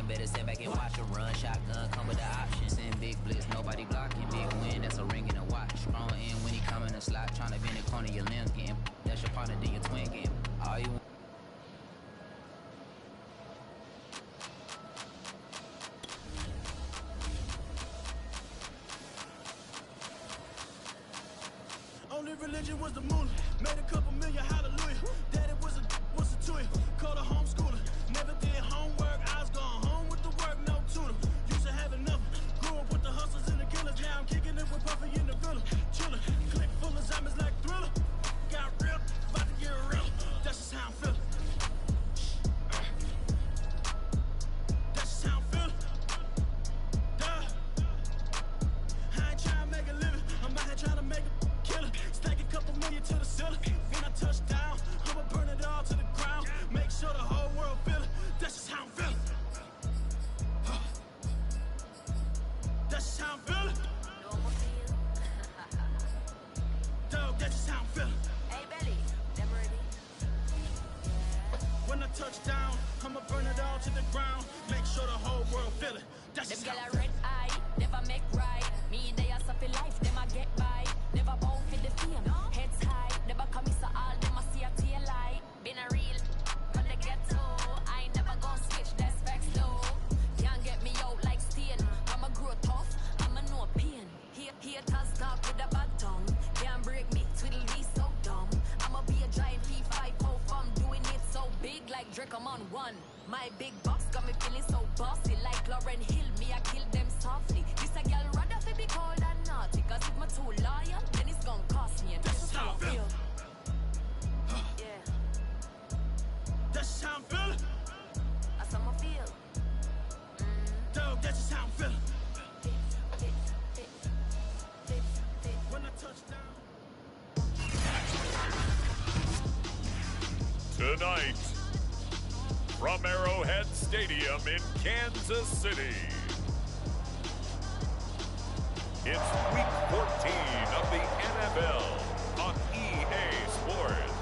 better sit back and watch a run. Shotgun come with the option. Send big blitz, nobody blocking. Big win, that's a ring and a watch. Strong in when he come in the slot. Tryna bend the corner, your limbs getting. That's your partner, then your twin getting. All you want. Only religion was the moolah. Made a couple million, hallelujah. Daddy was a tutor. Called a homeschooler. Never did homework. I was going home with the work, no tutor. Used to have enough. Grew up with the hustlers and the killers. Now I'm kicking it with Puffy in the villa. Chiller. Click full of zombies like Thriller. Got real. About to get real. That's just how I'm feeling. That's just how I'm feeling. Duh. I ain't trying to make a living. I'm out here trying to make a killer. Stack a couple million to the ceiling. When I touch down, I'ma burn it all to the ground. Make sure the whole world feel it. That's just how I'm feeling. That's just how I'm feeling. Dog, that's just how I'm feeling. Hey, Belly, them ready? When I touch down, I'ma burn it all to the ground. Make sure the whole world feel it. That's Them just gyal how I'm a feeling. red eye, never make right. Me, they are suffer life, them a get by. Never bow for the fame, heads high. Never come so all them a see a tail light. Been a real from the ghetto. I ain't never gon' switch, that's facts though. Can't get me out like stain. I'ma grow tough, I'ma know pain. Haters talk with a bad tongue. Can't break me, twiddle me so dumb. I'ma be a giant P5 from doing it so big like Drake, I'm on one. My big box got me feeling so bossy like Lauren Hill. Me, I kill them softly. This a girl rather fi be cold than naughty. Cause if my too loyal, then it's gon' cost me. And that's just how I feel. Yeah, That's just how I'm feeling. that's how I feel. Dog, that's just how I'm feeling. When I touch down. Tonight, from Arrowhead Stadium in Kansas City, it's Week 14 of the NFL on EA Sports.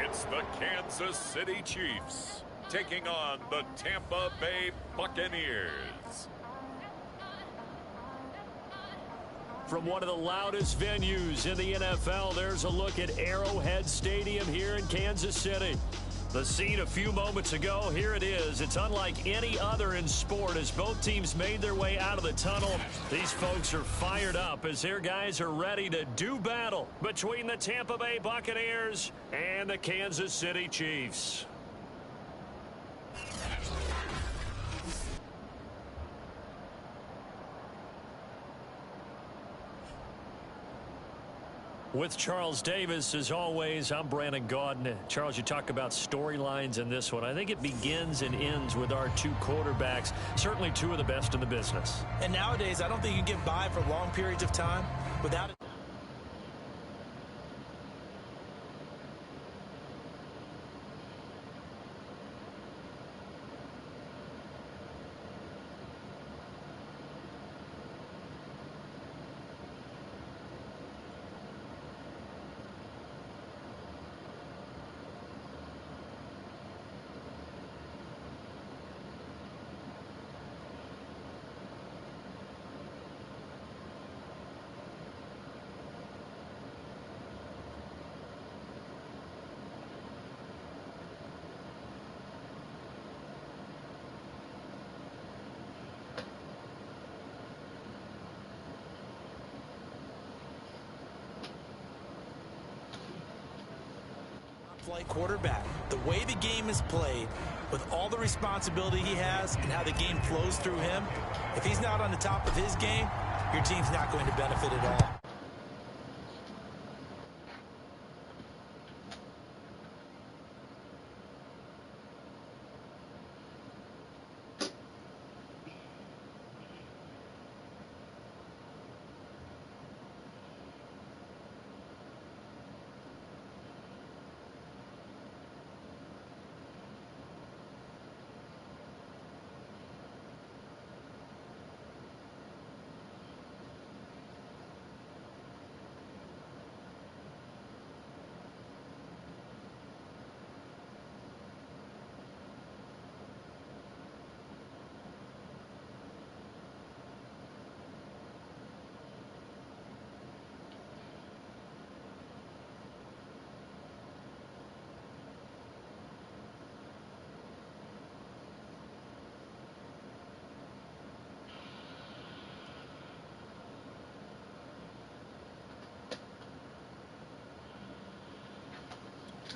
It's the Kansas City Chiefs taking on the Tampa Bay Buccaneers. From one of the loudest venues in the NFL, there's a look at Arrowhead Stadium here in Kansas City. The scene a few moments ago, here it is. It's unlike any other in sport as both teams made their way out of the tunnel. These folks are fired up as their guys are ready to do battle between the Tampa Bay Buccaneers and the Kansas City Chiefs. With Charles Davis, as always, I'm Brandon Gaudin. Charles, you talk about storylines in this one. I think it begins and ends with our two quarterbacks, certainly two of the best in the business. And nowadays, I don't think you can get by for long periods of time without it. Play quarterback. The way the game is played, with all the responsibility he has and how the game flows through him, if he's not on the top of his game, your team's not going to benefit at all.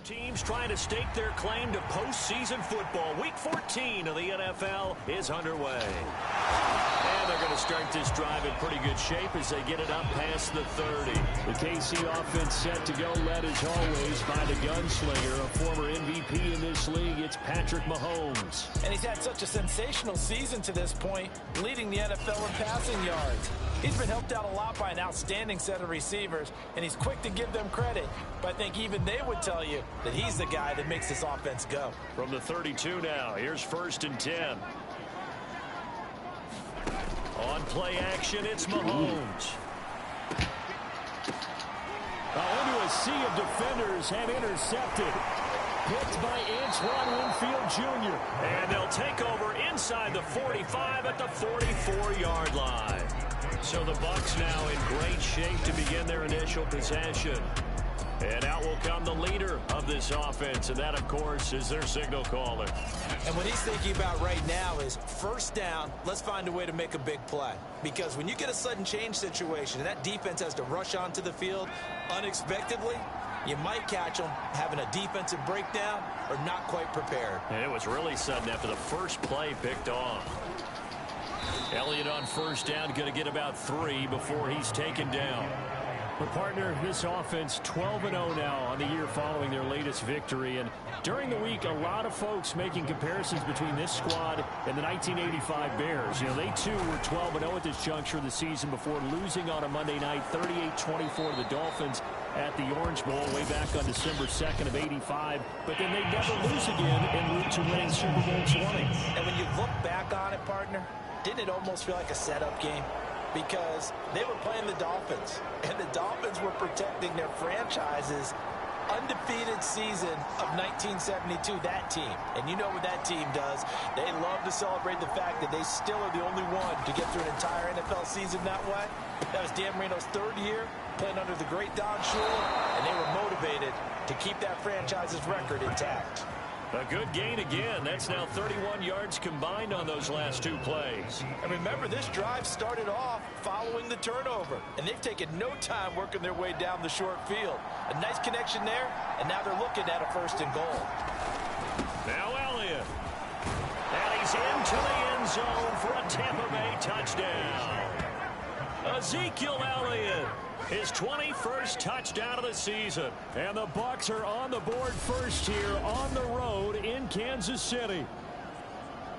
Teams trying to stake their claim to postseason football. Week 14 of the NFL is underway. And they're going to start this drive in pretty good shape as they get it up past the 30. The KC offense set to go, led as always by the gunslinger, a former MVP in this league. It's Patrick Mahomes. And he's had such a sensational season to this point, leading the NFL in passing yards. He's been helped out a lot by an outstanding set of receivers, and he's quick to give them credit. But I think even they would tell you that he's the guy that makes this offense go. From the 32 now, here's 1st and 10. On play action, it's Mahomes. Into a sea of defenders and intercepted. Picked by Antoine Winfield Jr. And they'll take over inside the 45 at the 44-yard line. So the Bucs now in great shape to begin their initial possession. And out will come the leader of this offense, and that, of course, is their signal caller. And what he's thinking about right now is 1st down, let's find a way to make a big play. Because when you get a sudden change situation and that defense has to rush onto the field unexpectedly, you might catch them having a defensive breakdown or not quite prepared. And it was really sudden after the first play picked off. Elliott on 1st down, going to get about 3 before he's taken down. But partner, this offense 12-0 now on the year following their latest victory. And during the week, a lot of folks making comparisons between this squad and the 1985 Bears. You know, they too were 12-0 at this juncture of the season before losing on a Monday night 38-24 to the Dolphins at the Orange Bowl way back on December 2nd of '85. But then they never lose again en route to winning Super Bowl 20. And when you look back on it, partner, didn't it almost feel like a setup game? Because they were playing the Dolphins, and the Dolphins were protecting their franchise's undefeated season of 1972, that team. And you know what that team does. They love to celebrate the fact that they still are the only one to get through an entire NFL season that way. That was Dan Marino's 3rd year, playing under the great Don Shula, and they were motivated to keep that franchise's record intact. A good gain again. That's now 31 yards combined on those last 2 plays. And remember, this drive started off following the turnover, and they've taken no time working their way down the short field. A nice connection there, and now they're looking at a 1st and goal. Now Elliott. And he's into the end zone for a Tampa Bay touchdown. Ezekiel Elliott, his 21st touchdown of the season. And the Bucs are on the board first here on the road in Kansas City.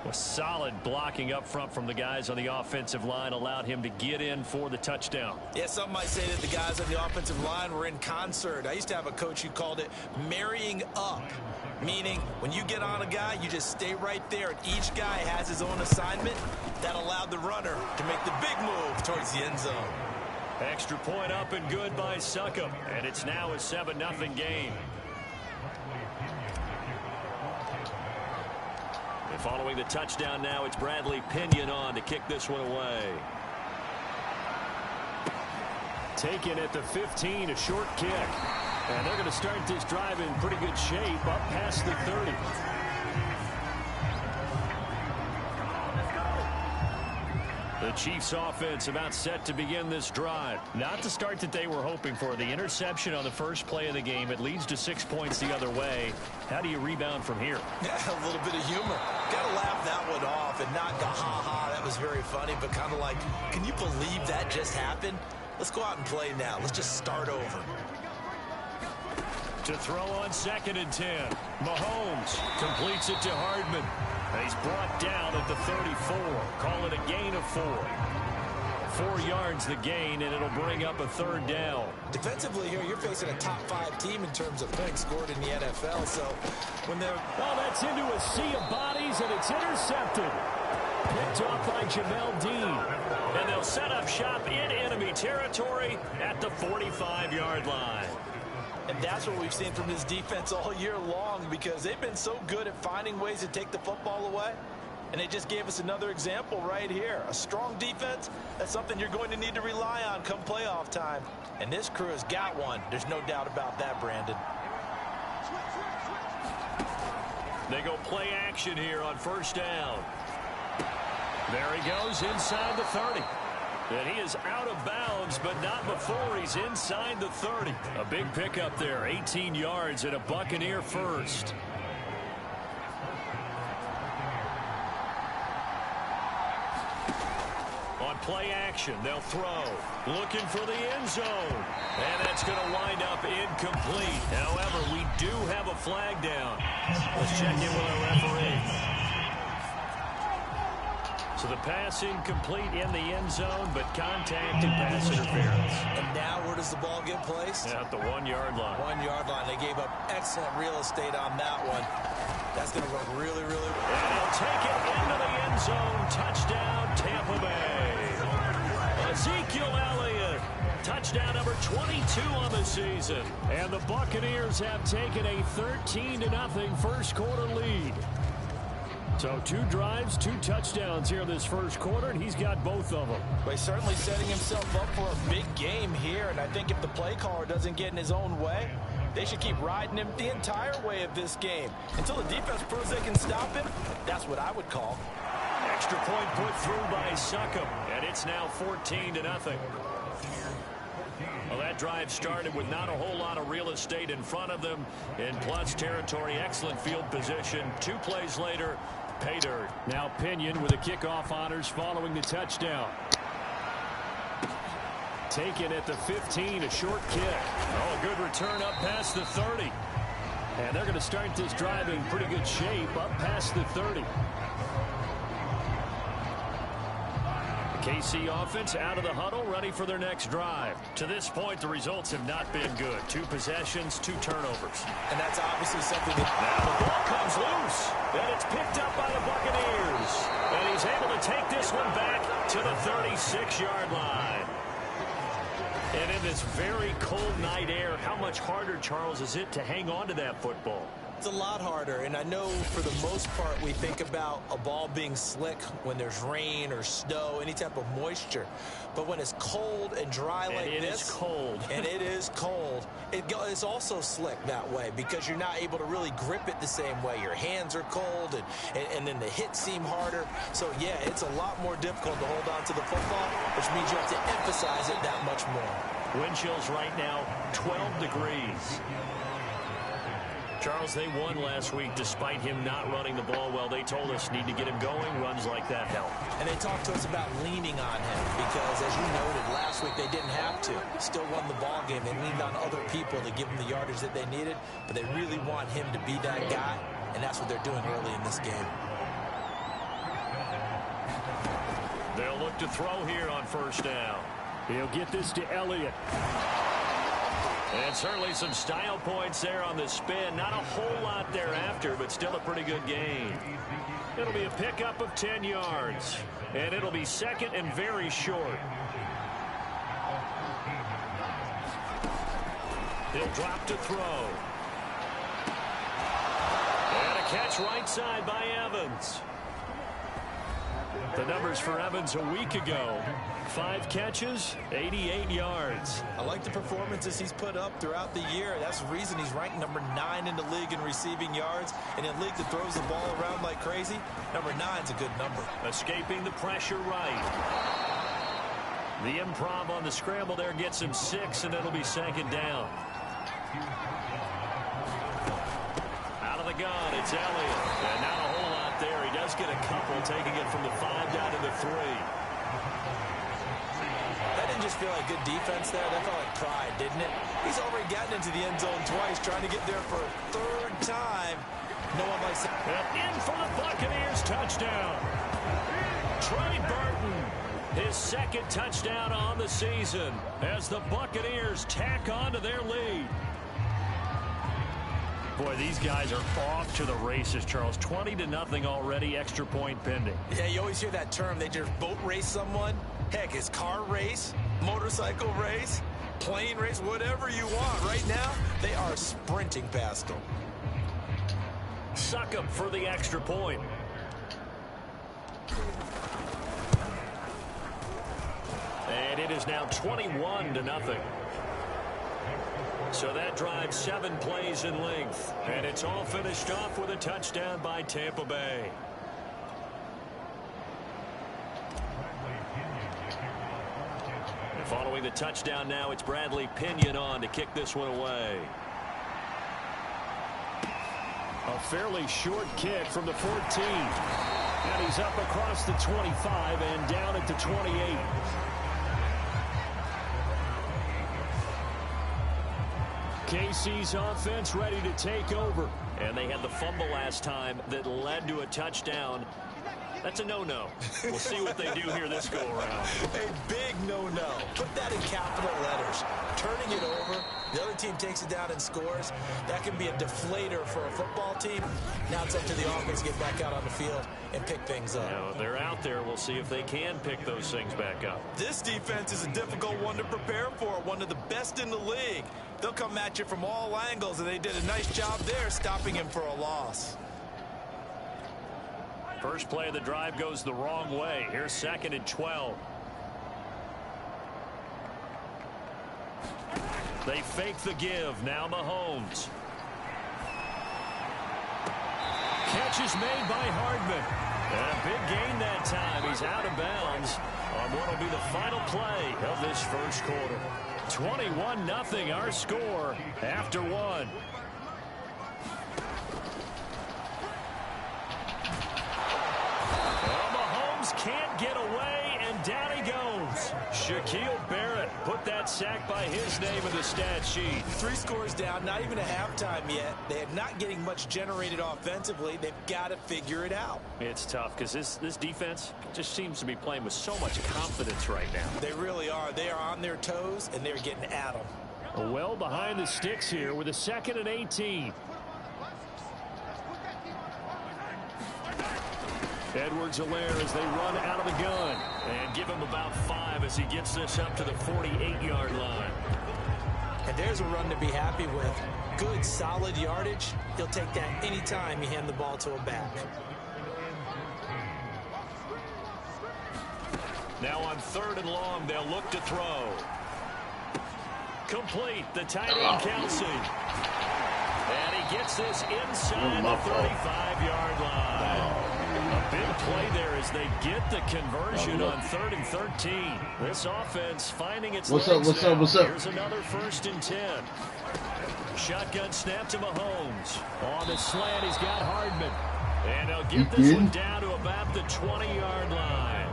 A solid blocking up front from the guys on the offensive line allowed him to get in for the touchdown. Yeah, some might say that the guys on the offensive line were in concert. I used to have a coach who called it marrying up, meaning when you get on a guy, you just stay right there, and each guy has his own assignment. That allowed the runner to make the big move towards the end zone. Extra point up and good by Succop, and it's now a 7-0 game. And following the touchdown now, it's Bradley Pinion on to kick this one away. Taken at the 15, a short kick. And they're going to start this drive in pretty good shape up past the 30. The Chiefs offense about set to begin this drive. Not the start that they were hoping for. The interception on the first play of the game, it leads to 6 points the other way. How do you rebound from here? Yeah, a little bit of humor. Got to laugh that one off and not go, ha-ha, that was very funny, but kind of like, can you believe that just happened? Let's go out and play now. Let's just start over. To throw on 2nd and 10. Mahomes completes it to Hardman. And he's brought down at the 34. Call it a gain of 4. 4 yards the gain, and it'll bring up a 3rd down. Defensively here, you're facing a top 5 team in terms of points scored in the NFL. So when they're... Oh, that's into a sea of bodies, and it's intercepted. Picked off by Jamel Dean. And they'll set up shop in enemy territory at the 45-yard line. And that's what we've seen from this defense all year long, because they've been so good at finding ways to take the football away. And they just gave us another example right here. A strong defense, that's something you're going to need to rely on come playoff time. And this crew has got one. There's no doubt about that, Brandon. They go play action here on 1st down. There he goes inside the 30. And he is out of bounds, but not before he's inside the 30. A big pickup there, 18 yards and a Buccaneer first. On play action, they'll throw. Looking for the end zone. And that's going to wind up incomplete. However, we do have a flag down. Let's check in with our referee. So the pass incomplete in the end zone, but contact and pass interference. And now where does the ball get placed? At the 1 yard line. 1 yard line. They gave up excellent real estate on that one. That's going to run really, really well. And he'll take it into the end zone. Touchdown, Tampa Bay. Ezekiel Elliott. Touchdown number 22 on the season. And the Buccaneers have taken a 13-0 first quarter lead. So 2 drives, 2 touchdowns here in this first quarter, and he's got both of them. But he's certainly setting himself up for a big game here, and I think if the play caller doesn't get in his own way, they should keep riding him the entire way of this game. Until the defense proves they can stop him, that's what I would call. Extra point put through by Succop, and it's now 14-0. Well, that drive started with not a whole lot of real estate in front of them. In plus territory, excellent field position. 2 plays later, pay dirt. Now Pinion with the kickoff honors following the touchdown. Taken at the 15, a short kick. Oh, a good return up past the 30. And they're going to start this drive in pretty good shape up past the 30. KC offense out of the huddle, ready for their next drive. To this point, the results have not been good. 2 possessions, 2 turnovers. And that's obviously something that... Now the ball comes loose, and it's picked up by the Buccaneers. And he's able to take this one back to the 36-yard line. And in this very cold night air, how much harder, Charles, is it to hang on to that football? It's a lot harder, and I know for the most part we think about a ball being slick when there's rain or snow, any type of moisture. But when it's cold and dry like this, it is cold. And it is cold, it's also slick that way because you're not able to really grip it the same way. Your hands are cold, and then the hits seem harder. So, yeah, it's a lot more difficult to hold on to the football, which means you have to emphasize it that much more. Wind chills right now, 12 degrees. Charles, they won last week despite him not running the ball well. They told us need to get him going. Runs like that help. And they talked to us about leaning on him because, as you noted, last week they didn't have to. Still won the ball game. They leaned on other people to give them the yardage that they needed, but they really want him to be that guy, and that's what they're doing early in this game. They'll look to throw here on first down. He'll get this to Elliott. And certainly some style points there on the spin. Not a whole lot thereafter, but still a pretty good gain. It'll be a pickup of 10 yards. And it'll be second and very short. He'll drop to throw. And a catch right side by Evans. The numbers for Evans a week ago. 5 catches, 88 yards. I like the performances he's put up throughout the year. That's the reason he's ranked number 9 in the league in receiving yards. And in a league that throws the ball around like crazy, number 9's a good number. Escaping the pressure right. The improv on the scramble there gets him 6, and it'll be second down. Out of the gun, it's Elliott. And not a whole lot there. He does get a couple, taking it from the 5 down to the 3. That didn't just feel like good defense there. That felt like pride, didn't it? He's already gotten into the end zone twice, trying to get there for a 3rd time. No one likes it. In for the Buccaneers, touchdown. Trey Burton, his 2nd touchdown on the season as the Buccaneers tack on to their lead. Boy, these guys are off to the races, Charles. 20-0 already, extra point pending. Yeah, you always hear that term. They just boat race someone. Heck, it's car race, motorcycle race, plane race, whatever you want. Right now, they are sprinting past them. Succop for the extra point. And it is now 21-0. So that drives 7 plays in length. And it's all finished off with a touchdown by Tampa Bay. Following the touchdown now, it's Bradley Pinion on to kick this one away. A fairly short kick from the 14. And he's up across the 25 and down at the 28. KC's offense ready to take over. And they had the fumble last time that led to a touchdown. That's a no-no. We'll see what they do here this go-around. A big no-no. Put that in capital letters. Turning it over, the other team takes it down and scores. That can be a deflator for a football team. Now it's up to the offense to get back out on the field and pick things up. Now, if they're out there, we'll see if they can pick those things back up. This defense is a difficult one to prepare for, one of the best in the league. They'll come at you from all angles, and they did a nice job there stopping him for a loss. First play of the drive goes the wrong way. Here's 2nd and 12. They fake the give. Now Mahomes. Catch is made by Hardman. And a big gain that time. He's out of bounds on what will be the final play of this first quarter. 21-0 our score after one. Can't get away, and down he goes. Shaquille Barrett put that sack by his name in the stat sheet. 3 scores down, not even a halftime yet. They're not getting much generated offensively. They've got to figure it out. It's tough because this defense just seems to be playing with so much confidence right now. They really are. They are on their toes, and they're getting at them. Well behind the sticks here with a 2nd and 18. Edwards-Helaire as they run out of the gun. And give him about 5 as he gets this up to the 48-yard line. And there's a run to be happy with. Good, solid yardage. He'll take that anytime you hand the ball to a back. Now on 3rd and long, they'll look to throw. Complete. The tight end, Kelsey. And he gets this inside the 35-yard line. A big play there as they get the conversion on 3rd and 13. This offense finding its legs now. Here's another 1st and 10. Shotgun snap to Mahomes. On the slant, he's got Hardman. And they'll get this one down to about the 20-yard line.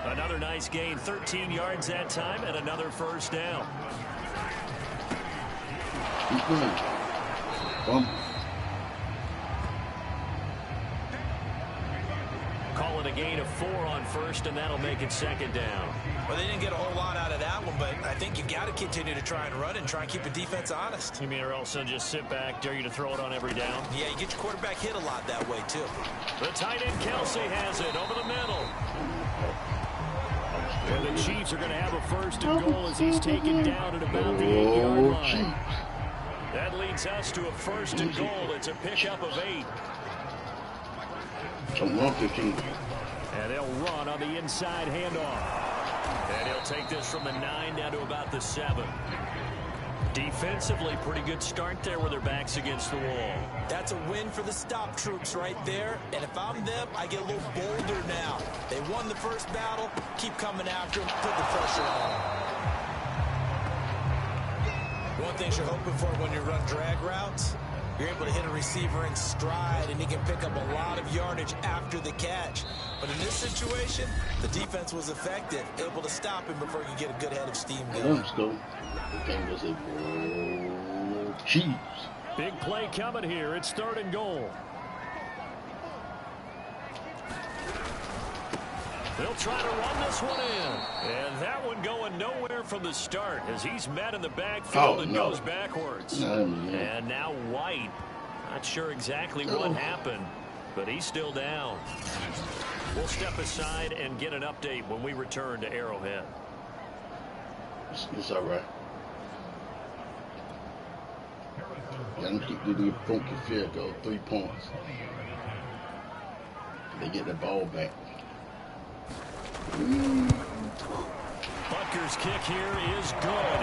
Another nice gain, 13 yards that time, and another 1st down. Call it a gain of 4 on 1st, and that'll make it 2nd down. Well, they didn't get a whole lot out of that one, but I think you got to continue to try and run and try and keep the defense honest. You mean or else they'll just sit back, dare you to throw it on every down? Yeah, you get your quarterback hit a lot that way, too. The tight end, Kelsey, has it over the middle. And the Chiefs are going to have a 1st and goal as he's taken down at about the 8-yard line. That leads us to a 1st and goal. It's a pickup of 8. And they'll run on the inside handoff. And he'll take this from the 9 down to about the 7. Defensively, pretty good start there with their backs against the wall. That's a win for the stop troops right there. And if I'm them, I get a little bolder now. They won the first battle. Keep coming after them. Put the pressure on them. One thing you're hoping for when you run drag routes, you're able to hit a receiver in stride, and he can pick up a lot of yardage after the catch. But in this situation, the defense was effective, able to stop him before he could get a good head of steam going. Chiefs. Big play coming here. It's 3rd and goal. They'll try to run this one in. And that one going nowhere from the start as he's met in the backfield and goes backwards. And now White. Not sure exactly what happened, but he's still down. We'll step aside and get an update when we return to Arrowhead. It's all right. Y'all keep doing the funky field goal, 3 points. They get the ball back. Butker's kick here is good.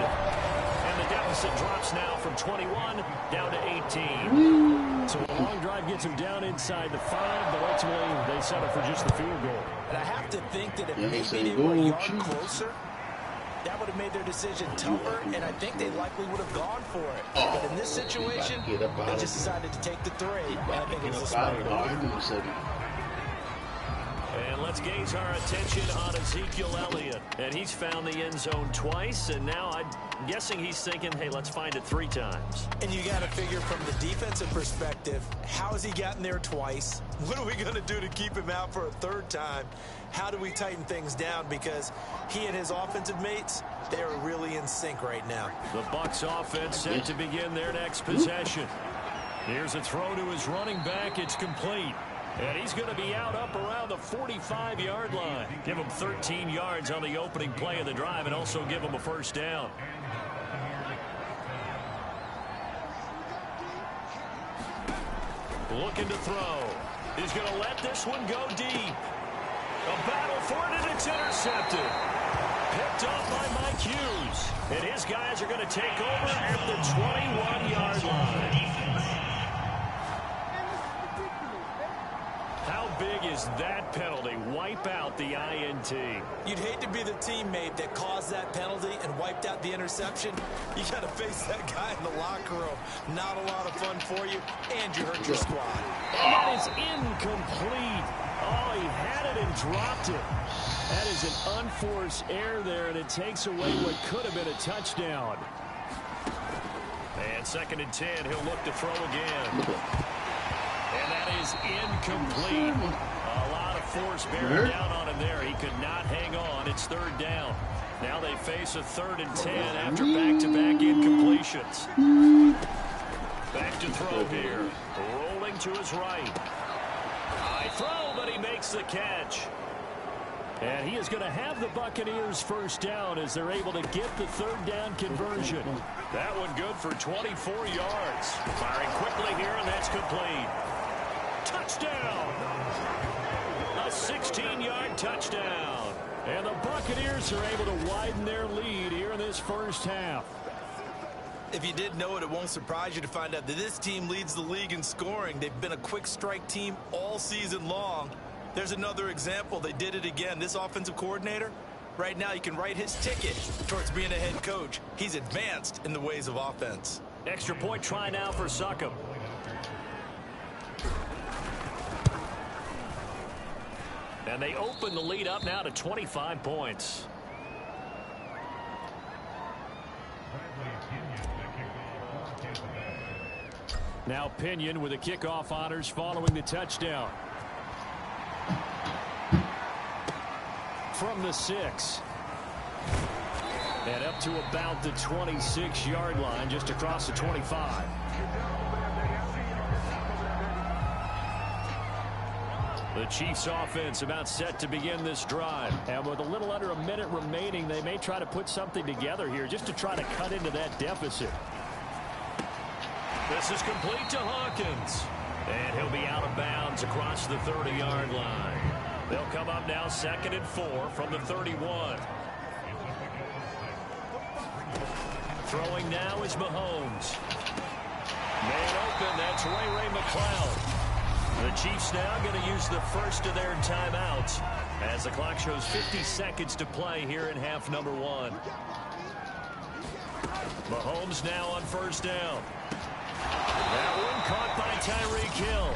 And the deficit drops now from 21 down to 18. So a long drive gets them down inside the 5, but ultimately they settle for just the field goal. And I have to think that if maybe they were a yard closer, that would have made their decision tougher, and I think they likely would have gone for it. But in this situation, they just decided to take the three, and I think it was a smart move. And let's gauge our attention on Ezekiel Elliott. And he's found the end zone twice, and now I'm guessing he's thinking, hey, let's find it 3 times. And you got to figure from the defensive perspective, how has he gotten there twice? What are we going to do to keep him out for a 3rd time? How do we tighten things down? Because he and his offensive mates, they are really in sync right now. The Bucs offense set to begin their next possession. Here's a throw to his running back. It's complete. And he's going to be out up around the 45-yard line. Give him 13 yards on the opening play of the drive and also give him a 1st down. Looking to throw. He's going to let this one go deep. A battle for it, and it's intercepted. Picked off by Mike Hughes. And his guys are going to take over at the 21-yard line. How big is that penalty? Wipe out the INT. You'd hate to be the teammate that caused that penalty and wiped out the interception. You got to face that guy in the locker room. Not a lot of fun for you, and you hurt your squad. And that is incomplete. Oh, he had it and dropped it. That is an unforced error there, and it takes away what could have been a touchdown. And 2nd and 10, he'll look to throw again. And that is incomplete. A lot of force bearing down on him there. He could not hang on. It's 3rd down. Now they face a 3rd and 10 after back-to-back incompletions. Back to throw here. Rolling to his right. High throw, but he makes the catch. And he is going to have the Buccaneers 1st down as they're able to get the 3rd down conversion. That one good for 24 yards. Firing quickly here, and that's complete. Touchdown! A 16-yard touchdown. And the Buccaneers are able to widen their lead here in this 1st half. If you didn't know it, it won't surprise you to find out that this team leads the league in scoring. They've been a quick strike team all season long. There's another example. They did it again. This offensive coordinator, right now you can write his ticket towards being a head coach. He's advanced in the ways of offense. Extra point try now for Succop. And they open the lead up now to 25 points. Now Pinion with the kickoff honors following the touchdown. From the 6. And up to about the 26-yard line, just across the 25. The Chiefs offense about set to begin this drive. And with a little under a minute remaining, they may try to put something together here just to try to cut into that deficit. This is complete to Hawkins. And he'll be out of bounds across the 30-yard line. They'll come up now 2nd and 4 from the 31. Throwing now is Mahomes. Man open, that's Ray McCloud. The Chiefs now going to use the first of their timeouts as the clock shows 50 seconds to play here in half number 1. Mahomes now on 1st down. That one caught by Tyreek Hill.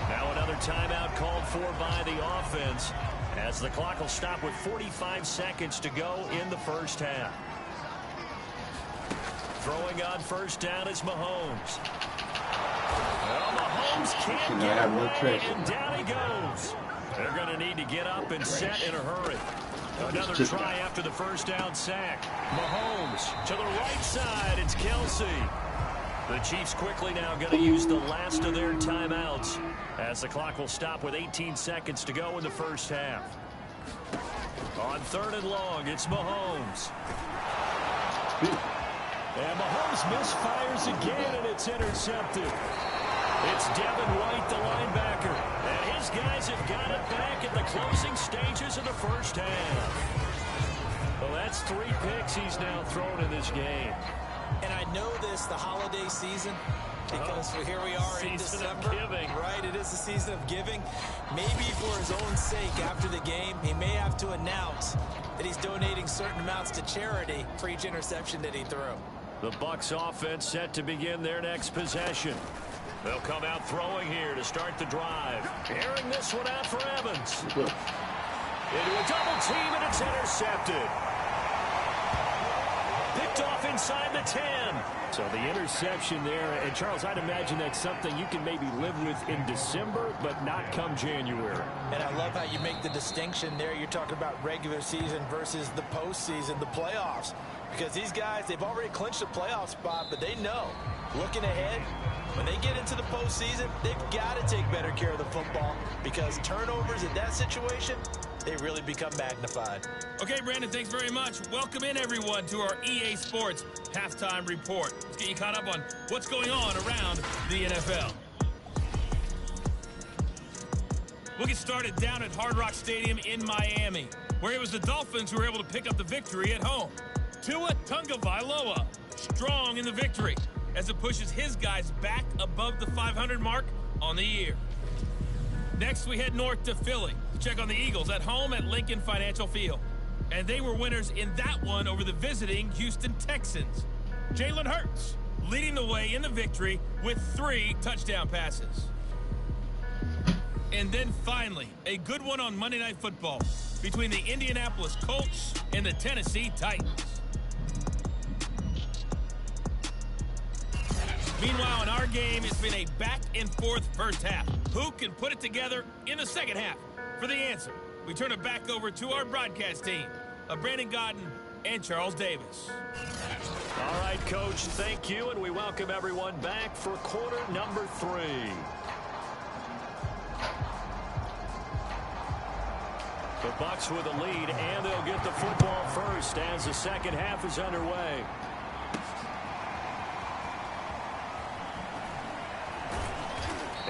Now another timeout called for by the offense as the clock will stop with 45 seconds to go in the 1st half. Throwing on 1st down is Mahomes. Well, Mahomes can't get away, and down he goes. They're going to need to get up and set in a hurry. Another try after the 1st down sack. Mahomes to the right side. It's Kelsey. The Chiefs quickly now going to use the last of their timeouts as the clock will stop with 18 seconds to go in the 1st half. On 3rd and long, it's Mahomes. And Mahomes misfires again, and it's intercepted. It's Devin White, the linebacker. And his guys have got it back at the closing stages of the 1st half. Well, that's 3 picks he's now thrown in this game. And I know this, the holiday season, Because here we are in December. Giving. Right, it is the season of giving. Maybe for his own sake after the game, he may have to announce that he's donating certain amounts to charity for each interception that he threw. The Bucs offense set to begin their next possession. They'll come out throwing here to start the drive. Airing this one out for Evans. Into a double team, and it's intercepted. Picked off inside the 10. So the interception there, and Charles, I'd imagine that's something you can maybe live with in December, but not come January. And I love how you make the distinction there. You're talking about regular season versus the postseason, the playoffs. Because these guys, they've already clinched a playoff spot, but they know, looking ahead, when they get into the postseason, they've got to take better care of the football because turnovers in that situation, they really become magnified. Okay, Brandon, thanks very much. Welcome in, everyone, to our EA Sports Halftime Report. Let's get you caught up on what's going on around the NFL. We'll get started down at Hard Rock Stadium in Miami, where it was the Dolphins who were able to pick up the victory at home. Tua Tagovailoa strong in the victory as it pushes his guys back above the 500 mark on the year. Next, we head north to Philly to check on the Eagles at home at Lincoln Financial Field. And they were winners in that one over the visiting Houston Texans. Jalen Hurts leading the way in the victory with 3 touchdown passes. And then finally, a good one on Monday Night Football between the Indianapolis Colts and the Tennessee Titans. Meanwhile, in our game, it's been a back-and-forth first half. Who can put it together in the second half? For the answer, we turn it back over to our broadcast team of Brandon Godden and Charles Davis. All right, Coach, thank you, and we welcome everyone back for quarter number 3. The Bucs with a lead, and they'll get the football first as the second half is underway.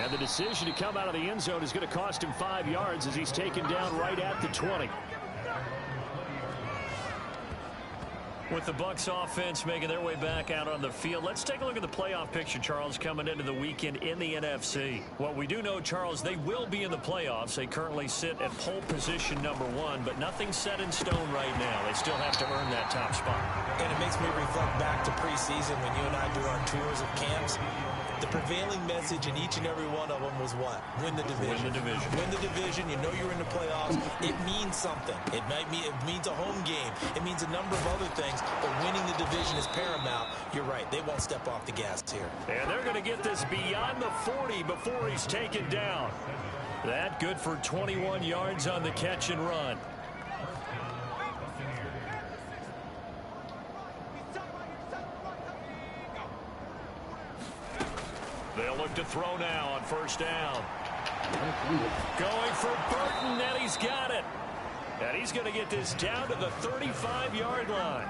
And the decision to come out of the end zone is going to cost him 5 yards as he's taken down right at the 20. With the Bucs offense making their way back out on the field, let's take a look at the playoff picture, Charles, coming into the weekend in the NFC. What we do know, Charles, they will be in the playoffs. They currently sit at pole position number 1, but nothing's set in stone right now. They still have to earn that top spot. And it makes me reflect back to preseason when you and I do our tours of camps. The prevailing message in each and every one of them was what? Win the division. Win the division. Win the division. You know you're in the playoffs. It means something. It means a home game. It means a number of other things, but winning the division is paramount. You're right. They won't step off the gas here. And they're going to get this beyond the 40 before he's taken down. That good for 21 yards on the catch and run. They'll look to throw now on first down. Going for Burton, and he's got it. And he's going to get this down to the 35-yard line.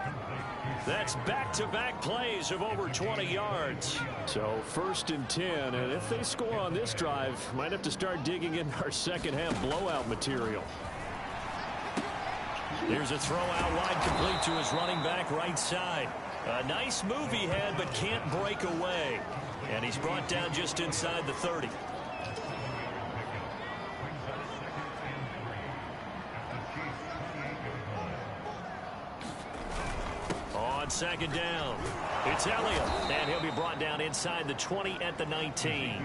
That's back-to-back plays of over 20 yards. So 1st and 10, and if they score on this drive, might have to start digging in our second half blowout material. Here's a throw out wide, complete to his running back right side. A nice move he had, but can't break away. And he's brought down just inside the 30. On second down, it's Elliott, and he'll be brought down inside the 20 at the 19.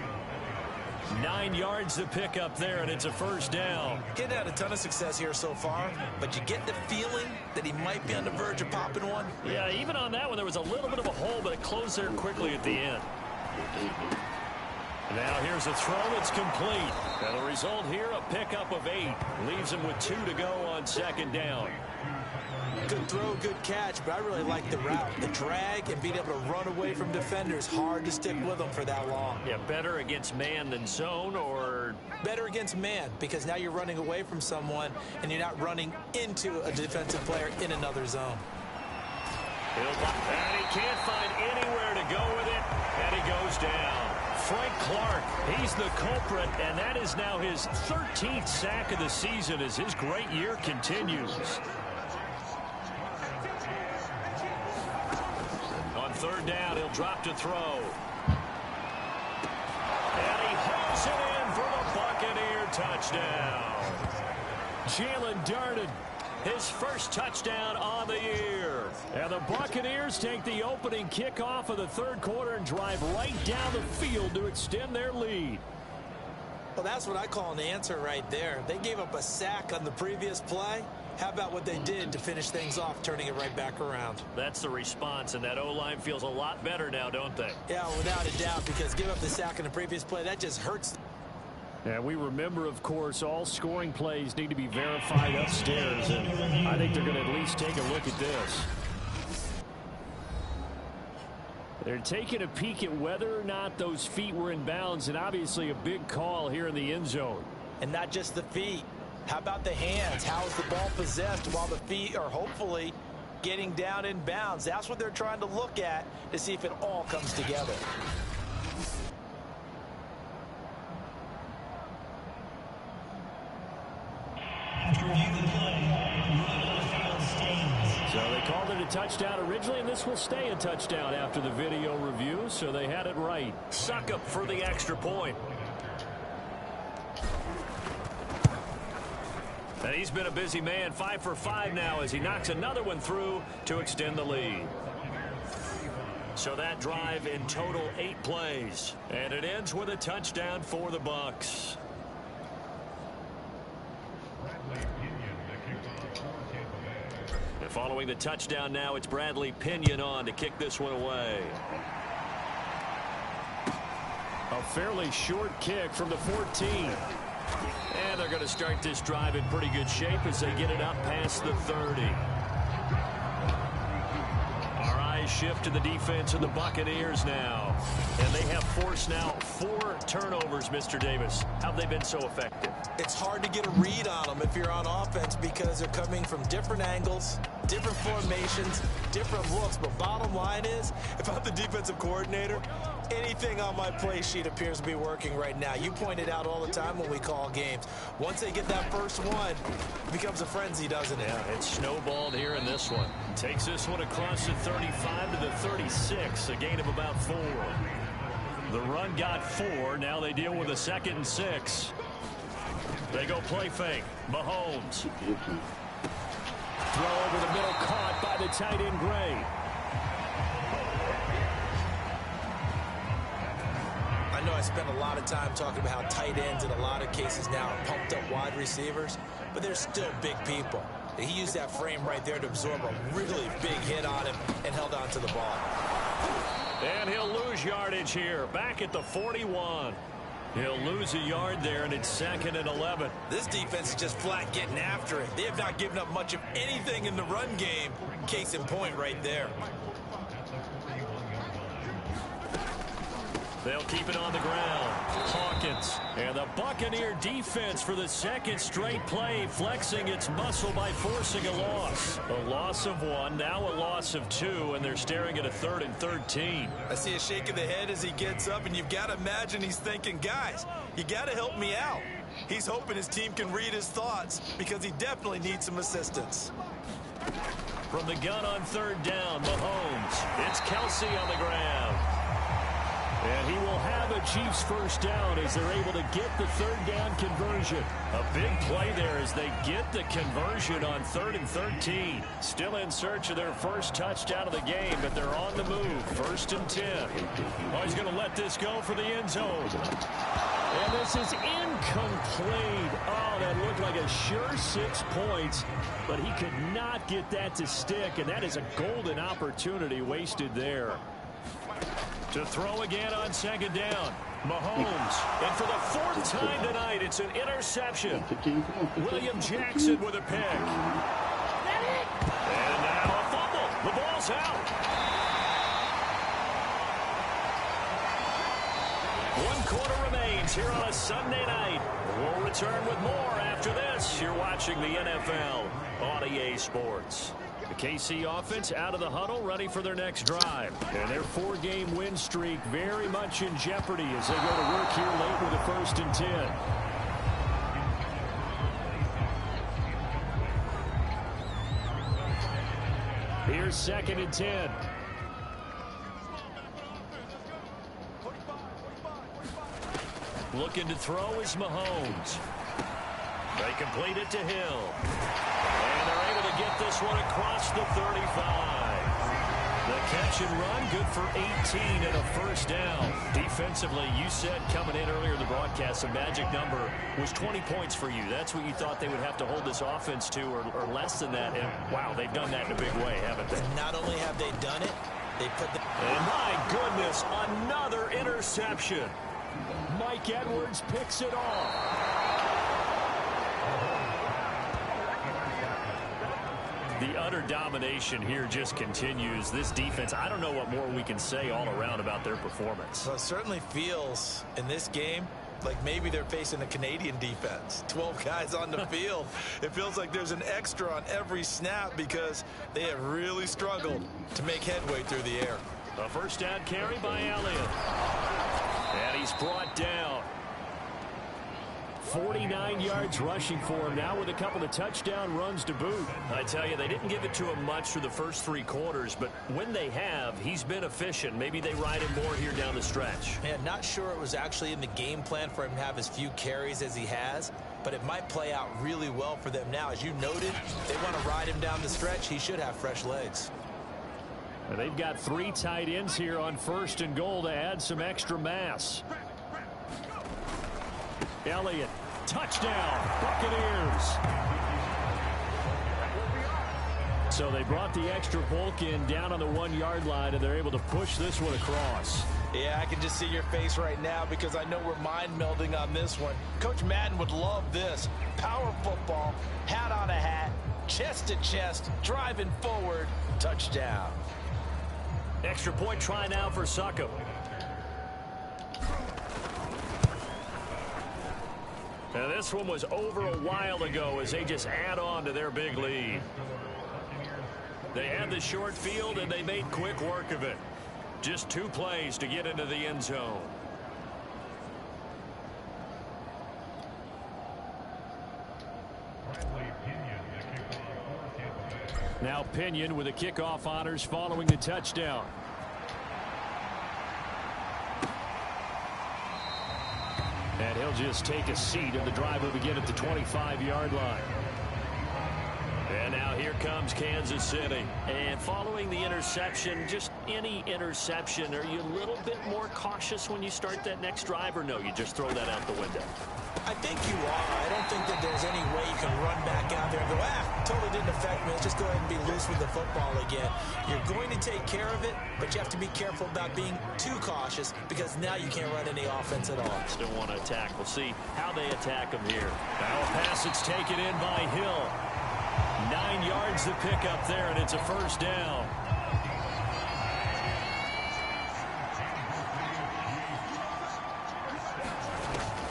9 yards to pick up there, and it's a first down. Getting had a ton of success here so far, but you get the feeling that he might be on the verge of popping one. Yeah, even on that one, there was a little bit of a hole, but it closed there quickly at the end. Now here's a throw that's complete. And the result here, a pickup of 8. Leaves him with 2 to go on second down. Good throw, good catch, but I really like the route. The drag and being able to run away from defenders. Hard to stick with them for that long. Yeah, better against man than zone, or? Better against man, because now you're running away from someone and you're not running into a defensive player in another zone. And he can't find anywhere to go with it, and he goes down. Frank Clark, he's the culprit, and that is now his 13th sack of the season as his great year continues. On third down, he'll drop to throw. Takes it in for the Buccaneer touchdown. Jalen Darden, his first touchdown on the year. And the Buccaneers take the opening kickoff of the third quarter and drive right down the field to extend their lead. Well, that's what I call an answer right there. They gave up a sack on the previous play. How about what they did to finish things off, turning it right back around? That's the response, and that O-line feels a lot better now, don't they? Yeah, without a doubt, because give up the sack on the previous play, that just hurts. And we remember, of course, all scoring plays need to be verified upstairs, and I think they're going to at least take a look at this. They're taking a peek at whether or not those feet were in bounds, and obviously a big call here in the end zone. And not just the feet. How about the hands? How is the ball possessed while the feet are hopefully getting down in bounds? That's what they're trying to look at to see if it all comes together. So they called it a touchdown originally, and this will stay a touchdown after the video review, so they had it right. Suck up for the extra point. And he's been a busy man, 5 for 5 now as he knocks another one through to extend the lead. So that drive in total 8 plays. And it ends with a touchdown for the Bucs. And following the touchdown now, it's Bradley Pinion on to kick this one away. A fairly short kick from the 14. And they're going to start this drive in pretty good shape as they get it up past the 30. Our eyes shift to the defense of the Buccaneers now. And they have forced now 4 turnovers, Mr. Davis. How have they been so effective? It's hard to get a read on them if you're on offense because they're coming from different angles, different formations, different looks. But bottom line is, if I'm the defensive coordinator, anything on my play sheet appears to be working right now. You point it out all the time when we call games. Once they get that first one, it becomes a frenzy, doesn't it? Yeah, it's snowballed here in this one. Takes this one across the 35 to the 36, a gain of about 4. The run got 4. Now they deal with a 2nd and 6. They go play fake. Mahomes. Throw over the middle, caught by the tight end Gray. I know I spent a lot of time talking about how tight ends in a lot of cases now are pumped up wide receivers, but they're still big people. He used that frame right there to absorb a really big hit on him and held on to the ball. And he'll lose yardage here, back at the 41. He'll lose a yard there, and it's 2nd and 11. This defense is just flat getting after it. They have not given up much of anything in the run game. Case in point right there. They'll keep it on the ground. Hawkins. And the Buccaneer defense for the 2nd straight play, flexing its muscle by forcing a loss. A loss of 1, now a loss of 2, and they're staring at a 3rd and 13. I see a shake of the head as he gets up, and you've got to imagine he's thinking, guys, you got to help me out. He's hoping his team can read his thoughts because he definitely needs some assistance. From the gun on 3rd down, Mahomes. It's Kelsey on the ground. And he will have a Chiefs first down as they're able to get the 3rd down conversion. A big play there as they get the conversion on 3rd and 13. Still in search of their first touchdown of the game, but they're on the move. 1st and 10. Oh, he's going to let this go for the end zone. And this is incomplete. Oh, that looked like a sure 6 points, but he could not get that to stick, and that is a golden opportunity wasted there. To throw again on 2nd down. Mahomes. And for the 4th time tonight, it's an interception. William Jackson with a pick. And now a fumble. The ball's out. 1 quarter remains here on a Sunday night. We'll return with more after this. You're watching the NFL on EA Sports. The KC offense out of the huddle, ready for their next drive. And their 4-game win streak very much in jeopardy as they go to work here late with a 1st and 10. Here's 2nd and 10. Looking to throw is Mahomes. They complete it to Hill. And they're able to get this one across the 35. The catch and run, good for 18 and a first down. Defensively, you said coming in earlier in the broadcast, the magic number was 20 points for you. That's what you thought they would have to hold this offense to, or less than that. And, wow, they've done that in a big way, haven't they? Not only have they done it, they put the... And my goodness, another interception. Mike Edwards picks it off. The utter domination here just continues. This defense, I don't know what more we can say all around about their performance. Well, it certainly feels in this game like maybe they're facing a Canadian defense. 12 guys on the field. It feels like there's an extra on every snap because they have really struggled to make headway through the air. A first down carry by Elliott. And he's brought down. 49 yards rushing for him now with a couple of touchdown runs to boot. I tell you, they didn't give it to him much through the first 3 quarters, but when they have, he's been efficient. Maybe they ride him more here down the stretch. Man, not sure it was actually in the game plan for him to have as few carries as he has, but it might play out really well for them now. As you noted, they want to ride him down the stretch. He should have fresh legs. And they've got 3 tight ends here on 1st and goal to add some extra mass. Elliott, touchdown, Buccaneers. So they brought the extra bulk in down on the 1-yard line, and they're able to push this one across. Yeah, I can just see your face right now because I know we're mind melding on this one. Coach Madden would love this. Power football, hat on a hat, chest to chest, driving forward, touchdown. Extra point try now for Succop. Now this one was over a while ago as they just add on to their big lead. They had the short field and they made quick work of it. Just 2 plays to get into the end zone. Now Pinion with the kickoff honors following the touchdown. And he'll just take a seat, and the drive will begin at the 25-yard line. And now here comes Kansas City. And following the interception, just any interception, are you a little bit more cautious when you start that next drive, or no, you just throw that out the window? I think you are. I don't think that there's any way you can run back out there and go, totally didn't affect me. Let's just go ahead and be loose with the football again. You're going to take care of it, but you have to be careful about being too cautious because now you can't run any offense at all. Still want to attack. We'll see how they attack them here. Now a pass that's taken in by Hill. 9 yards to pick up there, and it's a first down.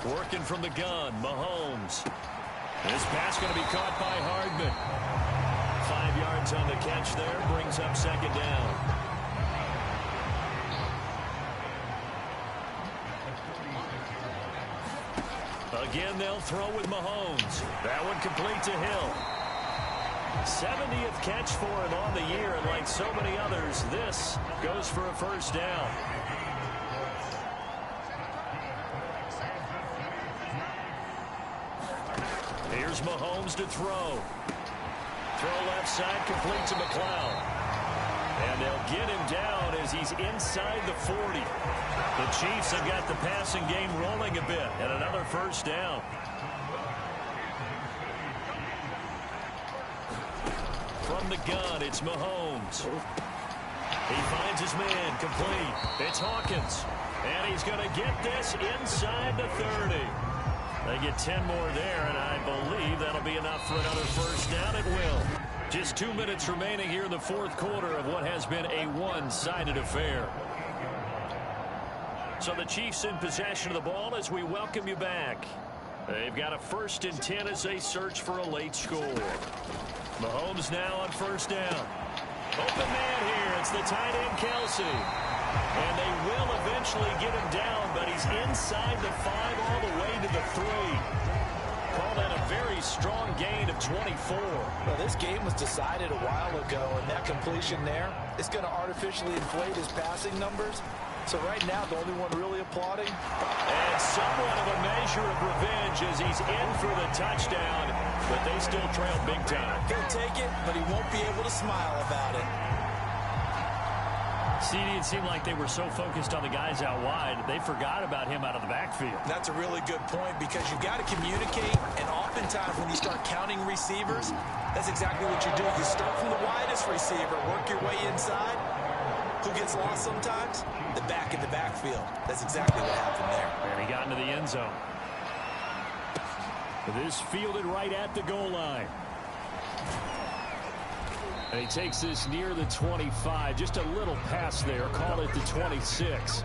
Working from the gun, Mahomes. This pass going to be caught by Hardman. 5 yards on the catch there, brings up second down. Again, they'll throw with Mahomes. That one complete to Hill. 70th catch for him on the year, and like so many others, this goes for a first down. Here's Mahomes to throw. Throw left side, complete to McLeod. And they'll get him down as he's inside the 40. The Chiefs have got the passing game rolling a bit, and another first down. From the gun, it's Mahomes. He finds his man, complete. It's Hawkins. And he's going to get this inside the 30. They get 10 more there, and I believe that'll be enough for another first down. It will. Just 2 minutes remaining here in the 4th quarter of what has been a one-sided affair. So the Chiefs in possession of the ball as we welcome you back. They've got a 1st and 10 as they search for a late score. Mahomes now on first down. Open man here. It's the tight end, Kelsey. And they will eventually get him down, but he's inside the 5 all the way to the 3. Call that a very strong gain of 24. Well, this game was decided a while ago, and that completion there is going to artificially inflate his passing numbers. So right now, the only one really applauding. And somewhat of a measure of revenge as he's in for the touchdown, but they still trail big time. He'll take it, but he won't be able to smile about it. CD, it seemed like they were so focused on the guys out wide, they forgot about him out of the backfield. That's a really good point because you've got to communicate, and oftentimes when you start counting receivers, that's exactly what you do. You start from the widest receiver, work your way inside. Who gets lost sometimes? The back in the backfield. That's exactly what happened there. And he got into the end zone. This fielded right at the goal line. And he takes this near the 25. Just a little pass there. Call it the 26.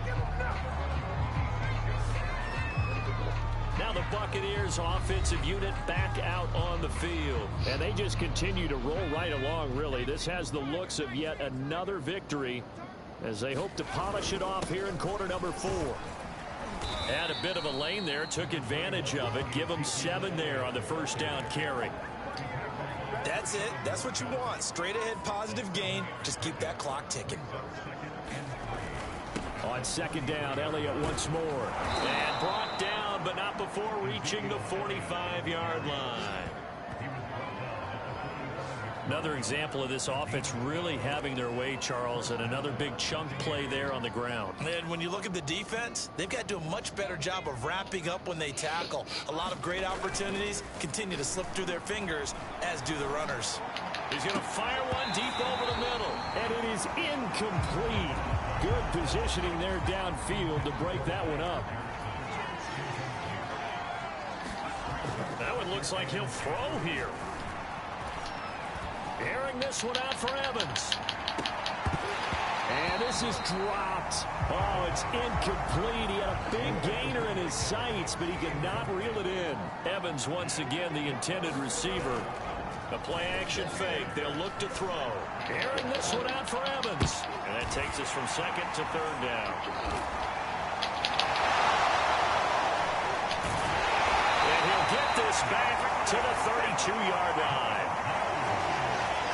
Now the Buccaneers offensive unit back out on the field. And they just continue to roll right along, really. This has the looks of yet another victory as they hope to polish it off here in quarter number 4. Had a bit of a lane there. Took advantage of it. Give them 7 there on the first down carry. That's it. That's what you want. Straight ahead positive gain. Just keep that clock ticking. On second down, Elliott once more. And brought down, but not before reaching the 45-yard line. Another example of this offense really having their way, Charles, and another big chunk play there on the ground. And when you look at the defense, they've got to do a much better job of wrapping up when they tackle. A lot of great opportunities continue to slip through their fingers, as do the runners. He's going to fire one deep over the middle. And it is incomplete. Good positioning there downfield to break that one up. That one looks like he'll throw here. Airing this one out for Evans. And this is dropped. Oh, it's incomplete. He had a big gainer in his sights, but he could not reel it in. Evans once again the intended receiver. A play-action fake. They'll look to throw. Airing this one out for Evans. And that takes us from second to third down. And he'll get this back to the 32-yard line.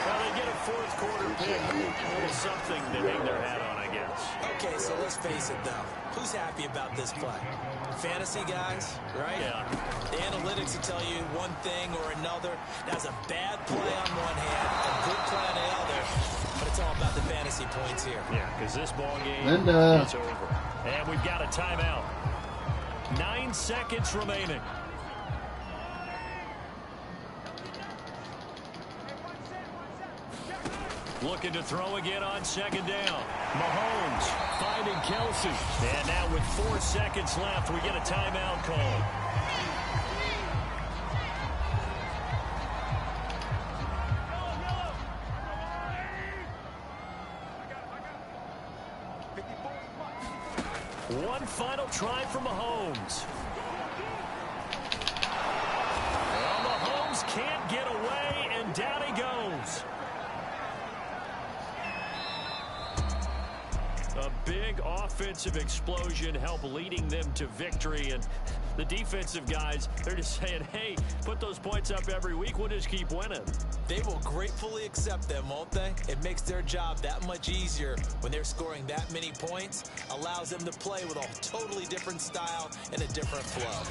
Well, they get a fourth quarter pick. A little something to hang their hat on, I guess. Okay, so let's face it, though. Who's happy about this play? Fantasy guys, right? Yeah. The analytics will tell you one thing or another. That's a bad play on one hand, a good play on the other, but it's all about the fantasy points here. Yeah, because this ball game is over. And we've got a timeout. 9 seconds remaining. Looking to throw again on second down. Mahomes finding Kelsey. And now with 4 seconds left, we get a timeout call. One final try for Mahomes. Well, Mahomes can't get away, and down he goes. A big offensive explosion helped leading them to victory. And the defensive guys, they're just saying, hey, put those points up every week. We'll just keep winning. They will gratefully accept them, won't they? It makes their job that much easier when they're scoring that many points. Allows them to play with a totally different style and a different flow.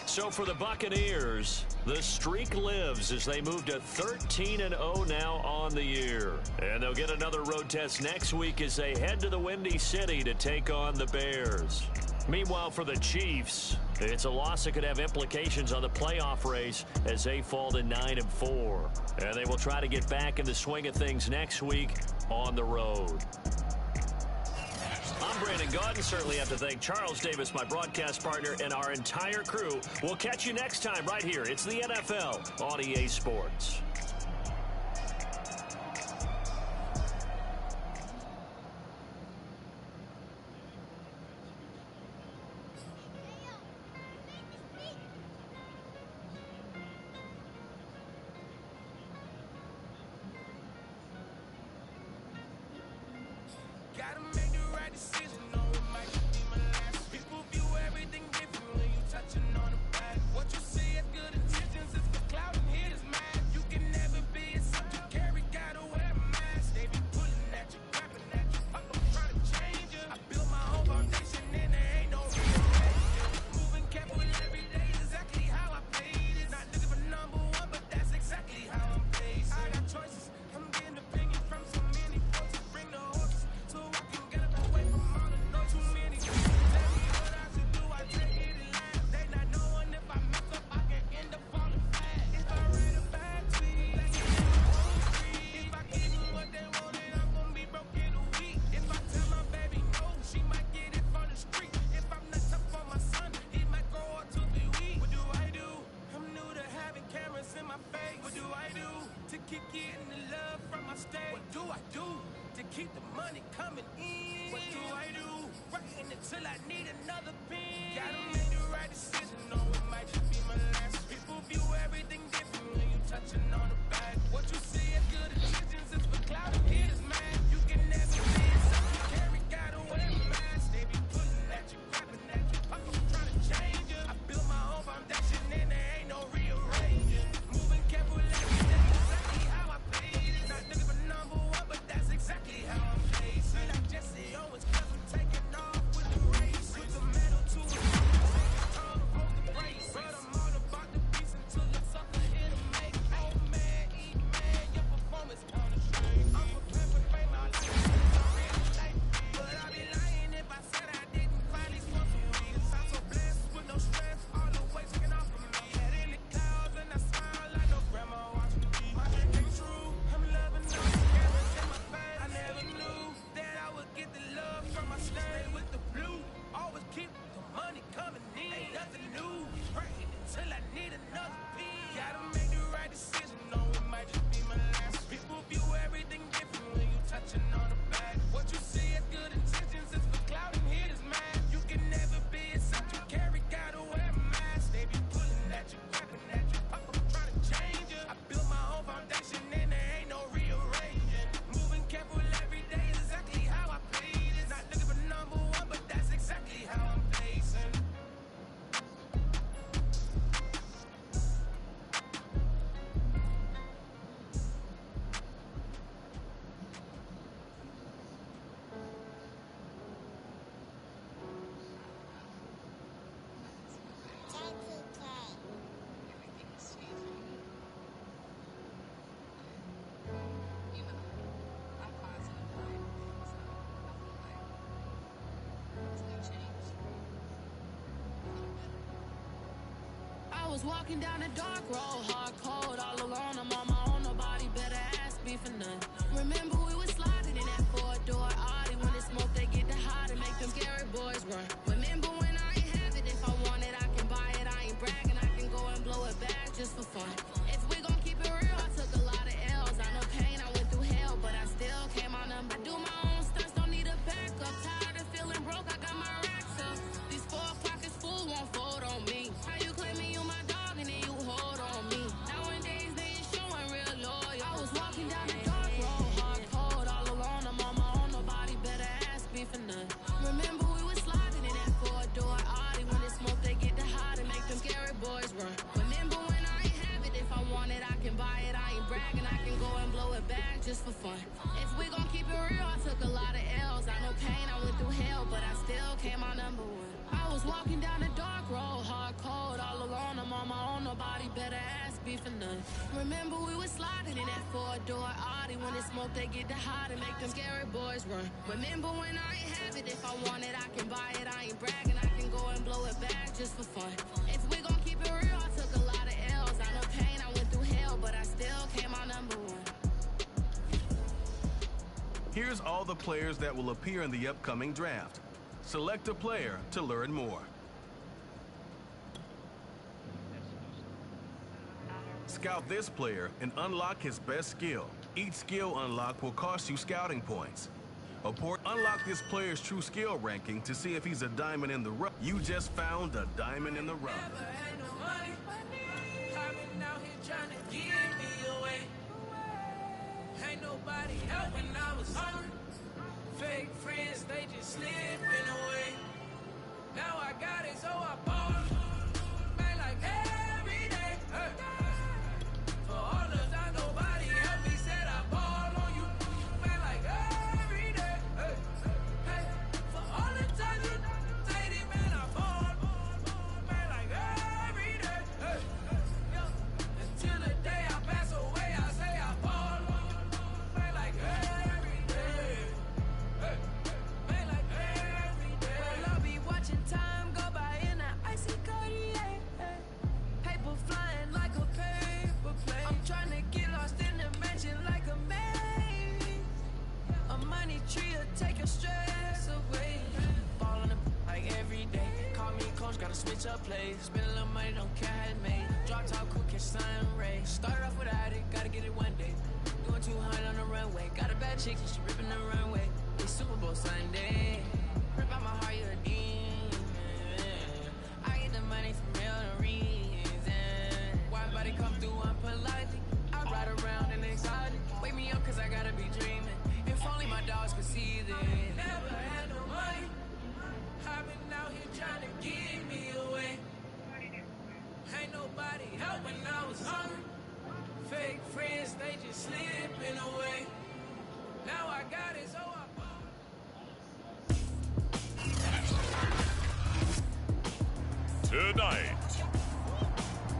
So for the Buccaneers, the streak lives as they move to 13-0 now on the year. And they'll get another road test next week as they head to the Windy City to take on the Bears. Meanwhile, for the Chiefs, it's a loss that could have implications on the playoff race as they fall to 9-4. And they will try to get back in the swing of things next week on the road. I'm Brandon Gaudin. Certainly have to thank Charles Davis, my broadcast partner, and our entire crew. We'll catch you next time right here. It's the NFL on EA Sports. What you see is good intentions, it's the cloud, and here is mad. You can What do I do to keep getting the love from my state? What do I do to keep the money coming in? What do I do? Writing until I need another pen. Gotta make the right decision, no, it might just be my last. People view everything different when you touching on the back. What you see is good intentions, it's for cloud and haters, man. You can never be something you carry, gotta wear a mask. They be pulling at you, grabbing at you, I'm trying to change it. I built my own foundation and there ain't no rearranging. Moving careful every day, exactly how I paid it. Not looking for number one, but that's exactly how I'm facing. Like Jesse Owens, cause I'm taking off with the race. With the medal to a all the brace. But I'm all about the beats until the sucker hit a make. Oh man, eat man, your performance kinda strange. I'm prepared for fame, my life is already late. But I'd be lying if I said I didn't finally smoke some weed. I'm so blessed with no stress, all the weight taken off from me. Head in the clouds and I smile like no grandma watching me. My dream came true, I'm loving all the cameras in my face. I never knew that I would get the love from my slave with the blue. Always keep the money coming in, ain't nothing new. Praying until I need another piece. Gotta make the right decision, no, it might just be my last. People view everything different when you touching on the back. What you see is good intentions, it's for cloud and haters, man. You can never be except you carry, gotta wear a mask. They be pulling at you, grabbing at you, I'm trying to change it. I built my own foundation and there ain't no rearranging. Moving careful every day is exactly how I paid it. Not looking for number one, but that's exactly how I'm pacing. I was walking down a dark road, hard cold, all alone. I'm on my own, nobody better ask me for none. Remember we was sliding in that four-door Audi. When it's smoke, they get the hot and make them scary boys run. Remember when I ain't have it, if I want it, I can buy it. I ain't bragging, I can go and blow it back just for fun. If we gon' keep it real, I took a lot of L's. I know pain, I went through hell, but I still came out number. I do my own stunts, don't need a backup. Tired of feeling broke, I got my racks up. These 4 pockets full won't fold on me. How you claiming you my dog and then you hold on me? Nowadays they ain't showing real loyal. I was walking down the dark road, hard cold, all alone. I'm on my own, nobody better ask me for none. Remember we was sliding in that four-door Audi. When it's smoke, they get the hot and make them scary boys run. Remember when I ain't have it, if I want it, I can buy it. I ain't bragging, I can go and blow it back just for fun. If we gon' keep it real, I took a lot of L's. I know pain, I went through hell, but I still came out number one. I was walking down a dark road, hard cold, all alone. I'm on my own, nobody better ask me for none. Remember we was sliding in that four-door Audi. When it's smoke, they get the hot and make them scary boys run. Remember when I ain't have it, if I want it, I can buy it. I ain't bragging, I can go and blow it back just for fun. If we gon' keep it real, I took a lot of L's. I know pain, I went through hell, but I still came out number one. Here's all the players that will appear in the upcoming draft. Select a player to learn more. Scout this player and unlock his best skill. Each skill unlock will cost you scouting points. Unlock this player's true skill ranking to see if he's a diamond in the rough. You just found a diamond in the rough. Never had no money. I've been out here trying to give me away. Ain't nobody helping, I was hungry. Fake friends, they just slipping away. Now I got it, so I bought man like every day. Hey. For all the time nobody helped me, said I ball on you. Man like every day. Hey. Hey. For all the time you dated, man, I ball. Man like every day. Hey. Until the day I pass away, I say I ball. Man like every day. Hey. Man like every day. Well, I'll be watching time go by in an icy Cartier. Paper flying like a paper plane. I'm trying to get lost in the mansion like a maze. A money tree will take your stress away. Ball on the like every day. Call me coach, gotta switch up plays. Spend a little money, don't care how it made. Drop top, cook your sun rays. Started off with a get it one day. Doing 200 on the runway. Got a bad chick, she ripping the runway. It's Super Bowl Sunday. Rip out my heart, you're a demon. I get the money from real reason. Why body come through unpolitely? I ride around and excited. Wake me up cause I gotta be dreaming. If only my dogs could see this. Never had no money. I've been out here trying to give me away. Ain't nobody help when I was hungry. Fake friends, they just slipping away. Now I got it, so Tonight,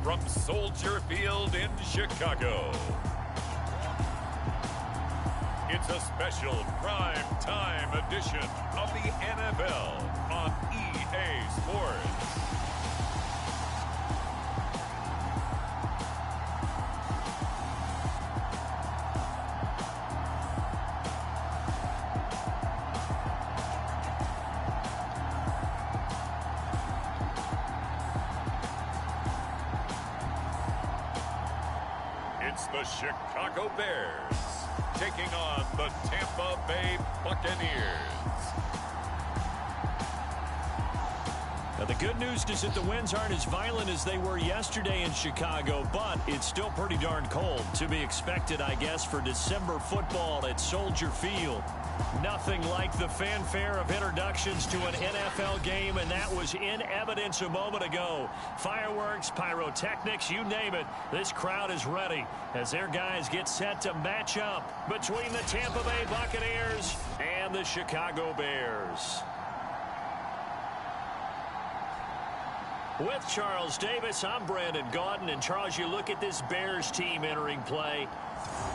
from Soldier Field in Chicago, it's a special prime time edition of the NFL on EA Sports. It's the Chicago Bears taking on the Tampa Bay Buccaneers. Now, the good news is that the winds aren't as violent as they were yesterday in Chicago, but it's still pretty darn cold. To be expected, I guess, for December football at Soldier Field. Nothing like the fanfare of introductions to an NFL game, and that was in evidence a moment ago. Fireworks, pyrotechnics, you name it. This crowd is ready as their guys get set to match up between the Tampa Bay Buccaneers and the Chicago Bears. With Charles Davis, I'm Brandon Gaudin. And Charles, you look at this Bears team entering play.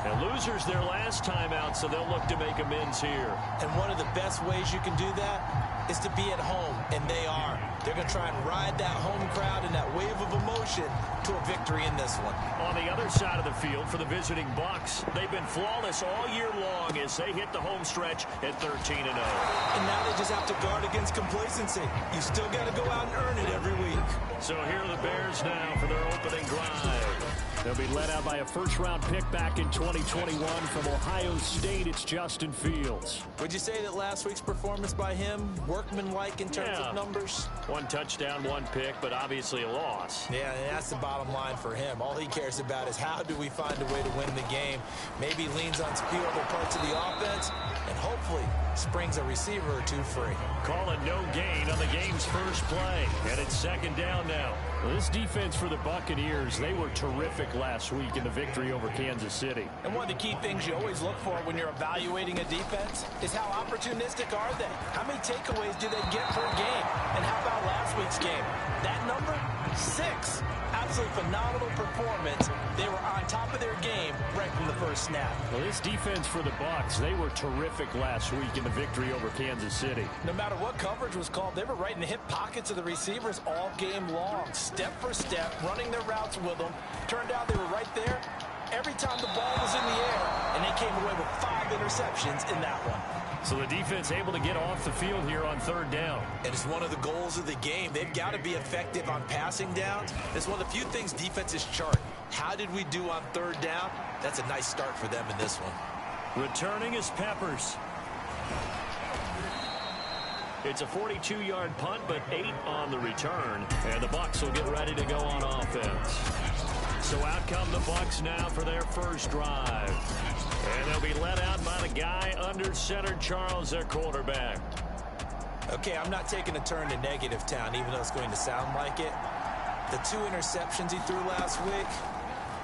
And losers their last time out, so they'll look to make amends here. And one of the best ways you can do that is to be at home, and they are. They're going to try and ride that home crowd and that wave of emotion to a victory in this one. On the other side of the field for the visiting Bucs, they've been flawless all year long as they hit the home stretch at 13-0. And now they just have to guard against complacency. You still got to go out and earn it every week. So here are the Bears now for their opening drive. They'll be led out by a first-round pick back in 2021 from Ohio State. It's Justin Fields. Would you say that last week's performance by him, workmanlike in terms of numbers? One touchdown, one pick, but obviously a loss. Yeah, and that's the bottom line for him. All he cares about is how do we find a way to win the game. Maybe leans on a few other parts of the offense, and hopefully springs a receiver or two free. Calling no gain on the game's first play, and it's second down now. Well, this defense for the Buccaneers, they were terrific last week in the victory over Kansas City. And one of the key things you always look for when you're evaluating a defense is how opportunistic are they? How many takeaways do they get per game? And how about last week's game? That number? 6. Absolutely phenomenal performance. They were on top of their game right from the first snap. Well, this defense for the Bucs, they were terrific last week in the victory over Kansas City. No matter what coverage was called, they were right in the hip pockets of the receivers all game long. Step for step, running their routes with them. Turned out they were right there every time the ball was in the air, and they came away with 5 interceptions in that one. So the defense able to get off the field here on third down. And it's one of the goals of the game. They've got to be effective on passing downs. It's one of the few things defenses chart. How did we do on third down? That's a nice start for them in this one. Returning is Peppers. It's a 42-yard punt, but 8 on the return. And the Bucs will get ready to go on offense. So out come the Bucs now for their first drive. And they'll be led out by the guy under center, Charles, their quarterback. Okay, I'm not taking a turn to negative town, even though it's going to sound like it. The 2 interceptions he threw last week,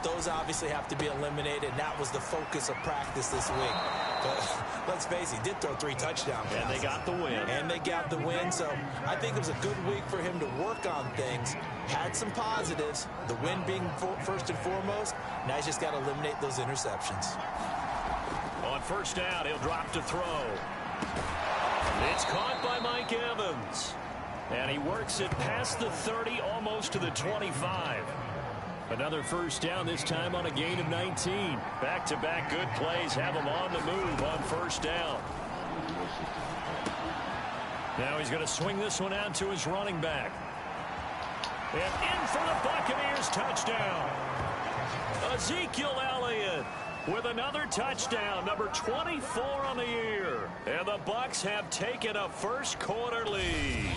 those obviously have to be eliminated, and that was the focus of practice this week. But let's face it, he did throw 3 touchdown passes. And they got the win. And they got the win, so I think it was a good week for him to work on things. Had some positives, the win being first and foremost. Now he's just got to eliminate those interceptions. On first down, he'll drop to throw. It's caught by Mike Evans. And he works it past the 30, almost to the 25. Another first down, this time on a gain of 19. Back-to-back good plays have him on the move on first down. Now he's going to swing this one out to his running back. And in for the Buccaneers touchdown. Ezekiel Elliott. with another touchdown, number 24 on the year. And the Bucs have taken a first-quarter lead.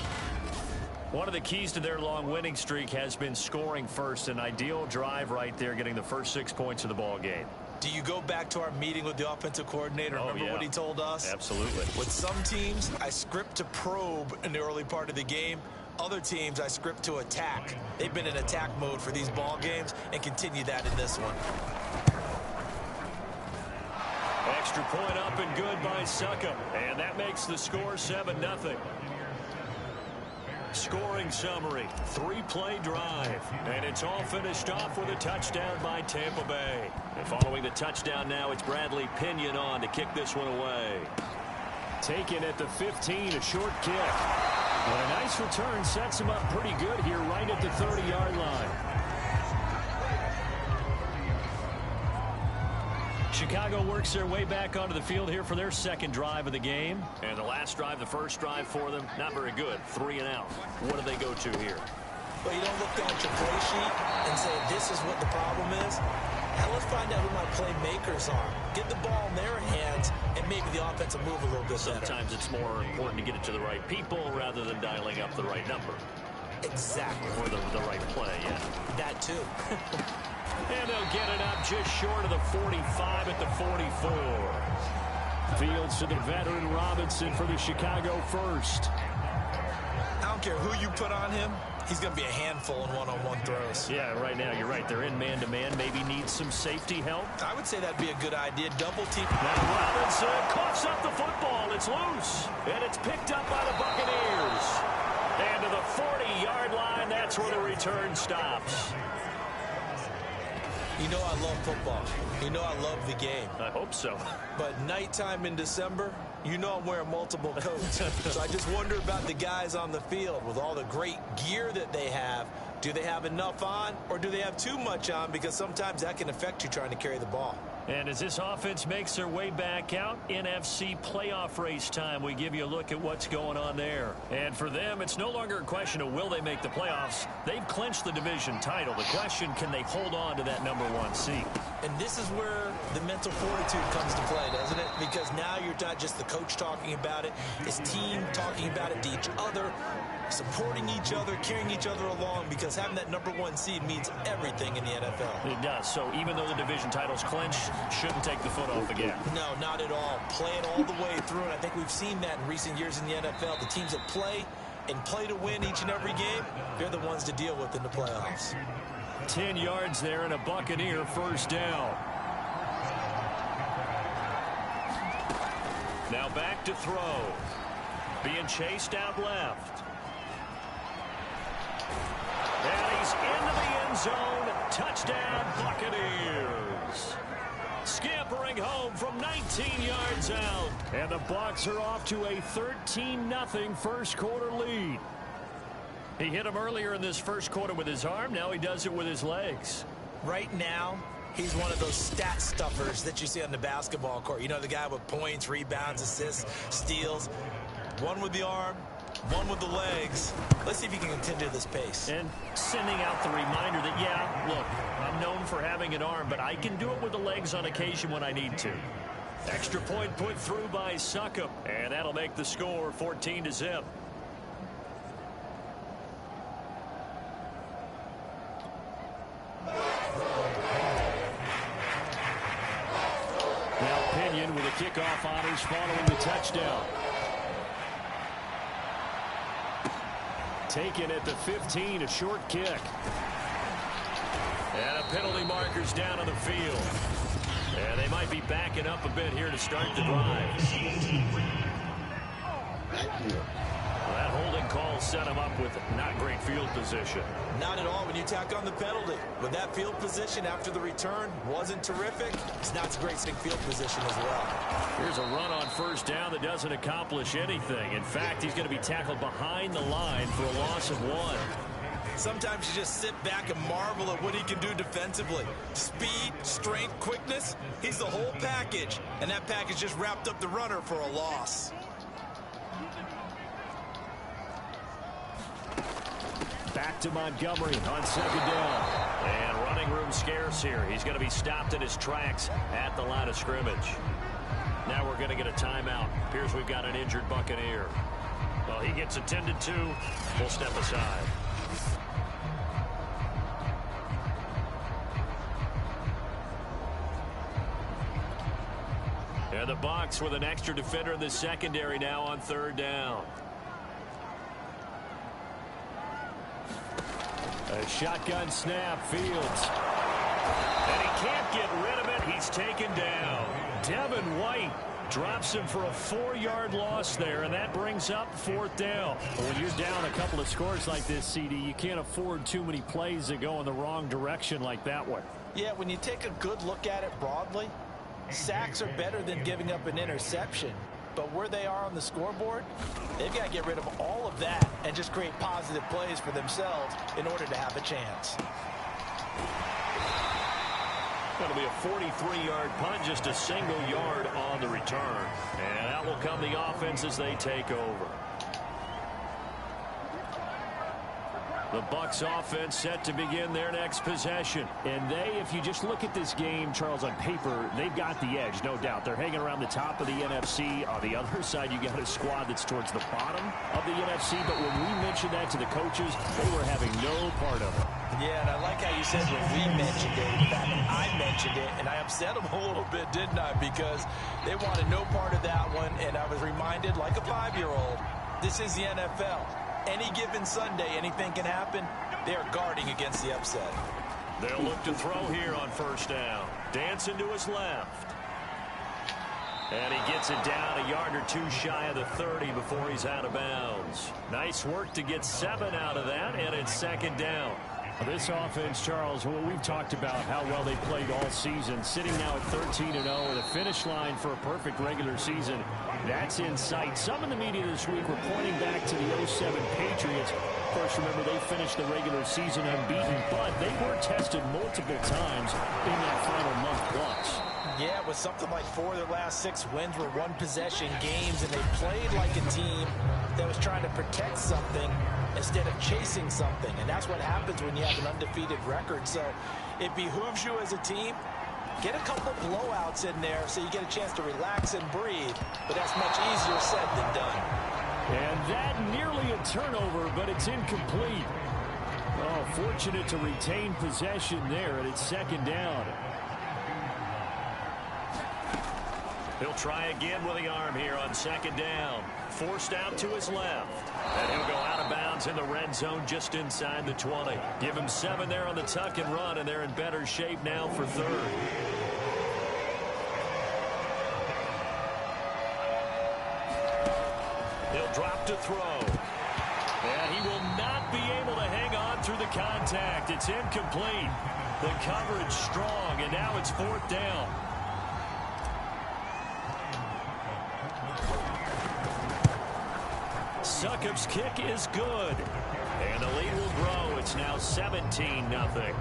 One of the keys to their long winning streak has been scoring first. An ideal drive right there, getting the first 6 points of the ball game. Do you go back to our meeting with the offensive coordinator? Remember what he told us? Absolutely. With some teams, I script to probe in the early part of the game. Other teams, I script to attack. They've been in attack mode for these ball games and continue that in this one. Extra point up and good by Suckup. And that makes the score 7-0. Scoring summary, 3-play drive. And it's all finished off with a touchdown by Tampa Bay. And following the touchdown now, it's Bradley Pinion on to kick this one away. Taken at the 15, a short kick. And a nice return sets him up pretty good here right at the 30-yard line. Chicago works their way back onto the field here for their second drive of the game. And the last drive, the first drive for them, not very good. 3 and out. What do they go to here? Well, you don't look down at your play sheet and say, this is what the problem is. Now let's find out who my playmakers are. Get the ball in their hands, and maybe the offense will move a little bit better. Sometimes it's more important to get it to the right people rather than dialing up the right number. Exactly. Or the right play, yeah. That too. And they'll get it up just short of the 45 at the 44. Fields to the veteran Robinson for the Chicago first. I don't care who you put on him. He's going to be a handful in one-on-one throws. Yeah, right now, you're right. They're in man-to-man. Maybe needs some safety help. I would say that'd be a good idea. Double team. Now Robinson coughs up the football. It's loose. And it's picked up by the Buccaneers. And to the 40-yard line, that's where the return stops. You know I love football. You know I love the game. I hope so. But nighttime in December, you know I'm wearing multiple coats. So I just wonder about the guys on the field with all the great gear that they have. Do they have enough on, or do they have too much on? Because sometimes that can affect you trying to carry the ball. And as this offense makes their way back out, NFC playoff race time, we give you a look at what's going on there. And for them, it's no longer a question of will they make the playoffs. They've clinched the division title. The question, can they hold on to that #1 seed? And this is where the mental fortitude comes to play, doesn't it? Because now you're not just the coach talking about it, it's team talking about it to each other, supporting each other, carrying each other along, because having that #1 seed means everything in the NFL. It does. So even though the division title's clinched, shouldn't take the foot off the gas. No, not at all. Play it all the way through, and I think we've seen that in recent years in the NFL. The teams that play and play to win each and every game, they're the ones to deal with in the playoffs. 10 yards there and a Buccaneer first down. Now back to throw. Being chased out left. And he's into the end zone. Touchdown, Buccaneers. Scampering home from 19 yards out. And the Bucs are off to a 13-0 first quarter lead. He hit him earlier in this first quarter with his arm. Now he does it with his legs. Right now, he's one of those stat stuffers that you see on the basketball court. You know, the guy with points, rebounds, assists, steals. One with the arm, one with the legs. Let's see if he can continue this pace. And sending out the reminder that, yeah, look, I'm known for having an arm, but I can do it with the legs on occasion when I need to. Extra point put through by Suckup, and that'll make the score 14-0. Now Pinion with a kickoff honors following the touchdown. Taken at the 15, a short kick. And a penalty marker's down on the field. And they might be backing up a bit here to start the drive. Well, that holding call set him up with not great field position. Not at all when you tack on the penalty. With that field position after the return wasn't terrific, it's not a great field position as well. Here's a run on first down that doesn't accomplish anything. In fact, he's going to be tackled behind the line for a loss of 1. Sometimes you just sit back and marvel at what he can do defensively. Speed, strength, quickness, he's the whole package. And that package just wrapped up the runner for a loss. Back to Montgomery on second down. And running room scarce here. He's going to be stopped in his tracks at the line of scrimmage. Now we're going to get a timeout. Appears we've got an injured Buccaneer. Well, he gets attended to. We'll step aside. And the Bucs with an extra defender in the secondary now on third down. A shotgun snap, Fields. And he can't get rid of it. He's taken down. Devin White drops him for a 4-yard loss there, and that brings up fourth down. When you're down a couple of scores like this, CD, you can't afford too many plays that go in the wrong direction like that one. Yeah, when you take a good look at it broadly, sacks are better than giving up an interception. But where they are on the scoreboard, they've got to get rid of all of that and just create positive plays for themselves in order to have a chance. Going to be a 43-yard punt, just a single yard on the return. And out will come the offense as they take over. The Bucs offense set to begin their next possession. And they, if you just look at this game, Charles, on paper, they've got the edge, no doubt. They're hanging around the top of the NFC. On the other side, you got a squad that's towards the bottom of the NFC. But when we mentioned that to the coaches, they were having no part of it. Yeah, and I like how you said when we mentioned it. In fact, I mentioned it, and I upset them a little bit, didn't I? Because they wanted no part of that one, and I was reminded, like a 5-year-old, this is the NFL. Any given Sunday, anything can happen. They are guarding against the upset. They'll look to throw here on first down. Dancing to his left. And he gets it down a yard or two shy of the 30 before he's out of bounds. Nice work to get 7 out of that, and it's second down. This offense, Charles, well, we've talked about how well they played all season, sitting now at 13-0 with a finish line for a perfect regular season. That's in sight. Some in the media this week were pointing back to the 07 Patriots. Of course, remember, they finished the regular season unbeaten, but they were tested multiple times in that final month plus. Yeah, with something like 4 of their last 6 wins were one-possession games, and they played like a team that was trying to protect something instead of chasing something. And that's what happens when you have an undefeated record. So it behooves you as a team, get a couple blowouts in there so you get a chance to relax and breathe. But that's much easier said than done. And that nearly a turnover, but it's incomplete. Oh, fortunate to retain possession there, and it's second down. He'll try again with the arm here on second down. Forced out to his left. And he'll go out of bounds in the red zone just inside the 20. Give him 7 there on the tuck and run, and they're in better shape now for third. He'll drop to throw. And he will not be able to hang on through the contact. It's incomplete. The coverage strong, and now it's fourth down. Succop's kick is good. And the lead will grow. It's now 17-0.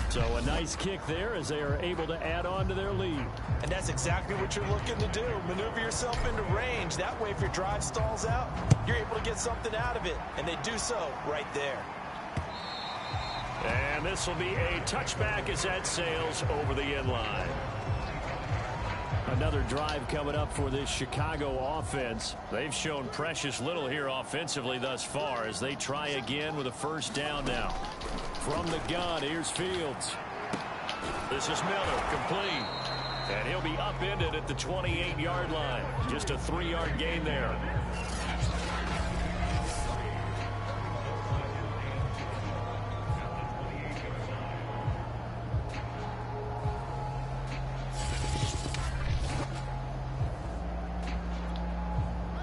So a nice kick there as they are able to add on to their lead. And that's exactly what you're looking to do. Maneuver yourself into range. That way, if your drive stalls out, you're able to get something out of it. And they do so right there. And this will be a touchback as that sails over the end line. Another drive coming up for this Chicago offense. They've shown precious little here offensively thus far as they try again with a first down now. From the gun, here's Fields. This is Miller, complete. And he'll be upended at the 28-yard line. Just a 3-yard gain there.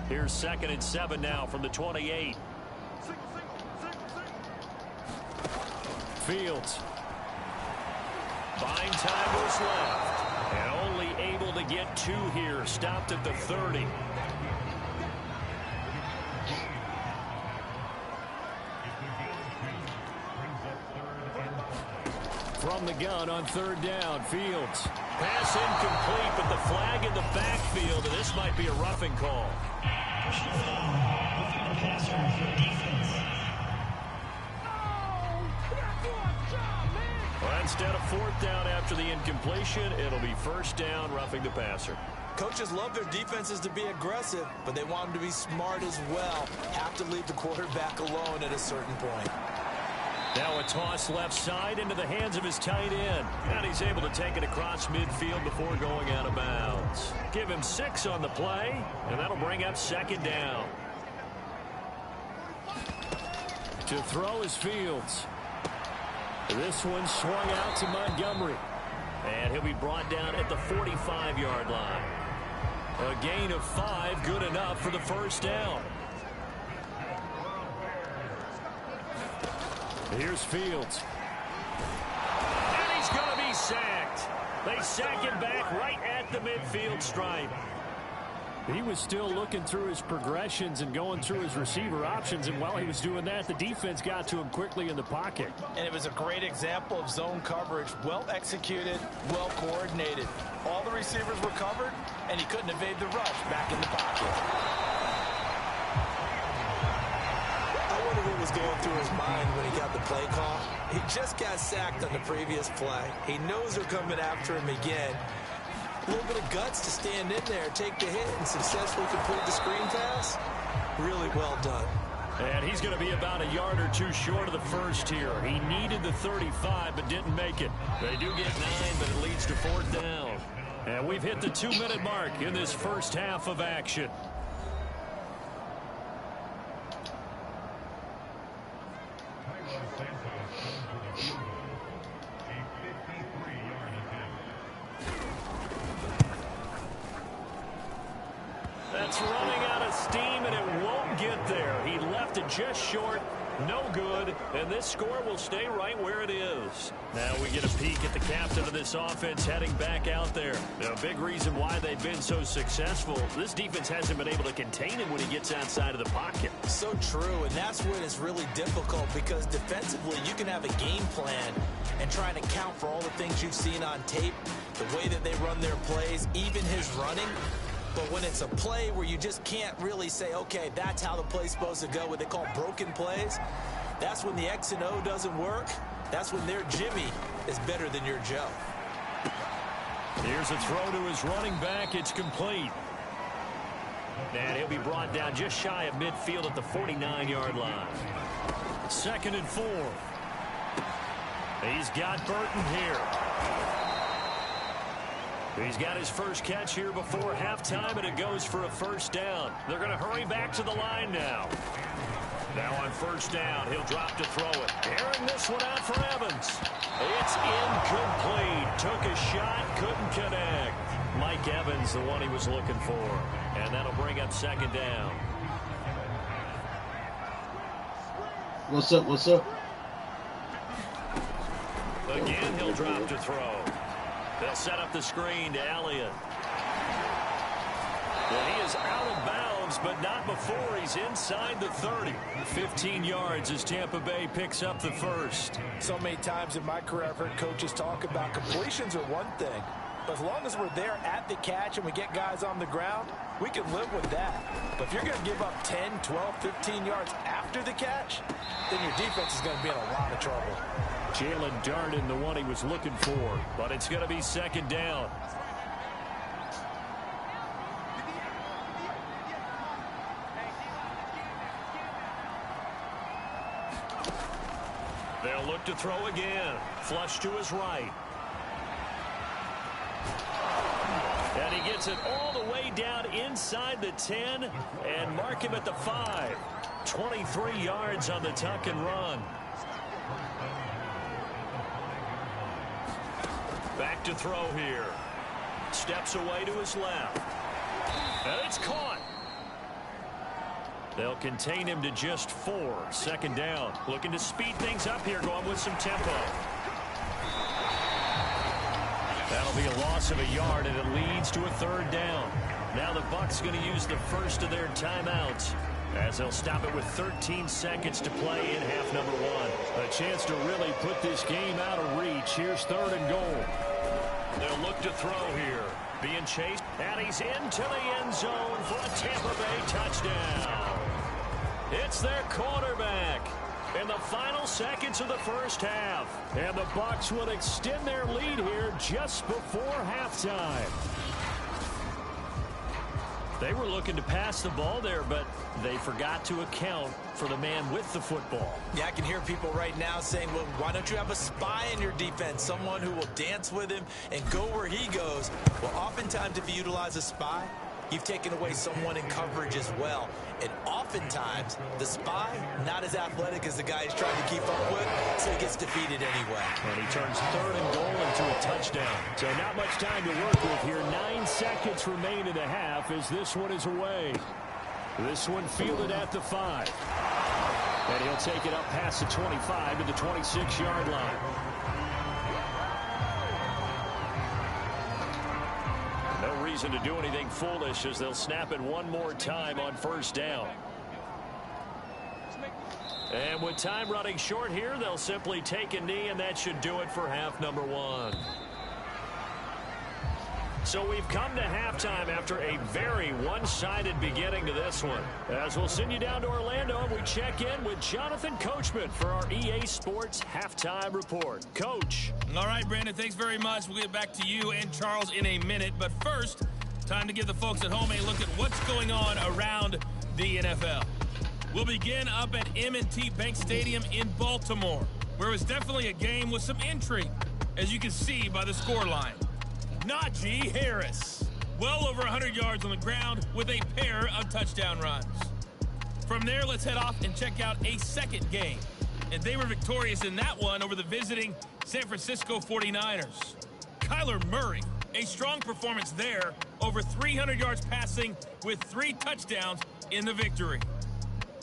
Here's 2nd and 7 now from the 28. Fields. Fine time to his left. And only able to get 2 here. Stopped at the 30. From the gun on third down, Fields. Pass incomplete, but the flag in the backfield, and this might be a roughing call. Well, instead of fourth down after the incompletion, it'll be first down, roughing the passer. Coaches love their defenses to be aggressive, but they want them to be smart as well. Have to leave the quarterback alone at a certain point. Now a toss left side into the hands of his tight end. And he's able to take it across midfield before going out of bounds. Give him 6 on the play, and that'll bring up second down. To throw is Fields. This one swung out to Montgomery. And he'll be brought down at the 45-yard line. A gain of 5, good enough for the first down. Here's Fields. And he's going to be sacked. They sack him back right at the midfield stripe. He was still looking through his progressions and going through his receiver options, and while he was doing that, the defense got to him quickly in the pocket. And it was a great example of zone coverage. Well executed, well coordinated. All the receivers were covered, and he couldn't evade the rush back in the pocket. I wonder what was going through his mind when he got the play call. He just got sacked on the previous play. He knows they're coming after him again. A little bit of guts to stand in there, take the hit, and successfully complete the screen pass. Really well done. And he's going to be about a yard or 2 short of the first here. He needed the 35, but didn't make it. They do get 9, but it leads to fourth down. And we've hit the 2-minute mark in this first half of action. That's running out of steam, and it won't get there. He left it just short. No good, and this score will stay right where it is. Now we get a peek at the captain of this offense heading back out there. A big reason why they've been so successful, this defense hasn't been able to contain him when he gets outside of the pocket. So true, and that's when it's really difficult, because defensively you can have a game plan and trying to count for all the things you've seen on tape, the way that they run their plays, even his running. But when it's a play where you just can't really say, okay, that's how the play's supposed to go, what they call broken plays, that's when the X and O doesn't work. That's when their Jimmy is better than your Joe. Here's a throw to his running back. It's complete. And he'll be brought down just shy of midfield at the 49-yard line. 2nd and 4. He's got Burton here. He's got his first catch here before halftime, and it goes for a first down. They're going to hurry back to the line now. Now on first down, he'll drop to throw it. Airing this one out for Evans. It's incomplete. Took a shot, couldn't connect. Mike Evans, the one he was looking for. And that'll bring up second down. What's up, what's up? Again, he'll drop to throw. They'll set up the screen to Elliott. Well, he is out of bounds, but not before he's inside the 30. 15 yards as Tampa Bay picks up the first. So many times in my career I've heard coaches talk about completions are one thing, but as long as we're there at the catch and we get guys on the ground, we can live with that. But if you're going to give up 10, 12, 15 yards after the catch, then your defense is going to be in a lot of trouble. Jalen Darden, the one he was looking for, but it's going to be second down. They'll look to throw again. Flush to his right. And he gets it all the way down inside the 10 and mark him at the 5. 23 yards on the tuck and run. Back to throw here. Steps away to his left. And it's caught. They'll contain him to just 4. Second down. Looking to speed things up here, going with some tempo. That'll be a loss of a yard, and it leads to a third down. Now the Bucs going to use the first of their timeouts, as they'll stop it with 13 seconds to play in half number 1. A chance to really put this game out of reach. Here's 3rd and goal. They'll look to throw here. Being chased, and he's into the end zone for a Tampa Bay touchdown. It's their quarterback. In the final seconds of the first half. And the Bucs will extend their lead here just before halftime. They were looking to pass the ball there, but they forgot to account for the man with the football. Yeah, I can hear people right now saying, well, why don't you have a spy in your defense, someone who will dance with him and go where he goes? Well, oftentimes if you utilize a spy, you've taken away someone in coverage as well. And oftentimes, the spy, not as athletic as the guy he's trying to keep up with, so he gets defeated anyway. And he turns 3rd and goal into a touchdown. So not much time to work with here. 9 seconds remain in the half as this one is away. This one fielded at the 5. And he'll take it up past the 25 to the 26-yard line. No reason to do anything foolish as they'll snap it one more time on 1st down. And with time running short here, they'll simply take a knee, and that should do it for half number 1. So we've come to halftime after a very one-sided beginning to this one. As we'll send you down to Orlando, and we check in with Jonathan Coachman for our EA Sports Halftime Report. Coach. All right, Brandon, thanks very much. We'll get back to you and Charles in a minute. But first, time to give the folks at home a look at what's going on around the NFL. We'll begin up at M&T Bank Stadium in Baltimore, where it was definitely a game with some intrigue, as you can see by the scoreline. Najee Harris, well over 100 yards on the ground with a pair of touchdown runs. From there, let's head off and check out a second game. And they were victorious in that one over the visiting San Francisco 49ers. Kyler Murray, a strong performance there, over 300 yards passing with 3 touchdowns in the victory.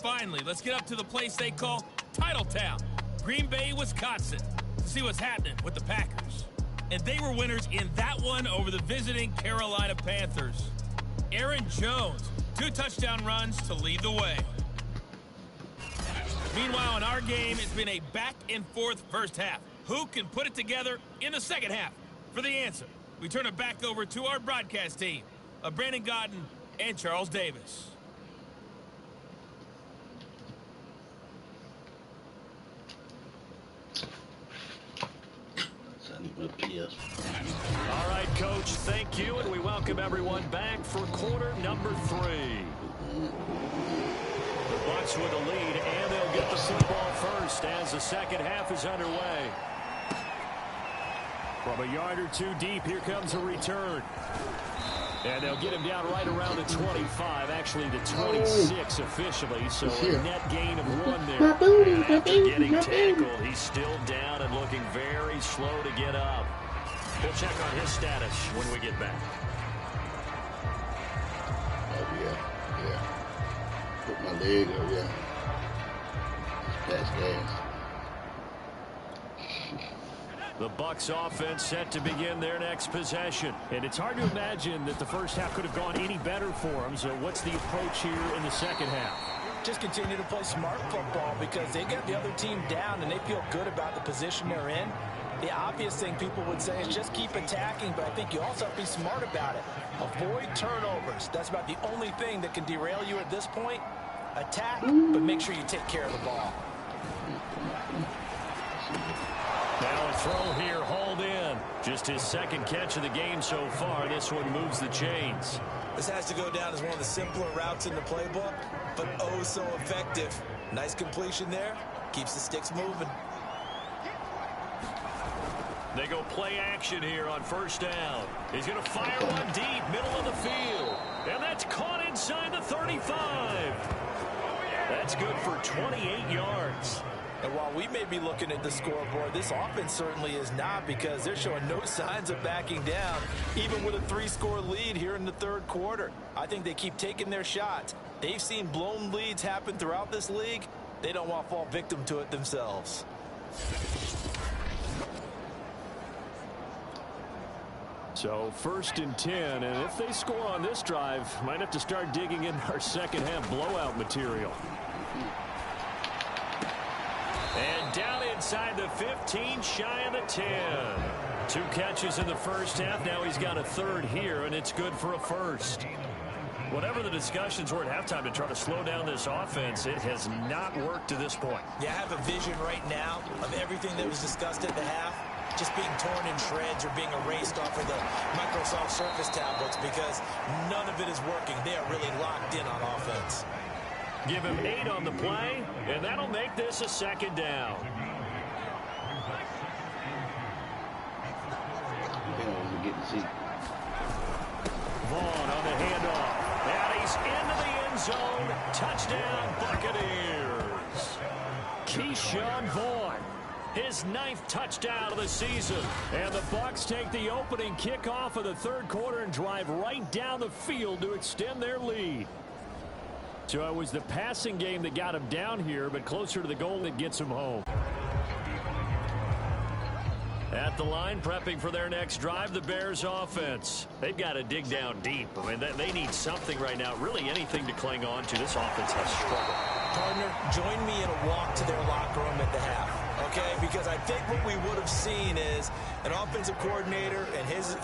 Finally, let's get up to the place they call Titletown, Green Bay, Wisconsin, to see what's happening with the Packers. And they were winners in that one over the visiting Carolina Panthers. Aaron Jones, 2 touchdown runs to lead the way. Meanwhile, in our game, it's been a back-and-forth first half. Who can put it together in the second half? For the answer, we turn it back over to our broadcast team of Brandon Godden and Charles Davis. All right, Coach, thank you, and we welcome everyone back for quarter number 3. The Bucs with a lead, and they'll get the football first as the second half is underway. From a yard or 2 deep, here comes a return. And they'll get him down right around the 25, actually the 26 officially, so a net gain of 1 there. And after getting tackled, he's still down and looking very slow to get up. We'll check on his status when we get back. Oh, yeah. Put my leg up, yeah. That's gas. The Bucs offense set to begin their next possession. And it's hard to imagine that the first half could have gone any better for them. So what's the approach here in the second half? Just continue to play smart football because they got the other team down and they feel good about the position they're in. The obvious thing people would say is just keep attacking, but I think you also have to be smart about it. Avoid turnovers. That's about the only thing that can derail you at this point. Attack, but make sure you take care of the ball. Now a throw here, hauled in. Just his second catch of the game so far. This one moves the chains. This has to go down as one of the simpler routes in the playbook, but oh so effective. Nice completion there. Keeps the sticks moving. They go play action here on first down. He's going to fire one deep, middle of the field. And that's caught inside the 35. That's good for 28 yards. And while we may be looking at the scoreboard, this offense certainly is not, because they're showing no signs of backing down, even with a 3-score lead here in the third quarter. I think they keep taking their shots. They've seen blown leads happen throughout this league. They don't want to fall victim to it themselves. So 1st and 10, and if they score on this drive, might have to start digging in our second half blowout material. And down inside the 15, shy of the 10. 2 catches in the first half. Now he's got a 3rd here, and it's good for a 1st. Whatever the discussions were at halftime to try to slow down this offense, it has not worked to this point. Yeah, I have a vision right now of everything that was discussed at the half just being torn in shreds or being erased off of the Microsoft Surface tablets because none of it is working. They are really locked in on offense. Give him 8 on the play, and that'll make this a second down. Vaughn on the handoff. And he's into the end zone. Touchdown, Buccaneers. Keyshawn Vaughn, his 9th touchdown of the season. And the Bucs take the opening kickoff of the third quarter and drive right down the field to extend their lead. So it was the passing game that got him down here, but closer to the goal that gets him home. At the line, prepping for their next drive, the Bears offense. They've got to dig down deep. I mean, they need something right now, really anything to cling on to. This offense has struggled. Partner, join me in a walk to their locker room at the half, okay? Because I think what we would have seen is an offensive coordinator and his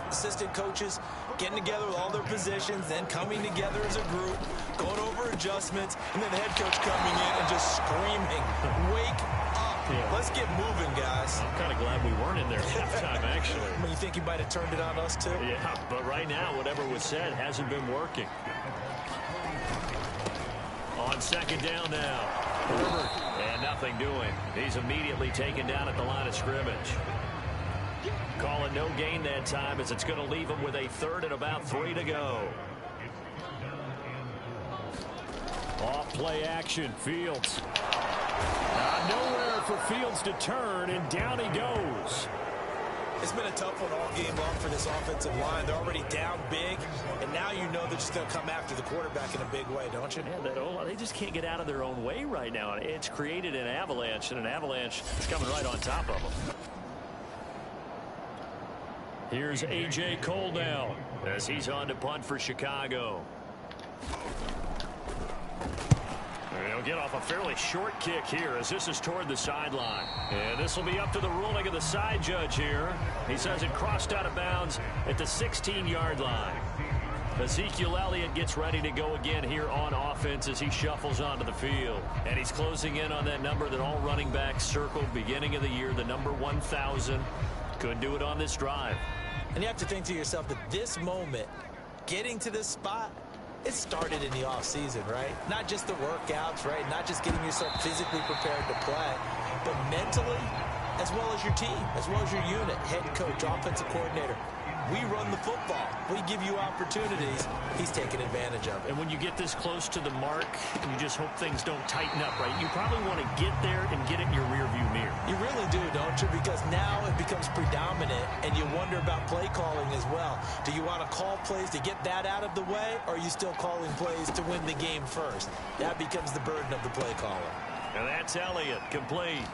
assistant coaches getting together with all their positions, then coming together as a group, going over adjustments, and then the head coach coming in and just screaming, "Wake up. Yeah. Let's get moving, guys." I'm kind of glad we weren't in there at halftime, actually. I mean, you think he might have turned it on us, too? Yeah, but right now, whatever was said hasn't been working. On second down now. Herbert, and nothing doing. He's immediately taken down at the line of scrimmage. Calling no gain that time as it's going to leave him with a 3rd and about 3 to go. Off play action, Fields. Nowhere for Fields to turn, and down he goes. It's been a tough one all game long for this offensive line. They're already down big, and now you know they're just going to come after the quarterback in a big way, don't you? Yeah, they just can't get out of their own way right now. It's created an avalanche, and an avalanche is coming right on top of them. Here's A.J. Cole now as he's on to punt for Chicago. He'll get off a fairly short kick here as this is toward the sideline. And this will be up to the ruling of the side judge here. He says it crossed out of bounds at the 16-yard line. Ezekiel Elliott gets ready to go again here on offense as he shuffles onto the field. And he's closing in on that number that all running backs circled beginning of the year, the number 1,000. Couldn't do it on this drive. And you have to think to yourself that this moment, getting to this spot, it started in the offseason, right? Not just the workouts, right? Not just getting yourself physically prepared to play, but mentally, as well as your team, as well as your unit, head coach, offensive coordinator. We run the football. We give you opportunities. He's taking advantage of it. And when you get this close to the mark, you just hope things don't tighten up, right? You probably want to get there and get it in your rearview mirror. You really do, don't you? Because now it becomes predominant, and you wonder about play calling as well. Do you want to call plays to get that out of the way, or are you still calling plays to win the game first? That becomes the burden of the play caller. And that's Elliott, complete.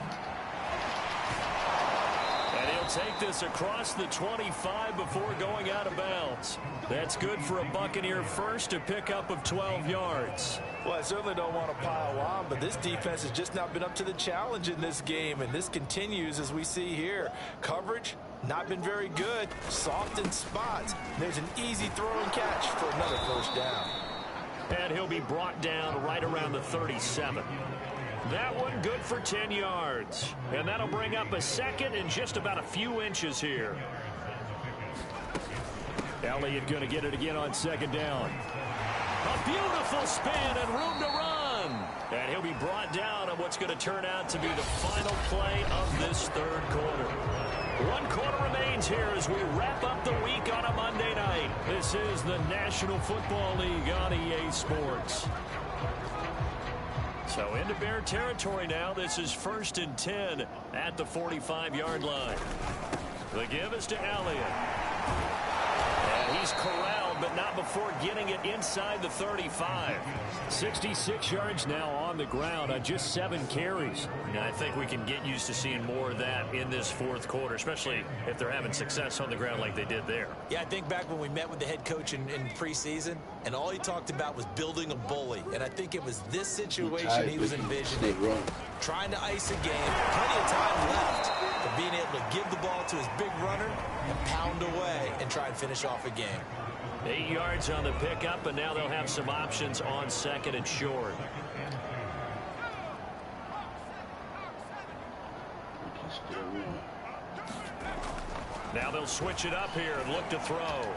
And he'll take this across the 25 before going out of bounds. That's good for a Buccaneer first, a pickup of 12 yards. Well, I certainly don't want to pile on, but this defense has just not been up to the challenge in this game, and this continues as we see here. Coverage, not been very good. Soft in spots. There's an easy throw and catch for another first down. And he'll be brought down right around the 37. That one good for 10 yards. And that'll bring up a second and just about a few inches here. Elliott going to get it again on second down. A beautiful spin and room to run. And he'll be brought down on what's going to turn out to be the final play of this third quarter. 1 quarter remains here as we wrap up the week on a Monday night. This is the National Football League on EA Sports. So into Bear territory now. This is 1st and 10 at the 45-yard line. The give is to Elliott. And he's corralled, but not before getting it inside the 35. 66 yards now on the ground on just 7 carries. And I think we can get used to seeing more of that in this fourth quarter, especially if they're having success on the ground like they did there. Yeah, I think back when we met with the head coach in preseason, and all he talked about was building a bully. And I think it was this situation he was envisioning. Trying to ice a game, plenty of time left, but being able to give the ball to his big runner and pound away and try and finish off a game. 8 yards on the pickup, and now they'll have some options on second and short. Now they'll switch it up here and look to throw.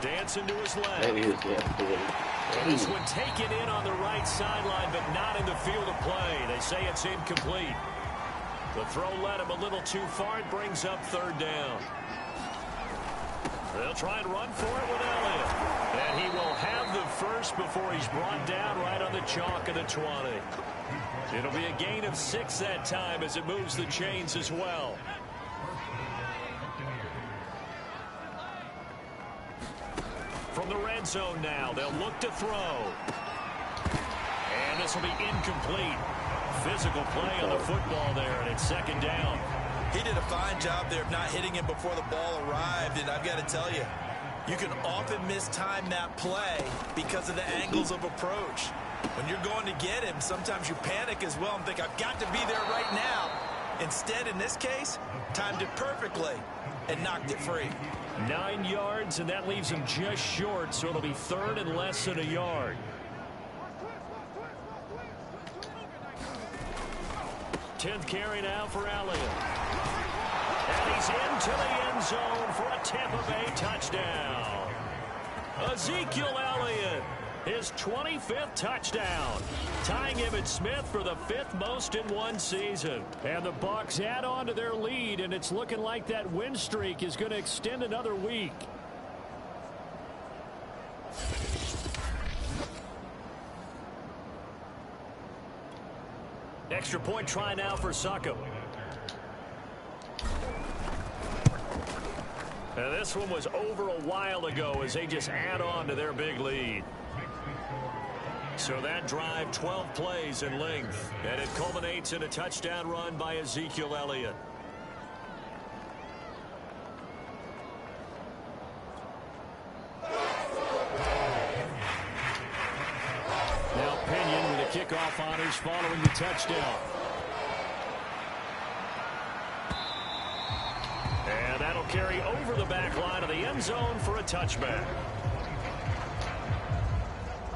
Dancing to his left. And this one taken in on the right sideline, but not in the field of play. They say it's incomplete. The throw led him a little too far. It brings up third down. They'll try and run for it with Elliott. And he will have the first before he's brought down right on the chalk of the 20. It'll be a gain of 6 that time as it moves the chains as well. From the red zone now, they'll look to throw. And this will be incomplete. Physical play on the football there, and it's second down. He did a fine job there of not hitting him before the ball arrived, and I've got to tell you, you can often mistime that play because of the angles of approach. When you're going to get him, sometimes you panic as well and think, I've got to be there right now. Instead, in this case, timed it perfectly and knocked it free. 9 yards, and that leaves him just short, so it'll be third and less than a yard. 10th carry now for Elliott. And he's into the end zone for a Tampa Bay touchdown. Ezekiel Elliott, his 25th touchdown, tying Emmitt Smith for the 5th most in one season. And the Bucs add on to their lead, and it's looking like that win streak is going to extend another week. Extra point try now for Succop. And this one was over a while ago as they just add on to their big lead. So that drive, 12 plays in length, and it culminates in a touchdown run by Ezekiel Elliott. Now Pinion with the kickoff honors following the touchdown. And that'll carry over the back line of the end zone for a touchback.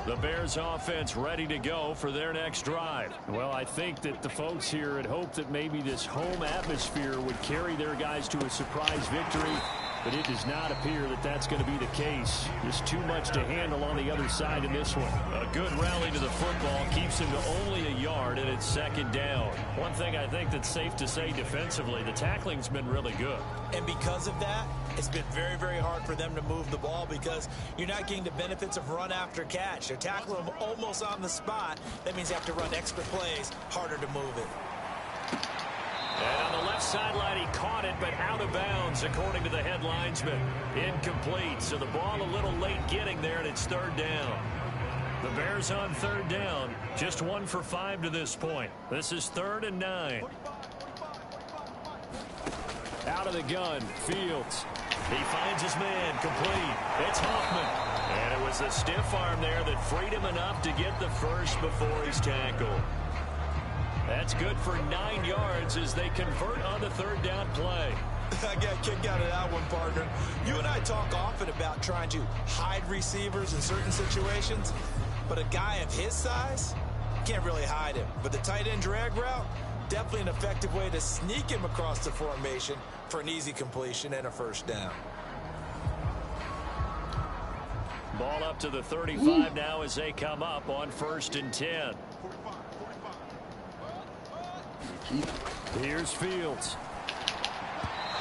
The Bears offense ready to go for their next drive. Well, I think that the folks here had hoped that maybe this home atmosphere would carry their guys to a surprise victory, but it does not appear that that's going to be the case. Just too much to handle on the other side in this one. A good rally to the football keeps him to only a yard, and it's second down. One thing I think that's safe to say defensively, the tackling's been really good. And because of that, it's been very, very hard for them to move the ball because you're not getting the benefits of run after catch. They're tackling them almost on the spot. That means they have to run extra plays, harder to move it. And on the left sideline, he caught it, but out of bounds, according to the head linesman. Incomplete, so the ball a little late getting there, and it's third down. The Bears on third down, just 1 for 5 to this point. This is 3rd and 9. Out of the gun, Fields. He finds his man, complete. It's Hoffman. And it was the stiff arm there that freed him enough to get the first before he's tackled. That's good for 9 yards as they convert on the third down play. I got kicked out of that one, partner. You and I talk often about trying to hide receivers in certain situations, but a guy of his size, can't really hide him. But the tight end drag route, definitely an effective way to sneak him across the formation for an easy completion and a first down. Ball up to the 35 now as they come up on 1st and 10. Here's Fields.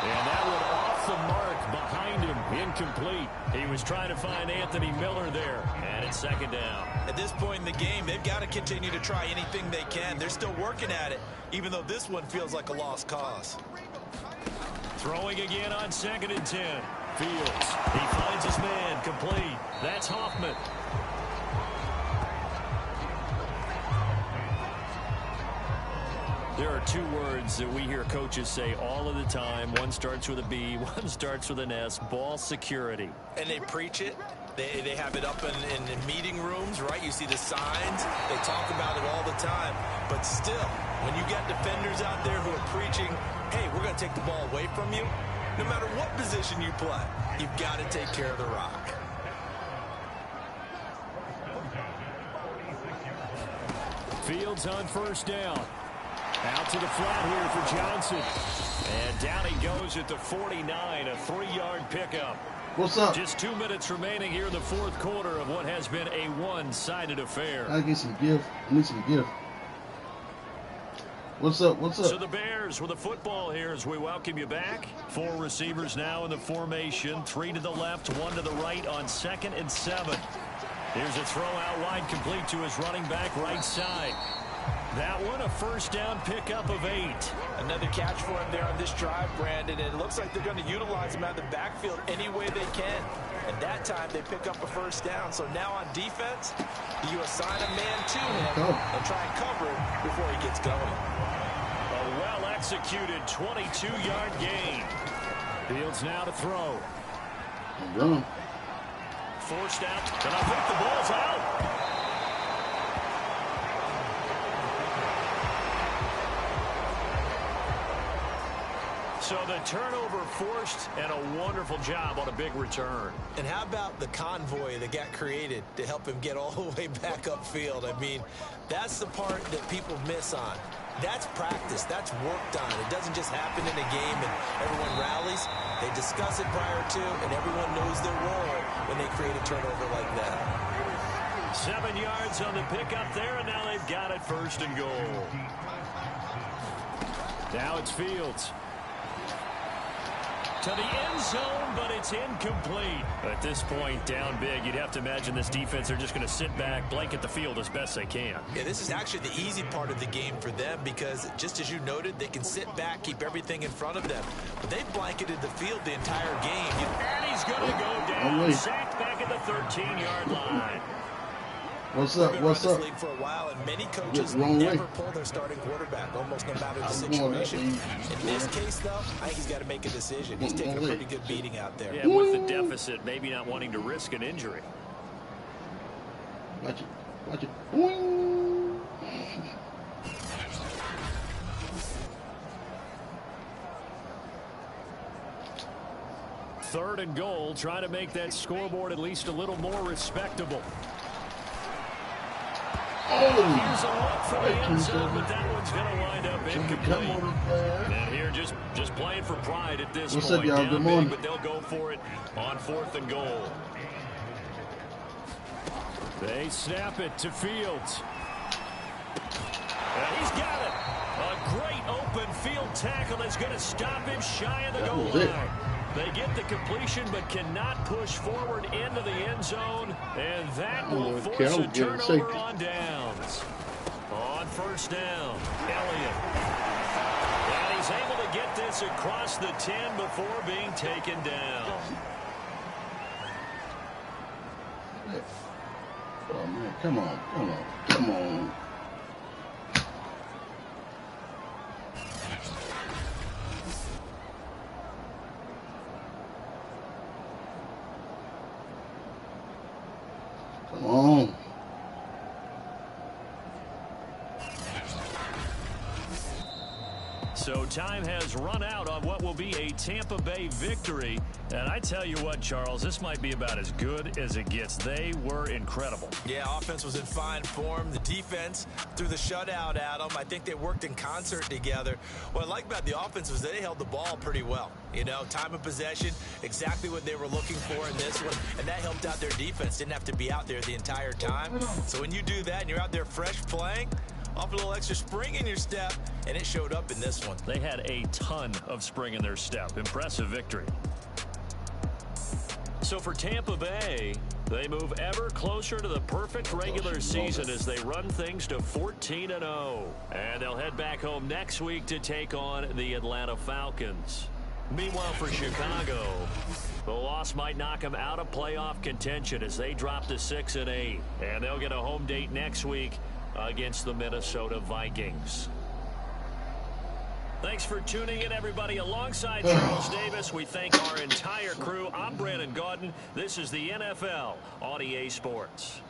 And that one off the mark behind him, incomplete. He was trying to find Anthony Miller there, and it's second down. At this point in the game, they've got to continue to try anything they can. They're still working at it, even though this one feels like a lost cause. Throwing again on 2nd and 10. Fields. He finds his man, complete. That's Hoffman. There are 2 words that we hear coaches say all of the time. One starts with a B, one starts with an S. Ball security. And they preach it. They have it up in meeting rooms, right? You see the signs. They talk about it all the time. But still, when you get defenders out there who are preaching, hey, we're going to take the ball away from you, No matter what position you play, you've got to take care of the rock. Fields on first down. Out to the flat here for Johnson. And down he goes at the 49, a 3-yard pickup. What's up? Just 2 minutes remaining here in the fourth quarter of what has been a one-sided affair. I get some gift. I need some gift. What's up? What's up? So the Bears with the football here as we welcome you back. 4 receivers now in the formation. 3 to the left, 1 to the right on 2nd and 7. Here's a throw out wide, complete to his running back right side. That one, a first down pickup of 8. Another catch for him there on this drive, Brandon, and it looks like they're going to utilize him out of the backfield any way they can. And that time they pick up a first down. So now on defense, you assign a man to him and try and cover it before he gets going. A well-executed 22-yard gain. Fields now to throw. Forced out, and I think the ball's out. So the turnover forced, and a wonderful job on a big return. And how about the convoy that got created to help him get all the way back upfield? I mean, that's the part that people miss on. That's practice. That's worked on. It doesn't just happen in a game and everyone rallies. They discuss it prior to, and everyone knows their role when they create a turnover like that. 7 yards on the pickup there, and now they've got it first and goal. Now it's Fields. To the end zone, but it's incomplete. At this point, down big, you'd have to imagine this defense, they're just going to sit back, blanket the field as best they can. Yeah, this is actually the easy part of the game for them because, just as you noted, they can sit back, keep everything in front of them. But they've blanketed the field the entire game. And he's going to go down, sacked back at the 13-yard line. What's up? What's up? League for a while, and many coaches never pull their starting quarterback, almost no matter the situation. In this case, though, I think he's got to make a decision. He's taking a pretty good beating out there. Yeah, with the deficit, maybe not wanting to risk an injury. Watch it. Watch it. Boing. Third and goal, trying to make that scoreboard at least a little more respectable. Here's a look for the end zone, but that one's going to wind up incomplete. And here, just playing for pride at this point. Up, y'all? Good morning. But they'll go for it on 4th and goal. They snap it to Fields. And he's got it. A great open field tackle that's going to stop him shy of the goal line. They get the completion but cannot push forward into the end zone, and that will force a turnover on downs. On first down, Elliott. And he's able to get this across the 10 before being taken down. Oh, man, come on, come on, come on. Come on. So time has run out on what will be a Tampa Bay victory. And I tell you what, Charles, this might be about as good as it gets. They were incredible. Yeah, offense was in fine form. The defense threw the shutout at them. I think they worked in concert together. What I like about the offense was they held the ball pretty well. You know, time of possession, exactly what they were looking for in this one. And that helped out their defense. Didn't have to be out there the entire time. So when you do that and you're out there fresh playing, off a little extra spring in your step, and it showed up in this one. They had a ton of spring in their step. Impressive victory. So for Tampa Bay, they move ever closer to the perfect regular season as they run things to 14-0. And they'll head back home next week to take on the Atlanta Falcons. Meanwhile, for Chicago, the loss might knock them out of playoff contention as they drop to 6-8. And they'll get a home date next week against the Minnesota Vikings. Thanks for tuning in, everybody. Alongside Charles Davis, we thank our entire crew. I'm Brandon Gaudin. This is the NFL on EA Sports.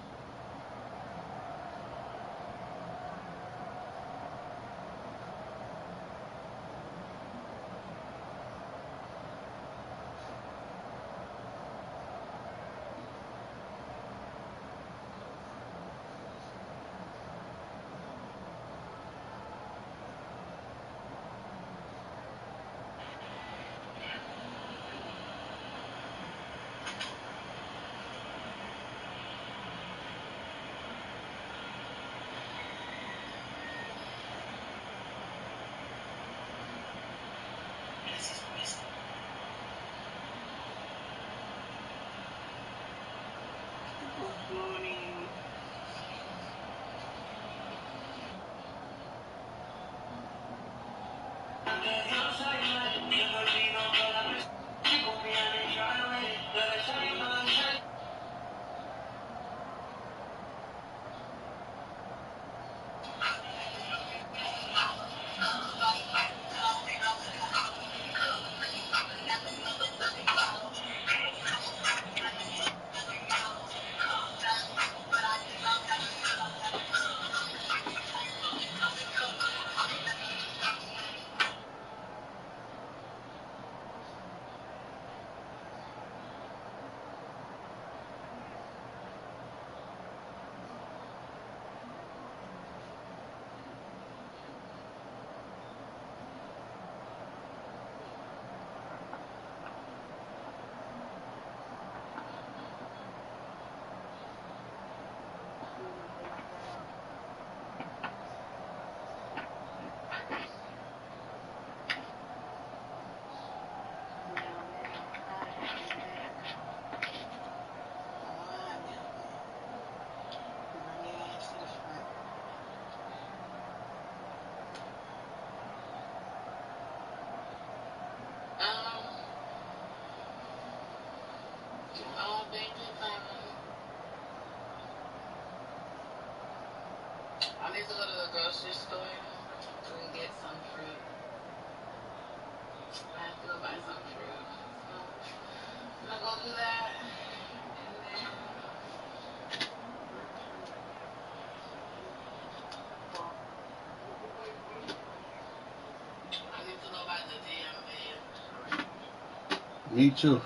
grocery store and get some fruit. I have to go buy some fruit. So I'm gonna go do that. I need to go buy the damn van. Me too.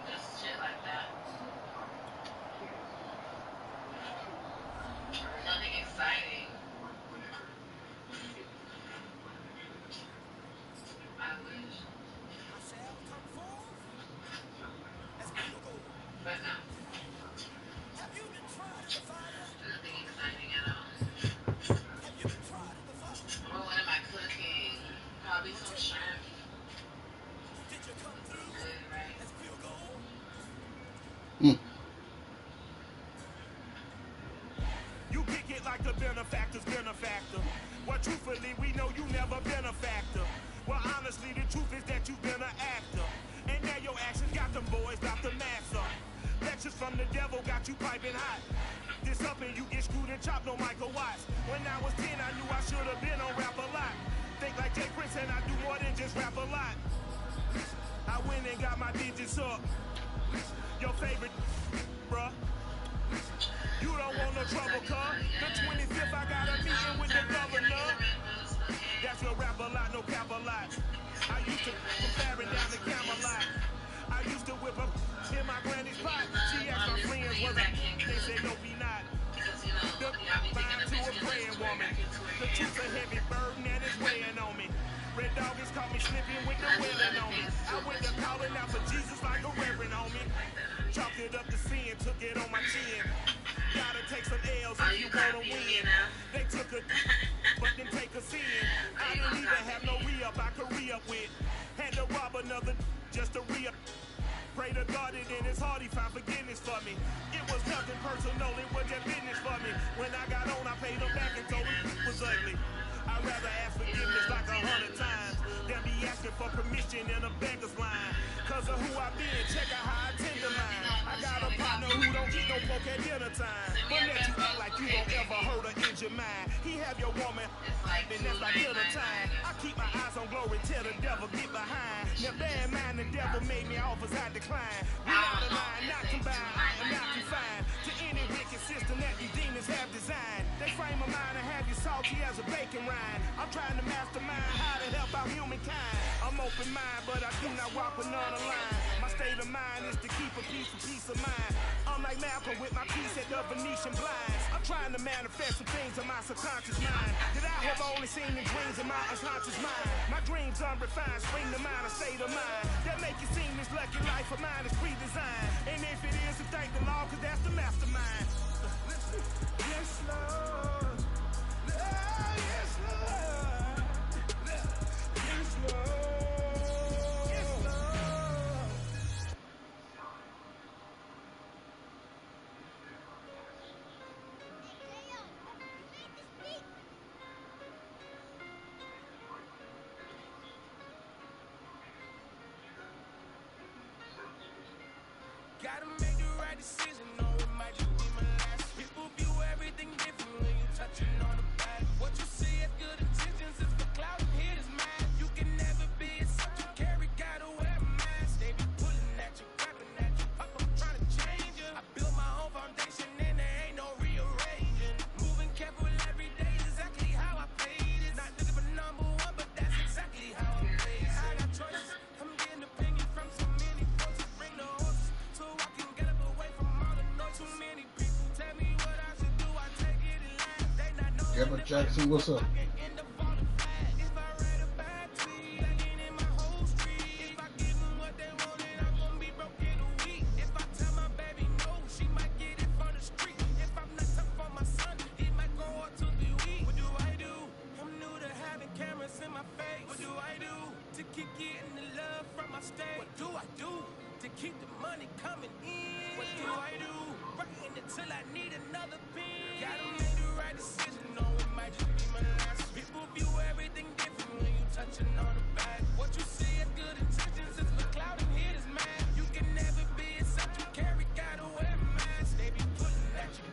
Just shit like that. Nothing exciting. I wish. But no. Nothing exciting at all. Well, what am I cooking? Probably some shrimp. Good, right? You kick it like the benefactor's benefactor. Well, truthfully, we know you never been a factor. Well, honestly, the truth is that you've been an actor. And now your actions got them boys about the mass up. Lectures from the devil got you piping hot. This up and you get screwed and chopped, no Michael Watts. When I was 10, I knew I should have been on rap a lot. Think like Jay Prince and I do more than just rap a lot. I went and got my digits up. Your favorite, bruh. You don't want no trouble, cuz. The 25th, I got a meeting with the governor. That's your rap a lot, no cap a lot. I used to from Farron down to Camelot. I used to whip up in my granny's pot. She asked my friends, was I? They said, no, be not. The fine to a praying woman. The truth's a heavy burden and it's weighing on me. Red Dog has caught me slipping with the wailing on me. I went to calling out for Jesus like a reverend on me. Chalked it up to sin, took it on my chin. Gotta take some L's if you wanna win. They took a but then take a sin. I didn't even have no re-up I could re-up with. Had to rob another just to re-up. Pray to God it in his heart he found forgiveness for me. It was nothing personal, it was just business for me. When I got on, I paid him back and told him it was ugly. I'd rather ask forgiveness like 100 times than be asking for permission in a beggar's line. Cause of who I been, check out how I tend to mine. I got a partner who don't eat no pork at dinner time. But let you act like you don't ever hurt or injure mine. He have your woman, and that's like dinner time. I keep my eyes on glory till the devil get behind. Now bear in mind the devil made me offers I decline. We out of line, not combined, I am not confined to any wicked system that these demons have designed. They frame a mind and have you salty as a bacon rind. I'm trying to mastermind how to help out humankind. I'm open mind, but I do not walk with none line. My state of mind is to keep a peace of mind. I'm like Malcolm with my piece at the Venetian blinds. I'm trying to manifest some things in my subconscious mind that I have only seen in dreams in my unconscious mind. My dreams unrefined, spring to mind, a state of mind that make you seem this lucky life of mine is pre-designed. And if it is, to thank the Lord, cause that's the mastermind. Yes, Lord. Yes, Lord. Yes, Lord. Gotta make the right decision, no, it might just be my last. People view everything different when you touching on the back. What you see as good intentions is for cloud and hit is mad. You can never be a you carry, gotta wear a mask. They be pulling at you, grabbing at you, up, I'm trying to change you. I built my own foundation and there ain't no rearranging. Moving careful every day is exactly how I played it. Not looking for number one, but that's exactly how I played it. I got choices, I'm getting opinions from so many folks to bring the horses. So I can get up away from all the noise. Too many people tell me what I should do. I take it in line. They not know. Deborah Jackson, what's up? End up falling flat. If I read a bad tweet, lagging in my whole street. If I give them what they wanted, I'm gonna be broke in a week. If I tell my baby no, she might get it from the street. If I'm not tough for my son, he might grow up to be weak. What do I do? I'm new to having cameras in my face. What do I do to keep getting the love from my state? What do I do to keep the money coming in? What do I do? Writing it till I need another pen. Gotta make the right decision, no, it might just be my last. People view everything different when you touching on the back. What you see as good intentions is for cloud and hit is mad. You can never be a you carry, gotta wear a mask. They be pulling at you,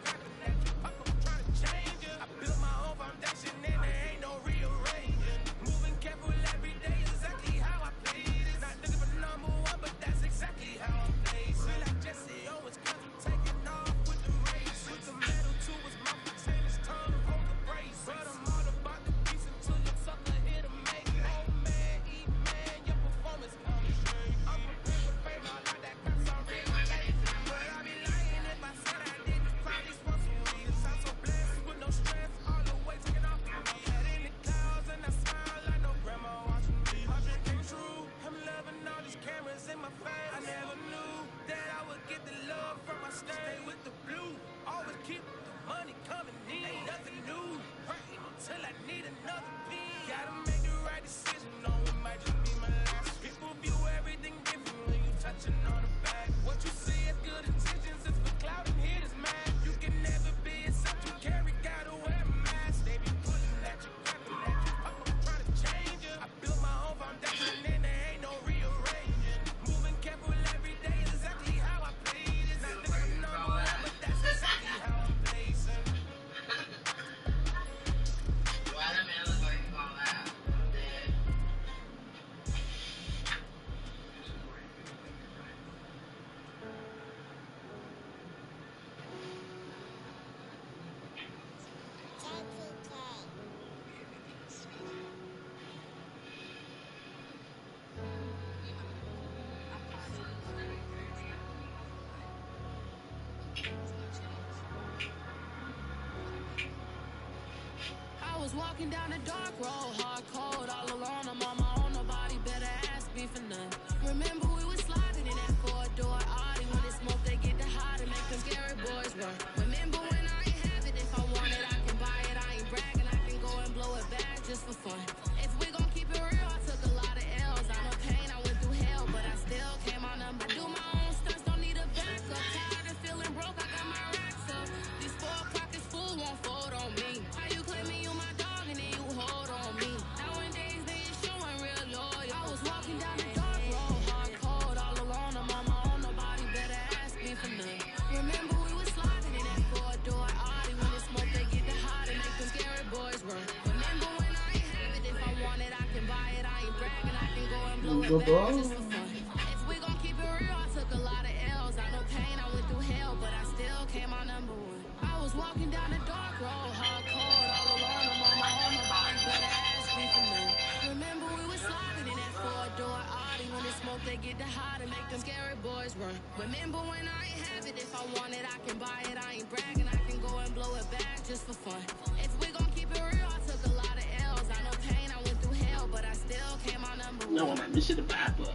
was walking down a dark road, hard cold, all alone. I'm on my own, nobody better ask me for none. Remember we was sliding in that four-door Audi. When it's smoke, they get the hot and make them scary boys run. Remember when I ain't have it, if I want it, I can buy it. I ain't bragging, I can go and blow it back just for fun. If we gon' keep it real, I took a lot of L's. I know pain, I went through hell, but I still came out number. I do my own stunts, don't need a backup. Tired of feeling broke, I got my racks up. These 4 pockets full won't fold on me. How you claim me, you my dog, and then you hold on me. Nowadays, they ain't showing real loyal. I was walking down the dark road, hard cold, all alone. I'm on my own, nobody better ask me for none. Remember we was sliding in that four-door Audi. When it's smoke, they get the hot and make them scary boys run. Remember when I ain't have it, if I want it, I can buy it. I ain't bragging, I can go and blow it back just for fun. If we gon' keep it real, I took a lot of L's. I know pain, I went through hell, but I still came out number 1. I was walking down the dark road, hard cold, all alone. I'm on my own, nobody better ask me for none. Remember we was sliding in that four-door Audi. When it's smoke, they get the hot and make them scary boys run. Remember when I ain't have it, if I want it, I can buy it. I ain't bragging, I can go and blow it back just for fun. If we gon' keep it real, I took a lot of L's. I know pain, I went through hell, but I still came out number 1. No, man, this is the Bible.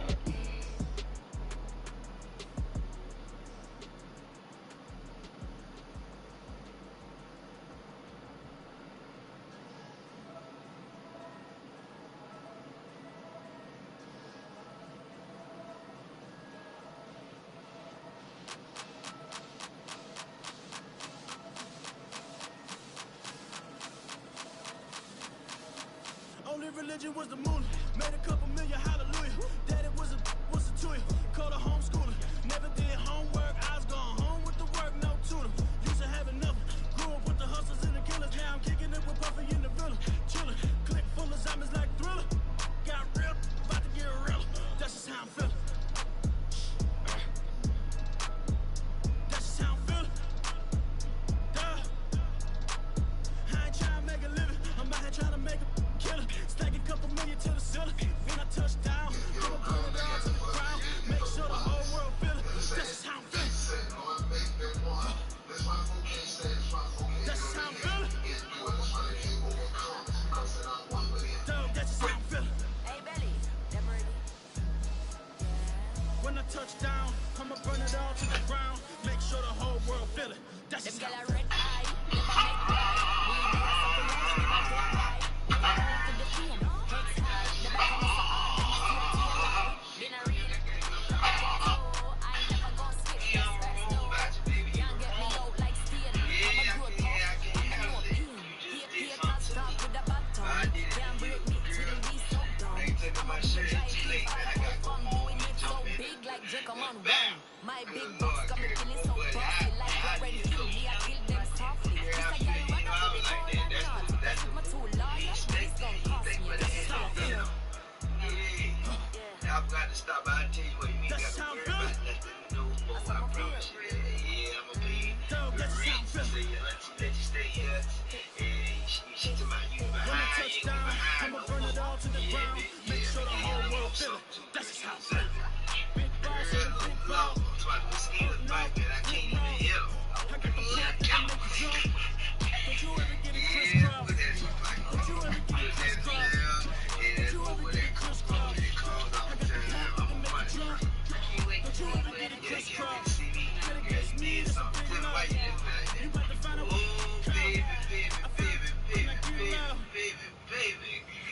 Only religion was the moon. Made a couple million, hallelujah. Daddy was a tutor. Called a homeschooler. Never did homework. I was gone home with the work, no tutor. Used to have enough. Grew up with the hustlers and the killers. Now I'm kicking it with Puffy in the villa. Chillin'. Click full of zombies like Thriller. Got real. About to get real. That's just how I'm feeling. That's just how I'm feeling. Duh. I ain't trying to make a living. I'm out here trying to make a killer. Stack a couple million to the ceiling. When I touch down, I'ma put it all to the ground. Make sure the whole world feel it. That's just how I'm feeling. That's just how I'm feeling. Dog, that's just how I'm feeling. Hey, Belly, them ready? When I touch down, I'ma burn it all to the ground. Make sure the whole world feel it. That's Them just girl how a I'm feeling. red eye, never make right. We ain't never something else, never get right. Never run to the fame, heads high. Never come so hard, never see a tear light. Been a real, I ain't never gon' skip this verse, no. Can't get me out like steel. I'm a good tough, I know a pin. Here can't stop with a baton. Can't break me till the least so down. I'm a good drive, I have fun doing it so big like Jacob on one. My big box got me feeling so bossy like Warren Hill. Me, I kill them softly. This a girl run up with the cold and naughty. That's with my two lawyers, this gon' cost me. This is how I feel. I've got to stop by and tell you what you mean. That's Got how to I'm worry feeling. about nothing no more. I promise you. Yeah, I'm gonna be Dog, that's just how I'm so feeling. your auntie let you stay here. And she told me you When I behind. touch You down, behind. I'ma burn it all to the ground. Make sure the whole world feel it. That's just how I'm feeling. Big boss and a big ball. So I can see the bike that I can't even hear. I got the blood that can make you jump. Don't you ever get it crisscross? Don't you ever get it crisscross? Don't you ever get it crisscross? I got the blood that can make you jump. Don't you ever get it crisscross? Bet against me, it's a big loss. You about to find out what I feel when I get loud.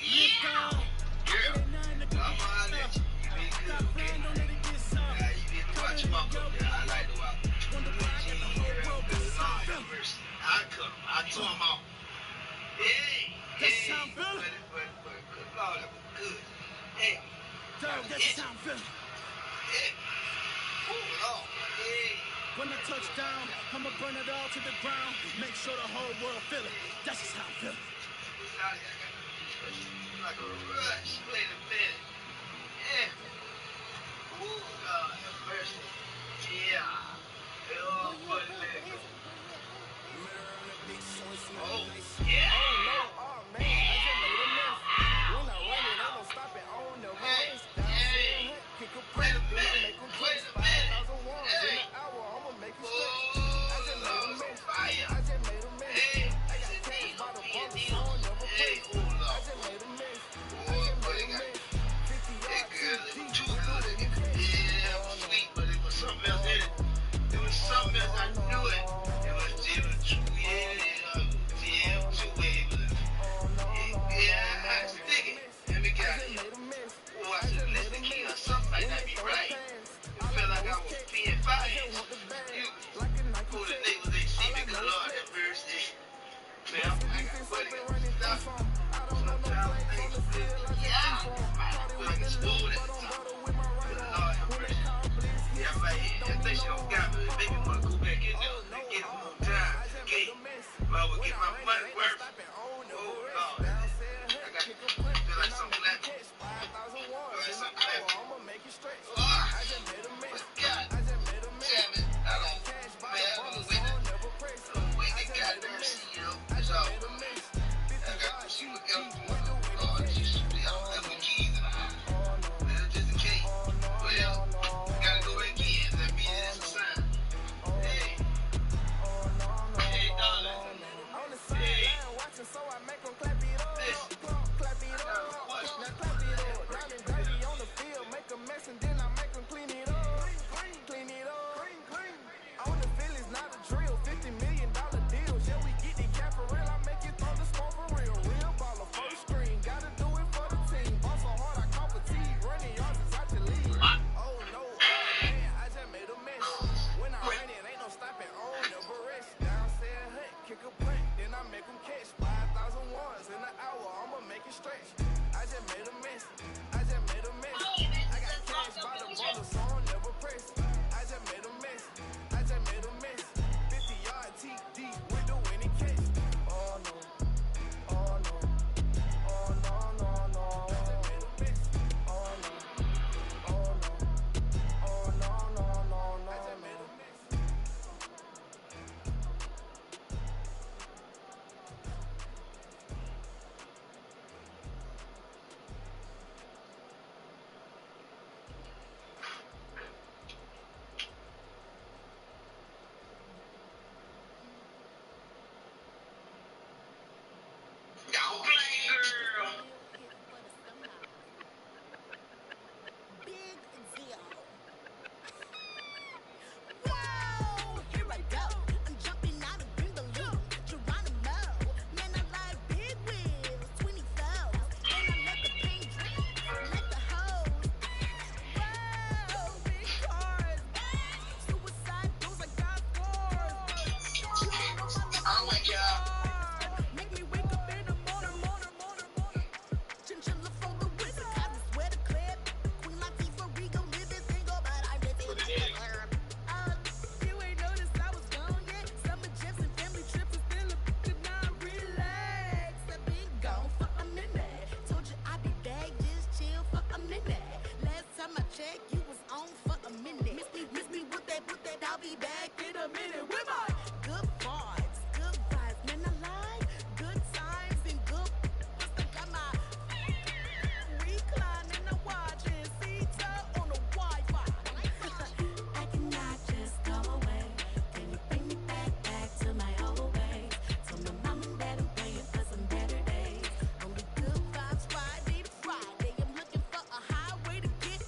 Lift off. It ain't nothing to go get stop praying, don't let it get soft. Cut it and go. Wonder why I got the whole world this soft. I tore him off. Hey, That's how I'm feeling. but good Lord, that was good. Hey, Dog, that's how I'm feeling. oh Lord, hey. When I touch down, I'ma burn it all to the ground. Make sure the whole world feel it. That's just how I'm feeling. Like a rush, wait a minute. Yeah. Ooh, God have mercy. Yeah. Oh, buddy, let it go. Oh, yeah. Oh man, I just made a mess. When I run it, I don't stop it on the race. Kick a push, make them twist. 5,000 ones in an hour, I'ma make you stretch. I just made a mess. I just made a mess. I got tags by the bumper, so I'll never that shit on God. Maybe want to go back in there and get him more time. Okay? But I would get my money worth. Oh, Lord. I got to feel like something left. Feel like something left. God damn it. I don't, man, I'm waiting to goddamn see you. It's all good. I got to see what else going on. Lord, just, I don't have my keys in the house. Well, just in case. Well, gotta go back in. That means it's a sign. Hey. Hey, darling. Hey. So I make them clap it up. Listen. Clap it up. Now clap it up. Down and dirty on the field. Make a mess and then I make them clean it up. Clean it up. On the field is not a drill. $50 million deals. Yeah, we get the cap for real. I make it throw the score for real. Real baller, first screen. Gotta do it for the team. Ball so hard I call fatigue. Running yards is out your league. Oh no, man, I just made a mess. When I ran it, ain't no stopping on the rest. Down said hut, kick a punt, then I make them catch 5,000 ones in an hour. I'ma make it stretch. I just made a mess. I just made a mess. I got cash by the bundle, so I'll never press. I just made a mess. I just made a mess. 50-yard TD with the winning catch. Oh no. Oh no. Oh no, no, no. I just made a mess. Oh no. Oh no. Oh no, no, no, no. I just made a mess. Y'all play, girl. Big deal. Whoa, here I go. I'm jumping out of green balloon. Geronimo, man, I like big wheels. 24, and I let the paint drip, let the hose. Whoa, big cars. Suicide doors, I got scores. You don't know my life. Oh my God. Make me wake up in the morning. Chinchilla from the wizard, cotton sweater clip. Queen Latifah, Rigo, living single, but I'm just you ain't noticed I was gone yet. Summer jets and family trips is still a not relax. I've been gone for a minute. Told you I'd be back, just chill for a minute. Last time I checked, you was on for a minute. Miss me with that, I'll be back in a minute. With my good vibes, man, I like good times and good. I got my recline and I'm watching Sita on the Wi-Fi. I cannot just go away. Can you bring me back to my old ways? Tell my mom and dad I'm praying for some better days. Only good vibes Friday to Friday. I'm looking for a highway to get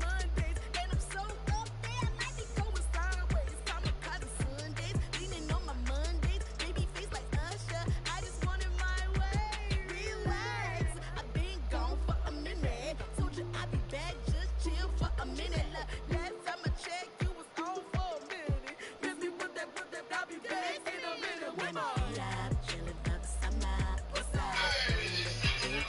Mondays. And I'm so up there, I might be going sideways. Time to cut Sundays, leaning on my Mondays. Baby face like Usher, I just want it my way. Relax, I've been gone for a minute. Told you I'd be back, just chill for a minute. Last time I checked, you was on for a minute. Miss me with that, I'll be back in a minute. With my love, chillin' for the summer. What's up? Big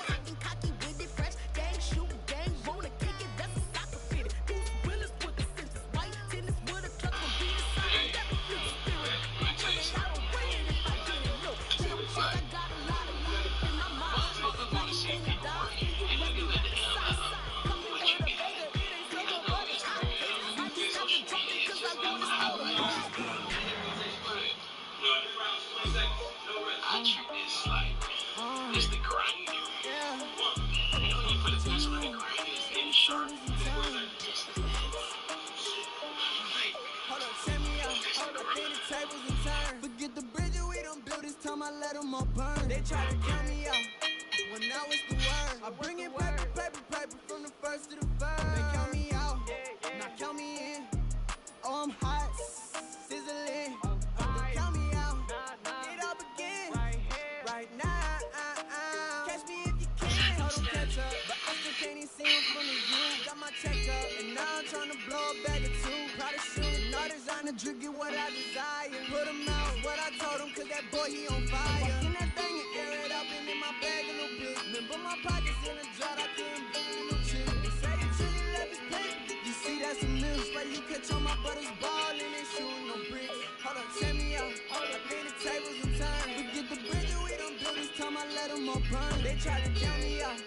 deals, cocky with it, fresh gang, shoot gang, wanna kick it, that's a soccer fitted. Bruce Willis with the senses, white tennis with a truck from being silent, that was the spirit. I don't bring it if I didn't know. Chill, I got a lot of money in my mind. Like $10, you ready to side. Coming with a baby, it ain't so much. I just have to drop it 'cause I want it all the money. I treat this like it's the grind. For the best when the grind is getting sharp. Hold up, check me out. I think the tables and turn. Forget the bridge we don't build this time. I let them all burn. They try to count me out. When now it's the word. I bring it paper from the first to the third. They count me out. Now count me in. Oh, I'm hot. Sizzling. They count me out. It all begins. Right now. Catch me if you can. Told them catch up. But I still can't even see him from wanna drink it what I desire. Put him out, what I told him, cause that boy, he on fire. Walking that thing and air it up and in my bag a little bit. Remember my pockets in a drought, I couldn't bring a little chick. They say you truly love his paper. You see, that's some news, like you catch on my brother's ball and they shooting no bricks. Hold up, check me out. I think the tables will turn. Forget the bridge we done built this time, I let them all burn. They tried to count me out,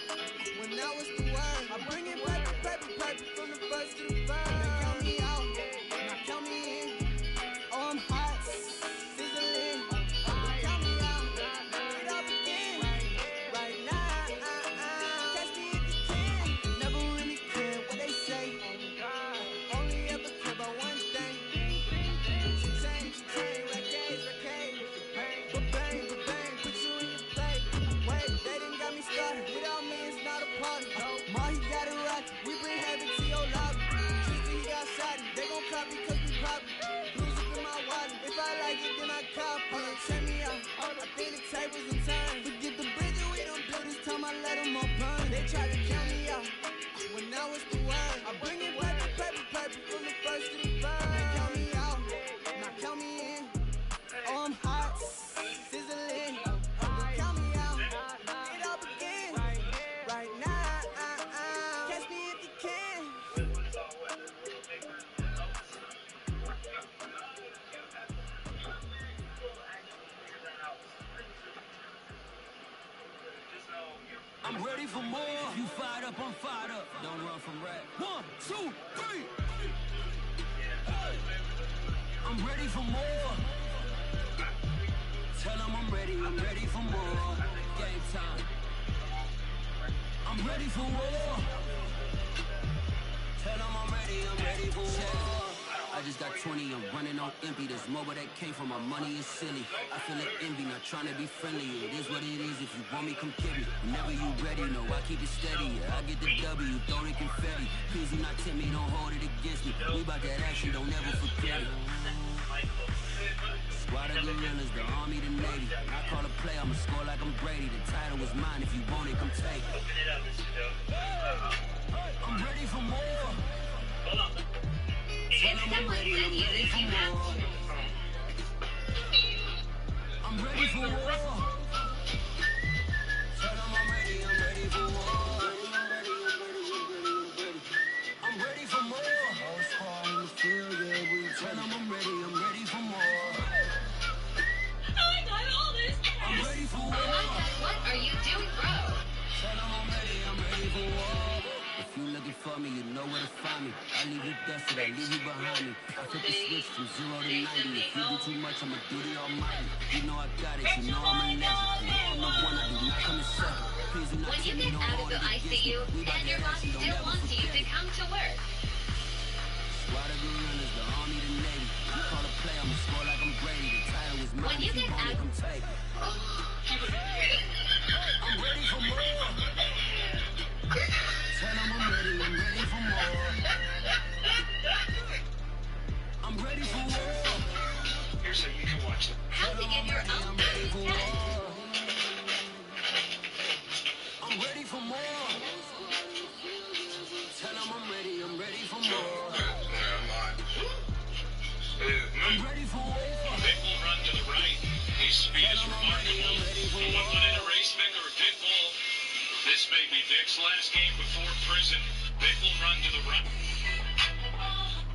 when now it's the word. I bring it paper, paper, paper, from the first to the third. They count me out, now count me in. Oh, I'm hot, sizzling. Count me out, get up again. Right now, catch me if you can. Never really care what they say. Only ever care about one thing. Change, rackets. Bang, put you in your place. Wait, they done got me started. Without me, it's not a party. Ma, he got it right. We bring heavy to your lobby. Tristan, he got shot. They gon' copy cause we pop. Blues up in my wallet. If I like it, then I cop. Hold on, check me out. I think the tables will turn. Forget the bridge we done built this time, I let them all burn. They tried to count me out, when now it's the word. I bring it paper, from the first to the third. They count me out, now count me in. Oh, I'm hot, sizzling. Count me out, get up again. Right now, catch me if you can. I'm ready for more. You fired up, I'm fired up. Don't run from rap. 1, 2, 3. I'm ready for more. Tell them I'm ready for more. Game time. I'm ready for war. Tell them I'm ready for war. I just got 20, I'm running on empty. There's more where that came from, my money is silly. I feel it envy, not trying to be friendly. It is what it is, if you want me, come get me. Whenever you ready, no, I keep it steady. I get the W, throw the confetti. Please do not tempt me, don't hold it against me. We bout that action, don't ever forget it. Squad of gorillas, the army, the navy. I call a play, I'ma score like I'm Brady. The title is mine, if you want it, come take it. I'm ready for more. If someone said you if you have I'm ready for war. Tell them I'm ready for war. I'm ready for more. Whole squad in the field, yeah, we tell them I'm ready for more. I got all this cash. I'm ready for war. What are you doing, bro? Tell them I'm ready for war. If you looking for me, you know where to find me. I leave you dusted, I leave you behind me. I flip the switch from 0 to 90. If you do too much, I'ma do the almighty. You know I got it, you know I'm a legend. You know I'm the one, I do not come in second. Please do not When you tell me get no out of more the to get ICU me. and your boss still wants you to come to work. Squad of gorillas, the army, the navy. You call a play, I'ma score like I'm Brady. The title is mine, When you if you get want it, out- come take it. I'm ready for more. Tell them I'm ready for more. I'm ready for war. Here's so you can watch them. How to get your own business test. I'm ready for more. Tell them I'm ready for more. I'm ready for war. Vic will run to the right. His speed is remarkable. One foot in a race, Vic, or Vic will... This may be Vic's last game before prison. Vic will run to the right.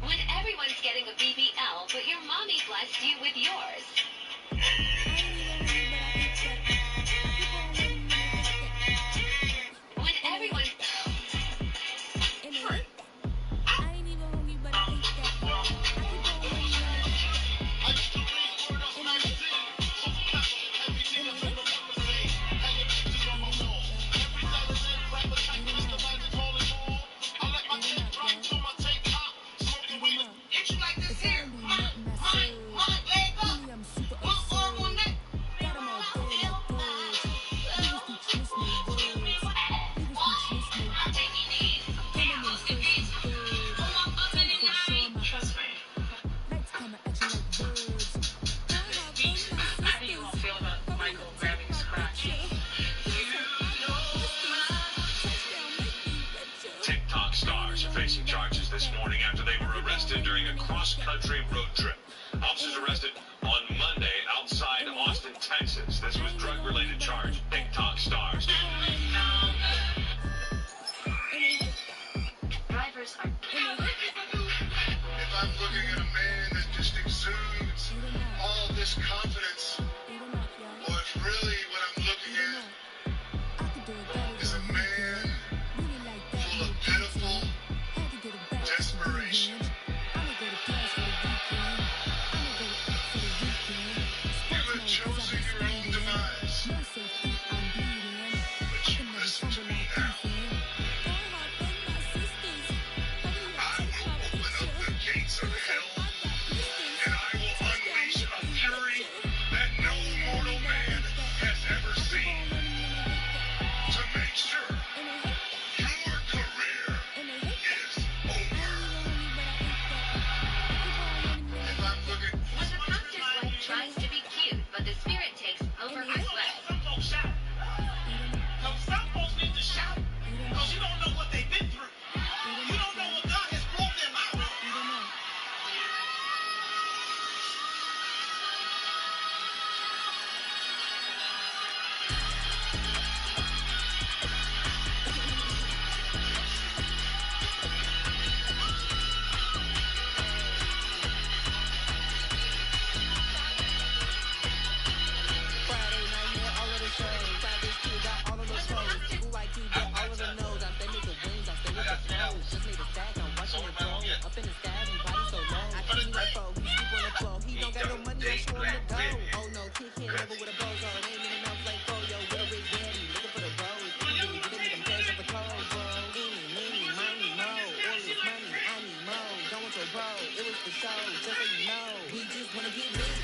When everyone's getting a BBL, but your mommy blessed you with yours. When everyone's... It's like this here. My leg up. What's wrong with appliances. This was drug-related charge. TikTok stars. Drivers are If I'm looking at a man that just exudes all this confidence, or if really what I'm looking at is a man full of pitiful desperation. You have chosen your own demise, but you listen to me now. I will open up the gates of hell, and I will unleash a fury that no mortal man has ever seen, to make sure your career is over. If I'm looking... When the pastor's wife tries to be cute, but the spirit takes over her flesh. Some folks shout. No, some folks need to shout because you don't know what they've been through. You don't know what God has brought them out of. Friday night, yeah, all of the shows. Friday still got all of those clothes. People like you get all of the nose. I stay with the wings, I stay with the flows. Just made a stack, I'm watching it grow. Up in the sky, everybody so low. I keep me like foe, he sleep on the floor. He don't got no money, I show him the dough. Oh no, kid can't never with a bozo. Ain't in enough like Froyo. With a rich daddy, looking for the bros. If you really get it, make them cash up the clothes, bro. Eeny, meeny, miny, mo. All this money, I need mo. Don't want your bro, it was for show. Just so you know, we just wanna get lit.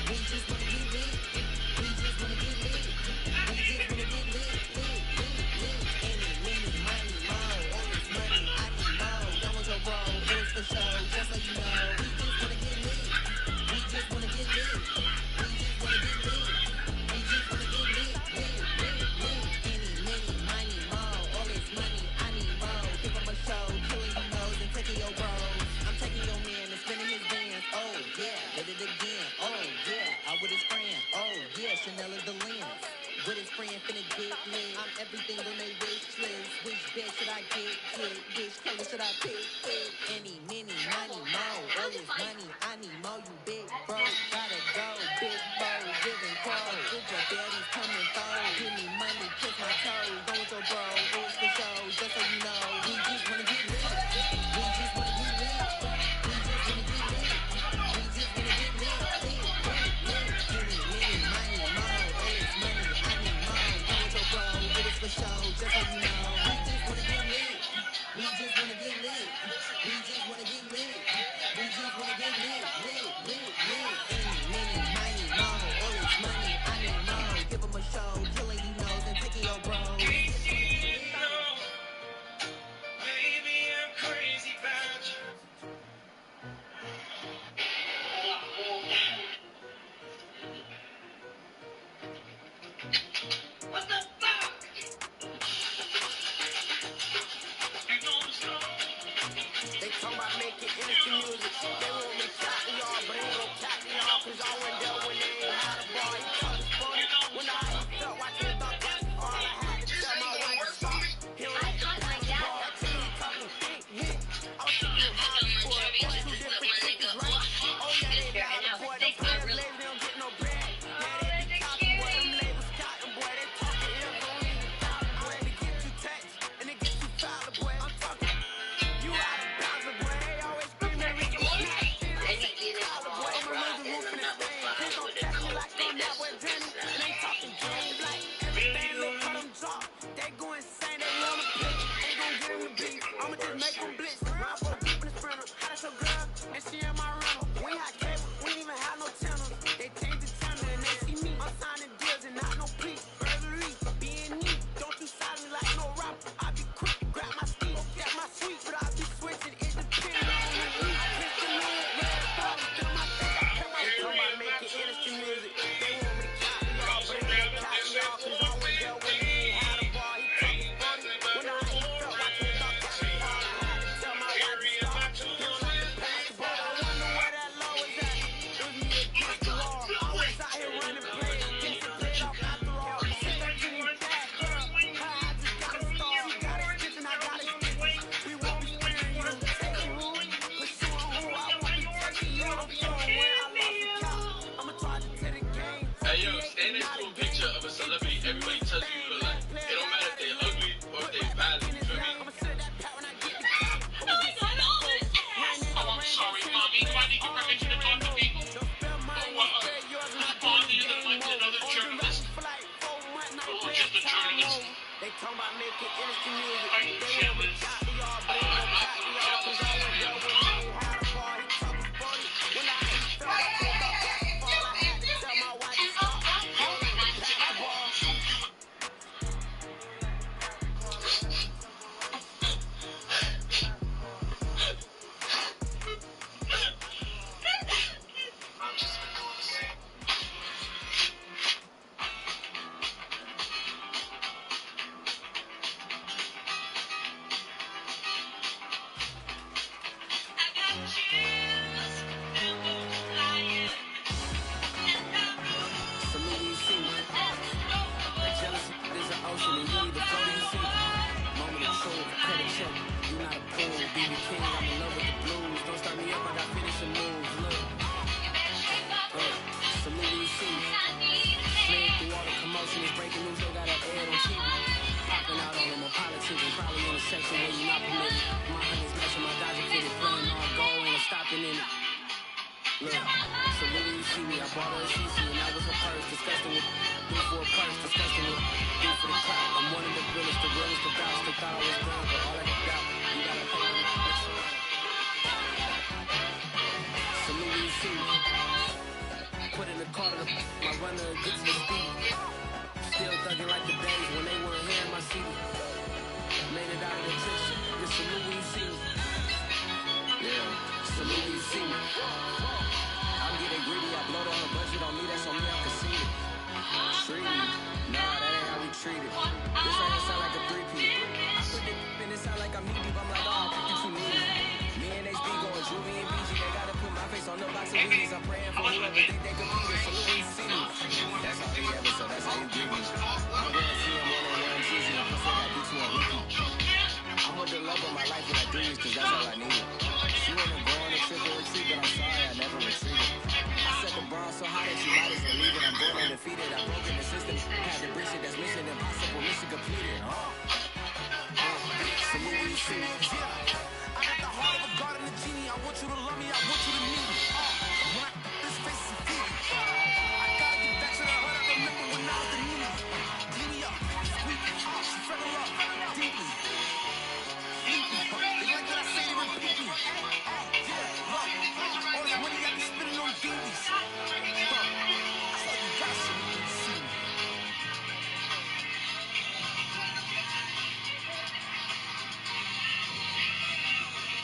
We just wanna get lit. We just wanna get lit. We just wanna get lit, lit, lit, lit. Any, many, money, mo. All this money, I need mo. Don't want your bro, it was for show. Just so you know, we just wanna get lit. We just wanna get lit. We just wanna get lit. We just wanna get lit, lit, lit, lit. Any, many, money, mo. All this money, I need mo. Give 'em a show, killing you nose and taking your bros. I'm taking your man and spinning his bands. Oh yeah, did it again. Oh yeah, out with his friend. Oh yeah, Chanel is the lens. With his friend finna get lit. I'm everything on they wish list. Which bed should I get? Which color should I pick? Any, many, money, mo. All this money, I need mo. You big bro, gotta go. Big bro, giving crow. If your daddy's coming through, give me money, kiss my toes. Go with your bro, it was for show. Just so you know, we just wanna get lit. We just wanna get lit. We just wanna get lit. We just wanna get lit. Lit, lit, lit. Any, many, money, mo. All this money, I need mo. Go with your bro, it was for show. Just so you know, we just wanna get lit. We just wanna get lit. We just wanna get lit. We just wanna get lit. Lit, lit, lit. Any, many, money, mo. All this money, another journalist? Or just a journalist? They talking about making industry music. Are you They want me jealous? to chop me off, but they won't chop me off. Cause I went there when I ain't had a bar. He talking funny. When I ain't felt, I pulled up basketball. I had to tell my wife to stop. He don't like to pass the ball. I've just been doing the same. So maybe you see me. Like jealousy is an ocean and you need to float in sea. Moment of truth, credit check. You not a pool, BB King, I'm in love with the blues. Don't start me up, I got finishing moves. Look. So maybe you see me. Slid through all the commotion, it's breaking news, they got an ad on TV. Popping out all of my politics and probably in a section where you not permitted. My honey's matching my Dodger fitted, playing all goal, ain't stopping in it. Look, so when you see me, I bought her a CC and that was her purse. Disgusting with do for a purse, disgusting with do for the clout. I'm one of the realest, the doubts. They thought I was done, but all I can doubt, you gotta pay me. So when you see me, put in the car to my runner, get to the speed. Still thugging like the days when they weren't here in my CD. Made it out of the kitchen, just so when you see me. Yeah, so when you see me. I'm getting greedy, I blow on her budget on me, that's on me, I'm conceited. Treat me, nah, that ain't how we treat it. This right here sound like a three-peat. I put the in it sound like I'm knee deep, I'm like, oh, you too needy. Me and HB going Juvie and BG, they gotta put my face on the box of weeds. I'm praying for whoever think they could beat it, so when you see me. That's how they ever, so that's how you greet me. I'm going to see him one-on-one season, plus I got beat to a repeat. I'm with the love of my life when I do this, cause that's all I need. She wanna go on a trip or retreat, but I'm sorry, I never retreated. I set the bar so high that you might as well leave it. I'm going undefeated, I'm broken the system. Had the bridge that's mission impossible, mission completed. So when you see me, I got the heart of a god and a genie. I want you to love me, I want you to need me. When I this face is feet. I gotta get back to the heart. I remember when I was the new. Clean me up, squeak, fell in love deeply. They like that I say they repeat me. Yeah, look, all this money got me spending on DVs. So you got some see me.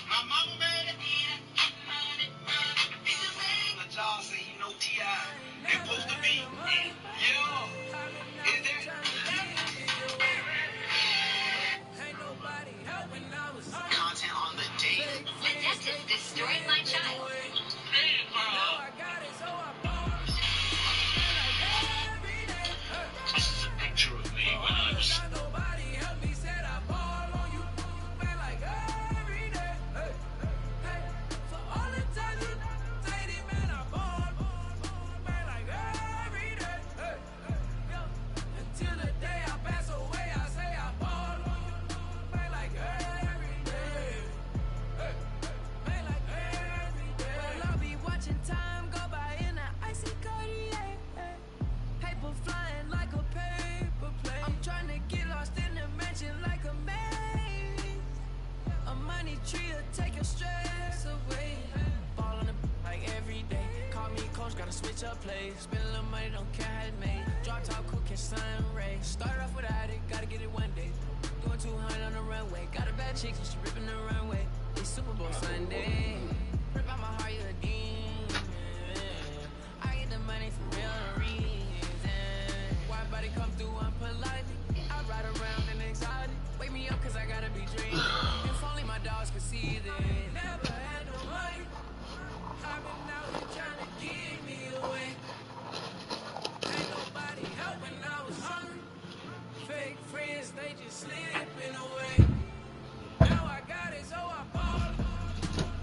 My mama made it. But y'all say you know T.I. They're supposed to be. Yo, is there? Content on the daily. The dentist destroyed my child. This is a picture of me when I was... Switch up plays, spend a little money, don't care how it's made. Drop top, cook and sun ray. Started off without it, gotta get it one day. Doing 200 on the runway, got a bad chick, so she ripping the runway. It's Super Bowl Sunday. Rip out my heart, you a demon. I get the money for real reason. Why body come through unpolitely? I ride around in exotic. Wake me up, cause I gotta be dreaming. If only my dogs could see this. Never had no money. I've been out here trying to give me away. Ain't nobody helping, I was hungry. Fake friends, they just slipping away. Now I got it, so I ball.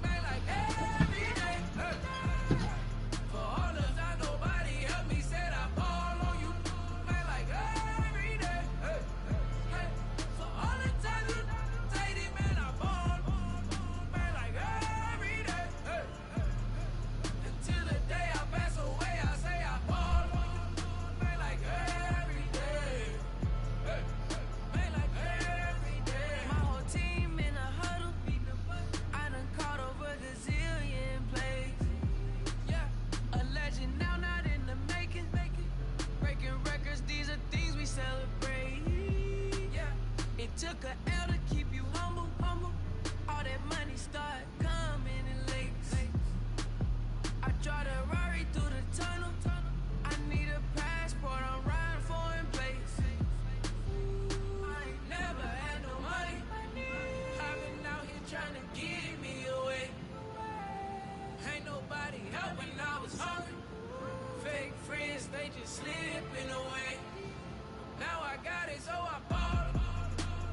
Man, like every day. For all of that, nobody helped me. Said I ball on you. Man, like every day. For all the time you dated, man, I ball. Man, like every day. Till the day I pass away, I say I ball on you. celebrate. Yeah, it took a L to keep you humble. All that money start coming in late. I drive the Rari through the tunnel. I need a passport, I'm riding foreign place. I ain't never had no money. I've been out here trying to give me away. Ain't nobody helping, I was hungry. Fake friends, they just slipping away. Now I got it, so I bought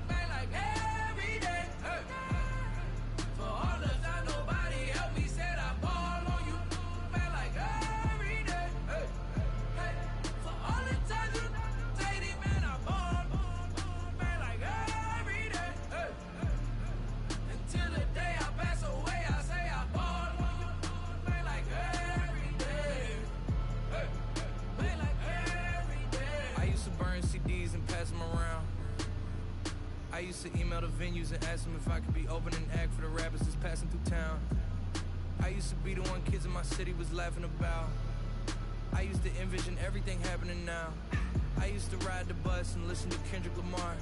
back like every day. Hey. For all the time nobody helped me, said I ball on you. Back like every day. Hey. Hey. For all the times you dated, man, I ball back like every day. Hey. Until the day I pass away, I say I ball back like every day. Hey. Back like every day. I used to burn CDs and pass them around. I used to email the venues and ask them if I could be opening act for the rappers that's passing through town. I used to be the one kids in my city was laughing about. I used to envision everything happening now. I used to ride the bus and listen to Kendrick Lamar.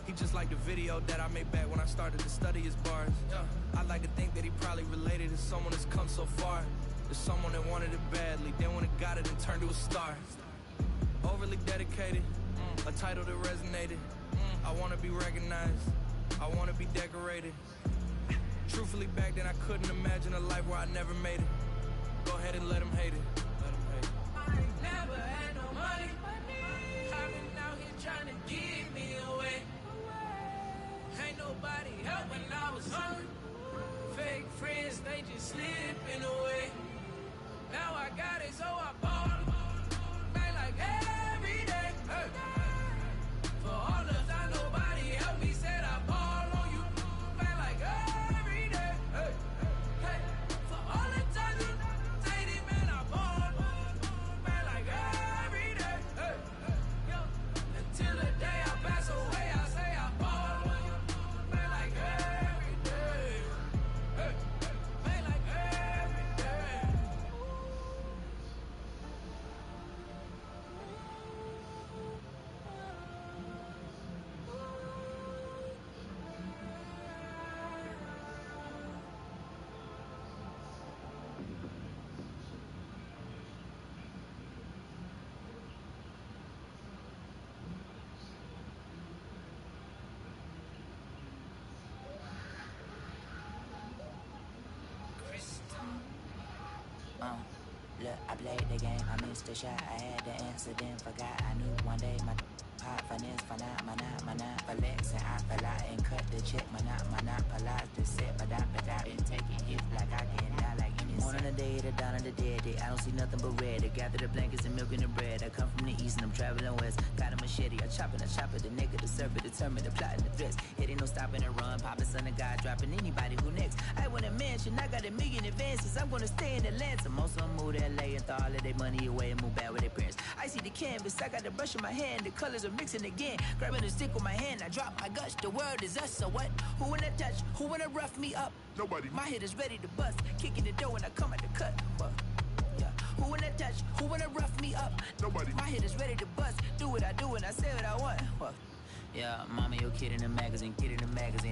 He just like the video that I made back when I started to study his bars. I'd like to think that he probably related to someone that's come so far. To someone that wanted it badly, then when it got it, it turned to a star. Overly dedicated, a title that resonated. I wanna be recognized, I wanna be decorated. Truthfully, back then I couldn't imagine a life where I never made it. Go ahead and let them hate it. I ain't never had no money. I've been out here trying to give me away. Ain't nobody help when I was hungry. Fake friends, they just slipping away. Now I got it, so I bought back like every day. Hey. For all the time nobody helped me, said I ball on you. Back like every day. Hey. Hey. For all the time you dated, man, I ball back like every day. Hey. Yo. Until the day I pass away, I say I ball back like every day. Hey. Back like every day. Look, I played the game, I missed the shot. I had the incident, forgot I knew one day my hot finesse, for flex, and I fell out and cut the check, monopolize the set, but I been taking hits like I can die like any Born on the day, the dawn of the dead day. I don't see nothing but red. I gather the blankets and milk and the bread. I come from the east and I'm traveling west. Got a machete, I chop it, the nigga, the serpent, determined, the plot and the threats. It ain't no stopping and run, popping son of God, dropping anybody who next. I want a mansion, I got a million advances. I'm gonna stay in Atlanta. Most of them move to LA and throw all of their money away and move back with their parents. I see the canvas, I got the brush in my hand, the colors are mixing again. Grabbing the stick with my hand, I drop my guts. The world is us, so what? Who wanna touch? Who wanna rough me up? Nobody. My head is ready to bust, kicking the door when I come at the cut. What? Yeah. Who wanna touch? Who wanna rough me up? Nobody. My head is ready to bust, do what I do and I say what I want. What? Yeah, mama, your kid in the magazine,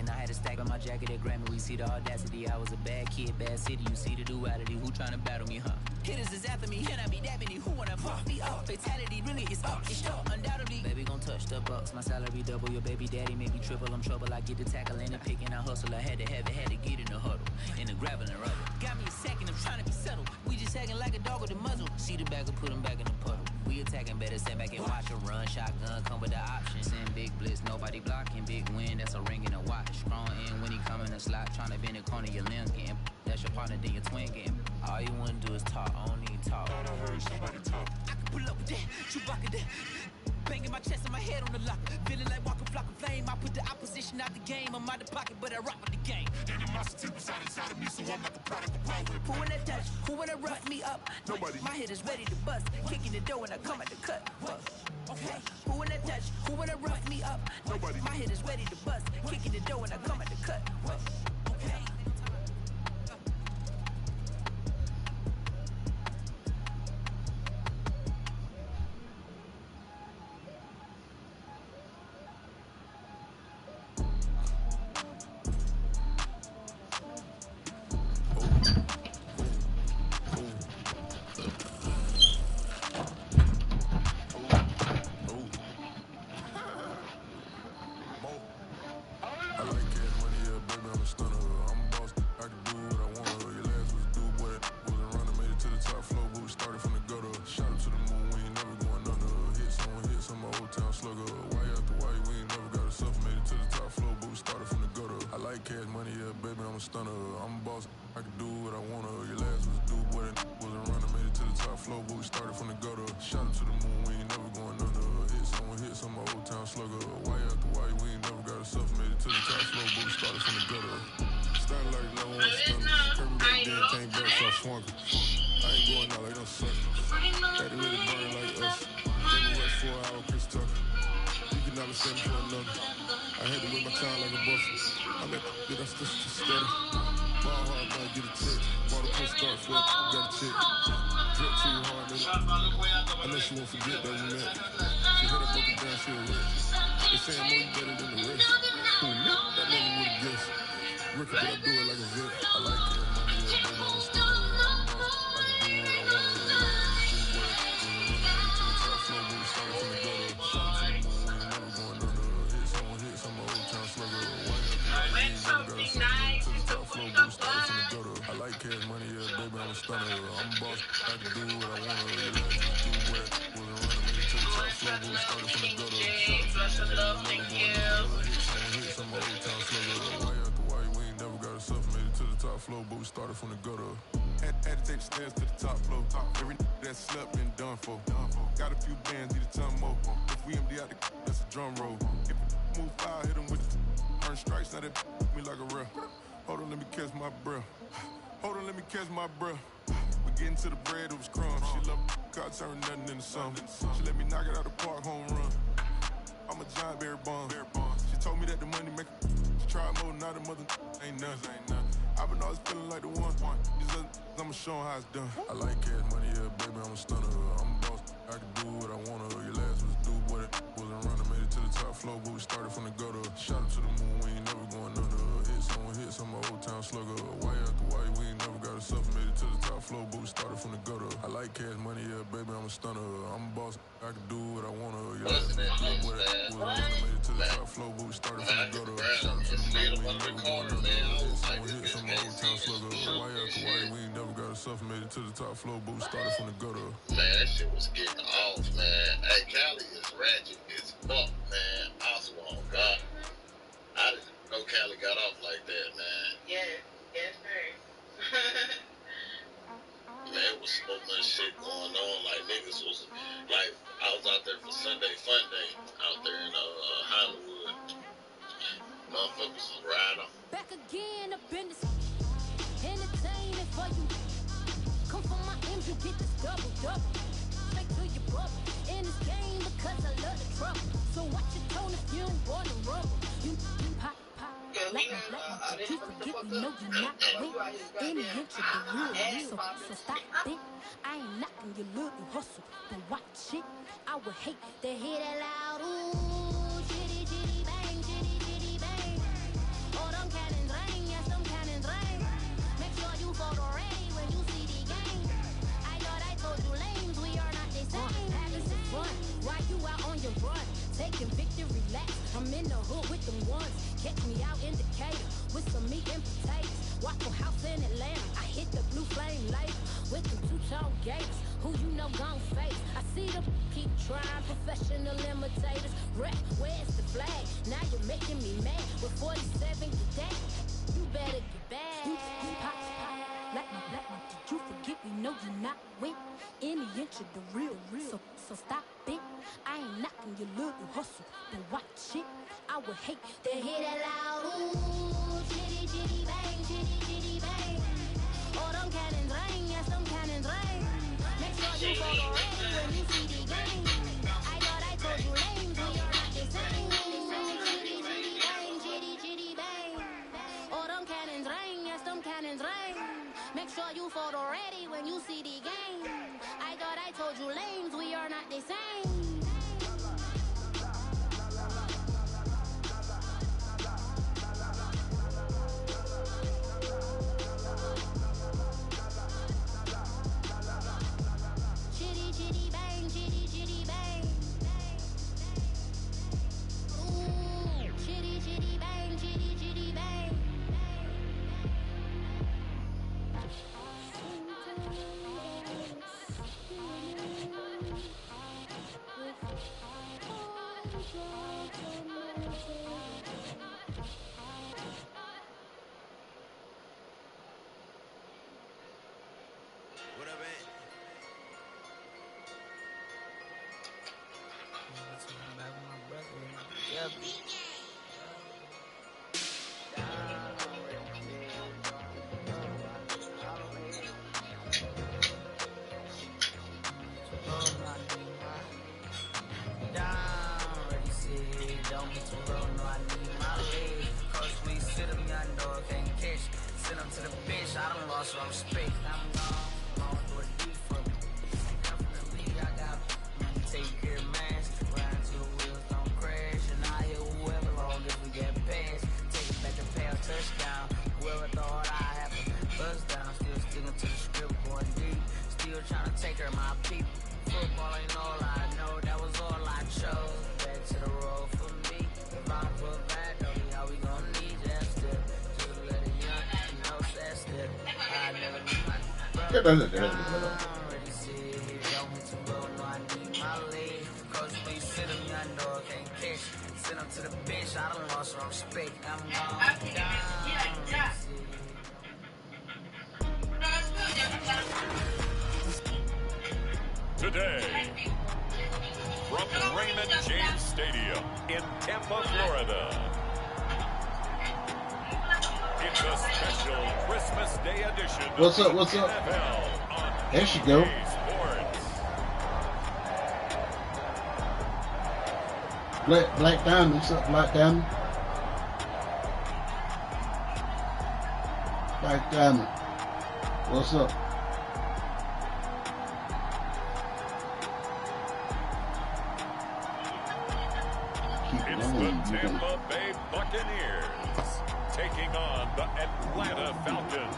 I had a stack on my jacket at Grammy. We see the audacity. I was a bad kid, bad city. You see the duality. Who tryna battle me, huh? Hitters is after me, and I be that many. Who wanna pump me up? Fatality really is up. It's sure, undoubtedly. Baby gon' touch the bucks. My salary double. Your baby daddy make me triple. I'm trouble. I get the tackle and picking. I hustle. I had to have it. Had to get in the huddle. In the gravel and rubber. Got me a second. I'm trying to be settled. We just hanging like a dog with a muzzle. See the bag and put him back in the puddle. We attacking. Better stand back and watch her run. Shotgun come with the option. Send big blitz. Nobody blocking. Big win. That's a ring and a watch. Strong in when he come in the slot. Trying to bend the corner. Your limbs getting. That's your partner. Then your twin game. All you wanna do is talk. I don't need talk. I heard somebody talk. I can pull up with that. Chewbacca that. Banging my chest and my head on the locker. Feeling like walking flock of flame. I put the opposition out the game. I'm out the pocket, but I rock with the game. Animosity reside inside of me, so I'm like a product of power. Who wanna touch? Who wanna rough me up? Nobody. My head is ready to bust. Kicking the door when I come at the cut. Okay. Who wanna touch? Who wanna rough me up? Nobody. My head is ready to bust. Kicking the door when I come at the cut. Okay. I'm a stunner. I'm a boss, I can do what I wanna. Your last was a dude, boy, that wasn't running. Made it to the top floor, but we started from the gutter. Shot up to the moon, we ain't never going under. Hits on my old town slugger. Why after why, we ain't never got a suffer. Made it to the top floor, but we started from the gutter. Started like no one stunner. Turned me back then, came back, so I swung her. I ain't going out like no sucker. Had to let it burn like us. Gave me rest for an hour, Chris Tucker. You can never send me for another. I had to whip my time like a buffer. I met that I still stutter. Ball hard, might get a check. Bought a postcard for it, got a check. Drip too hard, nigga. I know she won't forget that we met. She hit up, broke it down, she a wreck. They saying more you better than the rest. Who knew? I never would've guessed. Ricky, but I do it like a vet. I like it, money, yeah, baby, I'm a stunner. I'm a boss, I can do what I wanna. Do what I to the top floor, but we started from the gutter. Shot to the moon, we ain't never going under. Hits on my old town slugger. Why we ain't never got a something to the top floor, but we started from the gutter. I like cash money, yeah, baby, I'm a stunner. I'm a boss, I can do what I wanna. Your last was do what I wasn't running. Made it to the top floor, but we started from the gutter. Shot to the moon, we ain't never going under. Hits on my old town slugger. Why we ain't never got a something. Made it to the top floor, but we started from the gutter. Had to take the stairs to the top floor. Every that slept been done for. Got a few bands, need a ton more. If we empty out the that's a drum roll. If we move fire, hit them with the earn strikes, now that me like a ref. Hold on, let me catch my breath. Hold on, let me catch my breath. We getting to the bread, it was crumbs. She love God, turn nothing into something. She let me knock it out the park, home run. I'm a giant berry bomb. She told me that the money make she tried more, not a mother ain't nothing. I've been always feeling like the one. These other I'ma show 'em how it's done. I like cash money, yeah, baby, I'm a stunner. I'm a boss, I can do what I wanna. Your last was do what it wasn't running. Made it to the top floor, but we started from the gutter. Shot up to the moon, we ain't never going under. Hits on my old town slugger. Why after why, we ain't never got a suffer. Made it to the top floor, but we started from the gutter. I like cash money, yeah, baby, I'm a stunner. I'm a boss, I can do what I wanna. Your last was do what it wasn't running. Made it to the top floor, but we started from the gutter. Shot up to the moon, we ain't never going under. Hits on my old town slugger. Why after why, we ain't never got a suffer. Made it to the top floor, but we started from the gutter. Man, that shit was getting off, man. Hey, Cali is ratchet as fuck, man. I swear on God. I didn't know Cali got off like that, man. Yes, sir. Man, it was so much shit going on. Like, niggas was, like, I was out there for Sunday Fun Day out there in Hollywood. Motherfuckers was riding. Back again up in this entertainment for you. Come for my M's, you get this double. Straight to your brother. In this game because I love the trouble. So watch your tone if you don't wanna rumble. You pop. Let me, you forget me, no you not with any inch of the real. So stop it. I ain't knocking your little hustle, but watch it. I would hate to hear that loud ooh, chitty bang. Oh, them cannons ring, yes, them cannons ring. Make sure you photo ready when you see the game. I thought I told you lames, we are not the same. Having some fun, while you out on your run. Taking victory laps, I'm in the hood with them ones. Catch me out in Decatur with some meat and potatoes. Waffle House in Atlanta, I hit the blue flame later with them two-tone gators. Who you know gon' face? I see them keep trying, professional imitators. Rap, where's the flag? Now you're making me mad. With 47, get that. You better get back. You pop. Like my did you forget me? No, you not with any inch of the real. So stop it. I ain't knocking your little hustle, but watch it. I would hate to hear that loud ooh, chitty bang. Oh, them cannons ring, yes, them cannons ring. Make sure you photo ready when you see the game. I thought I told you lames, we are not the same. Chitty bang. Oh, them cannons ring, yes, them cannons ring. Make sure you photo ready when you see the game. I thought I told you lames, we are not the same. Chitty bang. Ooh, chitty bang. To the bench, I done lost some respect. I'm gone for a deep for me. Definitely, I got money, take care of mine. Ride till the wheels don't crash. And I hear whoever, long as we get past. Take it back to pay a touchdown. Whoever thought I had a buzz down. Still sticking to the script, going deep. Still trying to take care of my people. Football ain't all I know, that was all I chose. Back to the road for me. If I put back, don't be how we gon' need that still. ¿Qué tal? Today, from Raymond James Stadium in Tampa, Florida, it's a special Christmas Day edition. What's up? What's up? There she go. Black Diamond. What's up, Black Diamond? Black Diamond. What's up? It's the Tampa Bay Buccaneers taking on the Atlanta Falcons.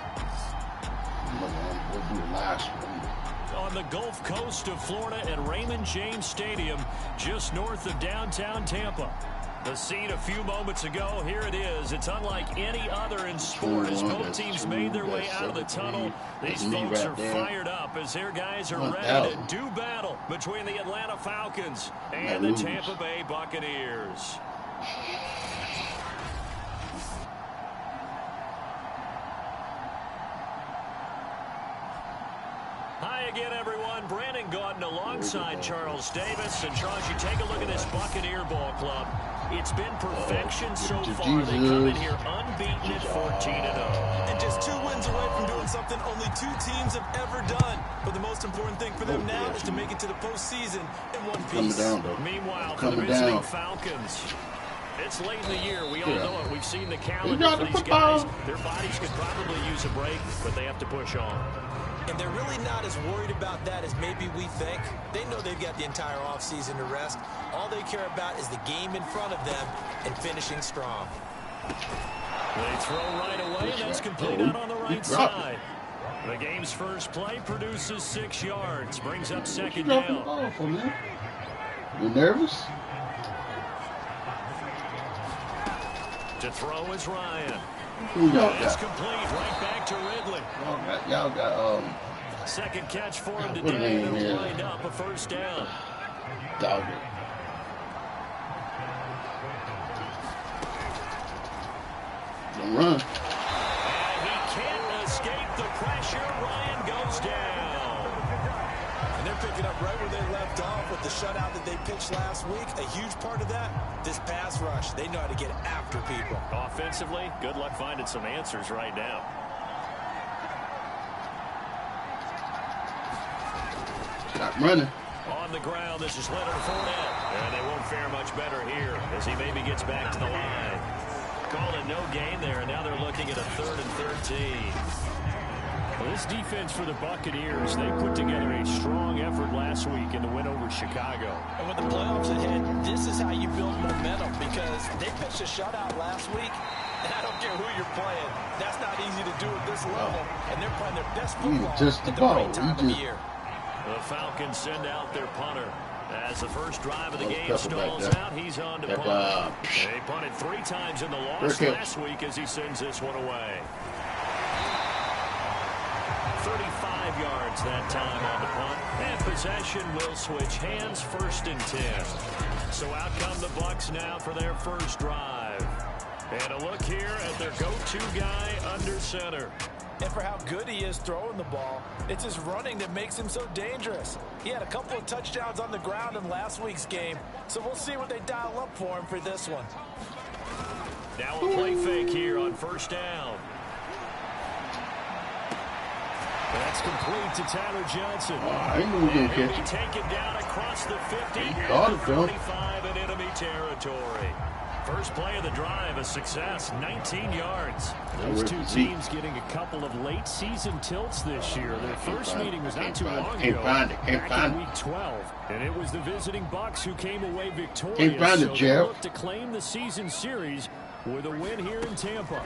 On the Gulf Coast of Florida at Raymond James Stadium, just north of downtown Tampa. The scene a few moments ago, here it is. It's unlike any other in sport as both teams made their way out of the tunnel. These folks are fired up as their guys are ready to do battle between the Atlanta Falcons and the Tampa Bay Buccaneers. Hi again, everyone. Brandon Gaudin alongside Charles Davis. And Charles, you take a look at this Buccaneer ball club. It's been perfection so far. They come in here unbeaten at 14-0. And just 2 wins away from doing something only 2 teams have ever done. But the most important thing for them now is to make it to the postseason in one piece. Meanwhile, for the visiting Falcons, it's late in the year. We all know it. We've seen the calendar for these guys. Their bodies could probably use a break, but they have to push on. And they're really not as worried about that as maybe we think. They know they've got the entire offseason to rest. All they care about is the game in front of them and finishing strong. They throw right away, and that's complete out on the right side. The game's first play produces 6 yards, brings up second down. You nervous? To throw is Ryan. It's complete, right back to Ridley. Y'all got second catch for him today. He'll wind up a first down. Dog it. Don't run. And he can't escape the pressure. Ryan goes down. And they're picking up right where they left off with the shutout that they pitched last week. A huge part of that, this pass rush. They know how to get after people. Offensively, good luck finding some answers right now. Stop running. On the ground, this is Leonard Fournette. And they won't fare much better here as he maybe gets back to the line. Called it no gain there, and now they're looking at a 3rd and 13. Well, this defense for the Buccaneers, they put together a strong effort last week in the win over Chicago. And with the playoffs ahead, this is how you build momentum because they pitched a shutout last week, and I don't care who you're playing. That's not easy to do at this level, and they're playing their best football at the right time of the year. The Falcons send out their punter. As the first drive of the game stalls out, he's on to punt. They punted 3 times in the loss last week as he sends this one away. 35 yards that time on the punt. And possession will switch hands, 1st and 10. So out come the Bucs now for their first drive. And a look here at their go-to guy under center. and for how good he is throwing the ball. It's his running that makes him so dangerous. He had a couple of touchdowns on the ground in last week's game, so we'll see what they dial up for him for this one. Now a play fake here on first down. That's complete to Tyler Johnson. And he'll be taken down across the 50 got and it, the bro. 35 in enemy territory. First play of the drive, a success, 19 yards. Those two teams getting a couple of late season tilts this year. Their first meeting was not too long ago, back in week 12. And it was the visiting Bucs who came away victorious. So they'll look to claim the season series with a win here in Tampa.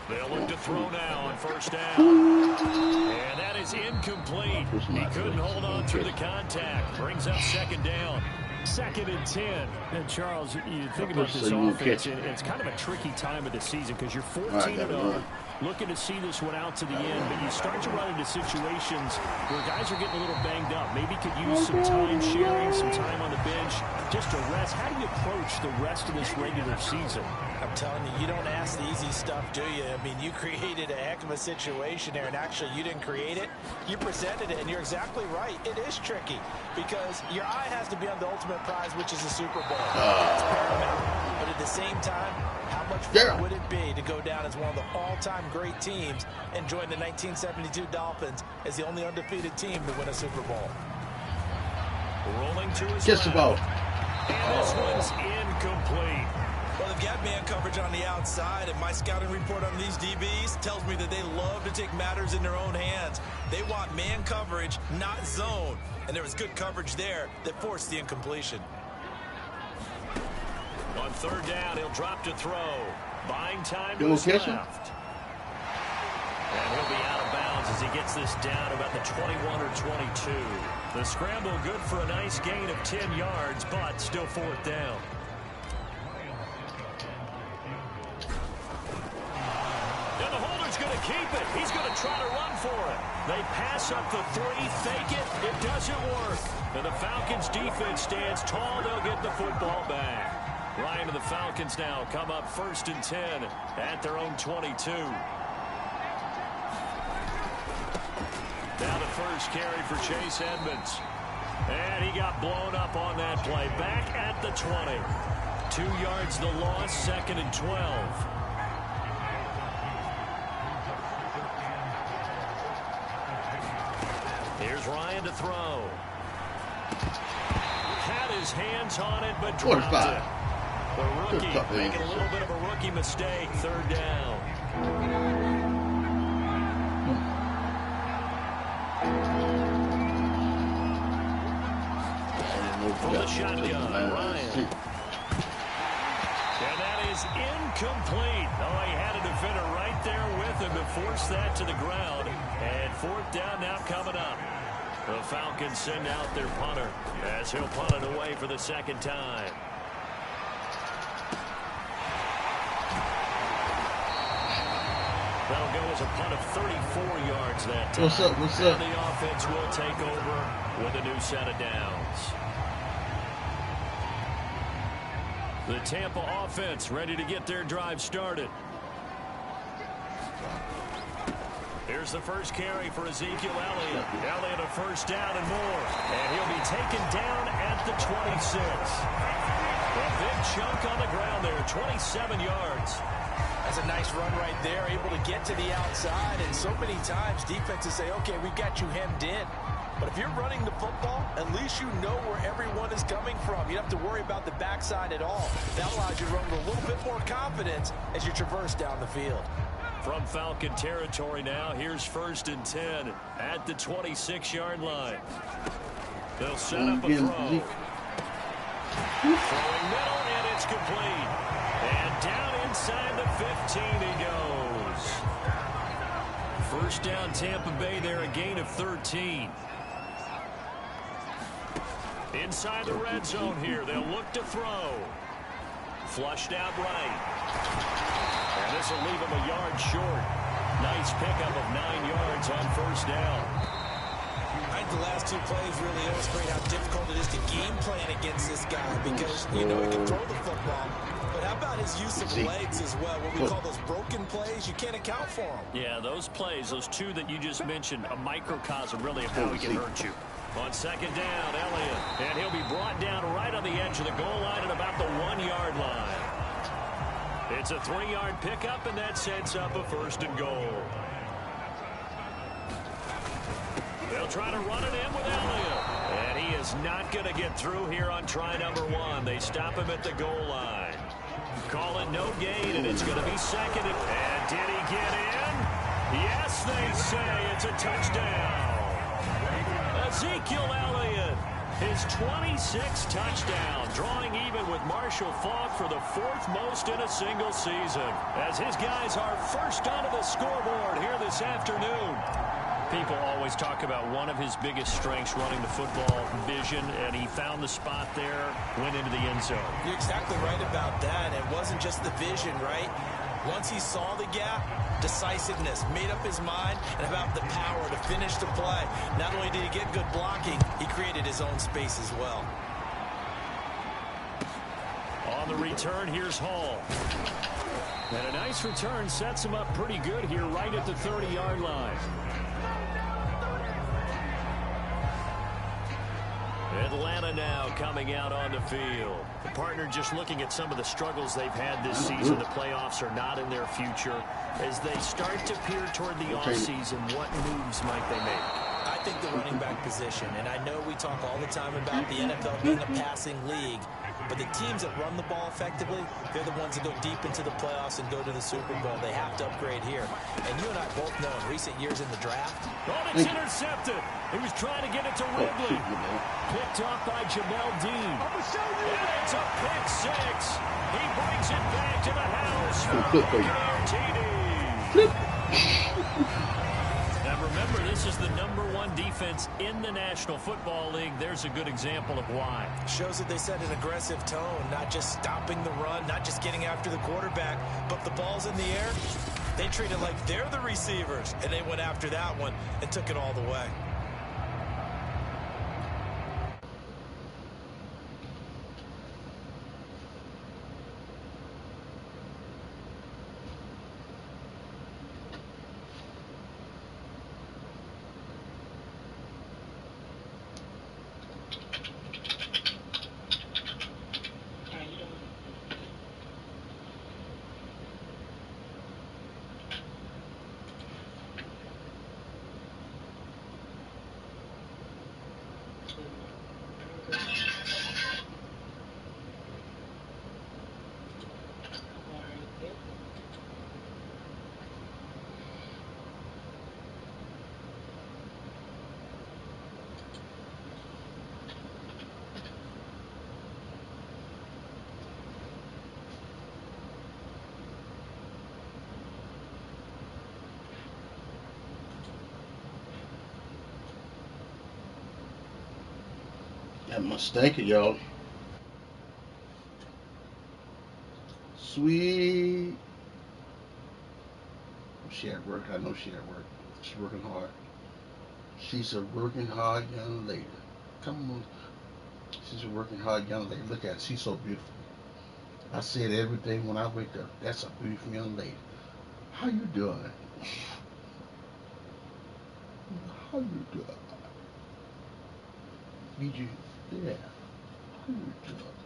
They'll look to throw now on first down. And that is incomplete. He couldn't hold on through the contact. Brings up second down. 2nd and 10. And Charles, you think about this offense, it's kind of a tricky time of the season because you're 14-0, looking to see this one out to the end, but you start to run into situations where guys are getting a little banged up. Maybe could use some time sharing, some time on the bench, just to rest. How do you approach the rest of this regular season? I'm telling you, you don't ask the easy stuff, do you? I mean, you created a heck of a situation there, and actually you didn't create it. You presented it, and you're exactly right. It is tricky because your eye has to be on the ultimate prize, which is the Super Bowl. It's paramount. But at the same time, how much fun would it be to go down as one of the all-time great teams and join the 1972 Dolphins as the only undefeated team to win a Super Bowl? Rolling to his just about. And this one's incomplete. Well, they've got man coverage on the outside, and my scouting report on these DBs tells me that they love to take matters in their own hands. They want man coverage, not zone. And there was good coverage there that forced the incompletion. On third down, he'll drop to throw. Buying time to You his catch him? left. And he'll be out of bounds as he gets this down about the 21 or 22. The scramble good for a nice gain of 10 yards, but still fourth down. And the holder's going to keep it. He's going to try to run for it. They pass up the 3, fake it. It doesn't work. And the Falcons defense stands tall. They'll get the football back. Ryan and the Falcons now come up 1st and 10 at their own 22. Now the first carry for Chase Edmonds. And he got blown up on that play. Back at the 20. 2 yards the loss, 2nd and 12. Here's Ryan to throw. Had his hands on it, but dropped it. The rookie making a little bit of a rookie mistake. 3rd down. From the shotgun, Ryan. And that is incomplete. Oh, he had a defender right there with him to force that to the ground. And 4th down now coming up. The Falcons send out their punter as he'll punt it away for the 2nd time. That'll go as a punt of 34 yards that time. What's up? What's up? And the offense will take over with a new set of downs. The Tampa offense ready to get their drive started. Here's the first carry for Ezekiel Elliott. Elliott a first down and more. And he'll be taken down at the 26. A big chunk on the ground there, 27 yards. That's a nice run right there, able to get to the outside. And so many times defenses say, okay, we've got you hemmed in. But if you're running the football, at least you know where everyone is coming from. You don't have to worry about the backside at all. That allows you to run with a little bit more confidence as you traverse down the field. From Falcon territory now, here's 1st and 10 at the 26-yard line. They'll set up a throw. Throwing middle, and it's complete. And down inside the 15 he goes. First down Tampa Bay there, a gain of 13. Inside the red zone here, they'll look to throw. Flushed out right. And this will leave him a yard short. Nice pickup of 9 yards on first down. I think the last two plays really illustrate how difficult it is to game plan against this guy because you know he can throw the football. But how about his use of legs as well? What we call those broken plays, you can't account for them. Yeah, those plays, those two that you just mentioned, a microcosm really of how he can hurt you. On second down, Elliott. And he'll be brought down right on the edge of the goal line at about the 1-yard line. It's a 3-yard pickup, and that sets up a 1st and goal. They'll try to run it in with Elliott. And he is not going to get through here on try number 1. They stop him at the goal line. Call it no gain, and it's going to be 2nd. And did he get in? Yes, they say it's a touchdown. Ezekiel Elliott, his 26th touchdown, drawing even with Marshall Faulk for the 4th most in a single season. As his guys are first onto the scoreboard here this afternoon. People always talk about one of his biggest strengths running the football, vision, and he found the spot there, went into the end zone. You're exactly right about that. It wasn't just the vision, right? Once he saw the gap, decisiveness, made up his mind, and about the power to finish the play. Not only did he get good blocking, he created his own space as well. On the return, here's Hall. And a nice return sets him up pretty good here right at the 30-yard line. Atlanta now coming out on the field. The partner just looking at some of the struggles they've had this season. The playoffs are not in their future. As they start to peer toward the offseason, what moves might they make? I think the running back position, and I know we talk all the time about the NFL being a passing league, but the teams that run the ball effectively, they're the ones that go deep into the playoffs and go to the Super Bowl. They have to upgrade here. And you and I both know in recent years in the draft. Oh, it's intercepted. He was trying to get it to Ridley. Picked off by Jamel Dean. And it's a pick 6. He brings it back to the house for TD. Now remember, this is the #1 defense in the National Football League. There's a good example of why. Shows that they set an aggressive tone, not just stopping the run, not just getting after the quarterback, but the ball's in the air. They treat it like they're the receivers, and they went after that one and took it all the way. That mistake, y'all. Sweet. She at work. I know she at work. She's working hard. She's a working hard young lady. Come on. She's a working hard young lady. Look at her. She's so beautiful. I say it every day when I wake up. That's a beautiful young lady. How you doing? How you doing? Did you? Yeah. How you doing?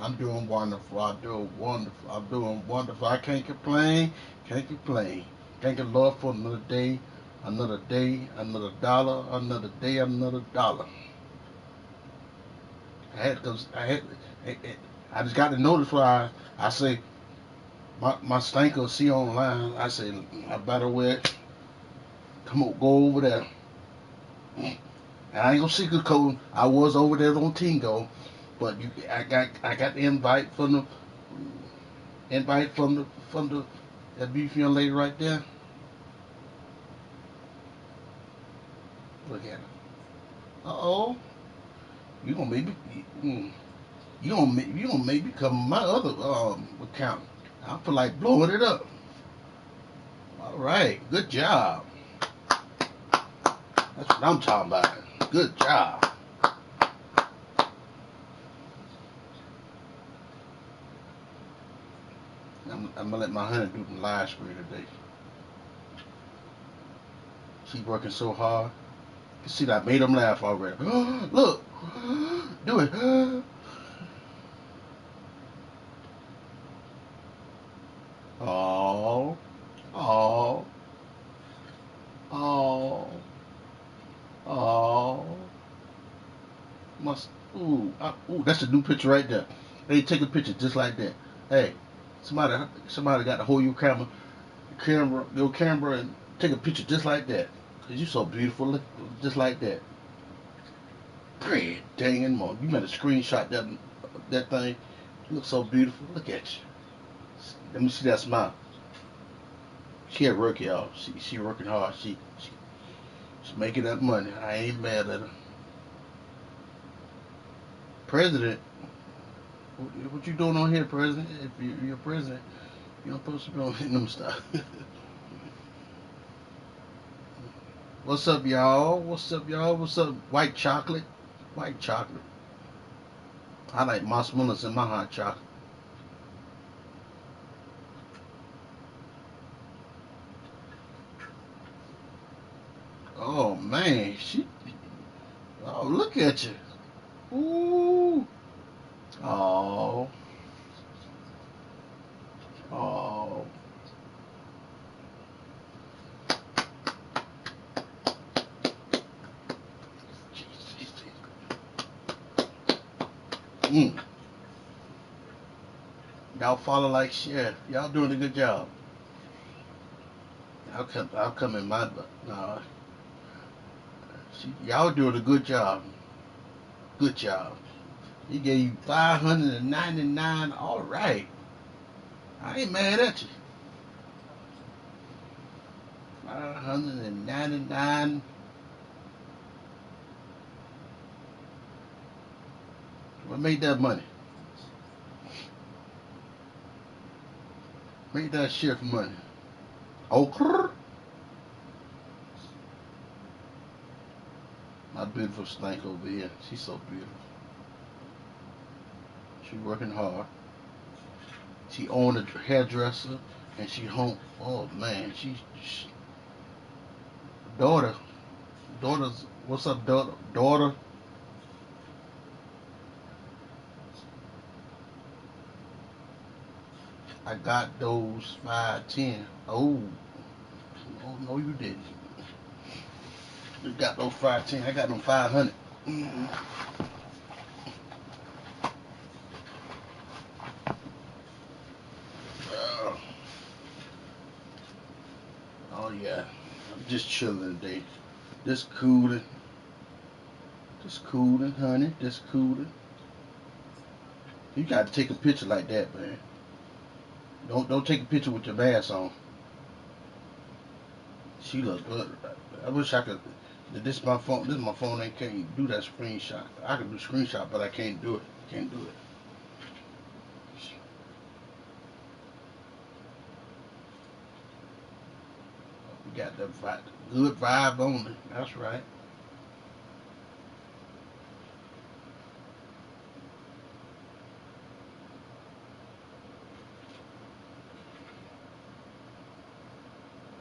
I'm doing wonderful. I'm doing wonderful. I'm doing wonderful. I can't complain. Can't complain. Thank the Lord for another day, another dollar, another day, another dollar. I just got the notice where I say my stinker see online. I say I better wear. Come on, go over there. And I ain't gonna secret code. I was over there on Tingo, but I got the invite from the that beautiful young lady right there. Look at her. Uh-oh. You gonna maybe come my other account. I feel like blowing it up. All right, good job. That's what I'm talking about. Good job. I'm gonna let my honey do the live screen today. She working so hard. You see that I made him laugh already. Look, do it. Oh, oh, oh, oh. Must. Ooh, that's a new picture right there. Hey, take a picture just like that. Hey, somebody got to hold your camera, and take a picture just like that. Cause you so beautiful, just like that. Great dang it, Mom. You better screenshot that thing. You look so beautiful. Look at you. Let me see that smile. She at work, y'all. She working hard. She's making that money. I ain't mad at her. President, what you doing on here, President? If you're president, you're not supposed to be on them stuff. What's up, y'all? What's up, y'all? What's up? White chocolate. White chocolate. I like marshmallows in my hot chocolate. Oh man, oh, look at you. Ooh. Oh. Oh. Y'all follow, like, share. Y'all doing a good job. I'll come in my butt. No. Y'all doing a good job. Good job. He gave you 599. All right. I ain't mad at you. 599. What made that money? Made that shift money. Okay. My beautiful stank over here. She's so beautiful. She working hard. She owned a hairdresser and she home. Oh man, she daughter's. What's up, daughter? Daughter. I got those 510. Oh, no, you didn't. You got those 510. I got them 500. Oh yeah, I'm just chilling today. Just cooling. Just cooling, honey. Just cooling. You got to take a picture like that, man. Don't take a picture with your mask on. She look good. I wish I could. This is my phone. This is my phone. I can't do that screenshot. I can do screenshot, but I can't do it. Can't do it. We got the good vibe on it. That's right.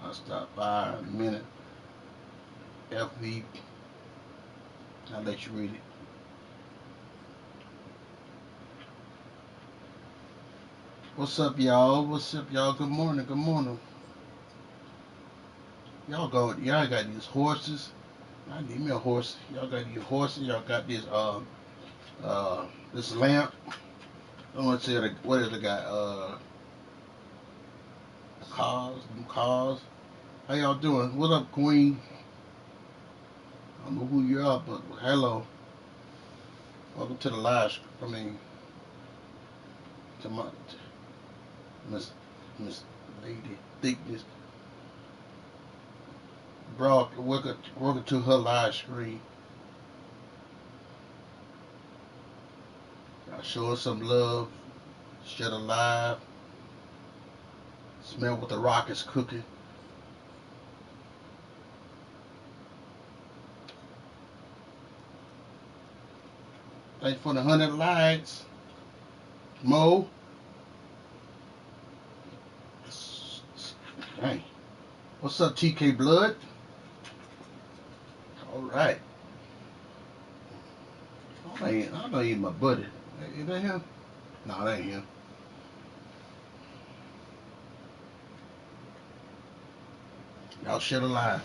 I'll stop by in a minute. FV. I'll let you read it. What's up, y'all? What's up, y'all? Good morning. Good morning. Y'all got these horses. I need me a horse. Y'all got these horses. Y'all got this lamp. I want to say what is the guy? Cars. How y'all doing? What up, Queen? I don't know who you are, but hello. Welcome to the live. To my Miss Lady Thickness. Welcome to her live stream. Y'all show us some love. Share the live. Smell what the rock is cooking. Thanks for the 100 likes. Mo. Dang. What's up, TK Blood? All right. I know he's my buddy. Is that him? No, that ain't him. Y'all shit alive.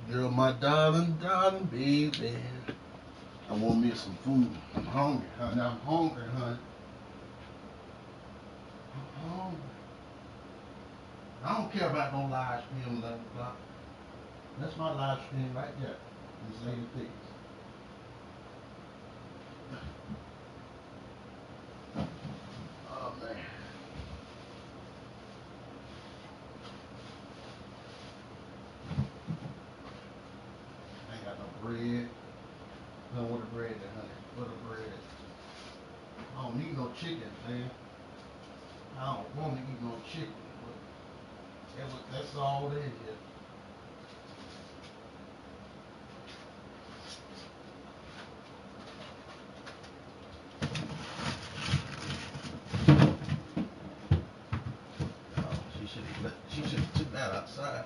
Girl, my darling, darling baby. I want me some food. I'm hungry, honey. I'm hungry, honey. I'm hungry. I don't care about no live stream 11 o'clock. That's my live stream right there. This lady thinks. Oh, man. I ain't got no bread. No, what the bread there, honey? What the bread? I don't need no chicken, man. I don't want to eat no chicken. But that's all it is here. Oh, she should have took that outside.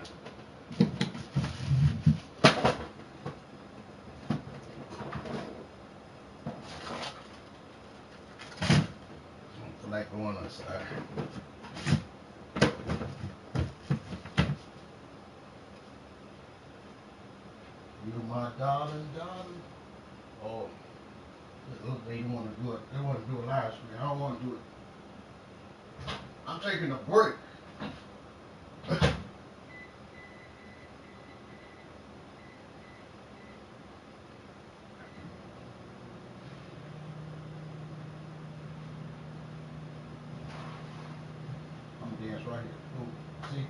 I don't feel like going outside. You my darling, darling. Oh, look, they want to do it. They want to do a live stream. I don't want to do it. I'm taking a break. I'm gonna dance right here. Ooh, see?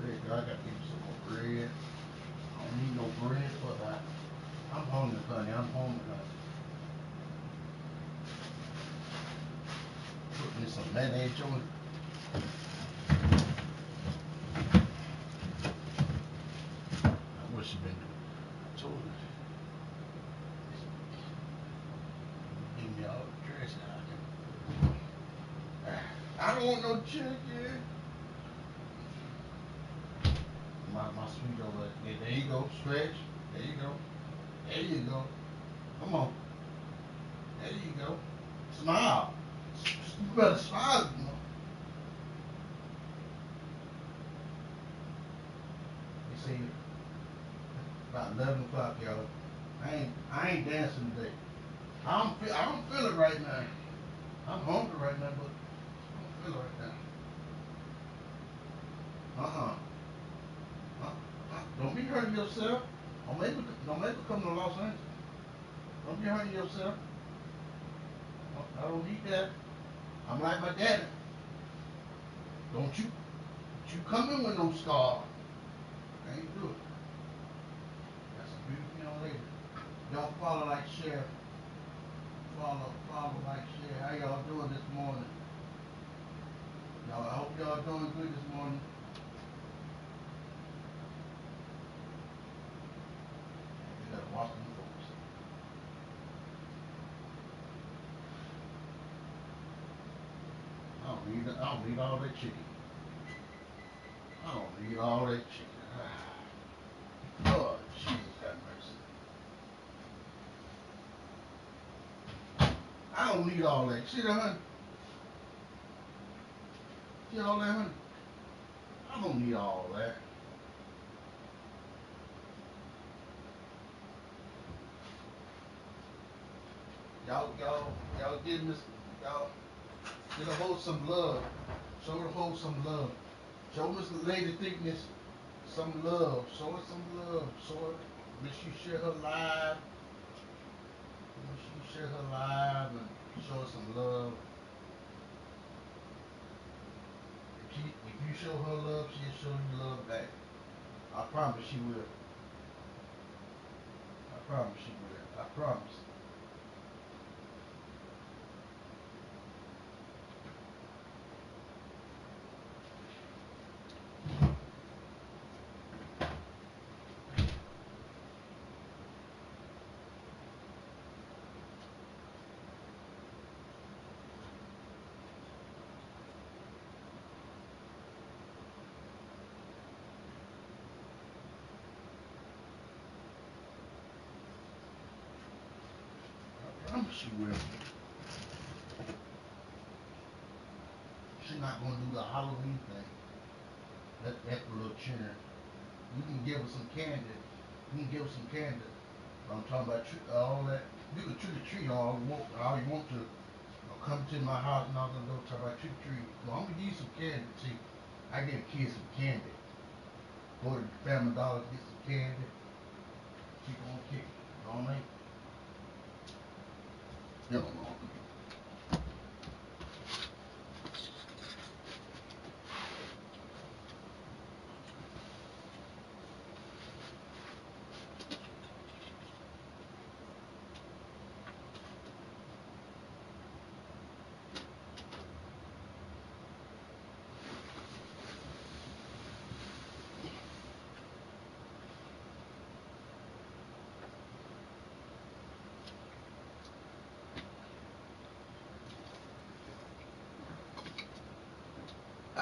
Bread, girl, I gotta give you some more bread. I don't need no bread for that. I'm hungry, honey. I'm hungry, honey. Put me some mayonnaise on it. I wish you'd been told it. Give me all the trash out. I don't want no chicken. My sweet over there. There you go, stretch. There you go. There you go. Come on. There you go. Smile. You better smile. You know. You see, about 11 o'clock, y'all. I ain't dancing today. I don't feel it right now. I'm hungry right now, but I don't feel it right now. Don't be hurting yourself. Don't make come to Los Angeles. Don't be hurting yourself. I don't need that. I'm like my daddy. Don't you come in with no scar. I ain't do it. That's a beautiful young lady. Y'all follow, like, share. Follow, like, share. How y'all doing this morning? I hope y'all doing good this morning. You gotta watch them folks. I don't need all that chicken. I don't need all that chicken. Oh, Jesus, have mercy. I don't need all that. See that, honey? See all that, honey? I don't need all that. Y'all give this, y'all get a hold some love. Show the whole some love. Show Miss Lady Thickness some love. Show her some love. Show her. Make sure you share her live. Make sure you share her live and show her some love. If you show her love, she'll show you love back. I promise she will. I promise she will. I promise. I promise she will. She's not gonna do the Halloween thing. That's a little cheering. You can give her some candy. You can give her some candy. I'm talking about all that. You can trick or treat all you want to. Or come to my house and all the door talk about trick or treat. No, I'm gonna give you some candy. See, I give kids some candy. Go to the Family Dollar, get some candy. Keep on kicking. You know what I mean? You don't know.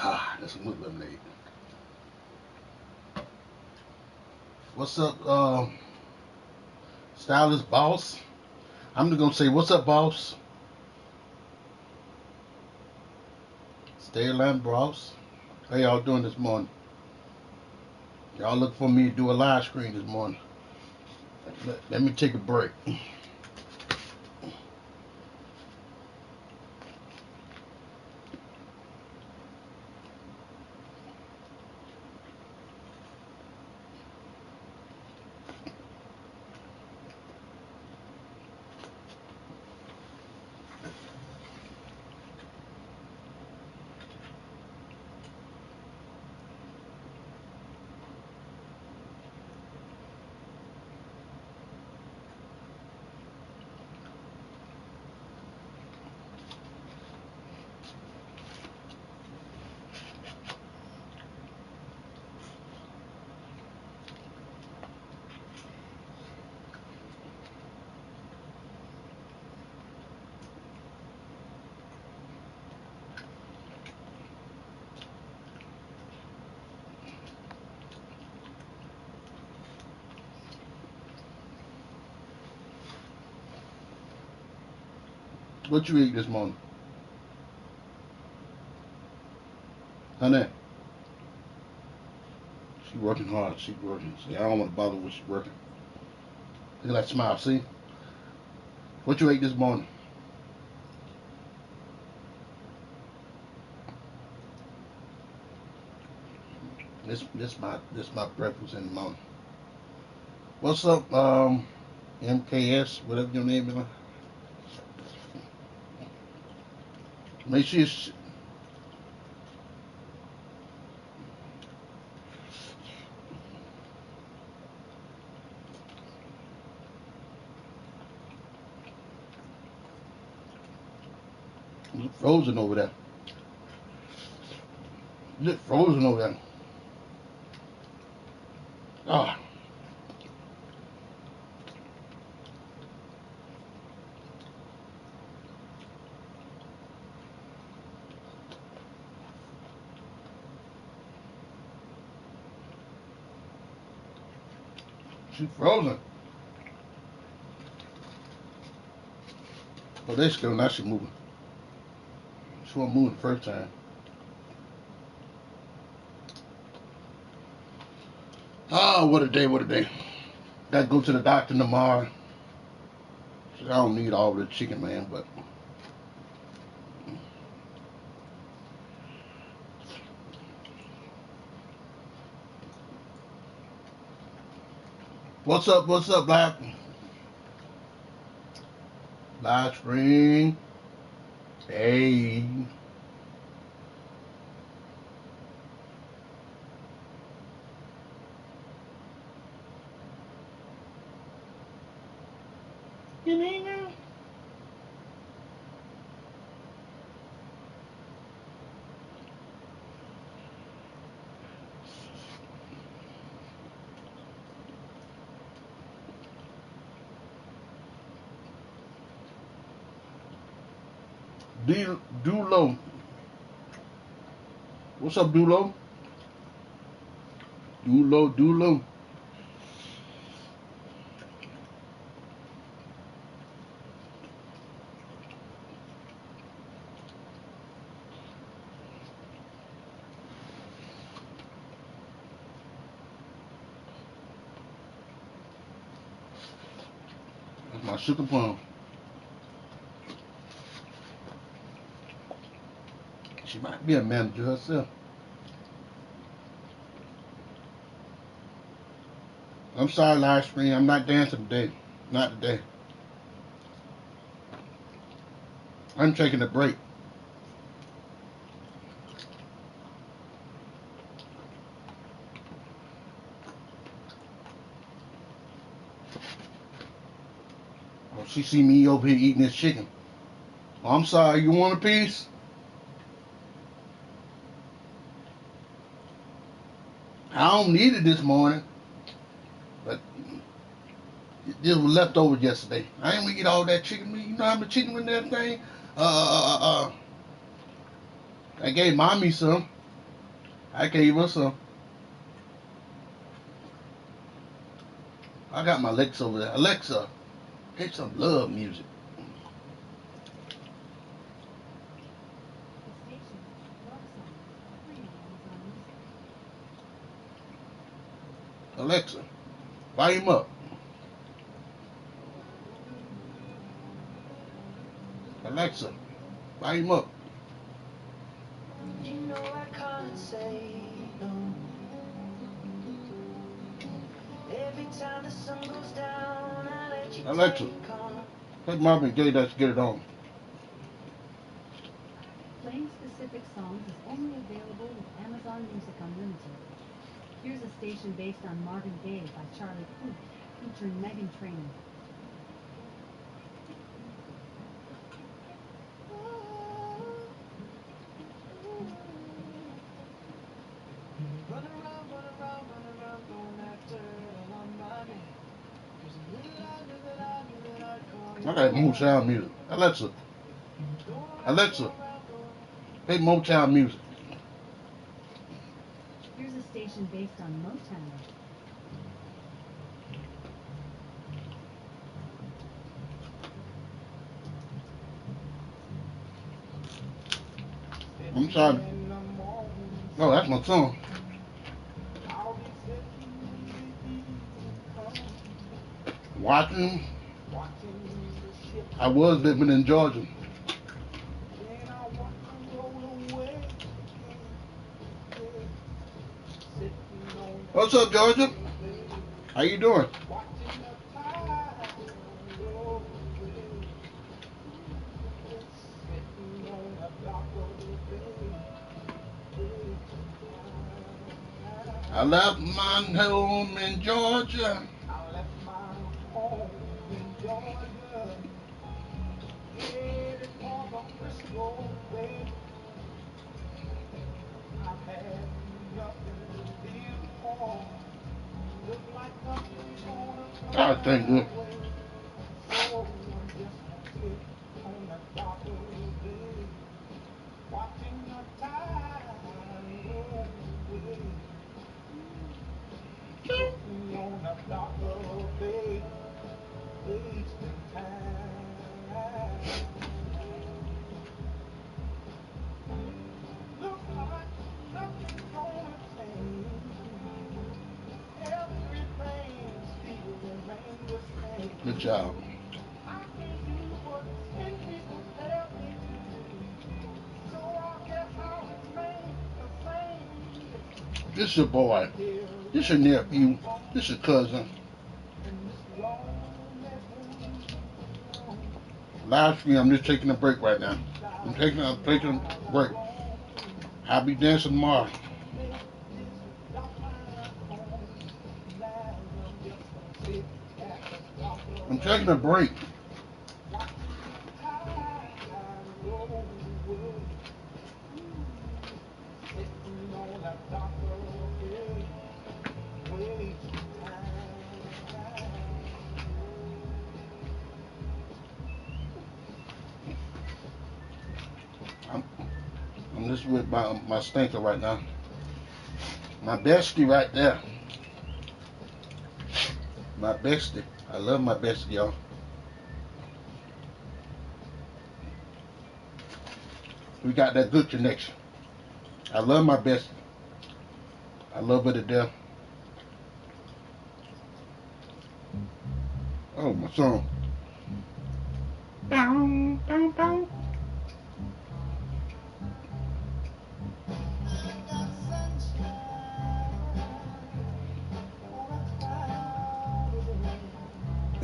Ah, that's some good lemonade. What's up, Stylist Boss? I'm just gonna say, what's up, boss? Stayland Boss. How y'all doing this morning? Y'all look for me to do a live screen this morning. Let me take a break. What you eat this morning? Honey. She working hard. She working. See, I don't want to bother when she's working. Look at that smile, see? What you ate this morning? This my breakfast in the morning. What's up, MKS, whatever your name is? Make sure you frozen over there. It's frozen over there. Ah. She's frozen. Oh, they still now she moving. She wasn't moving the first time. Oh, what a day, what a day. Gotta go to the doctor tomorrow. I don't need all the chicken, man, but what's up, Black? Live stream. Hey. You need now? Dulo. What's up, Dulo? Dulo. That's my sugar plum. She might be a manager herself. I'm sorry, live stream. I'm not dancing today. Not today. I'm taking a break. Oh, she see me over here eating this chicken. Oh, I'm sorry. You want a piece? I don't need it this morning, but this was leftover yesterday. I ain't gonna eat all that chicken meat. You know how much chicken in that thing? I gave mommy some. I gave her some. I got my Alexa over there. Alexa, play some love music. Alexa, volume up. Alexa, volume up. You know I can't say no. Every time the sun goes down, I let you Alexa, take Marvin Gaye, let's get it on. Playing specific songs is only available with Amazon Music Unlimited. Here's a station based on Marvin Gaye by Charlie Puth, featuring Meghan Trainor. Run around, going after it on my name. 'Cause a little I knew that I'd call you. I got Motown music. Alexa, play Motown music. Here's a station based on Motown. I'm sorry. Oh, that's my song. Watching. I was living in Georgia. What's up, Georgia? How you doing? I left my home in Georgia. I think good. Good job. This your boy. This your nephew. This your cousin. Live stream. I'm just taking a break right now. I'm taking a break. I'll be dancing tomorrow. I'm taking a break. I'm just with my stinker right now. My bestie right there. My bestie. I love my bestie, y'all. We got that good connection. I love my bestie. I love her to death. Oh, my song. Bow, bow, bow.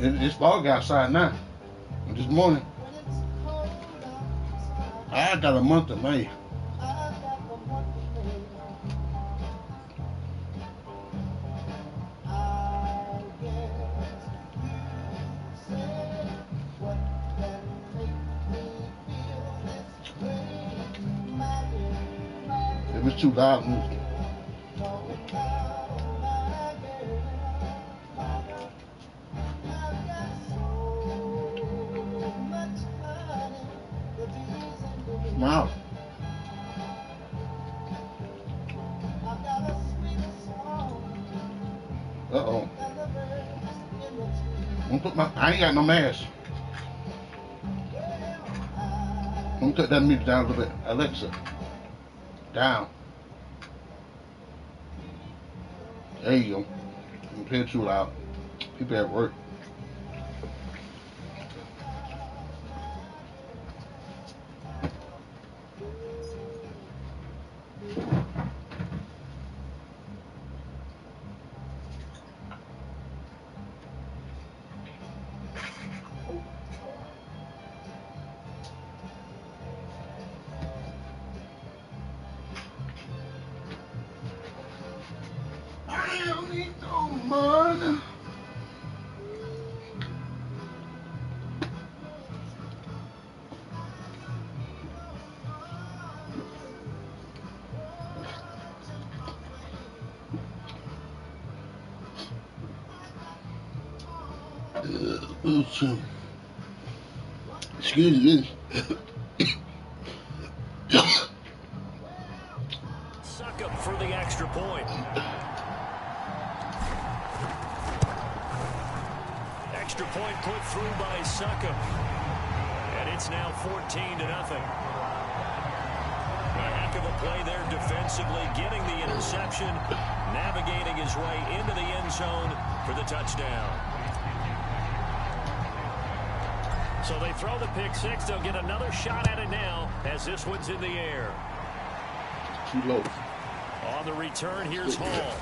It's fog outside now. This morning, I got a month of May. It was too loud music. Wow. Uh-oh. I ain't got no mask. Let me cut that music down a little bit. Alexa, down. There you go. I'm playing too loud. People at work. I don't need no money. Excuse me. Suck up for the extra point. Extra point put through by Suckup. And it's now 14-0. A heck of a play there defensively, getting the interception, navigating his way into the end zone for the touchdown. So they throw the pick six. They'll get another shot at it now as this one's in the air. Too low. On the return, here's Hall.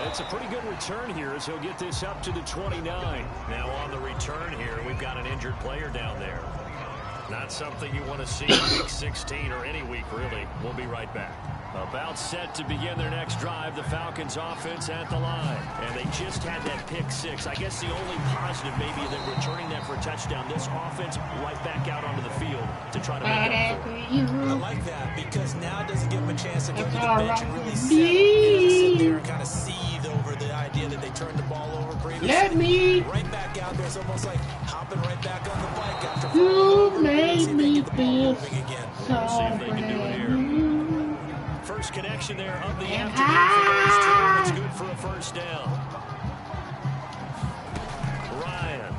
It's a pretty good return here as he'll get this up to the 29. Now on the return here, we've got an injured player down there. Not something you want to see in week 16 or any week, really. We'll be right back. About set to begin their next drive, the Falcons offense at the line. And they just had that pick six. I guess the only positive maybe than returning that for a touchdown. This offense right back out onto the field to try to make up for it. I like that because now it doesn't give them a chance to go to the bench and really settle. They don't sit there and kind of seethe over the idea that they turned the ball over previously. Let me. Right back out there. It's almost like hopping right back on the bike after You made me feel We'll see if they can do it here. First connection there of the afternoon for those two. It's good for a first down. Ryan.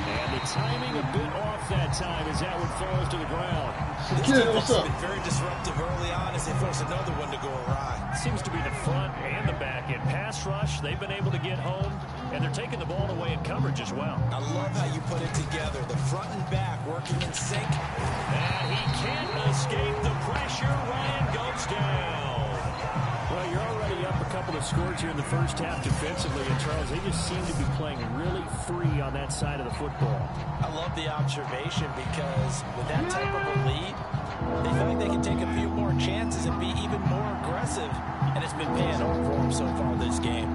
And the timing a bit off that time as that one falls to the ground. This defense has been very disruptive early on as they force another one to go awry. Seems to be the front and the back end. Pass rush, they've been able to get home, and they're taking the ball away in coverage as well. I love how you put it together. The front and back working in sync. And he can't escape the pressure. Ryan goes down. Well, you're already up a couple of scores here in the first half defensively, and Charles, they just seem to be playing really free on that side of the football. I love the observation because with that type of a lead, they feel like they can take a few more chances and be even more aggressive, and it's been paying off for them so far this game.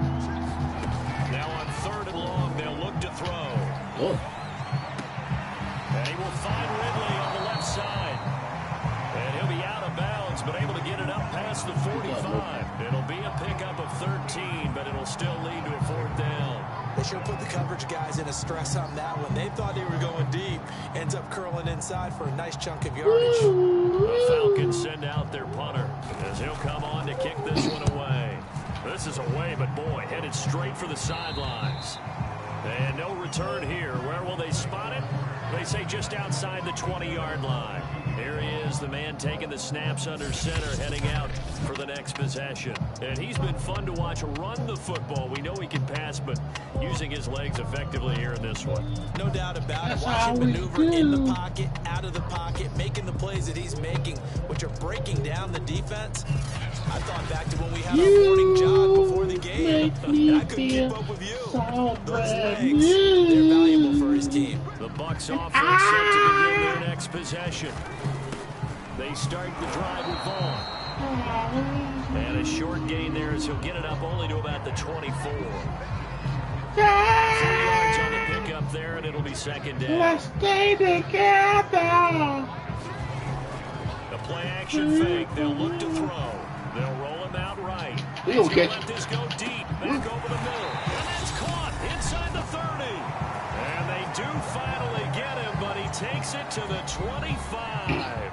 Now on 3rd and long, they'll look to throw. And he will find Ridley on the left side. And he'll be out of bounds, but able to get it up past the 45. It'll be a pickup of 13, but it'll still lead to a 4th down. They sure put the coverage guys in a stress on that one. They thought they were going deep. Ends up curling inside for a nice chunk of yardage. The Falcons send out their punter as he'll come on to kick this one away. This is away, but boy, headed straight for the sidelines. And no return here. Where will they spot it? They say just outside the 20-yard line. Here he is, the man taking the snaps under center, heading out for the next possession. And he's been fun to watch run the football. We know he can pass, but using his legs effectively here in this one. No doubt about it. Watch him maneuver in the pocket, out of the pocket, making the plays that he's making, which are breaking down the defense. I thought back to when we had our morning jog before the game, and I couldn't keep up with you. Those legs, they're valuable for his team. The Bucs offense set to begin their next possession. They start the drive with Vaughn. And a short gain there as he'll get it up only to about the 24. 3 yards on the pickup there, and it'll be 2nd down. Let's stay together. The play-action fake. They'll look to throw. They'll roll him out right. He's going to catch let this go deep, back over the middle. And it's caught inside the 30. And they do finally get him, but he takes it to the 25.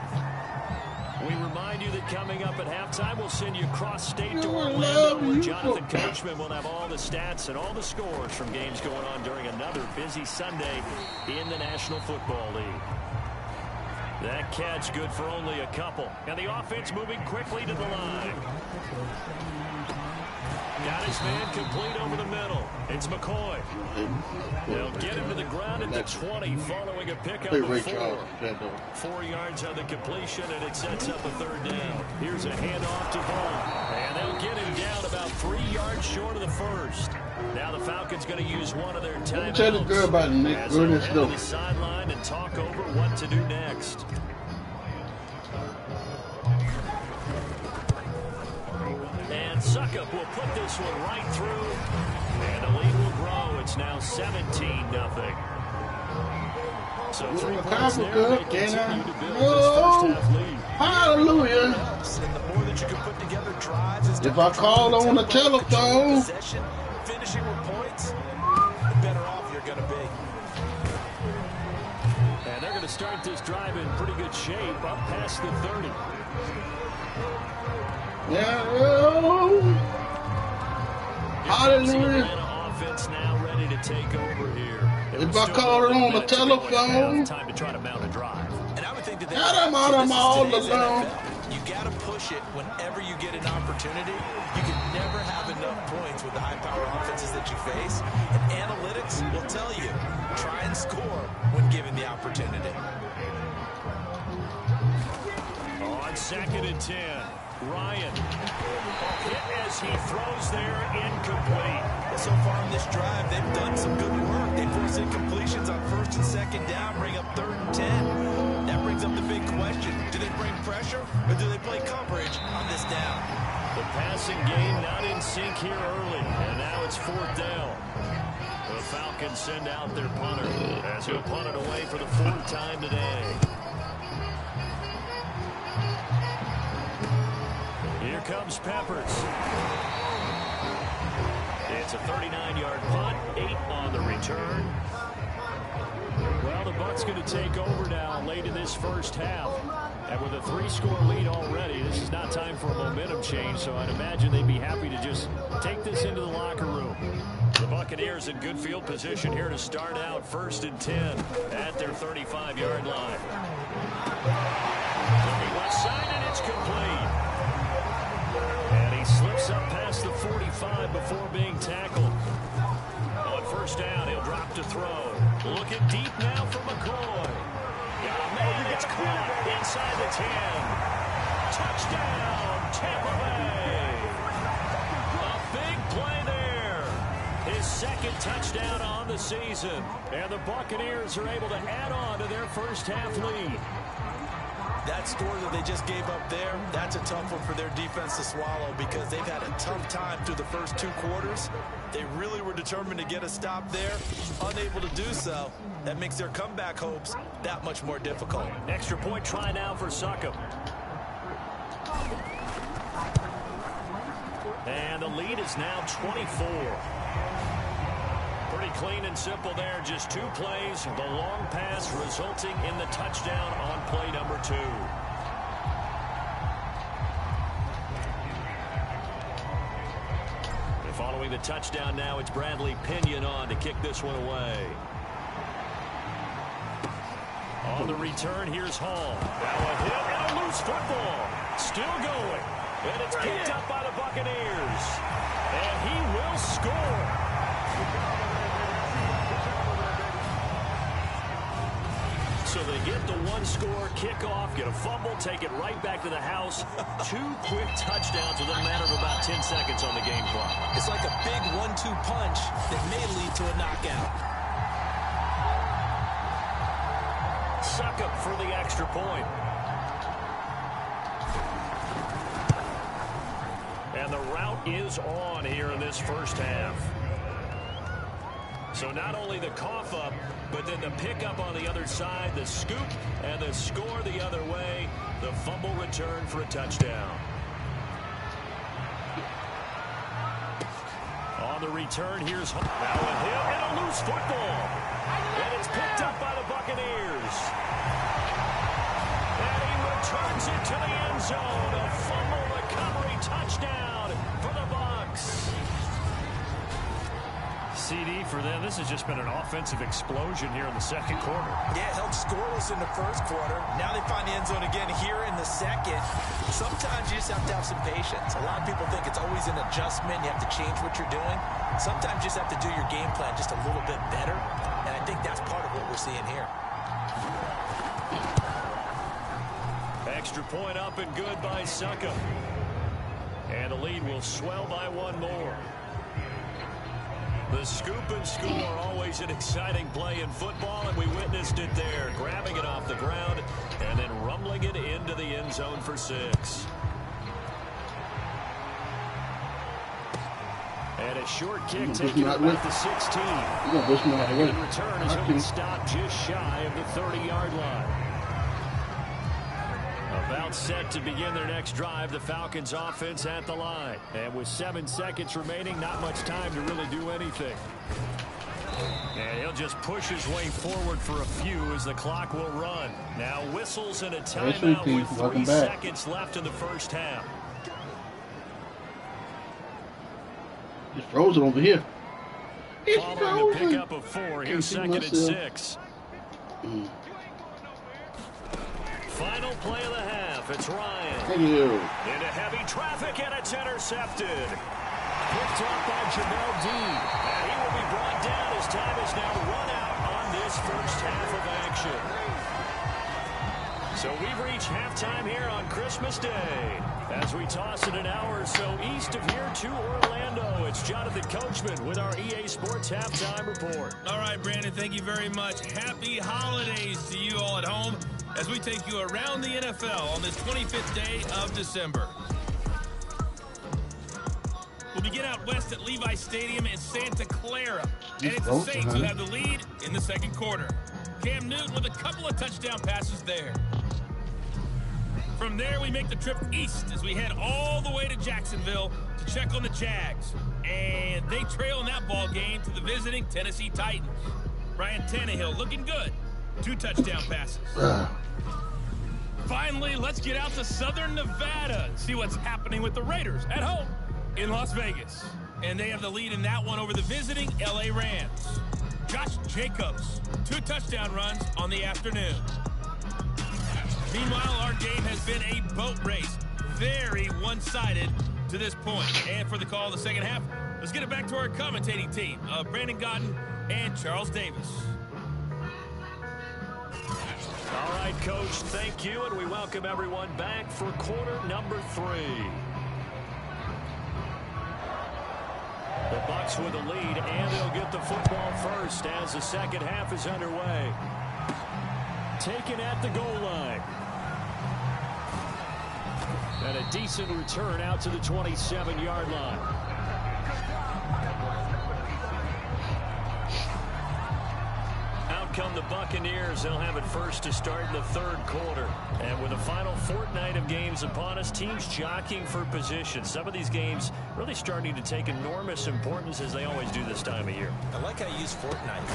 We remind you that coming up at halftime, we'll send you cross-state to Orlando, where Jonathan Coachman will have all the stats and all the scores from games going on during another busy Sunday in the National Football League. That catch good for only a couple. And the offense moving quickly to the line. Got his man complete over the middle. It's McCoy. They'll get him to the ground at the 20 following a pickup of 4. 4 yards on the completion, and it sets up a 3rd down. Here's a handoff to Vaughn. And they'll get him down about 3 yards short of the first. Now the Falcons going to use one of their timeouts. Tell the girl about Nick. As they'll head to the sideline and talk over what to do next. And Suckup will put this one right through. And the lead will grow. It's now 17-0. So 3 points there. They continue to build this first half lead. Hallelujah. And the more that you can put together drives, if I called on the telephone, finishing with points, the better off you're going to be. And they're going to start this drive in pretty good shape, up past the 30. Yeah. Hallelujah. Offense now ready to take over here. If I call it on the telephone, time to try to mount a drive. And I would think that I'm all alone. You got to push it whenever you get an opportunity. You can never have enough points with the high-power offenses that you face. And analytics will tell you, try and score when given the opportunity. On 2nd and 10, Ryan. Hit as he throws there, incomplete. Well, so far in this drive, they've done some good work. They force incompletions on 1st and 2nd down, bring up 3rd and 10. That brings up the big question. Do they bring pressure, or do they play coverage on this down? The passing game not in sync here early, and now it's 4th down. The Falcons send out their punter as he'll punt it away for the 4th time today. Here comes Peppers. It's a 39-yard punt, 8 on the return. Well, the Bucs going to take over now late in this first half. And with a 3-score lead already, this is not time for a momentum change, so I'd imagine they'd be happy to just take this into the locker room. The Buccaneers in good field position here to start out 1st and 10 at their 35-yard line. Looking left side, and it's complete. And he slips up past the 45 before being tackled. On 1st down, he'll drop to throw. Looking deep now for McCoy. Got a man that's caught inside the 10. Touchdown, Tampa Bay. A big play there. His 2nd touchdown on the season. And the Buccaneers are able to add on to their first half lead. That score that they just gave up there, that's a tough one for their defense to swallow because they've had a tough time through the first 2 quarters. They really were determined to get a stop there, unable to do so. That makes their comeback hopes that much more difficult. Extra point try now for Succop. And the lead is now 24. Pretty clean and simple there. Just 2 plays. The long pass resulting in the touchdown on play number 2. And following the touchdown now, it's Bradley Pinion on to kick this one away. On the return, here's Hall. Now a hit and a loose football. Still going. And it's picked up by the Buccaneers. And he will score. So they get the 1-score kickoff, get a fumble, take it right back to the house. 2 quick touchdowns within a matter of about 10 seconds on the game clock. It's like a big 1-2 punch that may lead to a knockout. Succop for the extra point. And the route is on here in this first half. So not only the cough up, but then the pickup on the other side, the scoop, and the score the other way. The fumble return for a touchdown. On the return, here's Hall. Now a hit and a loose football. And it's picked up by the Buccaneers. And he returns it to the end zone. A fumble recovery touchdown for the Bucs. CD for them. This has just been an offensive explosion here in the 2nd quarter. Yeah, held scoreless in the 1st quarter. Now they find the end zone again here in the 2nd. Sometimes you just have to have some patience. A lot of people think it's always an adjustment. You have to change what you're doing. Sometimes you just have to do your game plan just a little bit better. And I think that's part of what we're seeing here. Extra point up and good by Succop. And the lead will swell by 1 more. The scoop and score, always an exciting play in football, and we witnessed it there, grabbing it off the ground and then rumbling it into the end zone for 6. And a short kick taking it back to 16. In return is going to stop just shy of the 30-yard line. About set to begin their next drive, the Falcons offense at the line. And with 7 seconds remaining, not much time to really do anything. And he'll just push his way forward for a few as the clock will run. Now whistles and a timeout with 3 seconds left in the first half. It's frozen over here. It's following the pickup of 4, here's 2nd and 6. Final play of the half. It's Ryan. Thank you. Into heavy traffic, and it's intercepted. Picked off by Jamel Dean. And he will be brought down as time is now run out on this first half of action. So we've reached halftime here on Christmas Day. As we toss it an hour or so east of here to Orlando, it's Jonathan Coachman with our EA Sports Halftime Report. All right, Brandon, thank you very much. Happy holidays to you all at home as we take you around the NFL on this 25th day of December. We'll begin out west at Levi Stadium in Santa Clara. And it's the Saints who have the lead in the 2nd quarter. Cam Newton with a couple of touchdown passes there. From there, we make the trip east as we head all the way to Jacksonville to check on the Jags. And they trail in that ball game to the visiting Tennessee Titans. Ryan Tannehill looking good. 2 touchdown passes. Finally, let's get out to Southern Nevada and see what's happening with the Raiders at home in Las Vegas. And they have the lead in that one over the visiting LA Rams. Josh Jacobs, 2 touchdown runs on the afternoon. Meanwhile, our game has been a boat race. Very one-sided to this point. And for the call of the second half, let's get it back to our commentating team of Brandon Godden and Charles Davis. All right, Coach, thank you, and we welcome everyone back for quarter number 3. The Bucs with the lead, and they'll get the football first as the second half is underway. Taken at the goal line. And a decent return out to the 27-yard line. Out come the Buccaneers. They'll have it first to start in the third quarter. And with the final fortnight of games upon us, teams jockeying for position. Some of these games really starting to take enormous importance as they always do this time of year. I like how you use fortnight. I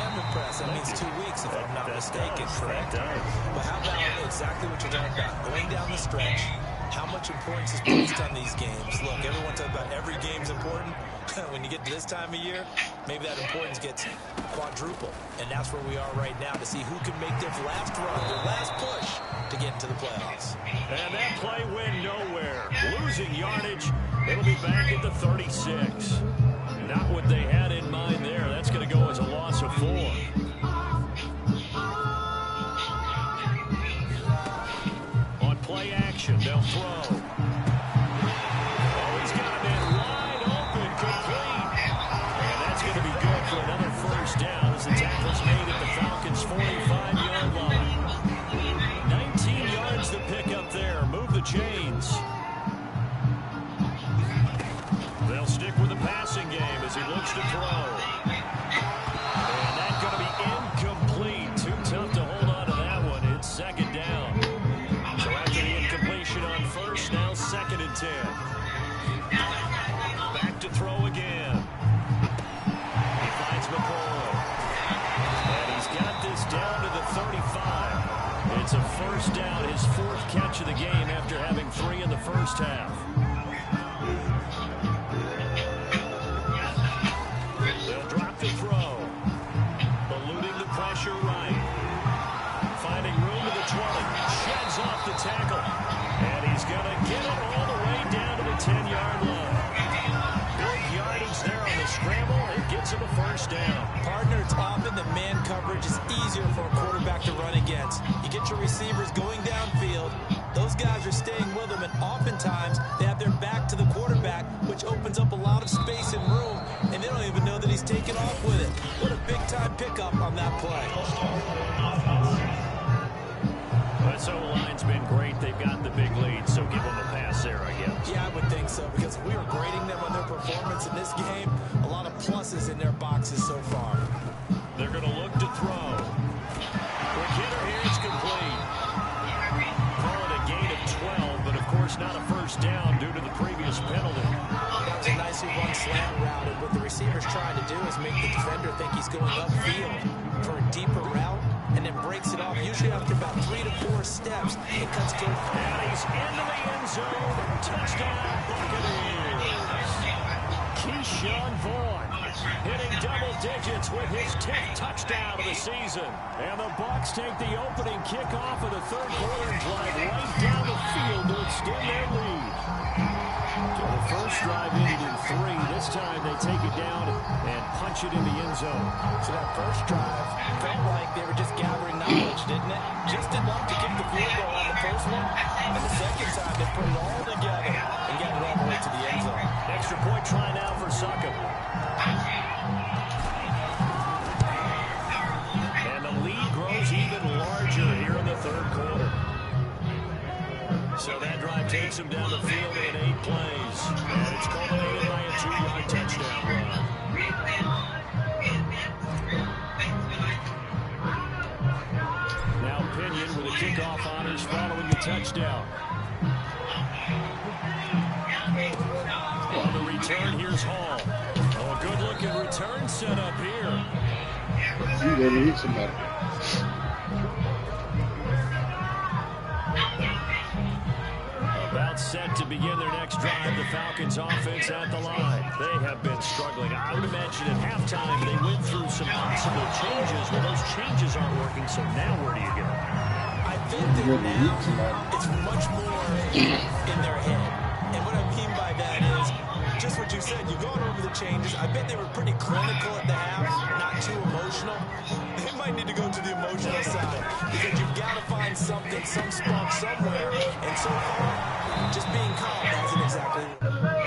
am impressed. That means 2 weeks, if I'm not mistaken, correct? But how about exactly what you're talking about? Going down the stretch, how much importance is placed on these games? Look, everyone talks about every game's important. When you get to this time of year, maybe that importance gets quadruple. And that's where we are right now to see who can make their last run, their last push to get into the playoffs. And that play went nowhere. Losing yardage. It'll be back at the 36. Not what they had in mind there. That's going to go as a loss of 4. On play action, they'll throw. Oh, he's got him in wide open, complete. And that's going to be good for another first down as the tackle's made at the Falcons' 45-yard line. 19 yards to pick up there. Move the chains. They'll stick with the passing game as he looks to throw. And that's going to be incomplete. Too tough to hold on to that one. It's second down. So after the incompletion on first, now 2nd and 10. Back to throw again. He finds McCoy. And he's got this down to the 35. It's a first down, his 4th catch of the game after having 3 in the first half. They'll drop the throw. Eluding the pressure right. Finding room to the 20. Sheds off the tackle. And he's going to get it all the way down to the 10-yard line. Good yardage there on the scramble. It gets him a first down. Partner, it's often that man coverage is easier for a quarterback to run against. You get your receivers going downfield. Those guys are staying with them, and oftentimes they have their back to the quarterback, which opens up a lot of space and room, and they don't even know that he's taken off with it. What a big-time pickup on that play. So the line's been great. They've got the big lead, so give them a pass there, I guess. Yeah, I would think so, because we were grading them on their performance in this game. A lot of pluses in their boxes so far. They're going to look to throw. Quick hitter here, it's complete. Call it a gain of 12, but of course not a first down due to the previous penalty. That was a nicely run slant route, and what the receiver's trying to do is make the defender think he's going upfield for a deeper route, and then breaks it off. Usually after about 3 to 4 steps, it cuts to... And he's into the end zone. Touchdown, Buccaneers. Keyshawn Vaughn hitting double digits with his 10th touchdown of the season. And the Bucs take the opening kickoff of the third quarter and drive right down the field to extend their lead. So the first drive ended in 3. This time they take it down and punch it in the end zone. So that first drive felt like they were just gathering knowledge, didn't it? Just enough to kick the field goal on the first one. And the second time they put it all together and got it all the way to the end zone. Extra point try now for Suckup. And the lead grows even larger here in the third quarter. So that drive takes him down the field in 8 plays. And it's culminated by a 2-yard touchdown run. Now Pinion with a kickoff honors following touchdown. On the return, here's Hall. Oh, a good-looking return set up here. You didn't hit somebody. About set to begin their next drive, the Falcons offense at the line. They have been struggling. I would imagine at halftime they went through some possible changes. Well, those changes aren't working, so now where do you go? I think that now it's much more in their head. And what I mean by that is just what you said. You've gone over the changes. I bet they were pretty clinical at the half, not too emotional. They might need to go to the emotional side because you've got to find something, some spark somewhere. And so far, just being calm hasn't exactly worked.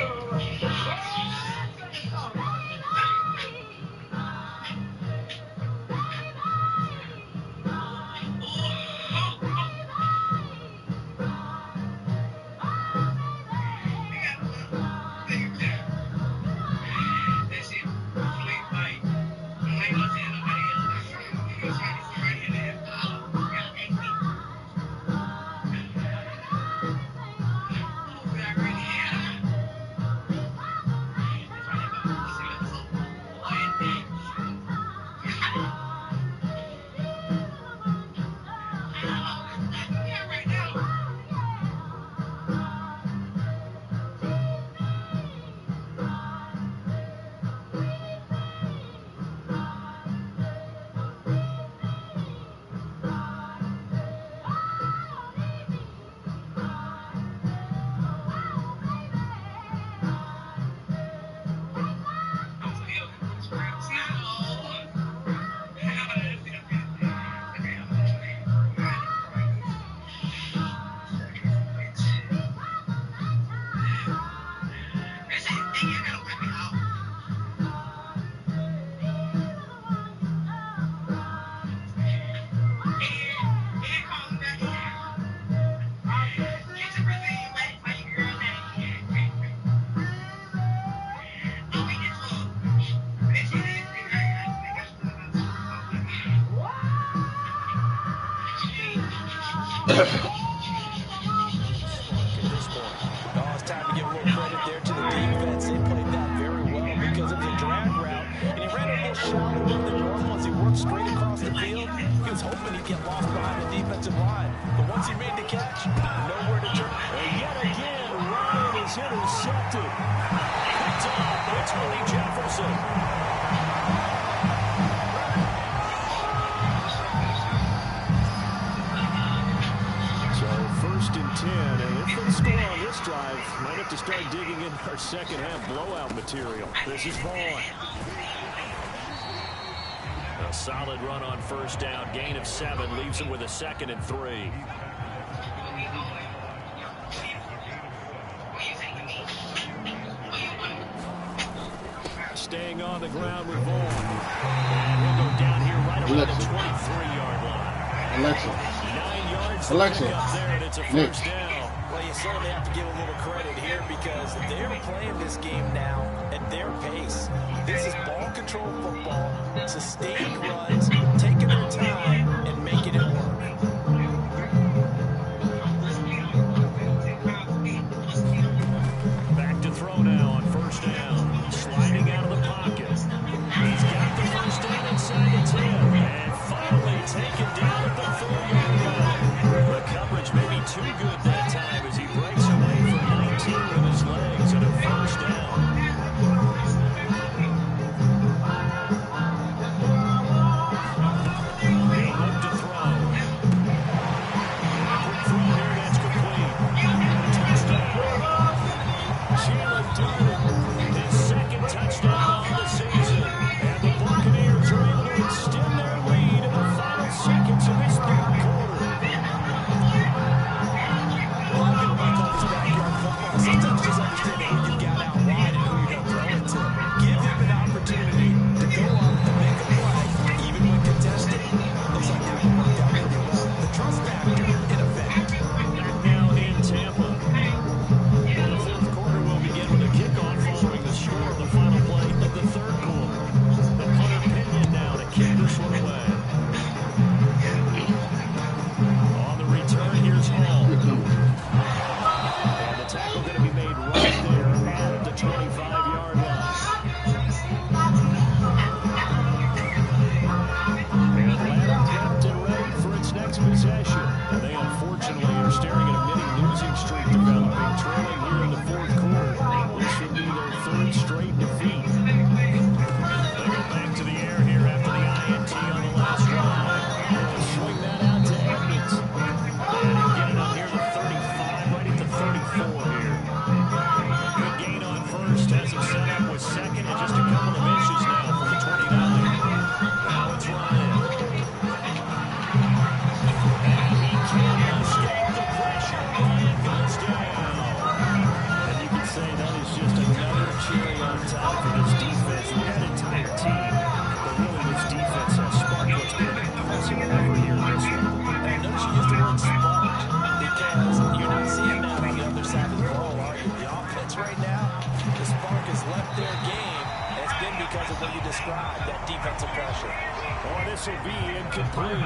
Second half blowout material. This is Vaughn. A solid run on first down. Gain of 7 leaves him with a 2nd and 3. Staying on the ground with Vaughn. And he'll go down here right around the 23-yard line. Alexa. 9 yards. Alexa. Up there, and it's a first down. Well, you certainly have to give a little credit here because they're playing this game now at their pace. This is ball control football, sustained runs, taking their time and making it work. Back to throw now on first down. Sliding out of the pocket. He's got the first down inside the 10. And finally taken down at the 4-yard line. The coverage may be too good that time as he breaks away for 19 with his legs and a first down. He'll look to throw. Quick throw here, that's complete. Touchdown. Jalen Duvall, his 2nd touchdown on the season. And the Buccaneers are able to extend their lead in the final seconds of this 3rd quarter. Sometimes just understanding who you've got out wide and who you're going to throw it to. Give him an opportunity to go up and make a play, even when contested. Looks like that worked out pretty well. The trust factor, in effect. Back now in Tampa. The 4th quarter will begin with a kickoff following the score of the final play of the 3rd quarter. The punter Pinion now to kick this one away. On the return, here's Hall. offense right now, the spark has left their game, and it's been because of what you described, that defensive pressure. Oh, this will be incomplete.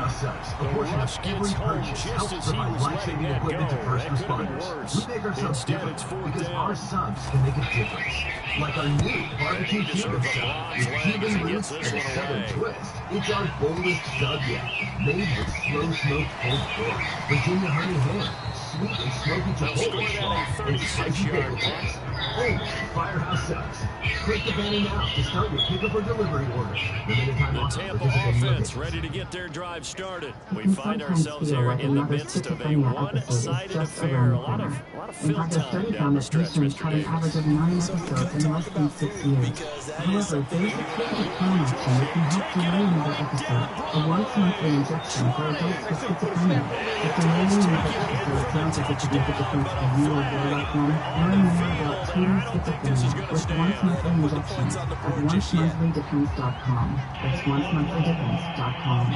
The rush gets home just as he was letting that go. That could have been worse. Instead, it's fourth down. Our subs can make a difference. Like our new barbecue Cuban sub with Cuban roots and a southern twist. It's our boldest sub yet. Made with slow-smoked pulled pork, Virginia honey ham, sweet and smoky chipotle sauce, and spicy bagel chips. Only Firehouse Subs. Click the banner now to start your pickup or delivery order. The Tampa offense ready to get their drive started. We find ourselves here in the midst of a one-sided affair. A lot of fill time down the stretch, Mr. Davis. Average of 9 episodes in less than 6 years. However, there is a treatment plan option that can help delay another episode. A once-monthly injection for adults with schizophrenia. If delaying another episode sounds like it could make a difference for you or your loved one, learn more about treating schizophrenia with once-monthly injections at oncemonthly.com. That's oncemonthly.com.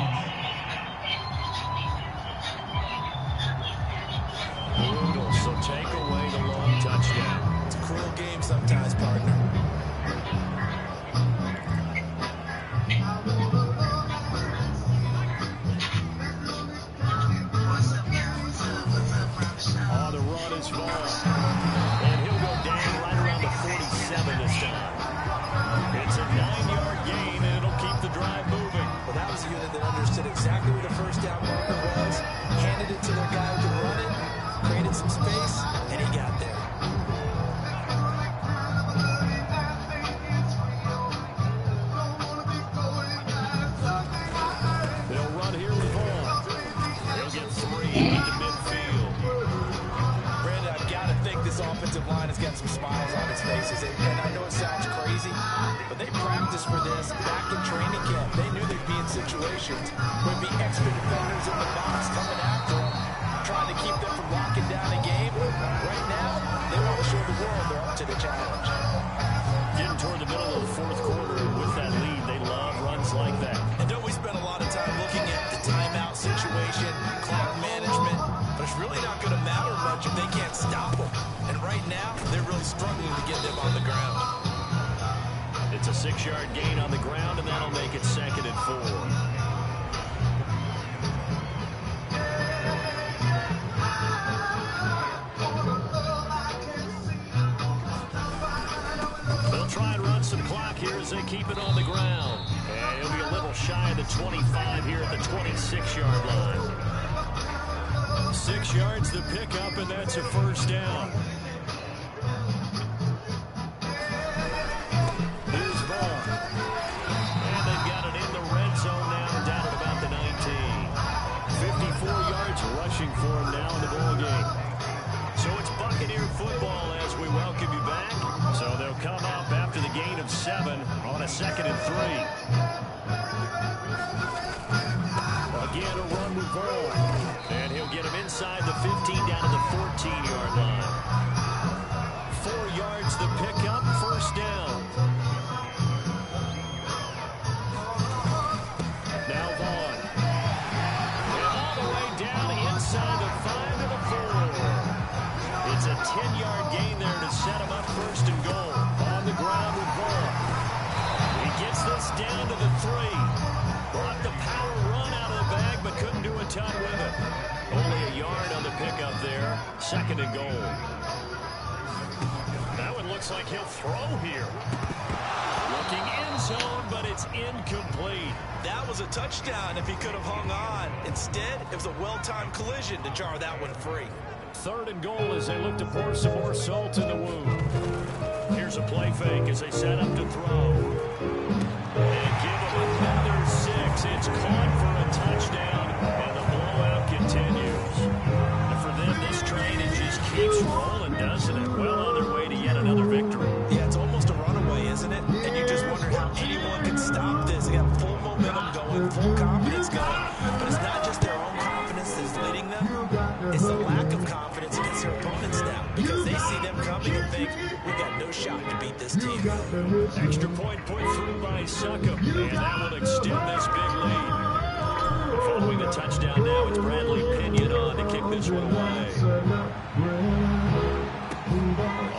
Brutal, so take away the long touchdown. It's a cruel game sometimes, partner. On the run is Vaughn. And he'll go down right around the 47 this time. It's a 9-yard gain, and it'll keep the drive moving. Well, that was a unit that understood exactly where the first down marker was, handed it to their guy who could run it, created some space, and he got there. They'll run here with Vaughn. He'll get 3 into midfield. Brandon, I've got to think this offensive line has got some smiles on its faces. And I know it sounds crazy, but they practiced for this back in training camp. They knew they'd be in situations where there'd be extra defenders in the box coming after them, trying to keep them from locking down a game. Right now, they want to show the world they're up to the challenge. Getting toward the middle of the fourth quarter with that lead, they love runs like that. And don't we spend a lot of time looking at the timeout situation, clock management, but it's really not going to matter much if they can't stop them. And right now, they're really struggling to get them on the ground. It's a 6-yard gain on the ground, and that'll make it 2nd and 4. They'll try and run some clock here as they keep it on the ground. And he'll be a little shy of the 25 here at the 26-yard line. 6 yards to pick up, and that's a first down. Here's Vaughn. And they've got it in the red zone now, down at about the 19. 54 yards rushing for him now in the ball game. So it's Buccaneer football as we welcome you back. So they'll come up after the gain of 7 on a 2nd and 3. Again, a run with Vaughn. And he'll get him inside the 15 down to the 14-yard line. 4 yards to pick up, first down. Now Vaughn. And all the way down inside the 5 to the 4. It's a 10-yard gain there to set him up first and goal. On the ground with Vaughn. He gets this down to the 3. Brought the power run out of the bag, but couldn't do a ton with it. Only a yard on the pickup there. 2nd and goal. That one looks like he'll throw here. Looking end zone, but it's incomplete. That was a touchdown if he could have hung on. Instead, it was a well-timed collision to jar that one free. 3rd and goal as they look to pour some more salt in the wound. Here's a play fake as they set up to throw. And give him another 6. It's caught for a touchdown, and the blowout continues. And for them, this train, it just keeps rolling, doesn't it? Well on their way to yet another victory. Yeah, it's almost a runaway, isn't it? And you just wonder how anyone can stop this. They got full momentum going, full confidence going. But it's not just their own confidence that's leading them. It's the lack of confidence against their opponents now, because they see them coming and think, we've got no shot to beat this team. Extra point put through by Succop, and that will extend this big lead. Following the touchdown now, it's Bradley Pinion on to kick this one away.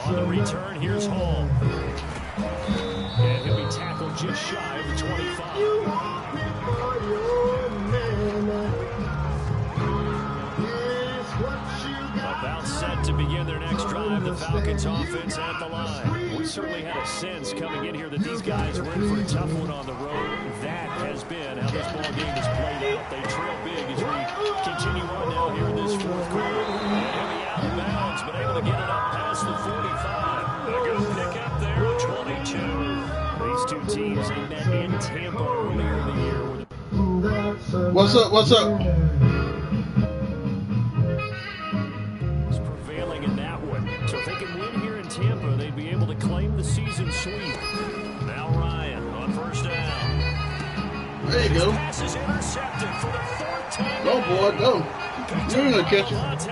On the return, here's Hall. And he'll be tackled just shy of the 25. About set to begin their next drive, the Falcons offense at the line. We certainly had a sense coming in here that these guys were in for a tough one on the road. That has been how this ball game has played out. They trail big as we continue on now here in this fourth quarter. He'll be out of bounds, but able to get it up past the 45. A good pick up there, 22. These two teams they met in Tampa earlier in the year. What's up? What's up? So if they can win here in Tampa, they'd be able to claim the season sweep. Now Ryan on first down. There you go. Pass is intercepted for the fourth time. Go, boy, go. You're going to catch it. That's a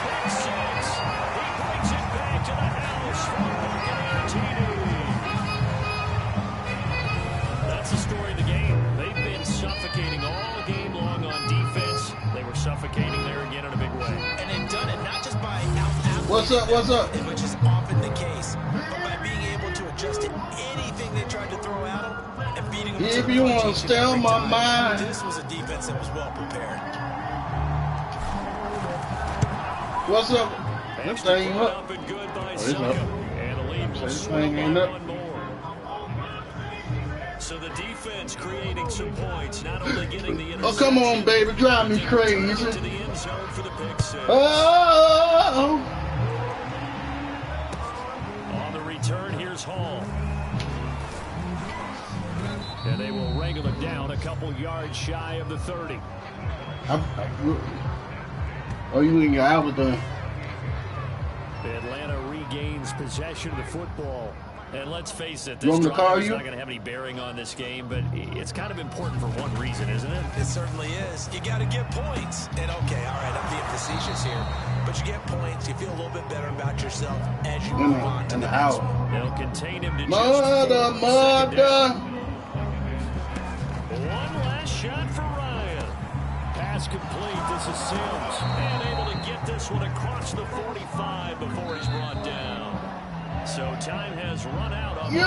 pick six. He brings it back to the house from Buccaneer TD. That's the story of the game. They've been suffocating all game long on defense. They were suffocating there again in a big way. And they've done it not just by What's up? What's up? which is often the case, but by being able to adjust to anything they tried to throw at them and beating them. If you want to stay on my mind. This was a defense that was well prepared. What's up? This thing ain't up. And good by It's up. And the lead will This swell thing ain't by up. one more. So the defense creating some points, not only getting the interception. Oh, come on, baby. Drive me crazy. To the end zone for the pick six. Oh! On the return, here's Hall. And they will wrangle him down a couple yards shy of the 30. Oh, you ain't got Albert done. Atlanta regains possession of the football. And let's face it, You this want me to call drive is you? not going to have any bearing on this game, but it's kind of important for one reason, isn't it? It certainly is. You got to get points. And okay, all right, I'm being facetious here, but you get points, you feel a little bit better about yourself as you move on to the next one. They'll contain him to Mother. One last shot for Ryan. Pass complete. This is Sims. And able to get this one across the 45 before he's brought down. So time has run out on the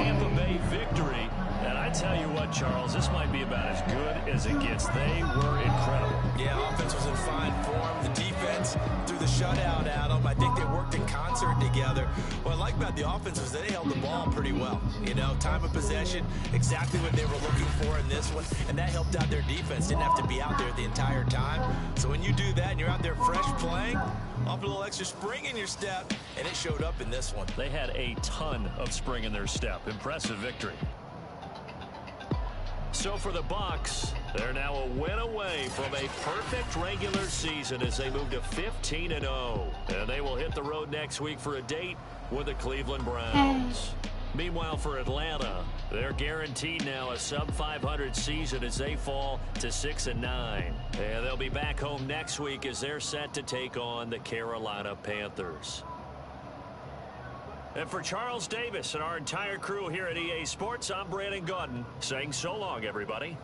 Tampa Bay victory. And I tell you what, Charles, this might be about as good as it gets. They were incredible. Yeah, offense was in fine form. The defense threw the shutout at them. I think they worked in concert together. What I like about the offense was they held the ball pretty well. You know, time of possession, exactly what they were looking for in this one. And that helped out their defense. Didn't have to be out there the entire time. So when you do that and you're out there fresh playing, off a little extra spring in your step, and it showed up in this one. They had a ton of spring in their step. Impressive victory. So for the Bucs, they're now a win away from a perfect regular season as they move to 15-0. And they will hit the road next week for a date with the Cleveland Browns. Meanwhile, for Atlanta, they're guaranteed now a sub-500 season as they fall to 6-9. And they'll be back home next week as they're set to take on the Carolina Panthers. And for Charles Davis and our entire crew here at EA Sports, I'm Brandon Gaudin saying so long, everybody.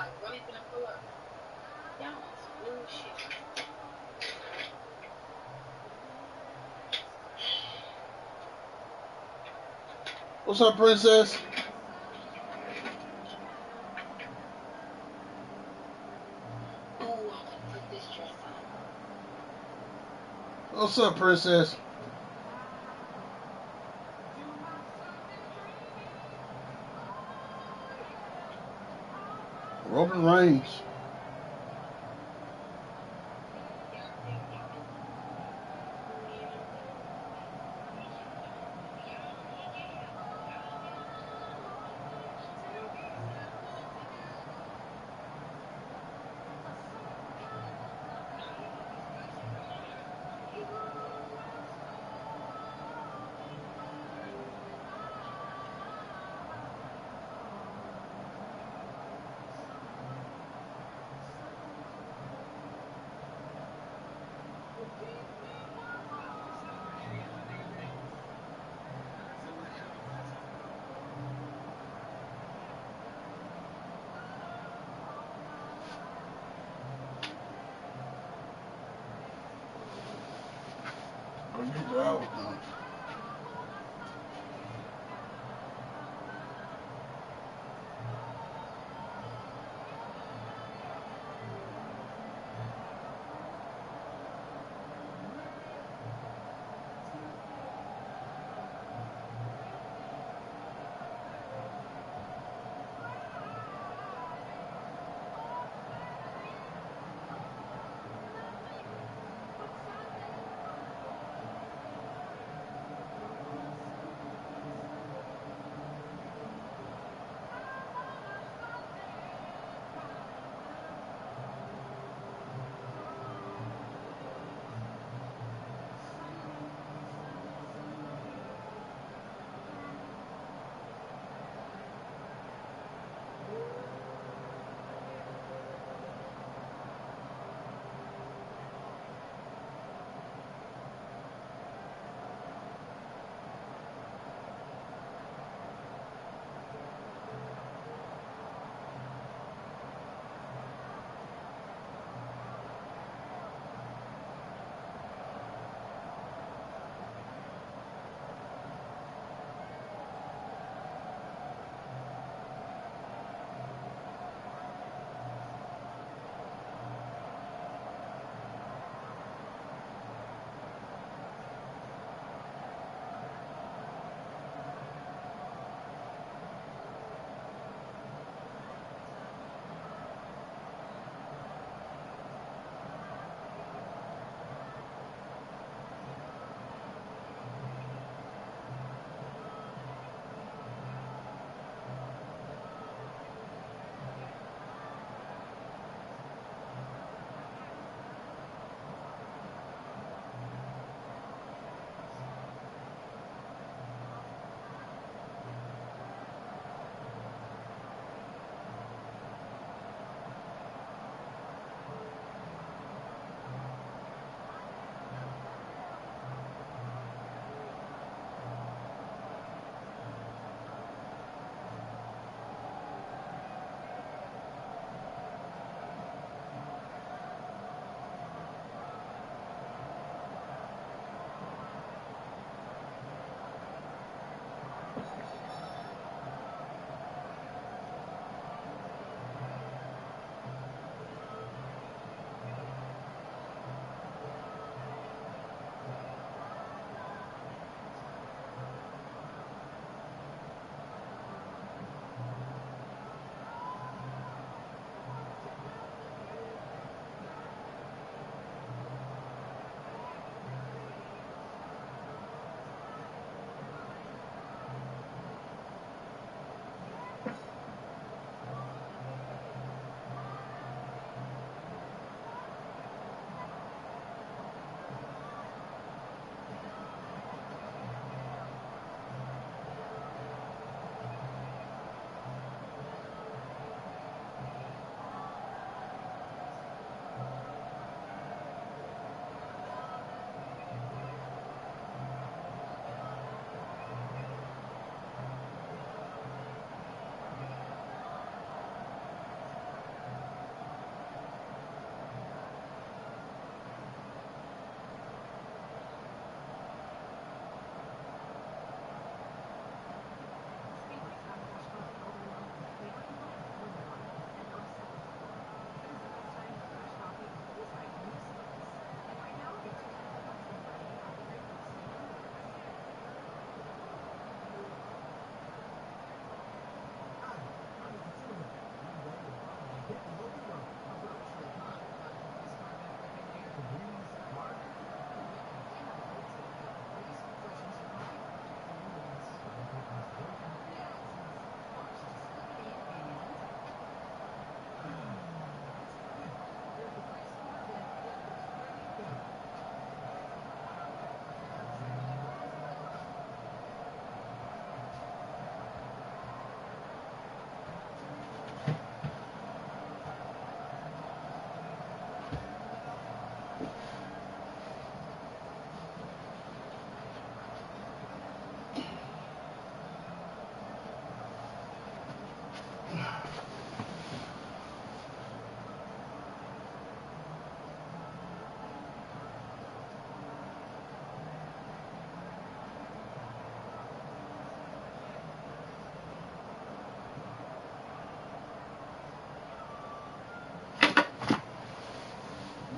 like really finna pull up. Y'all on some bullshit. What's up, princess? Ooh, I'm gonna put this dress on. What's up, princess? Roman Reigns.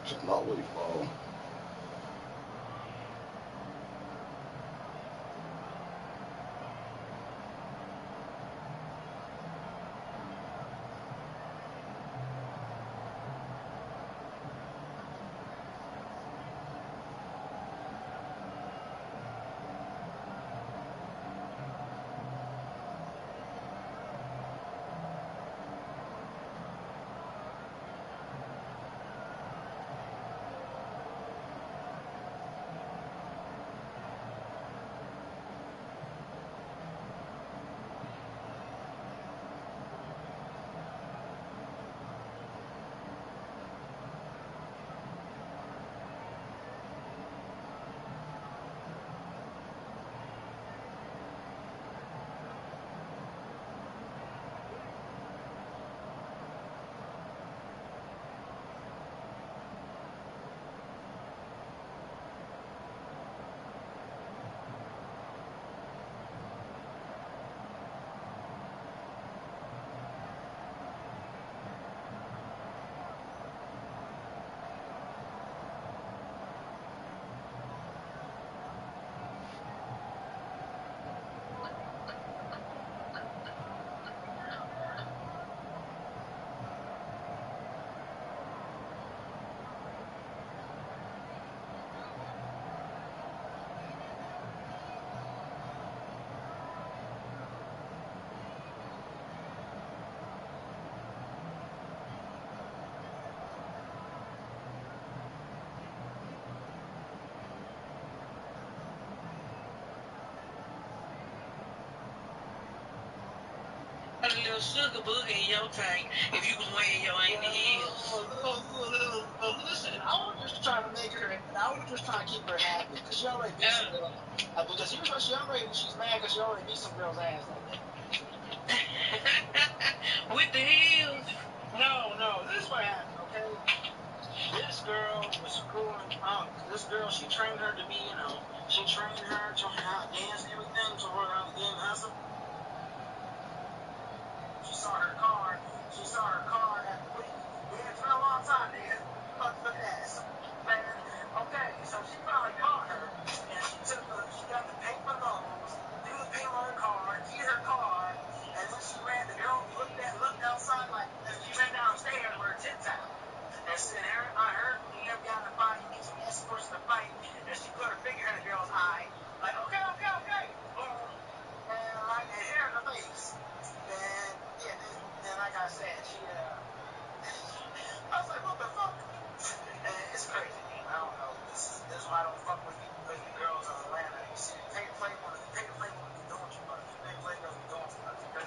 Should always fall. A little sugar boogie in your tank if you was wearing your auntie heels. Listen, I was just trying to make her, I was just trying to keep her happy, because she already beat some girl. Because here's what she's mad because she already beat some girl's ass that day. With the heels? No, this is what happened, okay? This girl was screwing this girl, she trained her to be, she trained her to how to dance and everything, to her how to get hustle. She saw her car at the week. Yeah, it's been a long time, nigga. Look at that. Man, okay, so she finally caught her, and she got the paper loans, threw the paper on her car, keyed her car, and then she ran, the girl looked outside like, and she ran downstairs with her tits out. And her, you ever got in a fight, you need some escorts in the fight, and she put her finger in the girl's eye, like, okay, boom, and hit her in the face. And yeah, then like I said, I was like, what the fuck? And it's crazy, man. I don't know. This is why I don't fuck with you girls in Atlanta. You see, pay to play women be doing too much. Pay to play girls be doing too much. But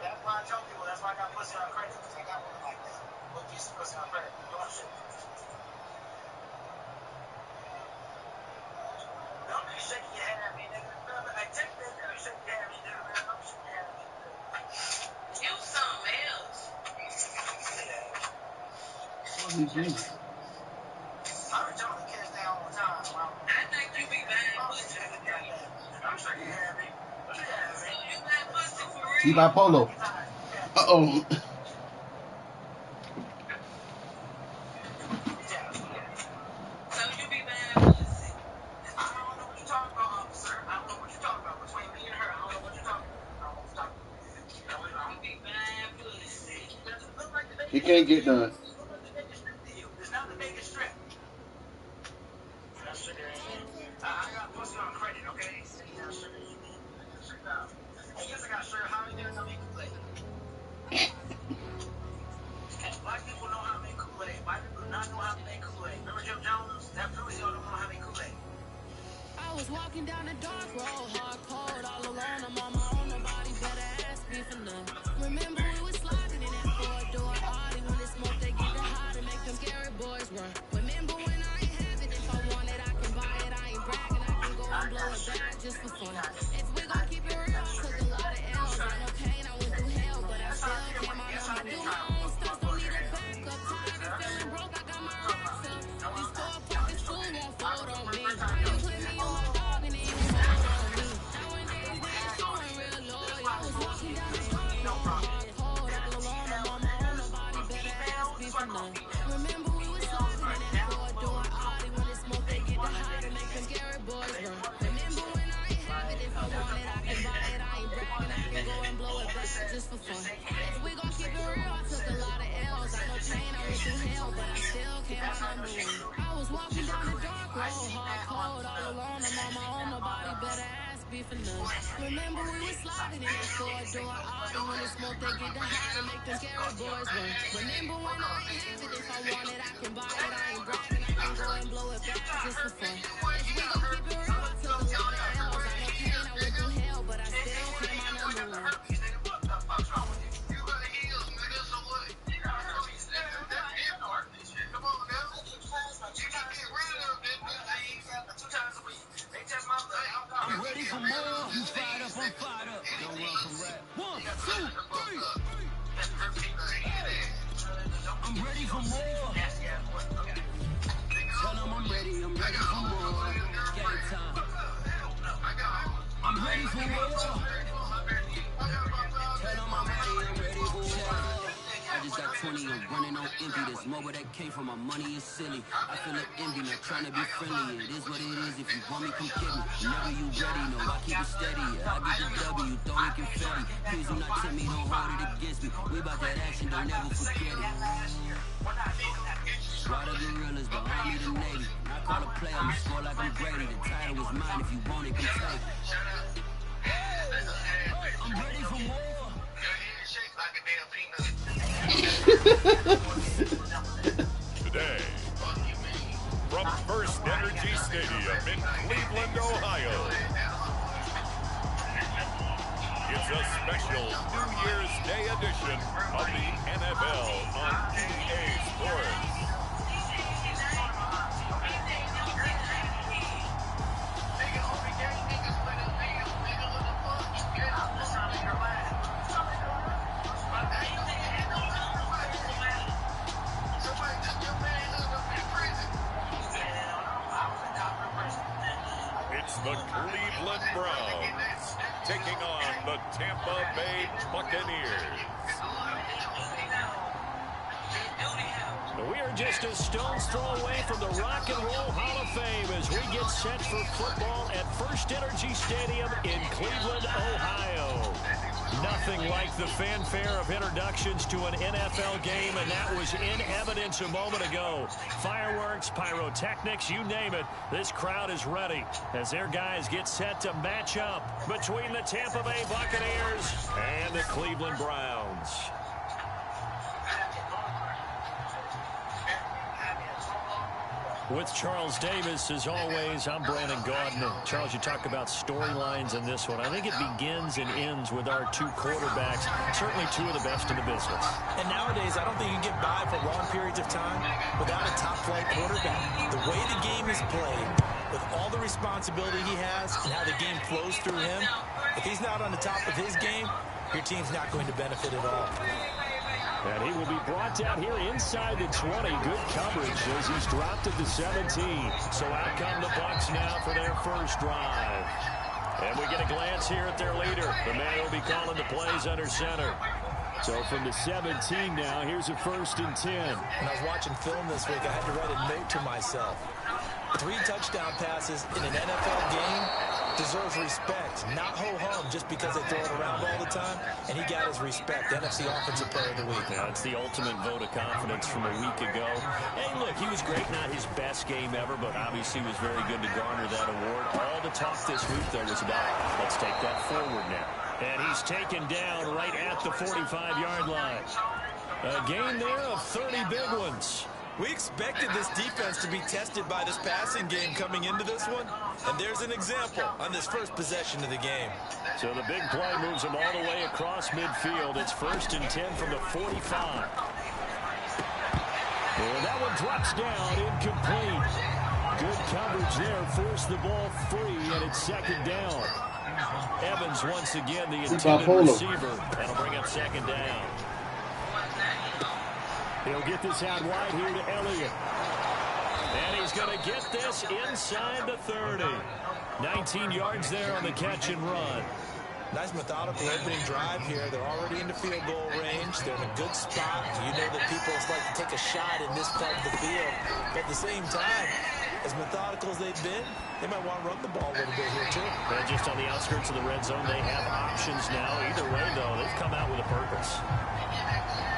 that's why I tell people, that's why I got pussy on credit, because I got women like that. Little piece of pussy on credit. Doing shit. Don't be shaking your head at me, nigga. I take that, don't shake your head at me, nigga. Don't shake your head at me. You something else. What did he do? I be telling the kids that all the time. I think you be buying pussy. I'm shaking your head at me. So you buy pussy for real? He bipolar. Uh-oh. So you be buying pussy? I don't know what you're talking about, officer. I don't know what you're talking about. Between me and her, I don't know what you're talking about. You be buying pussy. Does it look like the Vegas He can't get done. Does it look like the Vegas Strip to you? It's not the Vegas Strip. That's sugar. I got pussy on credit, okay? Yeah, sugar. Check it out. And yes, I got sugar. How many niggas know make Kool-Aid? Black people know how to make Kool-Aid. White people do not know how to make Kool-Aid. Remember Jim Jones? That proves y'all don't know how to make Kool-Aid. I was walking down a dark road, hard cold, all alone. I'm on my own, nobody better ask me for none. Remember we was sliding in that four-door Audi. When it smoke, they get the high to make them Gary boys run. Remember when I ain't have it? If I want it, I can buy it. I ain't bragging, I can go and blow it back just for fun. If we gon' keep it real, I took a lot of L's. I know pain, I went through hell, but I still came out on my do my own stuff. Don't need a backup. Tired of feeling broke, I got my racks up. These four-pocket stools won't fold on me. You put me on my dog and then you fold on me. Nowadays, they ain't showing hard cold, all alone. I'm on my own, nobody better ask me for none. Remember we was sliding in that four-door Audi. When the smoke they get the high to make them scary boys run. Remember when I ain't have it, if I want it I can buy it. I ain't bragging, I can go and blow it back just for fun. If we gon' keep it real, I took a lot of L's. I know pain, I went through hell, but I still came my number one. I'm ready for more. You fired up, I'm fired up. Don't run from rap. 1, 2, 3. I'm ready for more. Tell them I'm ready for more. Game time. I'm ready for more. Tell them I'm ready for more. I just got 20, I'm running on empty. This mobile that came from my money is silly. I feel like envy, not trying to be friendly. It is what it is, if you want me, come get me. Whenever you ready, no, I keep it steady. I get the W, throw it confetti. Please do not tell me, don't hold it against me. We about that action, don't ever forget it. Why the gorillas, the army, the navy. When I call a play, I'ma score like I'm Brady. The title is mine, if you want it, come take it. I'm ready for more. Today, from First Energy Stadium in Cleveland, Ohio, it's a special New Year's Day edition of the NFL on EA Sports. It's the Cleveland Browns taking on the Tampa Bay Buccaneers. We are just a stone's throw away from the Rock and Roll Hall of Fame as we get set for football at First Energy Stadium in Cleveland, Ohio. Nothing like the fanfare of introductions to an NFL game, and that was in evidence a moment ago. Fireworks, pyrotechnics, you name it. This crowd is ready as their guys get set to match up between the Tampa Bay Buccaneers and the Cleveland Browns. With Charles Davis, as always, I'm Brandon Gaudin. Charles, you talk about storylines in this one. I think it begins and ends with our two quarterbacks, certainly two of the best in the business. And nowadays, I don't think you can get by for long periods of time without a top-flight quarterback. The way the game is played, with all the responsibility he has and how the game flows through him, if he's not on the top of his game, your team's not going to benefit at all. And he will be brought down here inside the 20. Good coverage as he's dropped at the 17. So out come the Bucs now for their first drive. And we get a glance here at their leader, the man who will be calling the plays under center. So from the 17 now, here's a 1st and 10. When I was watching film this week, I had to write a note to myself. 3 touchdown passes in an NFL game deserves respect, not ho-hum just because they throw it around all the time. And he got his respect. NFC Offensive Player of the Week. Yeah, it's the ultimate vote of confidence from a week ago. Hey, look, he was great. Not his best game ever, but obviously was very good to garner that award. All the talk this week, though, was about, let's take that forward now. And he's taken down right at the 45-yard line. A gain there of 30 big ones. We expected this defense to be tested by this passing game coming into this one, and there's an example on this first possession of the game. So the big play moves him all the way across midfield. It's 1st and 10 from the 45. And that one drops down, incomplete. Good coverage there, forced the ball free, and it's 2nd down. Evans once again the intended receiver. That'll bring up 2nd down. He'll get this out wide here to Elliott. And he's going to get this inside the 30. 19 yards there on the catch and run. Nice methodical opening drive here. They're already into field goal range. They're in a good spot. You know that people like to take a shot in this part of the field. But at the same time, as methodical as they've been, they might want to run the ball a little bit here, too. And just on the outskirts of the red zone, they have options now. Either way, though, they've come out with a purpose.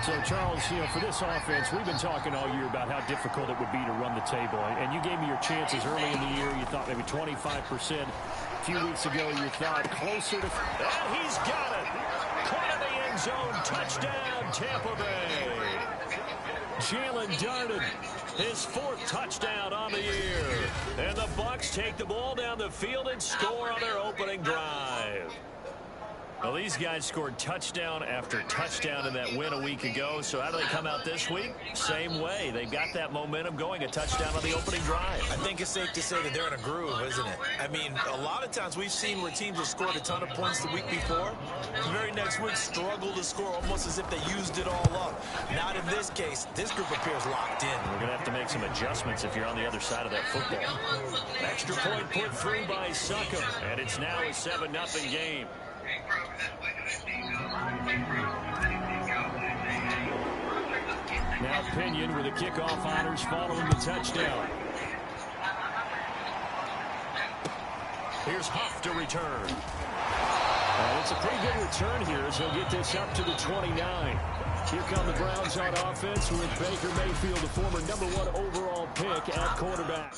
So, Charles, for this offense, we've been talking all year about how difficult it would be to run the table. And you gave me your chances early in the year. You thought maybe 25%. A few weeks ago, you thought closer to... And he's got it! Caught in the end zone. Touchdown, Tampa Bay. Jalen Darden, his 4th touchdown on the year. And the Bucs take the ball down the field and score on their opening drive. Well, these guys scored touchdown after touchdown in that win a week ago. So how do they come out this week? Same way. They've got that momentum going, a touchdown on the opening drive. I think it's safe to say that they're in a groove, isn't it? I mean, a lot of times we've seen where teams have scored a ton of points the week before. The very next week struggle to score almost as if they used it all up. Not in this case. This group appears locked in. We're going to have to make some adjustments if you're on the other side of that football. Extra point put through by Succop, and it's now a 7-0 game. Now Pinion with the kickoff honors following the touchdown. Here's Huff to return. And it's a pretty good return here as he'll get this up to the 29. Here come the Browns on offense with Baker Mayfield, the former #1 overall pick at quarterback.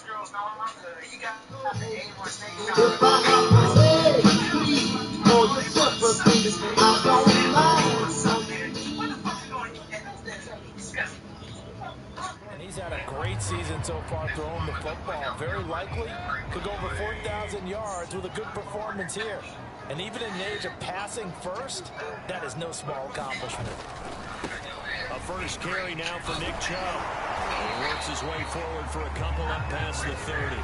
And he's had a great season so far throwing the football. Very likely could go over 4,000 yards with a good performance here. And even in the age of passing first, that is no small accomplishment. A first carry now for Nick Chubb. He works his way forward for a couple up past the 30.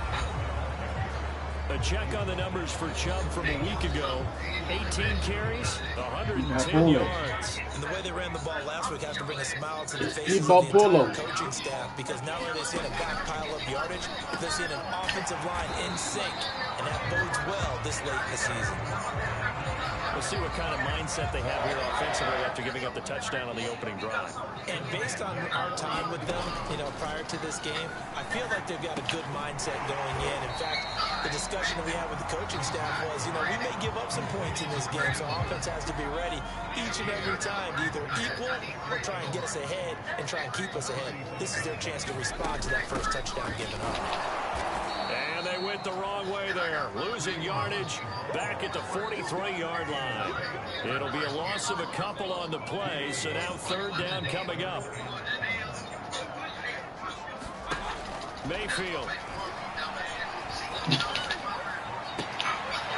A check on the numbers for Chubb from a week ago. 18 carries, 110 yards. And the way they ran the ball last week has to bring a smile to the faces of the entire coaching staff, because not only are they seeing a back pile up yardage, they're seeing an offensive line in sync, and that bodes well this late in the season. We'll see what kind of mindset they have here offensively after giving up the touchdown on the opening drive. And based on our time with them, prior to this game, I feel like they've got a good mindset going in. In fact, the discussion that we had with the coaching staff was, we may give up some points in this game, so offense has to be ready each and every time to either equal or try and get us ahead and try and keep us ahead. This is their chance to respond to that first touchdown given up. And they went the wrong way there, losing yardage back at the 43-yard line. It'll be a loss of a couple on the play, so now 3rd down coming up. Mayfield.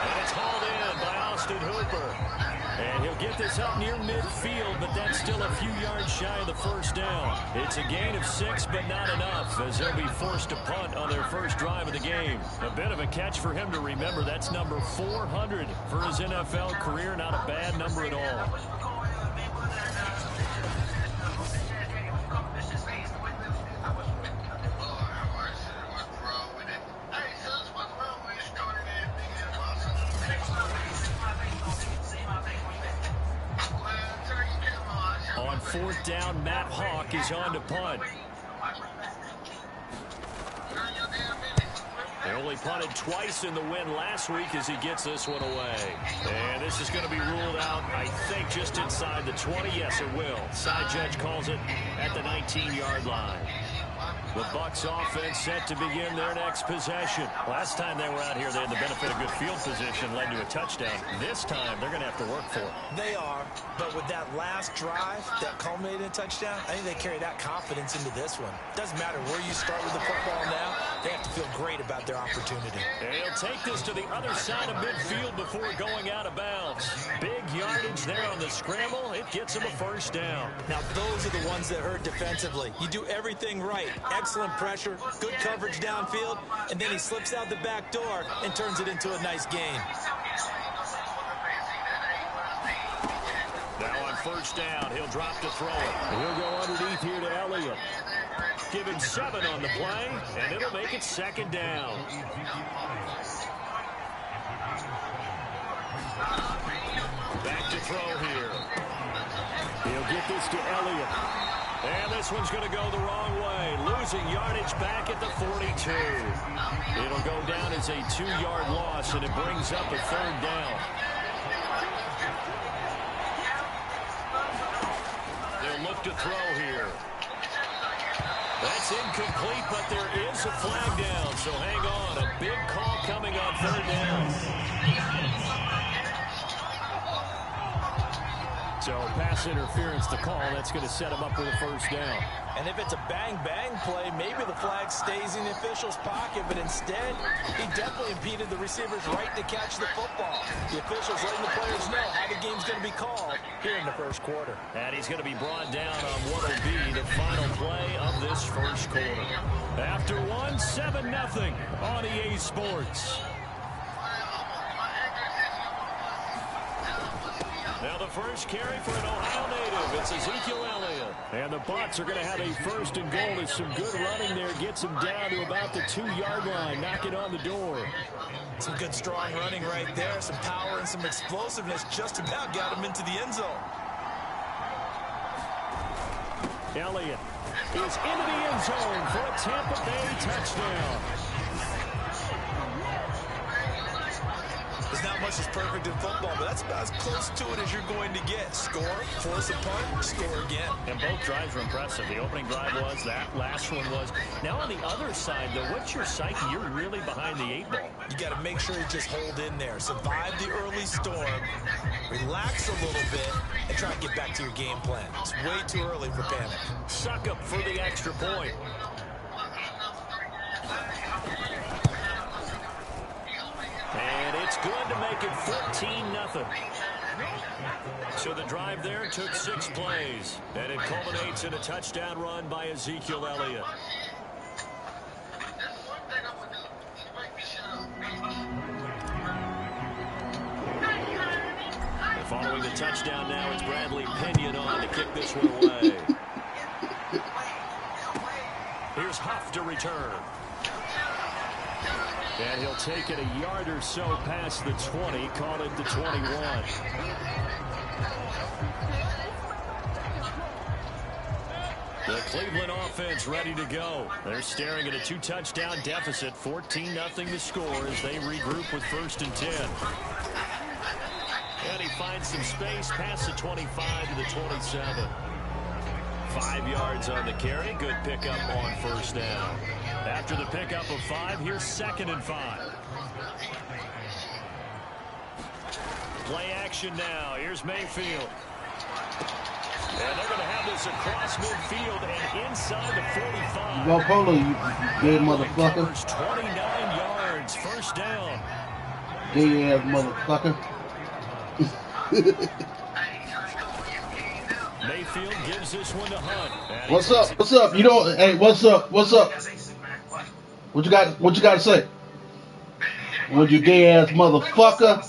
And it's hauled in by Austin Hooper. And he'll get this up near midfield, but that's still a few yards shy of the first down. It's a gain of 6, but not enough, as they'll be forced to punt on their first drive of the game. A bit of a catch for him to remember. That's number 400 for his NFL career. Not a bad number at all. On 4th down, Matt Hawk is on to punt. They only punted twice in the win last week as he gets this one away. And this is going to be ruled out, I think, just inside the 20. Yes, it will. Side judge calls it at the 19-yard line. The Bucs offense set to begin their next possession. Last time they were out here, they had the benefit of good field position, led to a touchdown. This time, they're going to have to work for it. They are, but with that last drive that culminated in a touchdown, I think they carry that confidence into this one. Doesn't matter where you start with the football now, they have to feel great about their opportunity. And he'll take this to the other side of midfield before going out of bounds. Big yardage there on the scramble. It gets him a first down. Now, those are the ones that hurt defensively. You do everything right. Excellent pressure, good coverage downfield, and then he slips out the back door and turns it into a nice gain. Now on first down, he'll drop to throw it. He'll go underneath here to Elliott. Give him 7 on the play, and it'll make it 2nd down. Back to throw here. He'll get this to Elliott. And this one's going to go the wrong way. Losing yardage back at the 42. It'll go down as a 2-yard loss, and it brings up a 3rd down. They'll look look to throw here. That's incomplete, but there is a flag down, so hang on. A big call coming on third down. So pass interference, the call. That's going to set him up with a first down. And if it's a bang-bang play, maybe the flag stays in the official's pocket, but instead, he definitely impeded the receiver's right to catch the football. The officials letting the players know how the game's going to be called here in the first quarter. And he's going to be brought down on what will be the final play of this first quarter. After 7-0 on EA Sports. Now the first carry for an Ohio native. It's Ezekiel Elliott. And the Bucs are going to have a first and goal. As some good running there gets him down to about the 2-yard line. Knock it on the door. Some good strong running right there. Some power and some explosiveness just about got him into the end zone. Elliott is into the end zone for a Tampa Bay touchdown. There's not much that's perfect in football, but that's about as close to it as you're going to get. Score, force a punt, score again. And both drives were impressive. The opening drive was, that last one was. Now on the other side, though, what's your psyche? You're really behind the 8 ball. You got to make sure you just hold in there. Survive the early storm, relax a little bit, and try to get back to your game plan. It's way too early for panic. Suck up for the extra point. And it's good to make it 14-0. So the drive there took 6 plays. And it culminates in a touchdown run by Ezekiel Elliott. And following the touchdown now, it's Bradley Pinion on to kick this one away. Here's Huff to return. And he'll take it a yard or so past the 20, call it the 21. The Cleveland offense ready to go. They're staring at a 2-touchdown deficit, 14-0 to score as they regroup with 1st and 10. And he finds some space past the 25 to the 27. 5 yards on the carry. Good pickup on 1st down. After the pickup of 5, here's 2nd and 5. Play action now. Here's Mayfield. And they're going to have this across midfield and inside the 45. Go Polo, you gay motherfucker. 29 yards. 1st down. Gay ass motherfucker. Mayfield gives this one to Hunt. What's up? What's up? You don't. Hey, what's up? What's up? What you got? What you got to say? What you gay ass motherfucker?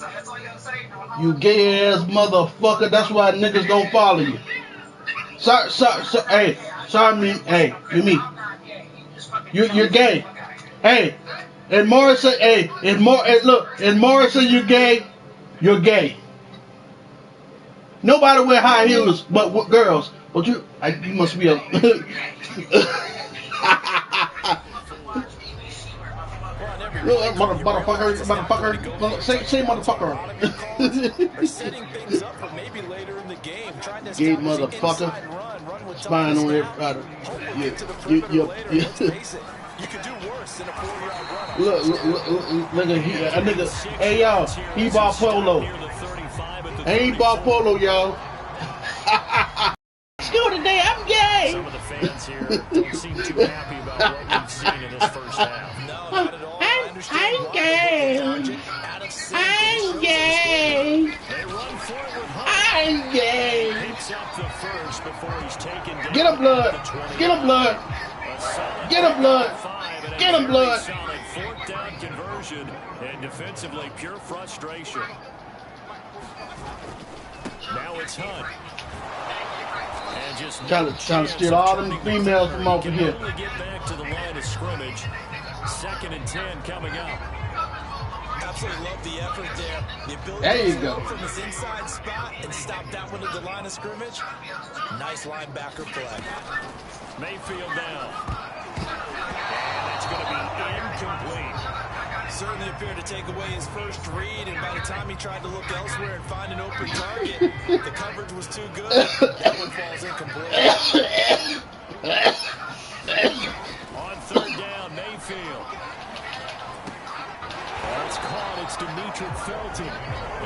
You gay ass motherfucker. That's why niggas don't follow you. Sorry. Hey, sorry me. Hey, me. You're gay. Hey, and Morrison. Hey, and Morrison, you're gay. You're gay. Nobody wear high heels but girls. But you must be a. Motherfucker. Say motherfucker. They're setting things up for maybe later in the game, trying to gay motherfucker. Spying on everybody. You could do worse than a 4-yard run. Look at nigga. Hey y'all, he bought Polo. Ain't bought Polo, y'all. School today, I'm gay. Some of the fans here don't seem too happy about what we've seen in this first half. No, not at all. I'm gay. I'm gay. They run for it with Hunt. I'm gay. Picks up the first before he's taken down. Get him, blood. Get him, blood. Get him, blood. Get him, blood. Solid 4th down conversion and defensively pure frustration. Now it's Hunt. And just trying to steal all them females from over here. Only get back to the line of scrimmage. 2nd and 10 coming up. Absolutely love the effort there. The ability there you to go. From his inside spot and stop that one at the line of scrimmage. Nice linebacker play. Mayfield down. And it's going to be incomplete. certainly appeared to take away his first read, and by the time he tried to look elsewhere and find an open target, the coverage was too good. That one falls incomplete. On third down, Mayfield. It's caught. It's Demetric Felton.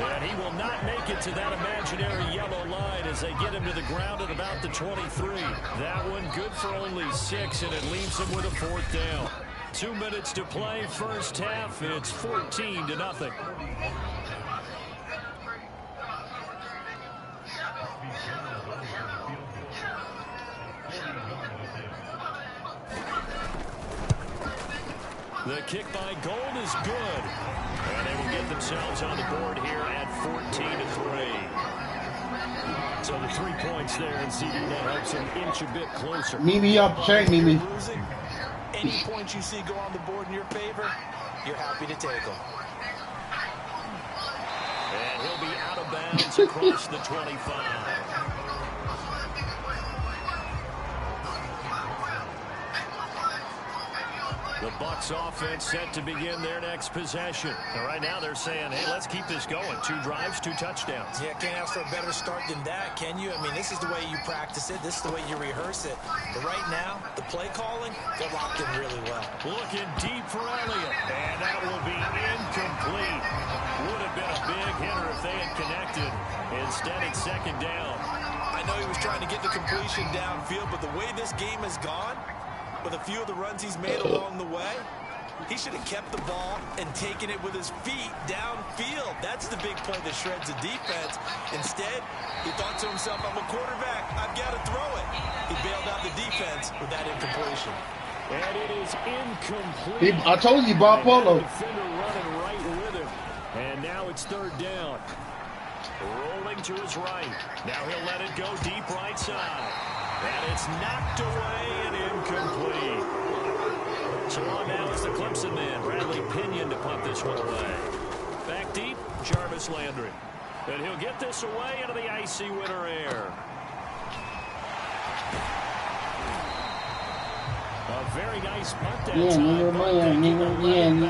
And he will not make it to that imaginary yellow line as they get him to the ground at about the 23. That one good for only 6, and it leaves him with a 4th down. 2 minutes to play, first half. It's 14-0. The kick by Gold is good. And they will get themselves on the board here at 14-3. So the 3 points there, and CD that helps them inch a bit closer. Mimi up, check Mimi. Any points you see go on the board in your favor, you're happy to take them. And he'll be out of bounds across the 25. The Bucs offense set to begin their next possession. And right now they're saying, hey, let's keep this going. 2 drives, 2 touchdowns. Yeah, can't ask for a better start than that, can you? I mean, this is the way you practice it. This is the way you rehearse it. But right now, the play calling, they're locked in really well. Looking deep for Elliott. And that will be incomplete. Would have been a big hitter if they had connected. Instead, it's 2nd down. I know he was trying to get the completion downfield, but the way this game has gone, with a few of the runs he's made along the way, he should have kept the ball and taken it with his feet downfield. That's the big play that shreds the defense. Instead, he thought to himself, I'm a quarterback, I've got to throw it. He bailed out the defense with that incompletion. And it is incomplete. I told you, Bob Polo. Defender running right with him. And now it's 3rd down. Rolling to his right. Now he'll let it go deep right side. And it's knocked away and incomplete. So on now is the Clemson man, Bradley Pinion, to punt this one away. Back deep, Jarvis Landry. And he'll get this away into the icy winter air. A very nice punt that time. On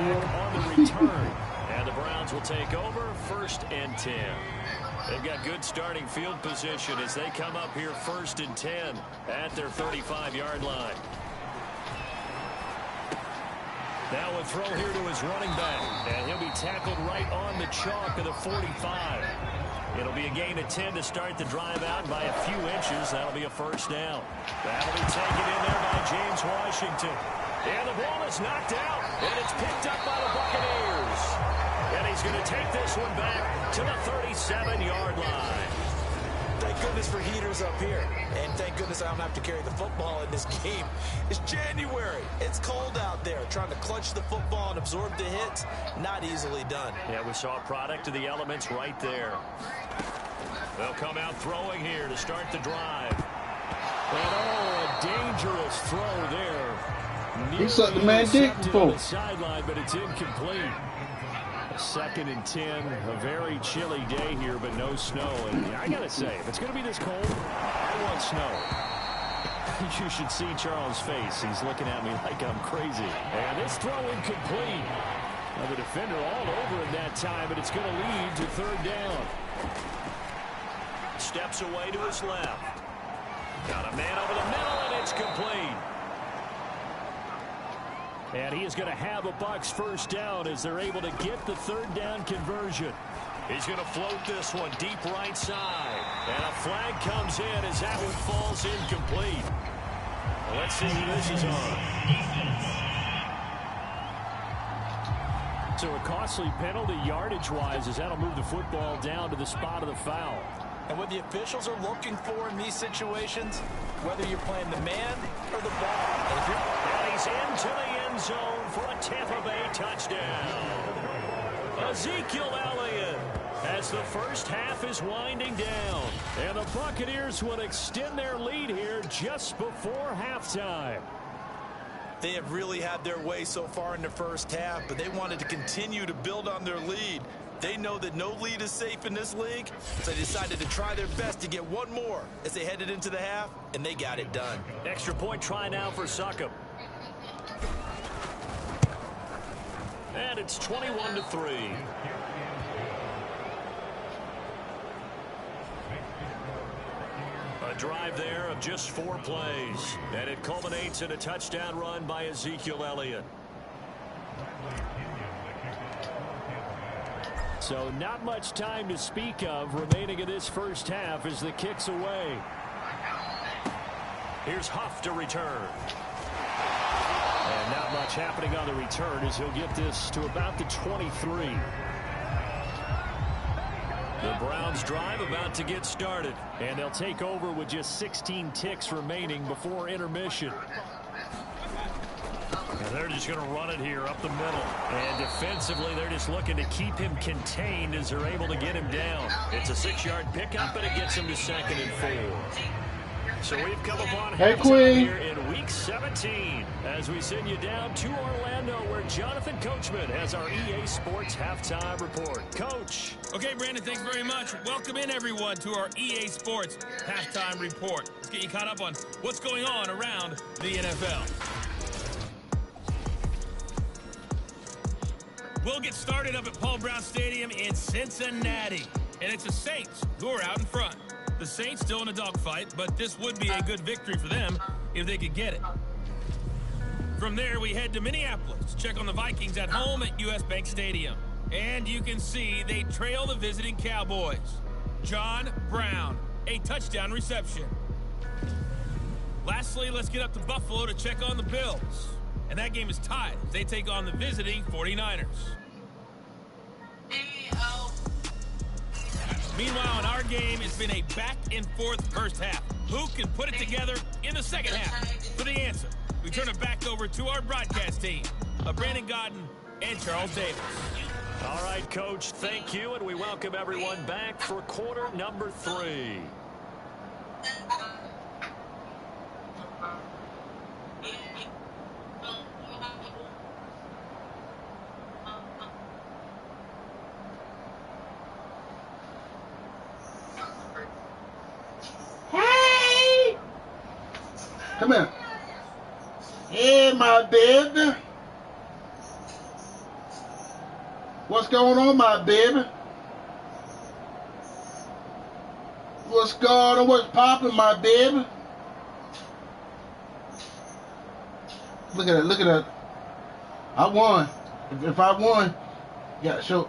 the return. And the Browns will take over, 1st and 10. They've got good starting field position as they come up here 1st and 10 at their 35-yard line. Now a throw here to his running back, and he'll be tackled right on the chalk of the 45. It'll be a gain of 10 to start the drive out by a few inches. That'll be a 1st down. That'll be taken in there by James Washington. And the ball is knocked out, and it's picked up by the Buccaneers. And he's going to take this one back to the 37-yard line. Thank goodness for heaters up here. And thank goodness I don't have to carry the football in this game. It's January. It's cold out there. Trying to clutch the football and absorb the hits, not easily done. Yeah, we saw a product of the elements right there. They'll come out throwing here to start the drive. And a dangerous throw there. He sucked the man dick before. The sideline, but it's incomplete. 2nd and 10, a very chilly day here, but no snow. And I gotta say, if it's gonna be this cold, I want snow. You should see Charles' face. He's looking at me like I'm crazy. And this throw incomplete. Now the defender all over him that time, but it's gonna lead to 3rd down. Steps away to his left. Got a man over the middle, and it's complete. And he is going to have a Bucs 1st down as they're able to get the 3rd down conversion. He's going to float this one deep right side. And a flag comes in as that one falls incomplete. Well, let's see who this is on. So a costly penalty yardage-wise as that'll move the football down to the spot of the foul. And what the officials are looking for in these situations, whether you're playing the man or the ball. And he's into the end zone for a Tampa Bay touchdown. Ezekiel Elliott as the first half is winding down. And the Buccaneers will extend their lead here just before halftime. They have really had their way so far in the first half, but they wanted to continue to build on their lead. They know that no lead is safe in this league, so they decided to try their best to get one more as they headed into the half, and they got it done. Extra point try now for Succop. And it's 21-3. A drive there of just 4 plays, and it culminates in a touchdown run by Ezekiel Elliott. So not much time to speak of remaining in this first half as the kick's away. Here's Huff to return. And not much happening on the return as he'll get this to about the 23. The Browns drive about to get started. And they'll take over with just 16 ticks remaining before intermission. And they're just going to run it here up the middle. And defensively, they're just looking to keep him contained as they're able to get him down. It's a 6-yard pickup, and it gets him to 2nd and 4. So we've come upon halftime here in Week 17 as we send you down to Orlando where Jonathan Coachman has our EA Sports Halftime Report. Coach. Okay, Brandon, thanks very much. Welcome in, everyone, to our EA Sports Halftime Report. Let's get you caught up on what's going on around the NFL. We'll get started up at Paul Brown Stadium in Cincinnati. And it's the Saints who are out in front. The Saints still in a dogfight, but this would be a good victory for them if they could get it. From there, we head to Minneapolis to check on the Vikings at home at US Bank Stadium. And you can see they trail the visiting Cowboys. John Brown, a touchdown reception. Lastly, let's get up to Buffalo to check on the Bills. And that game is tied as they take on the visiting 49ers. Meanwhile, in our game, it's been a back-and-forth first half. Who can put it together in the second half? For the answer, we turn it back over to our broadcast team, Brandon Godden and Charles Davis. All right, Coach, thank you, and we welcome everyone back for quarter number 3. Come here. Hey, my baby. What's going on, my baby? What's going on? What's popping, my baby? Look at it. Look at that. I won. If I won, yeah, so.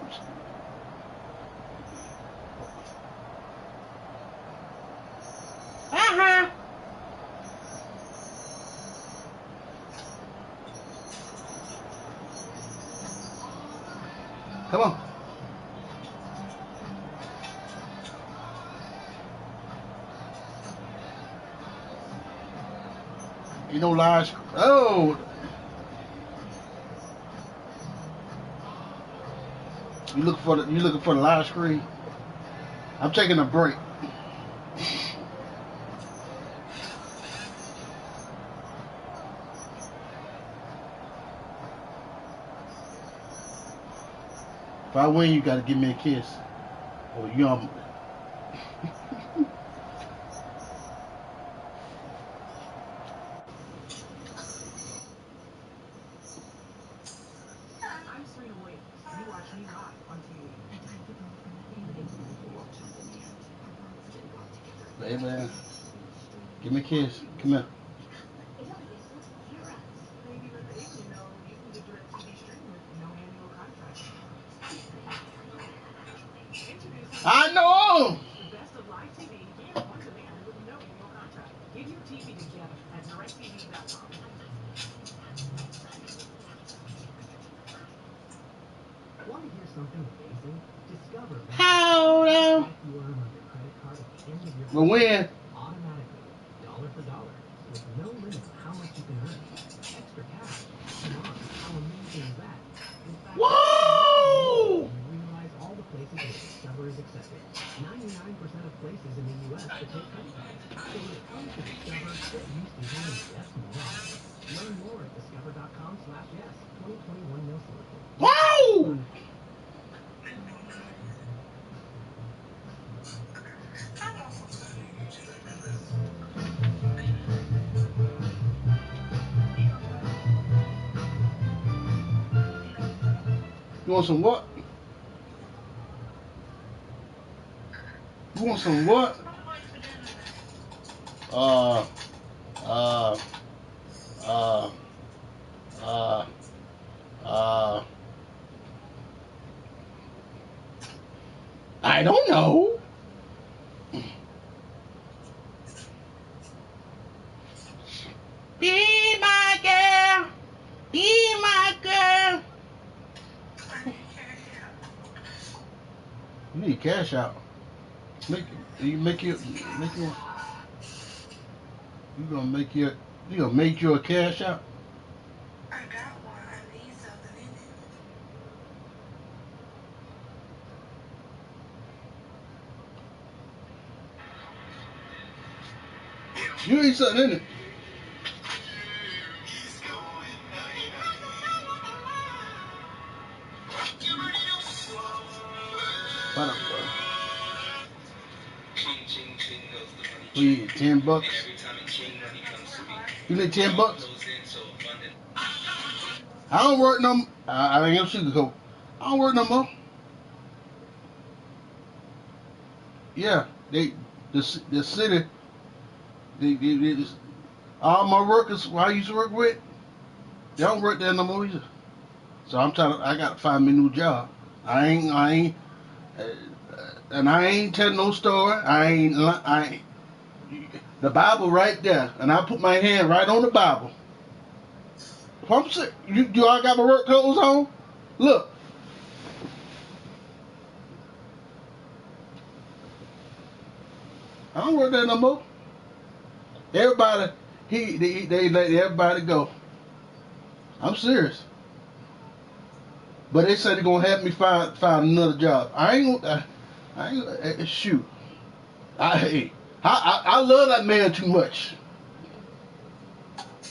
Come on. You know, live. Oh. You looking for the live screen? I'm taking a break. If I win, you gotta give me a kiss. Or yum. Baby, give me a kiss. Come here. I know. The best of live TV and on demand with no annual contract. Get your TV together at directtv.com. Want to hear something amazing? Discover how now? We'll win. Automatically, dollar for dollar, with no limit how much you can earn. Extra cash. Come on, how amazing is that? In fact, whoa! Realize all the places that Discover is accepted. 99% of places in the U.S. that take credit cards. So when it comes to Discover, get used to hearing yes more. Learn more at discover.com/yes. 2021 Nielsen Report. Whoa! You want some what? You want some what? I don't know. Be my girl. Be my girl. You need cash out. You gonna make you a cash out? I got one. I need something in it. You need something in it. We need $10. You need $10? I don't work no more. I ain't gonna sugarcoat. I don't work no more. Yeah, the city, all my workers who I used to work with, they don't work there no more either. So I gotta find me a new job. I ain't, and I ain't telling no story. I ain't. The Bible right there, and I put my hand right on the Bible. I'm sick. You all got my work clothes on? Look. I don't work there no more. Everybody, they let everybody go. I'm serious. But they said they're gonna help me find another job. I ain't shoot. I love that man too much.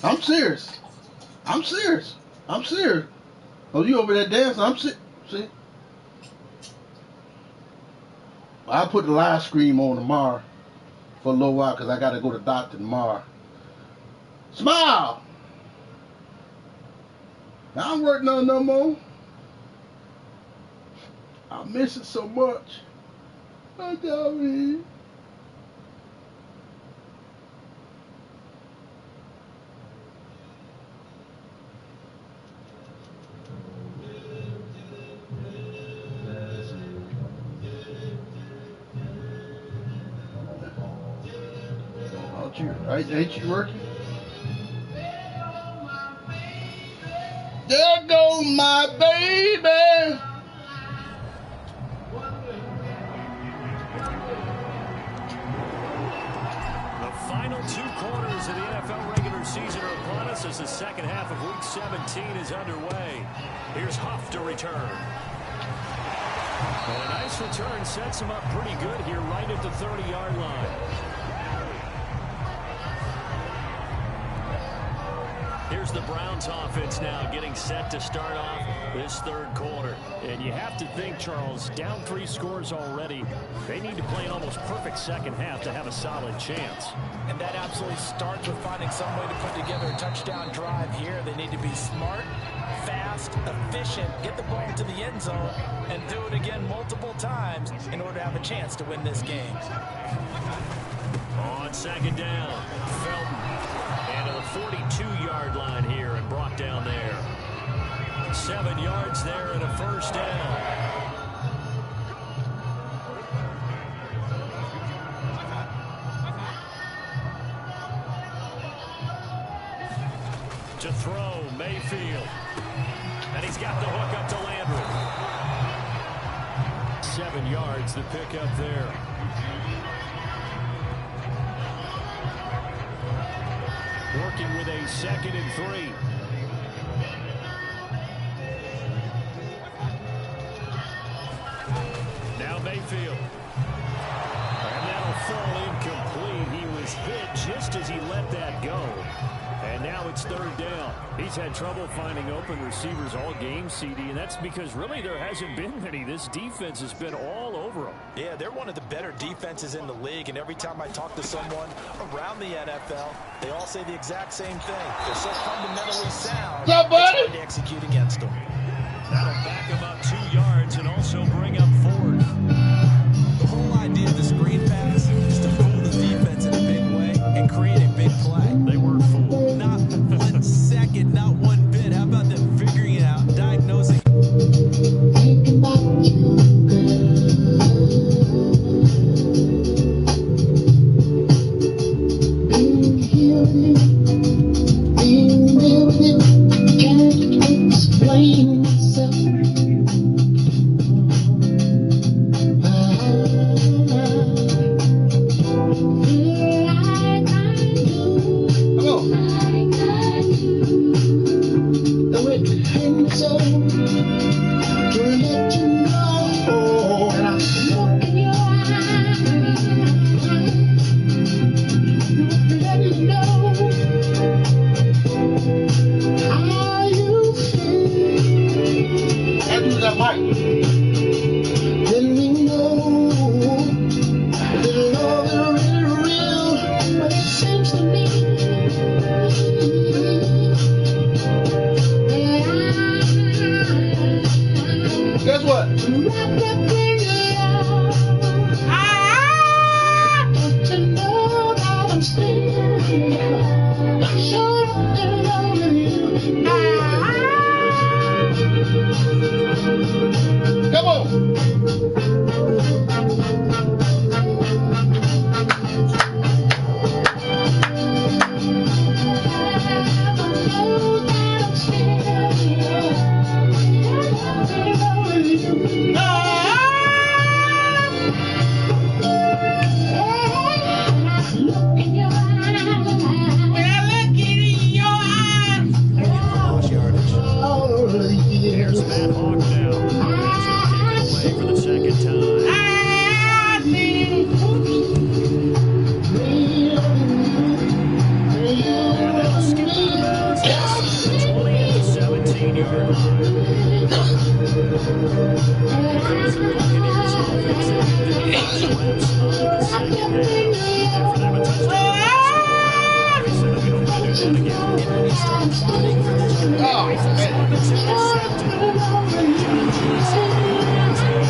I'm serious. Oh, you over there dancing? I'm serious. See? I'll put the live stream on tomorrow for a little while because I got to go to the doctor tomorrow. Smile! I don't work no more. I miss it so much. I don't. Ain't you working? There go my baby. The final 2 quarters of the NFL regular season are upon us as the second half of Week 17 is underway. Here's Huff to return. And a nice return sets him up pretty good here right at the 30-yard line. Here's the Browns offense now getting set to start off this third quarter. And you have to think, Charles, down 3 scores already. They need to play an almost perfect second half to have a solid chance. And that absolutely starts with finding some way to put together a touchdown drive here. They need to be smart, fast, efficient, get the ball to the end zone, and do it again multiple times in order to have a chance to win this game. On second down, Felton. And to the 42-yard line here and brought down there. 7 yards there and a first down. To throw, Mayfield. And he's got the hook up to Landry. 7 yards, the pickup there. Working with a 2nd and 3. Now Mayfield. And that'll fall incomplete. He was hit just as he let that go. And now it's 3rd down. He's had trouble finding open receivers all game, CD, and that's because really there hasn't been many. This defense has been all over them. Yeah, they're one of the better defenses in the league, and every time I talk to someone around the NFL, they all say the exact same thing. They're so fundamentally sound, What's up, buddy? it's hard to execute against them. That'll back him up 2 yards and also bring up 4th. The whole idea of the screen pass is to fool the defense in a big way and create a big play. They weren't fooled. Not 1 second, not 1 bit. How about them figuring it out, diagnosing? Think about you, being here with you, being there with you, can't explain myself. Though it hurts so to let you know that I look in your eyes, let me know how you feel. And use that mic. Let me know that love is really real, but it seems to me Guess what? wrapped up in love. I want to know that I'm still sure in love with you. Come on. Here's Matt Hawk now. As we kick it away for the second time. And that'll skip out of bounds inside the 20 at the 17-yard line. Because the Buccaneers offense had their first reps of the second half. And for them, a touchdown. They said we don't want to do that again. And when you start plotting for this game, Oh, man. It's intercepted. John Johnson hands it off.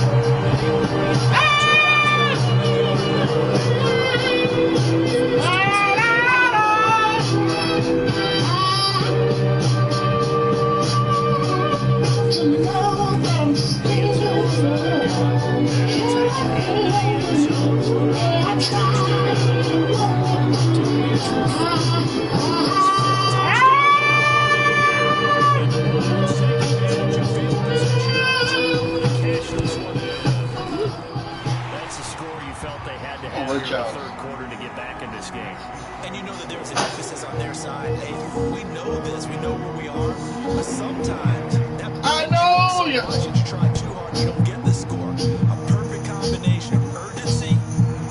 That's the score you felt they had to have here in the third quarter to get back in this game. And you know that there's an emphasis on their side. Hey, we know this, we know where we are, but sometimes that I know you. you try too hard, you don't get the score. A perfect combination of urgency,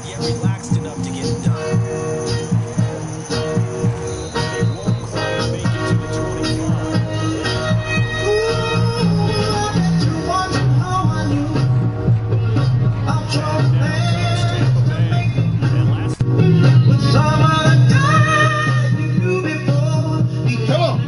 yet relaxed enough to get it done. They won't quite make it to the 25. Come on.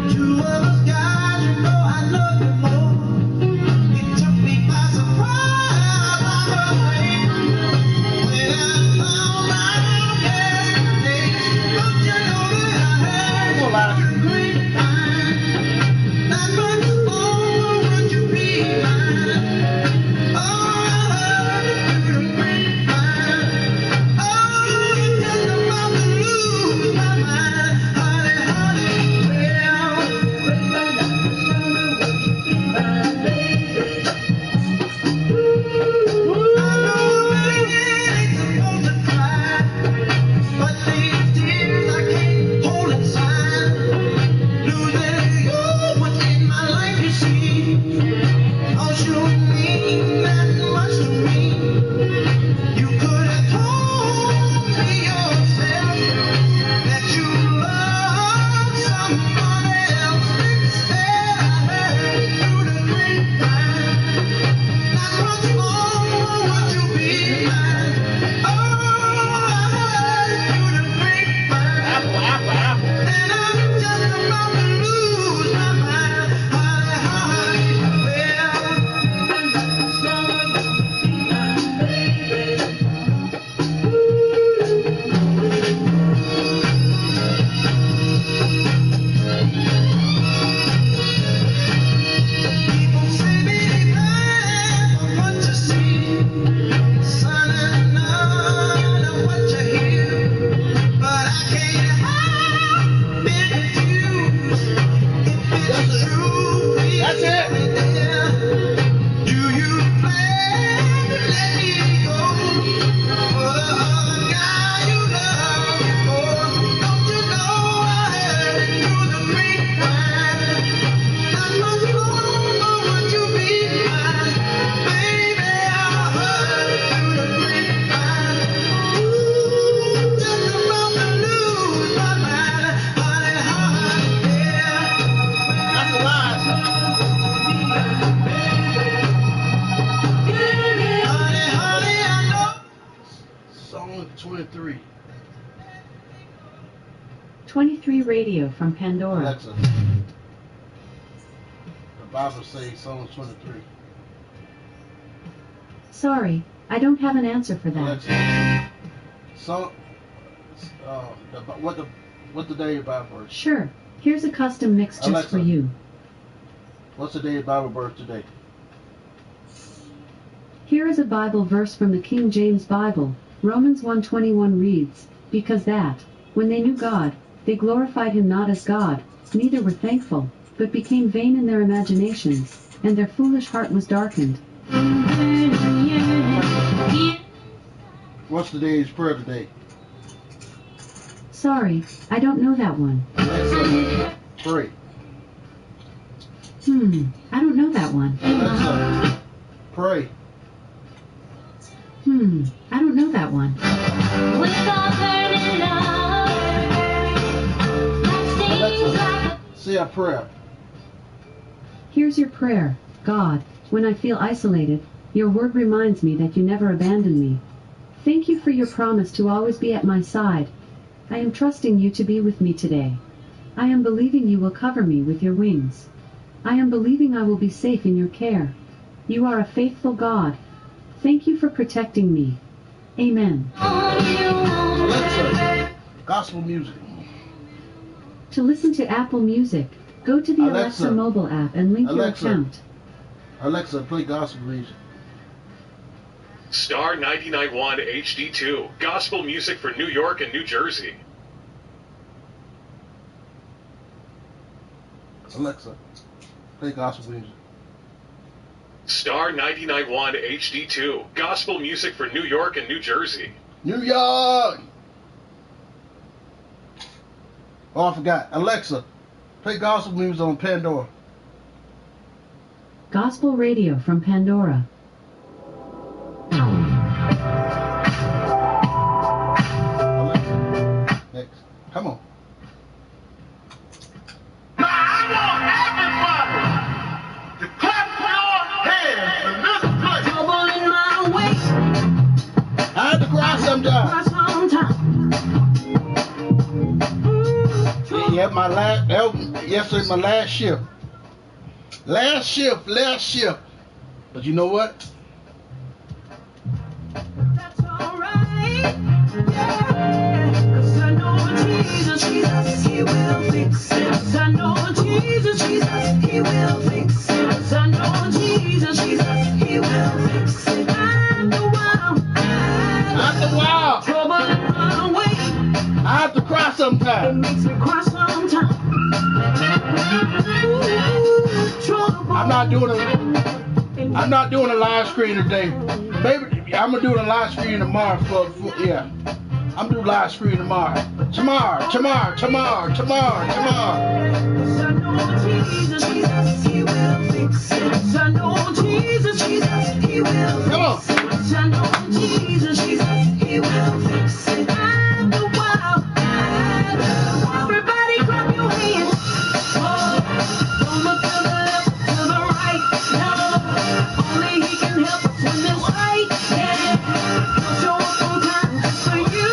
Radio from Pandora. Alexa, the Bible says Psalms 23. Sorry, I don't have an answer for that. Alexa, what's the day of Bible birth? Sure, here's a custom mix just Alexa, for you. What's the day of Bible birth today? Here is a Bible verse from the King James Bible. Romans 1:21 reads, "Because that, when they knew God, they glorified him not as God, neither were thankful, but became vain in their imaginations, and their foolish heart was darkened." What's the day's prayer today? Sorry, I don't know that one. Alexa, pray. I don't know that one. Alexa, pray. I don't know that one. Alexa, say a prayer. Here's your prayer. God, when I feel isolated, your word reminds me that you never abandon me. Thank you for your promise to always be at my side. I am trusting you to be with me today. I am believing you will cover me with your wings. I am believing I will be safe in your care. You are a faithful God. Thank you for protecting me. Amen. Alexa, gospel music. To listen to Apple Music, go to the Alexa mobile app and link your account. Alexa, play gospel music. Star 99.1 HD2, gospel music for New York and New Jersey. Alexa, play gospel music. Star 99.1 HD2, gospel music for New York and New Jersey. New York! Oh, I forgot. Alexa, play gospel music on Pandora. Gospel Radio from Pandora. Alexa, next. Come on. Now I want everybody to clap your hands in this place. Trouble in my way. I had to cry sometime. Yeah, yesterday my last shift. Last shift. But you know what? That's alright. Yeah. 'Cause I know Jesus, he will fix it. 'Cause I know Jesus, he will fix it. 'Cause I know Jesus, he will fix it. After a while. Trouble in my way. I have to cry sometimes. It makes me cry sometimes. I'm not doing a live screen today. Maybe I'm gonna do a live screen tomorrow yeah. I'm doing live screen tomorrow. Tomorrow. I know Jesus, he will fix it. I know Jesus, he will fix it. Come on. I know Jesus, he will fix it. After a while, everybody clap your hands. Don't look to the left, to the right. No, only he can help us when there's light. Yeah, he'll show up on time just for you.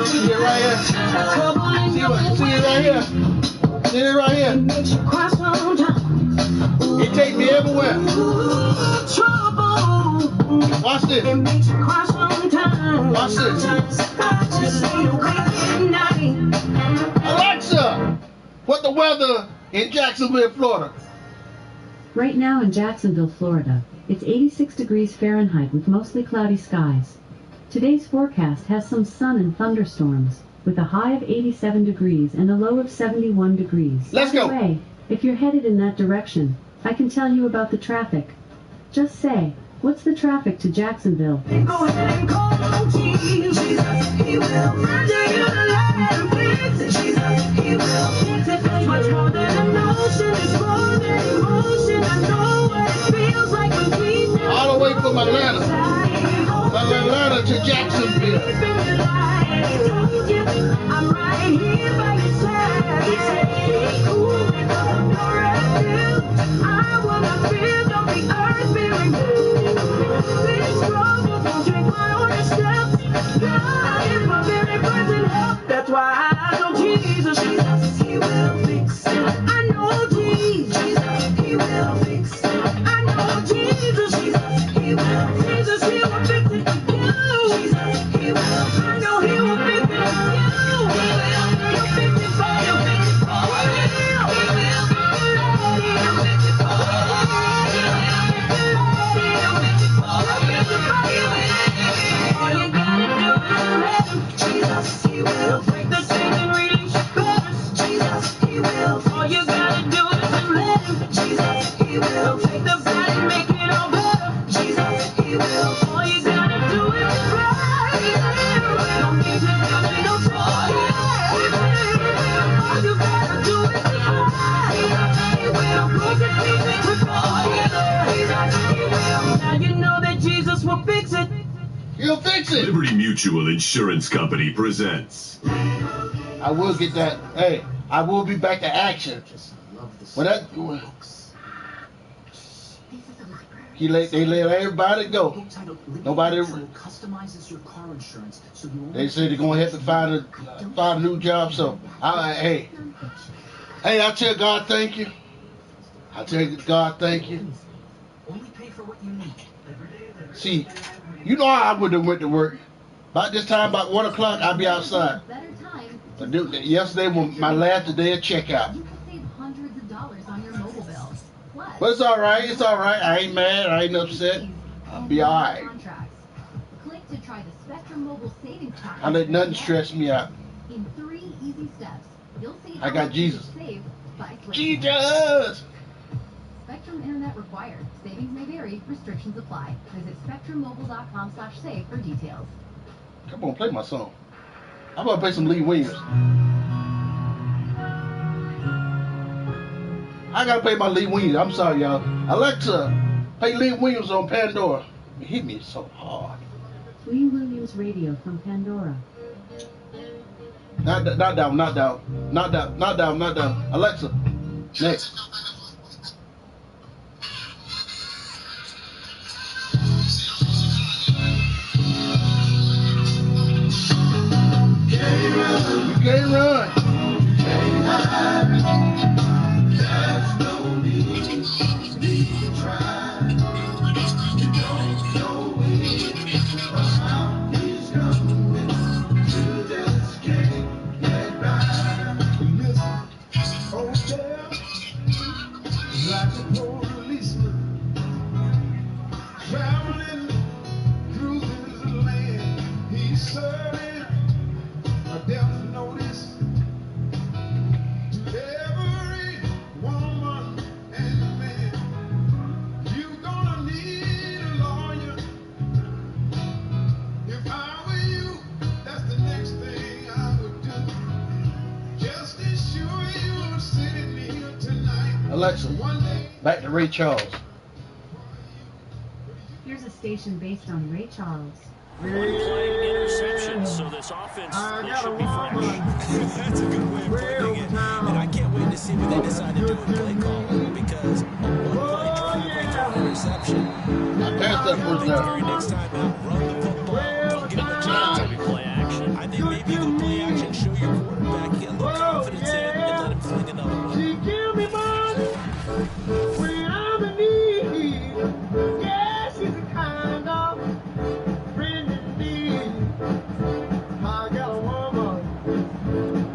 See it right here. See it right here. See it right here. It makes you cry sometimes. It takes me everywhere. Watch this. It makes you cry sometimes. Watch this. Just stay awake at night. Alexa, what the weather in Jacksonville, Florida? Right now in Jacksonville, Florida, it's 86 degrees Fahrenheit with mostly cloudy skies. Today's forecast has some sun and thunderstorms, with a high of 87 degrees and a low of 71 degrees. Let's go. By the way, if you're headed in that direction, I can tell you about the traffic. Just say, what's the traffic to Jacksonville? Go ahead and call on Jesus. He will render you to let him fix it. Jesus, he will fix it. It's much more than emotion. It's more than emotion. I know what it feels like when we All the way from Atlanta to Jacksonville. I'm right here by your side. Stay cool because I'm your refuge. I wanna feel on the earth bearing these struggles. Don't take my own steps. God is my very present help. That's why I know Jesus. He fix it. Liberty Mutual Insurance Company presents. I will get that. Hey, I will be back to action. When that, they let everybody go. Nobody. Customizes your car insurance, so you They say they're gonna have to find a new job. So, hey, I tell God thank you. I tell God thank you. only pay for what you need. See, you know how I would have went to work. About this time, about 1 o'clock, I'll be outside. But yesterday was my last day of checkout. You could save hundreds of dollars on your mobile bill. Plus, But it's all right. It's all right. I ain't mad. I ain't upset. I'll be all right. contracts. Click to try the Spectrum Mobile Savings Package. I let nothing stress me out. In 3 easy steps, you'll see I got Jesus. Save by clicking. Jesus! Spectrum Internet required. Savings may vary. Restrictions apply. Visit spectrummobile.com/save for details. Come on, play my song. I'm gonna play some Lee Williams. I gotta play my Lee Williams. I'm sorry, y'all. Alexa, play Lee Williams on Pandora. It hit me so hard. Lee Williams Radio from Pandora. Not down. Alexa, next. You can't run. There's no need to try. You don't know how he's coming. You just can't get by. Listen, oh yeah, like a policeman traveling through his land. He's serving a death notice to every woman and man. You're gonna need a lawyer. If I were you, that's the next thing I would do. Just ensure you're sitting here tonight. Alexa, back to Ray Charles. Here's a station based on Ray Charles. One play interception, so this offense should be fresh. That's a good way of putting it. And I can't wait to see what they decide to do with play calling, because a one-play drive after an interception. I passed that first down. Very next time out, run the football. Don't give them a chance. Maybe play action. I think maybe you go play action, show your quarterback, get a little confidence in, and let him fling another one. She give me money when I'm in need. Yeah, she's a kind of friend indeed. I got a woman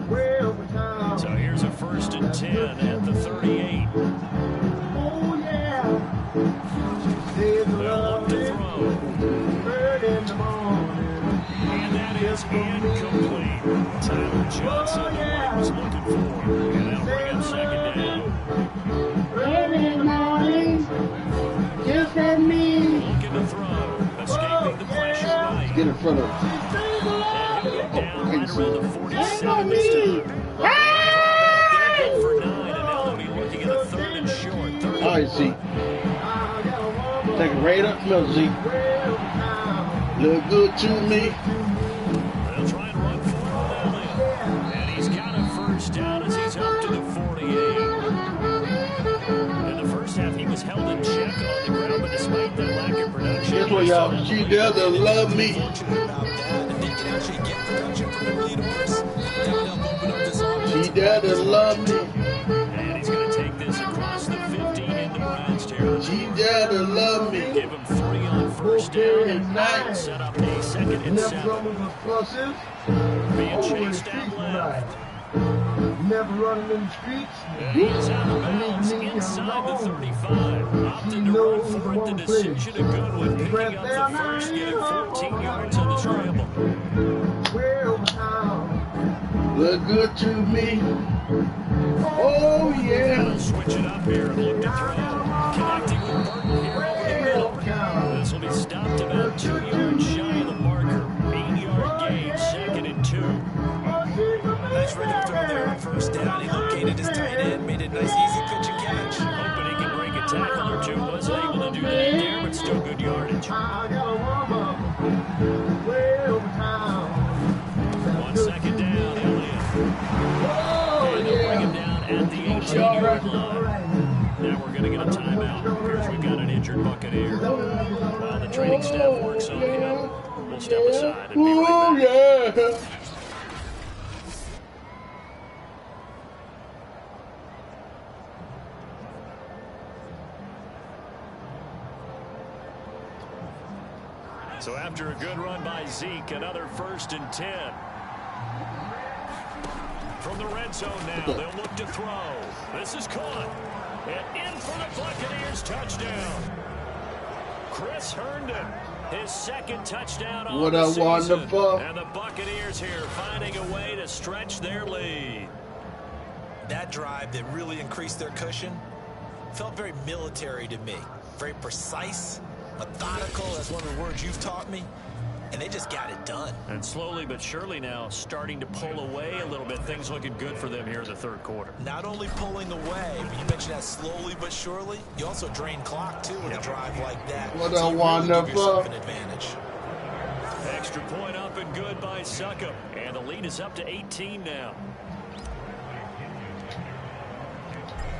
way over town. So here's a 1st and 10 at the 38. Oh yeah, they'll look to throw. Bird in the morning. And that is incomplete. Tyler Johnson, the White was looking for. And that'll bring up 2nd down. Bird in the morning, just let me. Looking to throw. Escaping the pressure right. Get in front of him. And he'll get down right around the 47 this time. Good for 9, and now they'll be looking at a 3rd and short. All right, Zeke. Take it right up the middle, Zeke. Look good to me. They'll try and run forward with Elliott. And he's got a 1st down as he's up to the 48. In the first half, he was held in check on the ground, but despite that lack of production, Guess what, y'all? She doesn't love me. She doesn't love me. And he's going to take this across the 15 into Browns territory. She doesn't love me. Give him 3 on 1st down and 9. Set up a 2nd and 7. Being chased out left. Never running in the streets. And he is out of bounds inside the 35. Opted to run for it. The decision of Goodwin picking up the 1st, getting 14 yards on the scramble. Look good to me. Oh, yeah. Switch it up here and look to throw. Connecting with Burton here over the middle. This will be stopped about 2 yards shy of the marker. 8-yard gain, 2nd and 2. Nice rhythm throw there on 1st down. He located his tight end, made it a nice, easy pitch and catch. Hoping he can break a tackle or two. Wasn't able to do that there, but still good yardage. I got a woman yard line. Now we're going to get a timeout. Appears we've got an injured Buccaneer. While the training staff works on him, we'll step aside and be right back. So after a good run by Zeke, another 1st and 10. From the red zone now, they'll look to throw. This is caught. And in for the Buccaneers touchdown. Chris Herndon, his 2nd touchdown on the season. Wonderful. And the Buccaneers here finding a way to stretch their lead. That drive that really increased their cushion felt very military to me. Very precise, methodical, that's one of the words you've taught me. And they just got it done. And slowly but surely now starting to pull away a little bit. Things looking good for them here in the 3rd quarter. Not only pulling away, but you mentioned that slowly but surely. You also drain clock, too, with a drive like that. What so a you wonderful. really give yourself an advantage. Extra point up and good by Succop. And the lead is up to 18 now.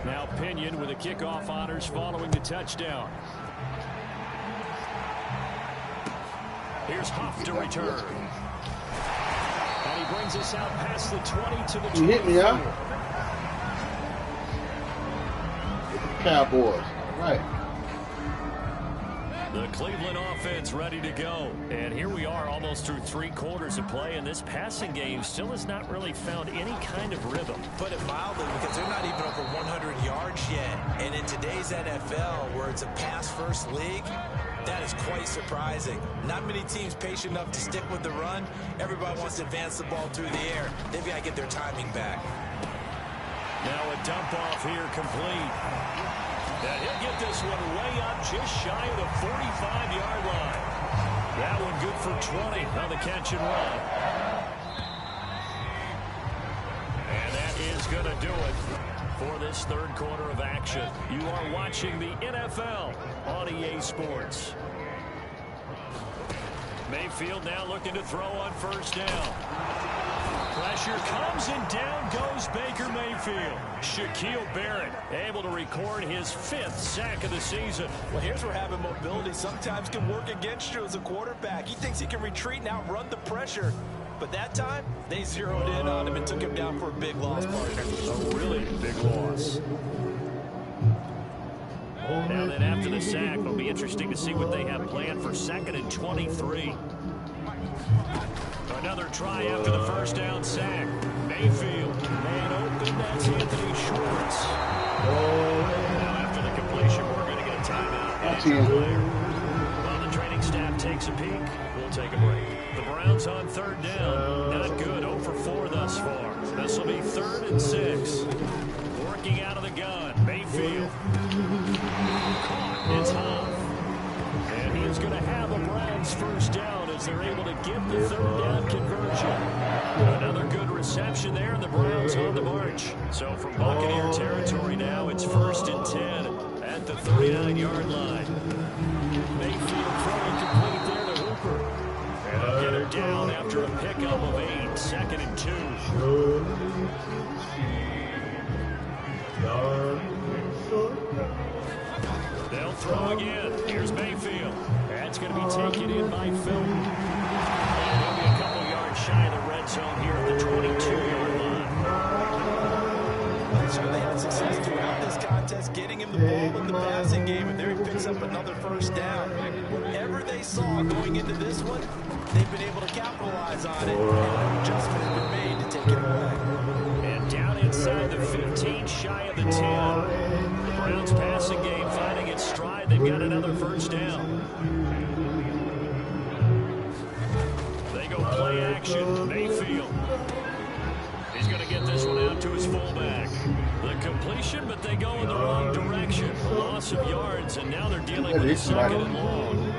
Now Pinion with the kickoff honors following the touchdown. Here's Huff to return. And he brings us out past the 20 to the 20. You hit me, huh? Cowboys. Right. The Cleveland offense ready to go. And here we are almost through 3 quarters of play, and this passing game still has not really found any kind of rhythm. Put it mildly, because they're not even over 100 yards yet. And in today's NFL, where it's a pass-first league, that is quite surprising. Not many teams patient enough to stick with the run. Everybody wants to advance the ball through the air. They've got to get their timing back. Now a dump off here complete. And he'll get this one way up just shy of the 45-yard line. That one good for 20 on the catch and run. And that is going to do it for this 3rd quarter of action. You are watching the NFL on EA Sports. Mayfield now looking to throw on 1st down. Pressure comes and down goes Baker Mayfield. Shaquille Barrett able to record his 5th sack of the season. Well, here's where having mobility sometimes can work against you as a quarterback. He thinks he can retreat and outrun the pressure. But that time, they zeroed in on him and took him down for a big loss, partner. A really big loss. Now then, after the sack, it'll be interesting to see what they have planned for 2nd and 23. Another try after the 1st down sack. Mayfield, man open, that's Anthony Schwartz. Now after the completion, we're going to get a timeout. While the training staff takes a peek, we'll take a break. The Browns on 3rd down. Not good, 0 for 4 thus far. This will be 3rd and 6. Working out of the gun, Mayfield. Caught, it's Huff. And he is going to have a Browns 1st down as they're able to get the 3rd down conversion. Another good reception there, and the Browns on the march. So from Buccaneer territory now, it's 1st and 10 at the 39-yard line. Mayfield throwing complete there to Hooper. And they'll get her down after a pickup of 8, 2nd and 2. They'll throw again. Here's Mayfield. That's going to be taken in by Felton. And he'll be a couple yards shy of the red zone here at the 22-yard line. So they had success throughout this contest, getting him the ball in the passing game, and there he picks up another 1st down. Whatever they saw going into this one, they've been able to capitalize on it, and an adjustment has been made to take it away. And down inside the 15, shy of the 10. The Browns passing game finding its stride. They've got another 1st down. They go play action. Mayfield. He's going to get this one out to his fullback. The completion, but they go in the wrong direction. A loss of yards, and now they're dealing with a 2nd and long.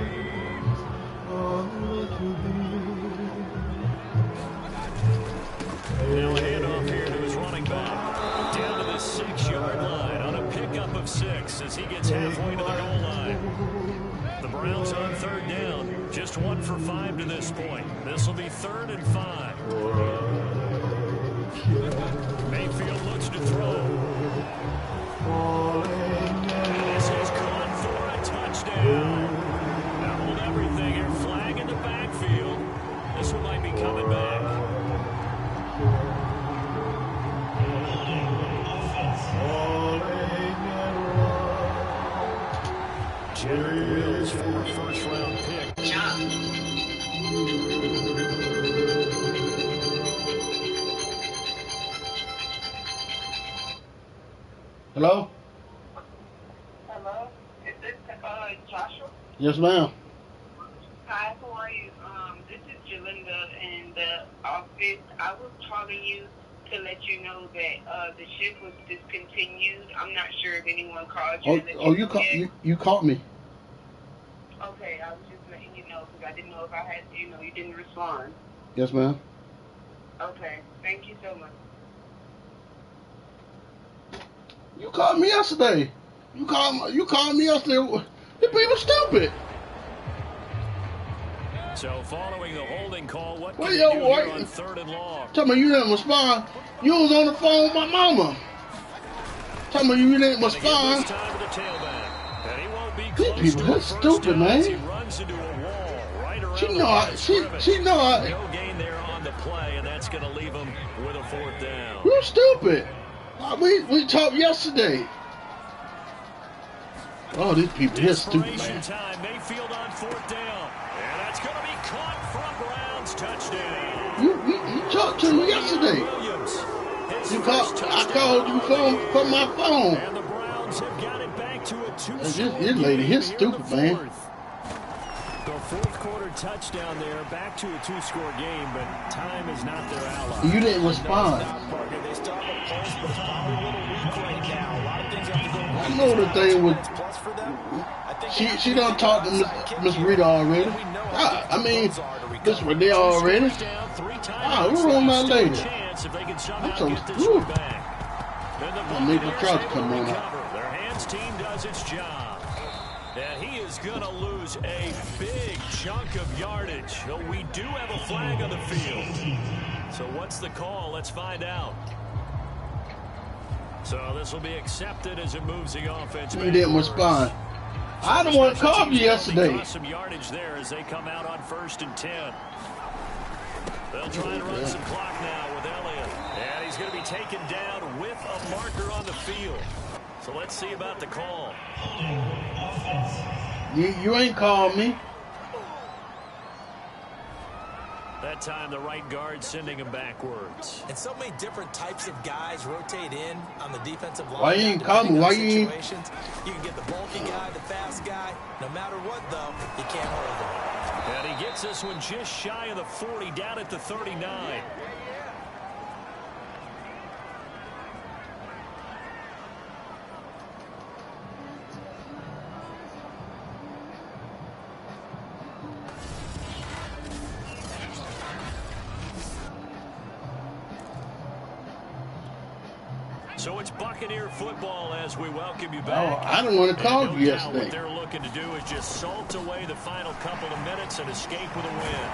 Now a handoff here to his running back. Down to the 6-yard line on a pickup of 6 as he gets halfway to the goal line. The Browns on 3rd down. Just 1 for 5 to this point. This will be 3rd and 5. Mayfield looks to throw. Jedrick Wills, former first-round pick. Hello? Hello? Is this Joshua? Yes, ma'am. Hi, how are you? This is Jalinda in the office. I was calling you to let you know that the shift was discontinued. I'm not sure if anyone called you. You caught me. Okay, I was just letting you know because I didn't know if I had, you didn't respond. Yes, ma'am. Okay, thank you so much. You called me yesterday. You called me yesterday. You people stupid. So following the holding call, what can you do here on 3rd and long? Tell me you didn't respond. You was on the phone with my mama. Tell me you didn't respond. These people, they're stupid, man. He runs into a wall right around she know I. No gain there on the play, and that's going to leave him with a 4th down. You're stupid. We talked yesterday. Oh, these people, they're stupid, man. Time, Mayfield on 4th down. And that's going to be caught from Browns. Touchdown. You talked to me yesterday. I called you from my phone. And the Browns have got it back to a 2-score This lady, he's stupid, man. The 4th quarter touchdown there, back to a 2-score game, but time is not their ally. You didn't respond. I know the thing with she done talked to Miss Rita already. I mean, Miss Rita already. We're on that lady. I'm so screwed. I'll make the crowd come on up. Their hands team does its job. And he is going to lose a big chunk of yardage. So we do have a flag on the field. So what's the call? Let's find out. So this will be accepted as it moves the offense. You didn't respond. I don't want to call you yesterday. Some yardage there as they come out on 1st and 10. They'll try and run some clock now with Elliott. And he's going to be taken down with a marker on the field. So let's see about the call. You ain't called me. That time the right guard sending him backwards. And so many different types of guys rotate in on the defensive line. Why you ain't calling? Why you ain't? You can get the bulky guy, the fast guy. No matter what, though, you can't hold him. And he gets this one just shy of the 40, down at the 39. So it's Buccaneer football as we welcome you back. Oh, I don't want to call you yesterday. What they're looking to do is just salt away the final couple of minutes and escape with a win.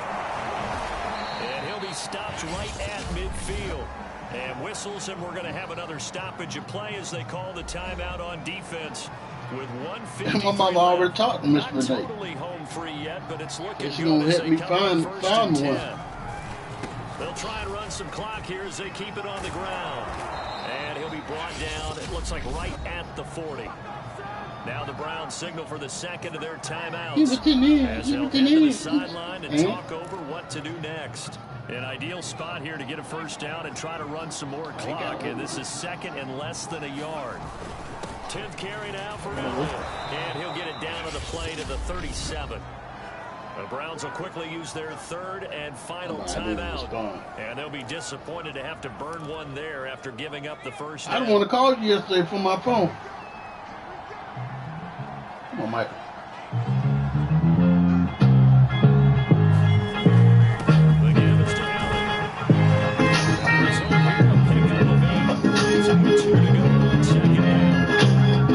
And he'll be stopped right at midfield. And whistles, and we're going to have another stoppage of play as they call the timeout on defense. With 1:53 my mama already talked to Miss Renee. Not totally home free yet, but it's looking she's good gonna as help they me come find 1st and one. 10. They'll try and run some clock here as they keep it on the ground. And he'll be brought down, it looks like right at the 40. Now the Browns signal for the second of their timeouts as they'll head to the sideline and talk over what to do next. An ideal spot here to get a 1st down and try to run some more clock. And this is 2nd and less than a yard. 10th carry now for Elliott. And he'll get it down to the play to the 37. The Browns will quickly use their 3rd and final timeout. And they'll be disappointed to have to burn one there after giving up the 1st down. I don't want to call you yesterday from my phone. Come on, Michael. The give is to Elliott. So he'll pick up a big. So 2 to go on 2nd down.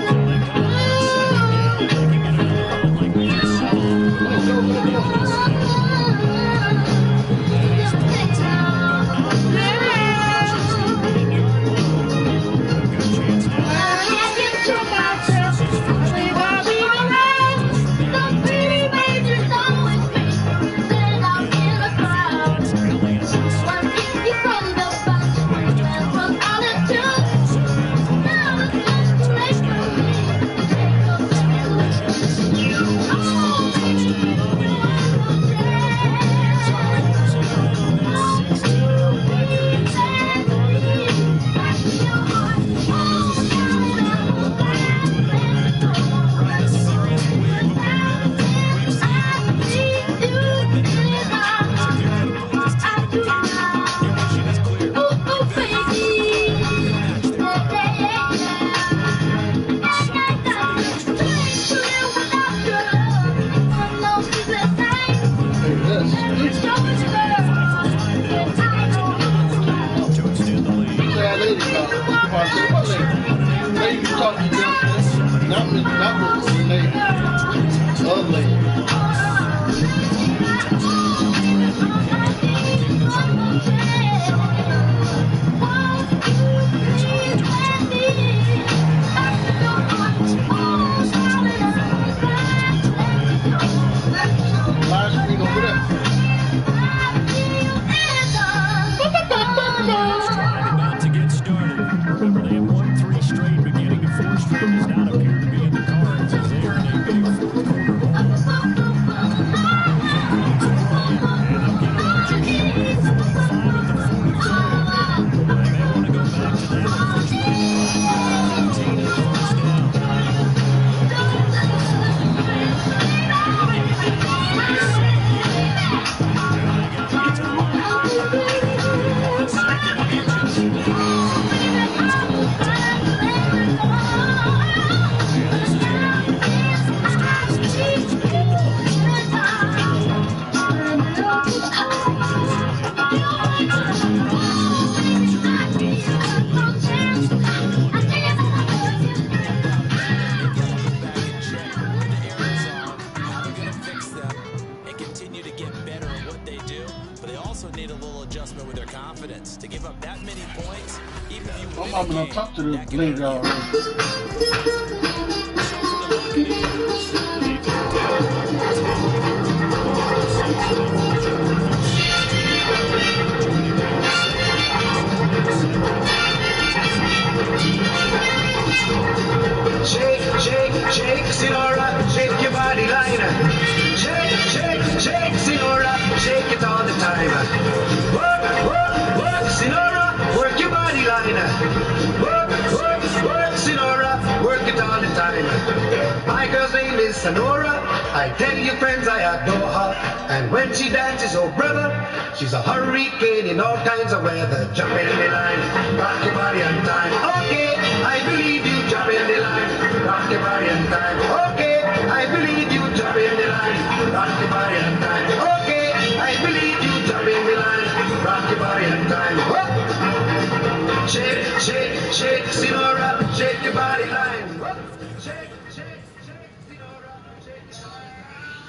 So they come up on 2nd down. They can get another run like we just saw. That was the lady. The other lady. Live screen over there. About to get started. Remember, they have won 3 straight. Beginning to 4 straight does not appear to be in the cards as they are in a big fourth quarter hole. And they'll get it up to the 45 at the 43. They may want to go back to that on first down. 15 and first down. To give up that many points, even if you I'm gonna talk to the lady already. Shake, shake, shake, Sinora, shake your body line. Shake, shake, shake, Sinora, shake it all the time. Work, work, work, Sinora, work your body line. Work, work, work, Sinora, work it all the time. My girl's name is Sonora. I tell you friends I adore her. And when she dances, oh brother, she's a hurricane in all kinds of weather. Jump in the line, rock your body on time. Okay, I believe you, jump in the line, rock your body on time. Okay, I believe you, jump in the line, rock your body on time. Okay, I believe you, jump in the line, rock your body on time. Whoop. Shake, shake, shake, Sinora, shake your body line. Whoop. Shake, shake, shake, Sinora, shake your body line.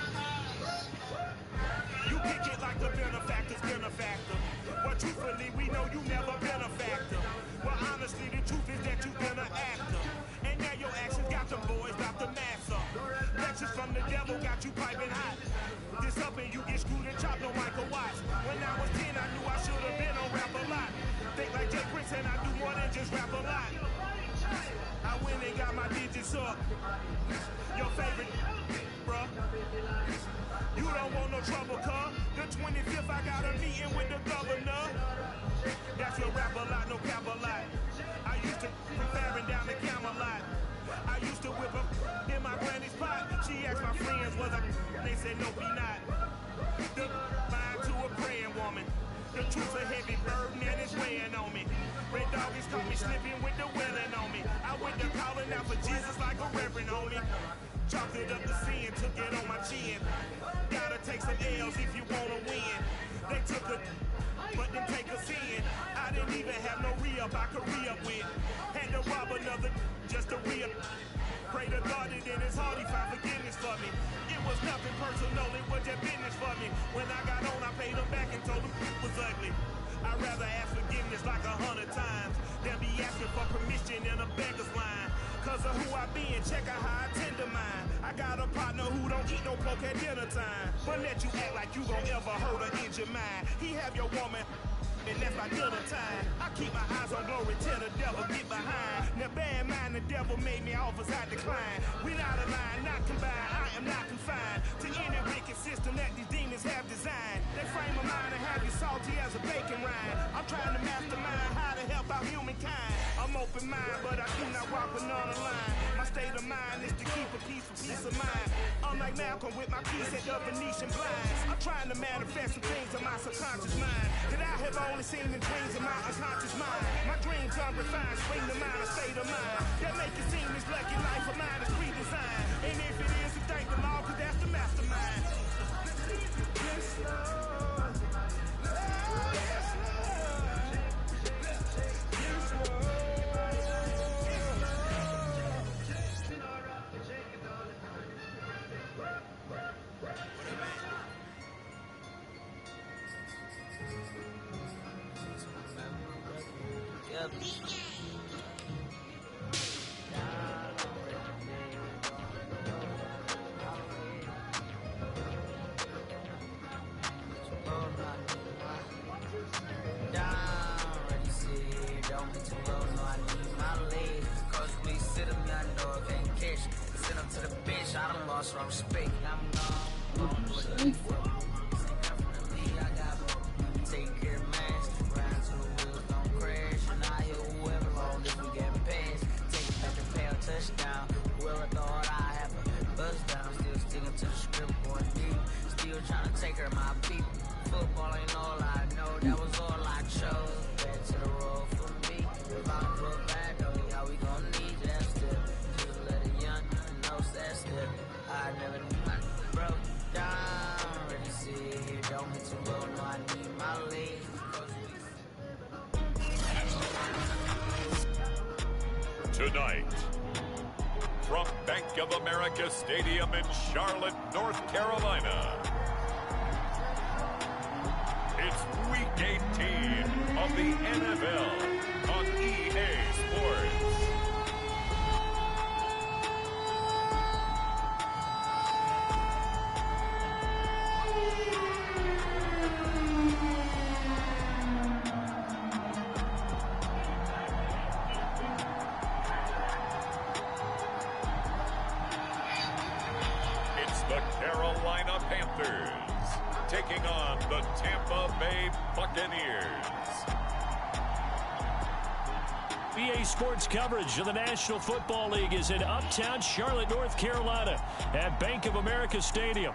You kick it like the benefactor's benefactor. But truthfully, we know you never been a factor. Well, honestly, the truth is that you've been an actor. And now your actions got the boys, got the mass up. Lectures from the devil got you piping hot. This up and you get screwed and chopped on Michael Watts. When I was 10, I knew I should have been on Rap a Lot. Think like Jay Prince and I do more than just rap a lot. I went and got my digits up. Your favorite, bruh. You don't want no trouble, cuz. The 25th, I got a meeting with the governor. That's your rap a lot, no cap a lot. I used to preparing down the Camelot. I used to whip up in my granny's pot. She asked my friends, was I? They said, no, be not. The mind to a praying woman. The truth's a heavy burden and it's weighing on me. Red doggies caught me slipping with the willing on me. I went to calling out for Jesus like a reverend on me. Chalked it up to sin, took it on my chin. Gotta take some L's if you wanna win. They took a, but then take us in. I didn't even have no re-up I could re-up with. Had to rob another just to re-up. Pray to God that in his heart he found forgiveness for me. It was nothing personal, it was just business for me. When I got on, I paid him back and told him it was ugly. I'd rather ask forgiveness like 100 times than be asking for permission in a beggar's line. Cause of who I be and check out how I tend to mine. I got a partner who don't eat no pork at dinner time, but let you act like you gon' ever hurt or injure mine. He have your woman and that's by dinner time. I keep my eyes on glory till the devil get behind. Now bear in mind the devil made me offers I decline. We not aligned, not combined, I am not confined to any wicked system that these demons have designed. They frame a mind and have you salty as a bacon rind. I'm trying to mastermind how to help out humankind. I'm open mind, but I do not walk with none aligned. My state of mind is to keep a peace of mind. Unlike Malcolm with my piece at the Venetian blinds. I'm trying to manifest some things in my subconscious mind that I have only seen in dreams in my unconscious mind. My dreams unrefined, spring to mind, a state of mind that make it seem this lucky life of mine is pre-designed. And if it is, then thank the Lord, cause that's the mastermind. Yes, Lord. Yes, Lord. Yes, Lord. Tonight, from Bank of America Stadium in Charlotte, North Carolina, it's Week 18 of the NFL on EA Sports. Carolina Panthers taking on the Tampa Bay Buccaneers. EA Sports coverage of the National Football League is in uptown Charlotte, North Carolina at Bank of America Stadium.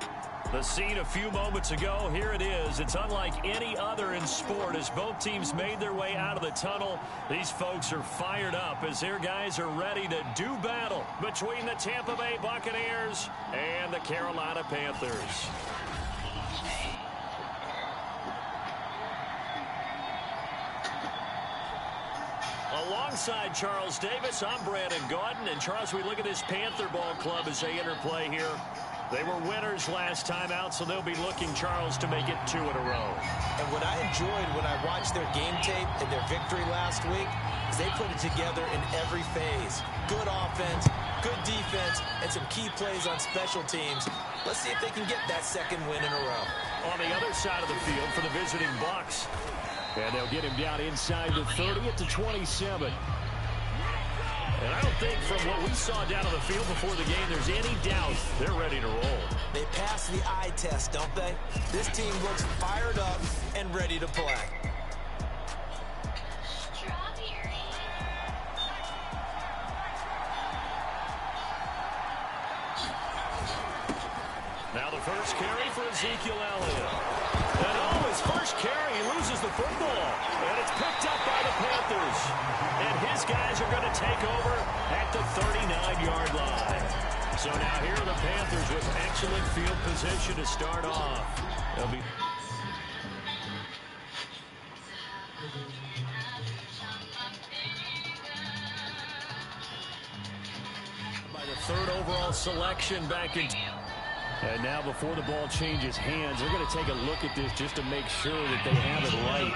The scene a few moments ago, here it is. It's unlike any other in sport as both teams made their way out of the tunnel. These folks are fired up as their guys are ready to do battle between the Tampa Bay Buccaneers and the Carolina Panthers. Alongside Charles Davis, I'm Brandon Gaudin. And Charles, we look at this Panther ball club as they interplay here. They were winners last time out, so they'll be looking, Charles, to make it 2 in a row. And what I enjoyed when I watched their game tape and their victory last week is they put it together in every phase. Good offense, good defense, and some key plays on special teams. Let's see if they can get that second win in a row. On the other side of the field for the visiting Bucs. And they'll get him down inside the 30 at the 27. And I don't think from what we saw down on the field before the game there's any doubt they're ready to roll. They pass the eye test, don't they? This team looks fired up and ready to play. Now the first carry for Ezekiel Elliott. And his first carry, he loses the football. And it's picked up by the Panthers. And his guys are going to take over at the 39-yard line. So now here are the Panthers with excellent field position to start off. They'll be... by the 3rd overall selection back in... And now before the ball changes hands, they're going to take a look at this just to make sure that they have it right.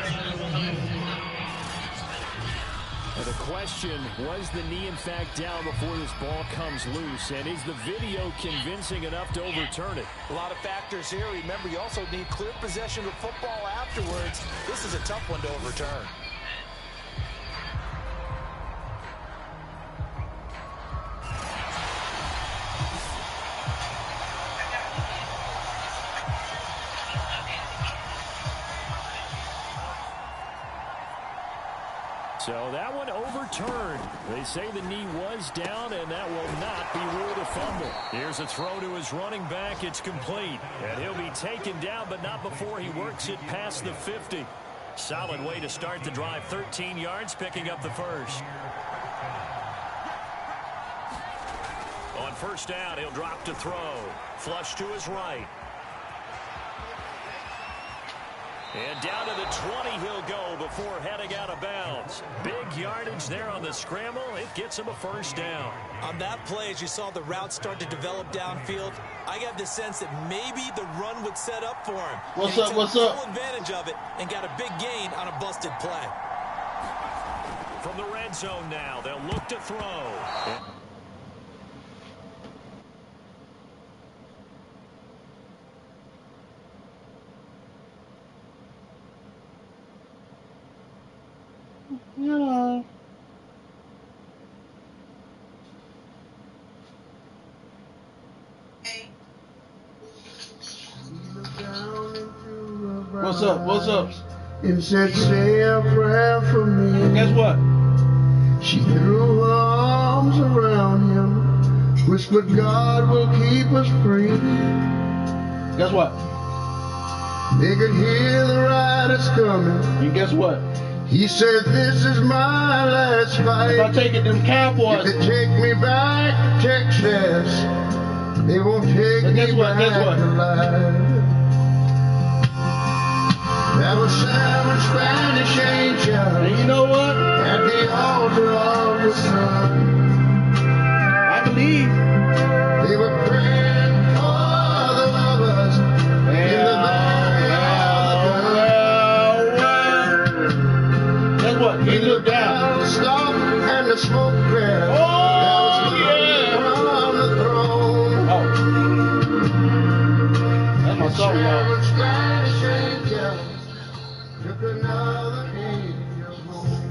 And the question, was the knee in fact down before this ball comes loose? And is the video convincing enough to overturn it? A lot of factors here. Remember, you also need clear possession of football afterwards. This is a tough one to overturn. So that one overturned. They say the knee was down, and that will not be ruled a fumble. Here's a throw to his running back. It's complete. And he'll be taken down, but not before he works it past the 50. Solid way to start the drive. 13 yards, picking up the first. On first down, he'll drop to throw. Flush to his right. And down to the 20 he'll go before heading out of bounds. Big yardage there on the scramble. It gets him a first down. On that play, as you saw the route start to develop downfield, I got the sense that maybe the run would set up for him. What's up? Full advantage of it and got a big gain on a busted play. from the red zone now. They'll look to throw. Yeah. What's up? What's up? And said, say a prayer for me. Guess what? She threw her arms around him, whispered, God will keep us free. Guess what? They could hear the riders coming. And guess what? He said, this is my last fight. If I take it, them Cowboys. If they take me back to Texas, they won't take me back to life. There were 7 Spanish angels. And you know what? At the altar of the sun. I believe. They were praying for the lovers in the valley of the gun. Guess what? He looked down. The stop and the smoke cleared. Oh, yeah. From the throne. Oh. That's my song, y'all. 7 Spanish angels. Took another angel home.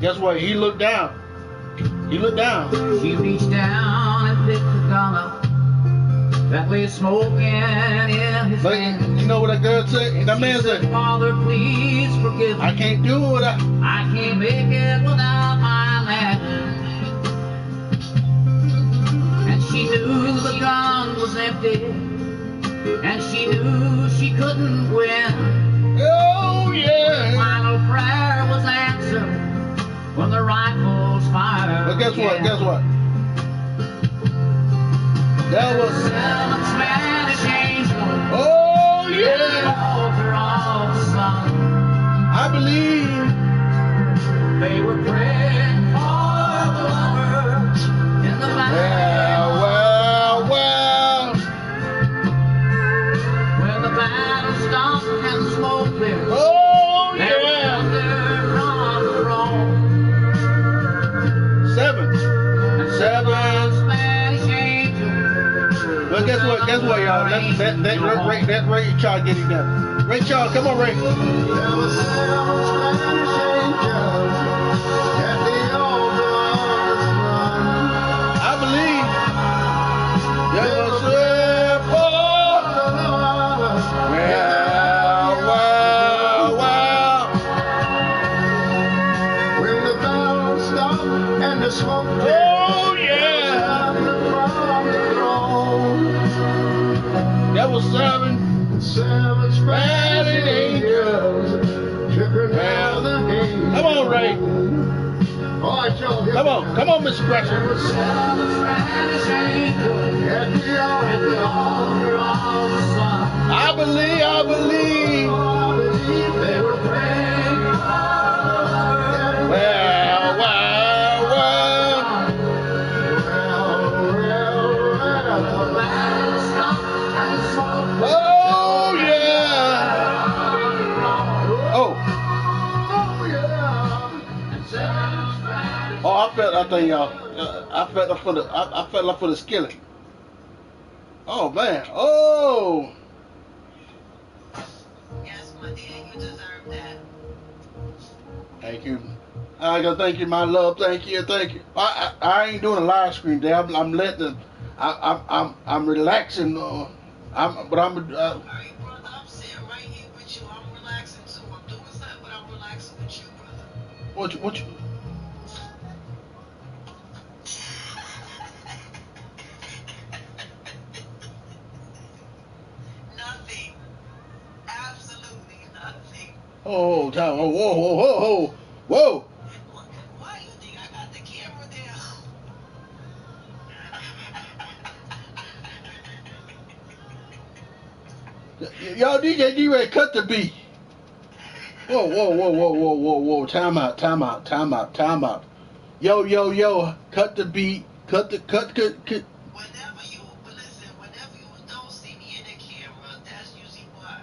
Guess what? He looked down. He looked down. She reached down and picked the gun up that lay smoking in his hand. You know what that girl said? That man said, Father, please forgive me. I can't do it without. I can't make it without my lad. And she knew the gun was empty. And she knew she couldn't win. Oh, yeah. The final prayer was answered when the rifles fired. But guess what? Guess what? That was 7 Spanish angels. Oh, yeah. At the altar of the sun. I believe. They were praying for the lovers in the valley. Oh, yeah. 7 Spanish angels. Well, guess what? Guess what, y'all? That Ray Charles getting done. Ray Charles, come on, Ray. There were 7 Spanish angels at the altar of the sun. I believe. There were 7. The smoke oh, yeah. That was 7 Spanish angels. Come on, Ray. Come on, Mr. Pressure. 7 Spanish angels at the altar of the sun. I believe. They were praying. Oh, yeah. Oh. Oh, I think y'all. I felt up for the skillet. Oh man. Oh. Yes, my dear, you deserve that. Thank you. I gotta thank you, my love. Thank you. I ain't doing a live stream today. I'm letting them. I'm relaxing. But I'm. All right, brother, I'm sitting right here with you. I'm relaxing too. I'm doing something, but I'm relaxing with you, brother. What you? Nothing. Absolutely nothing. Oh, time. Oh, whoa. Why you think I got the camera there? Y'all DJ G ready cut the beat. Whoa. Time out. Yo. Cut the beat. Cut. Whenever you don't see me in the camera, that's usually why.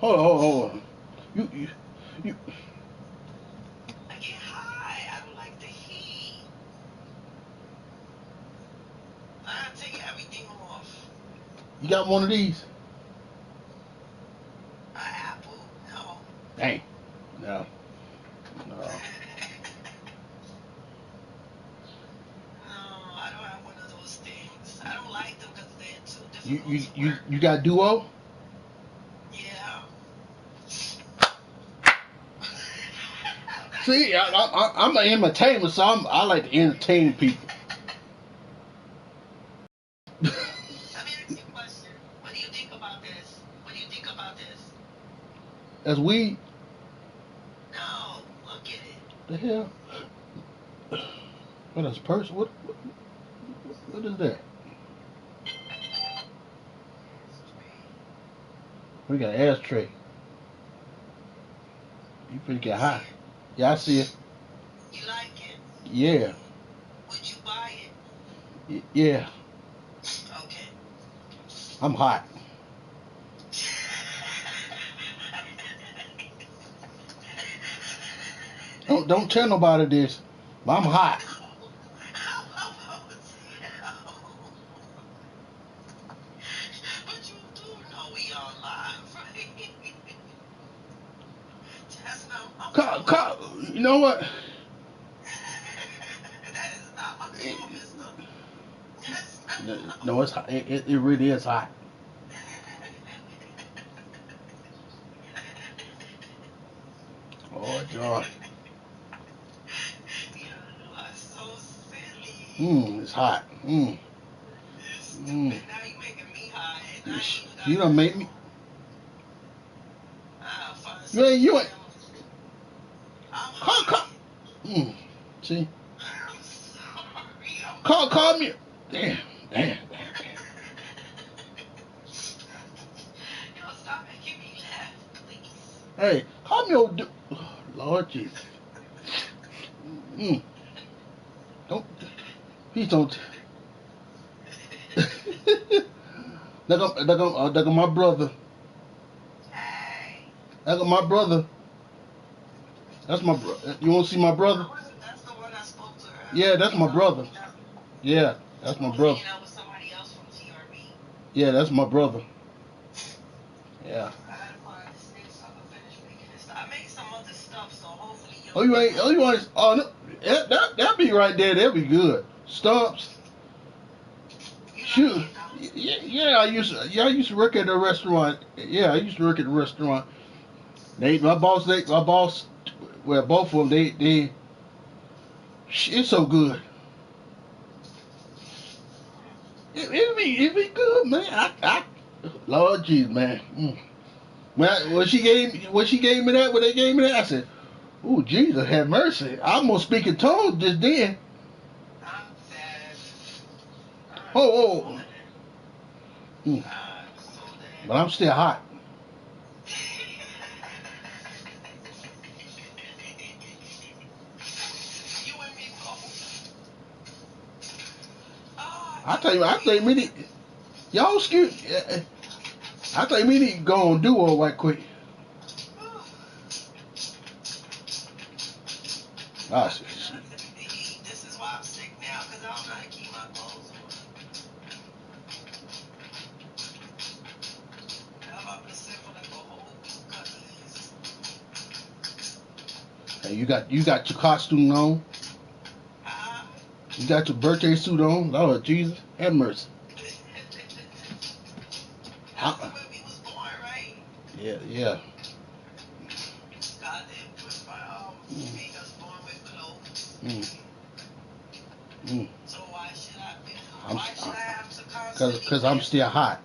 Hold on. You. I get high. I don't like the heat. I gotta take everything off. You got one of these? Apple? No. Dang. No. No, I don't have one of those things. I don't like them because they're too difficult to work. You got Duo? Yeah. See, I'm an entertainer, so I like to entertain people. Let me ask you a question. What do you think about this? What do you think about this? That's weed. No, look at it. The hell? What is purse? What is that? We got an ashtray. You finna get high. Yeah, I see it. You like it? Yeah. Would you buy it? Yeah. Okay. I'm hot. Don't tell nobody this, but I'm hot. But you do know we are live, right? That's not You know what? That is not my fault, mister. No, it's hot. It really is hot. Oh, John. You are so silly. It's hot. It's stupid. Now you making me high. You done make me. You ain't. See? Call me. Damn. Stop making me laugh, please. Hey, call me old dude. Oh, Lord Jesus. Don't. Please don't. That got my brother. That got my brother. That's my brother. You want to see my brother? That's the one I spoke to her. Yeah, that's my brother. Yeah, that's my brother. That was somebody else from TRB. Yeah, that's my brother. Yeah. I gotta find this thing so I can finish making this stuff. I make some other stuff, so hopefully you'll. Oh, you want? Oh, no, that be right there. That'd be good. Stumps. Shoot. Yeah, I used to work at a restaurant. Yeah, I used to work at a restaurant. My boss, well, both of them, they, it's so good. It'd be good, man. Lord Jesus, man. When she gave me that, I said, "Ooh, Jesus, have mercy." I almost speak in tongues just then. Oh. But I'm still hot. I think we need. Y'all excuse. I think we need to go on Duo right quick. This is why I'm sick now, because I don't know how to keep my clothes on. I'm up to sit for like a whole couple of Hey, you got your costume on. You got your birthday suit on. Lord Jesus, have mercy. That's when we was born, right? Yeah. God didn't put make us born with clothes. So why should I have to constantly? Because I'm still hot.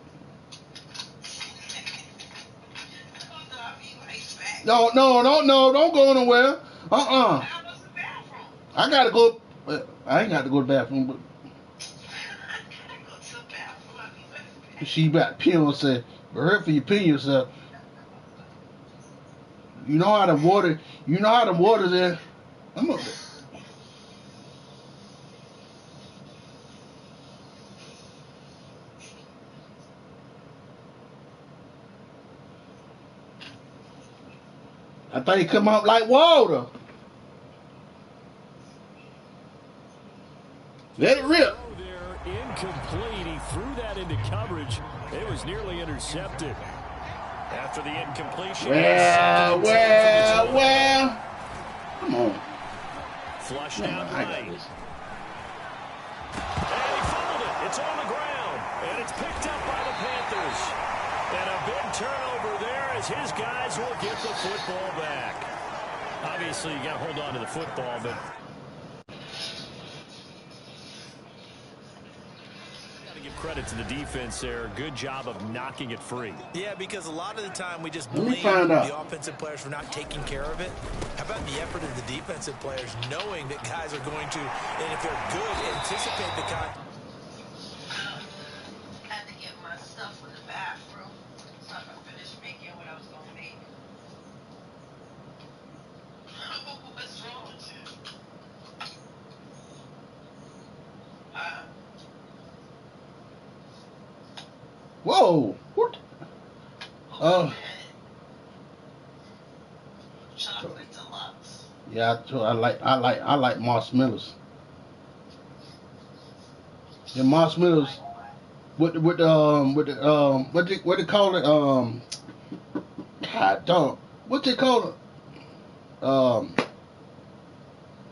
No, don't go nowhere. I gotta go. I ain't got to go to the bathroom, but she about to pee on herself. But hurt for you pee yourself. You know how the water there. I'm up there. I think he come out like water. Let it rip. Incomplete. He threw that into coverage. It was nearly intercepted. After the incompletion. Well. Come on. Flushed out right. And he fumbled it. It's on the ground. And it's picked up by the Panthers. And a big turnover there as his guys will get the football back. Obviously, you got to hold on to the football, but give credit to the defense there. Good job of knocking it free. Yeah, because a lot of the time we just blame the offensive players for not taking care of it. How about the effort of the defensive players knowing that guys are going to, and if they're good, anticipate the kind. Had to get my stuff in the bathroom so I could finish making what I was going to make. What's wrong with you? Whoa! What? Chocolate deluxe. Yeah, I like marshmallows. The marshmallows what they call it? God dog. What they call it?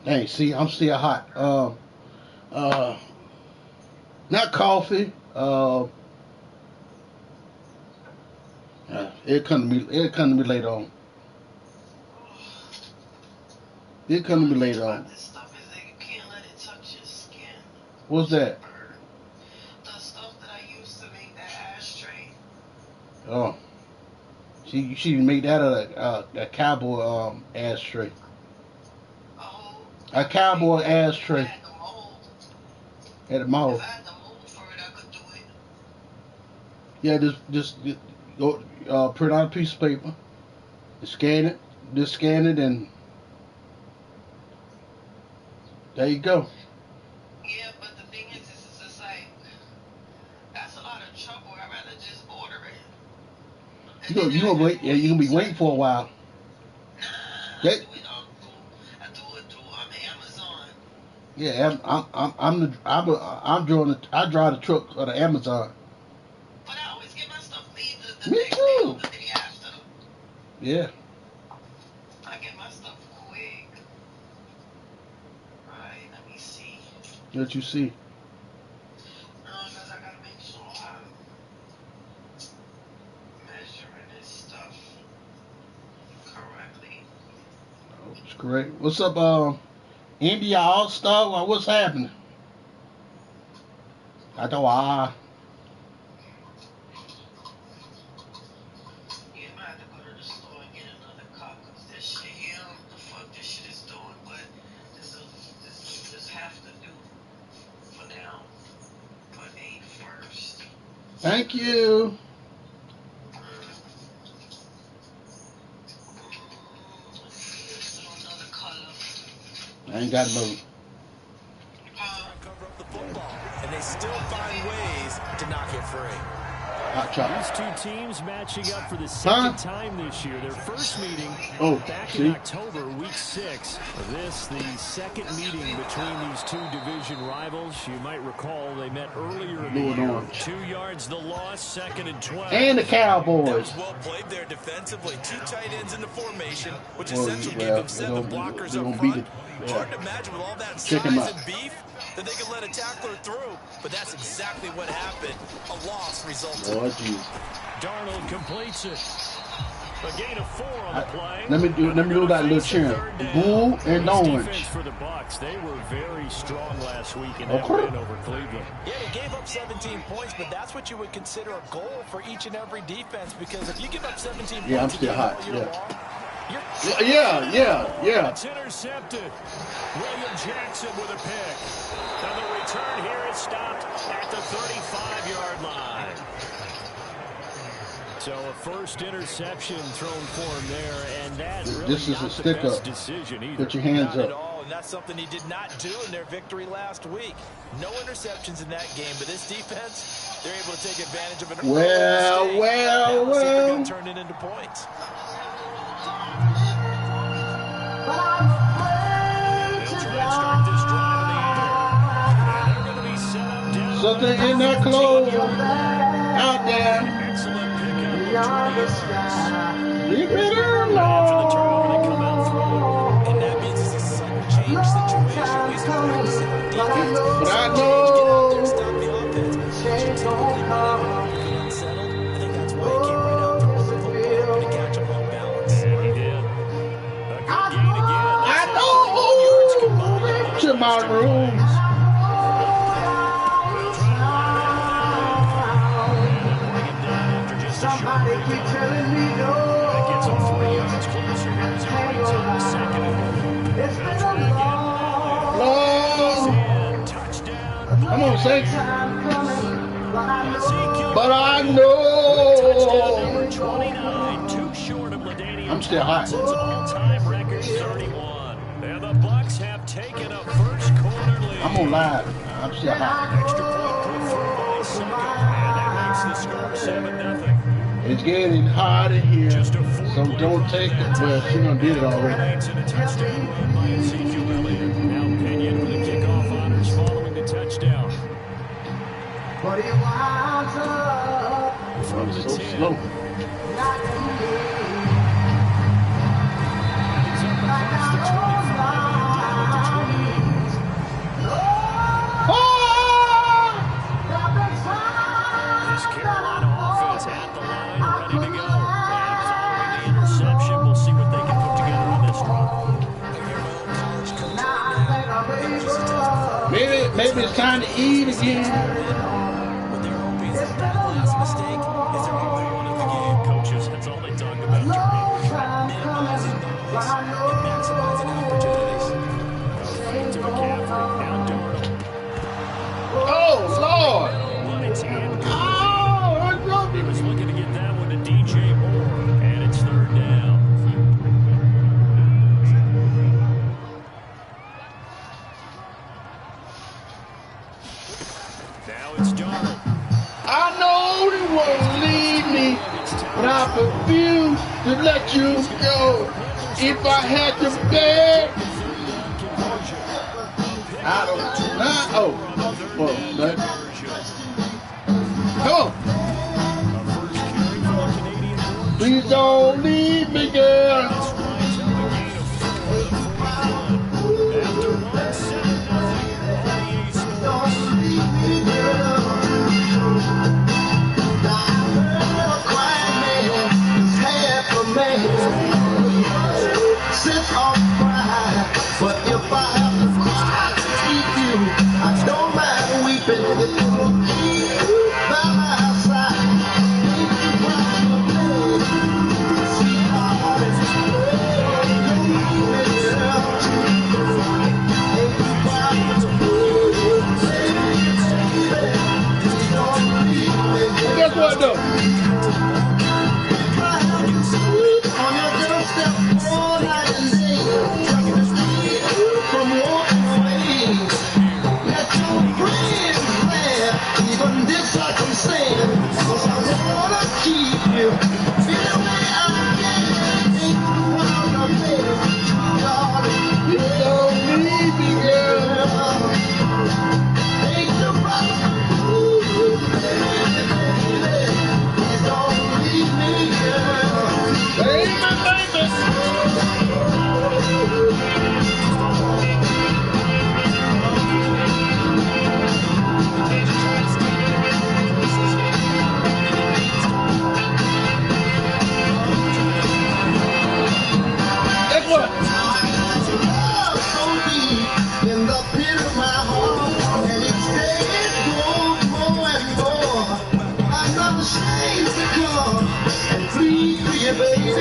Dang, see, I'm still hot. Not coffee. It'll come to me later on. It'll come to me later on. This stuff is that you can't let it touch your skin. What's that? The stuff that I used to make that ashtray. Oh. She made that a cowboy ashtray. Oh. A cowboy ashtray. Had the mold. At the mold. If I had the mold for it, I could do it. Yeah, just go print out a piece of paper, scan it, and there you go. Yeah, but the thing is, it's just like, that's a lot of trouble. I'd rather just order it. You gonna wait? Yeah, you gonna be waiting for a while. Nah, I do it through Amazon. Yeah, I drive the truck for the Amazon. But I always get my stuff made the Me next too. day or the day after. Yeah. I get my stuff quick. Alright, let me see. What you see? Because I gotta make sure I'm measuring this stuff correctly. Oh, it's correct. What's up, India All-Star? Well, what's happening? I know You might have to go to the store and get another cup because this shit here, the fuck this shit is doing, but this will just have to do for now. Put 8 first. Thank you. Another color. I ain't got no. Cover up the football, and they still find ways to knock it free. These two teams matching up for the second time this year. Their first meeting back in October, week 6. This, the second meeting between these two division rivals. You might recall they met earlier in the year. 2 yards the loss, 2nd and 12. And the Cowboys. That was well played there defensively. 2 tight ends in the formation, which essentially gave them 7 blockers up front. Hard to imagine with all that size and beef that they could let a tackler through, but that's exactly what happened. A loss resulted. Oh, geez. Darnold completes it. A gain of 4 on the play. Let me do that little cheering. Blue and orange. Defense for the Bucs. They were very strong last week in that win over Cleveland. Yeah, they gave up 17 points, but that's what you would consider a goal for each and every defense, because if you give up 17 points, I'm still hot. Yeah. Yeah. It's intercepted. William Jackson with a pick. And the return here is stopped at the 35-yard line. So a first interception thrown for him there, and that really this is not a stick the best up. decision either. Put your hands Not up. at all, and that's something he did not do in their victory last week. No interceptions in that game, but this defense, they're able to take advantage of an early mistake. Now let's see if they're going to turn it into points. something in that clothes out there. Leave it alone. After the turnover, they come out throwing. And that means it's a sudden change situation. We used to play sit on defense. But I Get out there, know. stop the offense. But you typically put him in when you get unsettled. I think that's why he came right out there with the football to catch him off balance. And he did. A good gain again. I know. To my room. Somebody keep telling me no. That gets him 3 yards closer here as he brings up the second and goal. It's been a long, Lord. Touchdown. Come on, Saints. time coming, But I know. Number 29, too short of LaDainian I'm still hot. Thompson's all-time record 31. And the Bucs have taken a first-quarter lead. I'm on live. I'm still hot. Extra point put through by Sucker, and that makes the score 7-0. It's getting hot in here, Just a so don't take it. Well, she done did it already. Remains in a touchdown run by Ezekiel Elliott. Now Pinion with the kickoff honors following the touchdown. but he winds up From the So 10. slow. not He's up across the 25, down at the 20. This Carolina offense at the line, ready to go. And following the interception, we'll see what they can put together on this run. Maybe it's time to eat again. What they're hoping is that last mistake is their only one of the game. Coaches, that's all they talk about, Minimizing noise and maximizing opportunities. to McCaffrey. Now Darnold. Oh, Lord. But it's incomplete. Oh, I dropped He it. was looking to get that one to DJ Moore, and it's third down. Now it's Darnold. I know you won't leave me, but I refuse to let you go. If I had to beg, I don't know. Oh, well, that. Come on. Please don't leave me, girl. After 1-7-0 on EA Sports. But if I have to cry to keep you, I don't mind weeping if you will keep by my side. Guess what, though? On your doorstep all night and day, from walking away. Let your friends laugh, even this circumstance, 'cause I wanna keep you. Feel the way I can, ain't no one to make. Darling, you don't need me, girl. Ain't no problem. Ooh, baby, please don't leave me, girl. Baby, baby. Guess what? So deep in the pit of my heart, and each day it grows more and more. I'm not ashamed to come and plead for you, baby,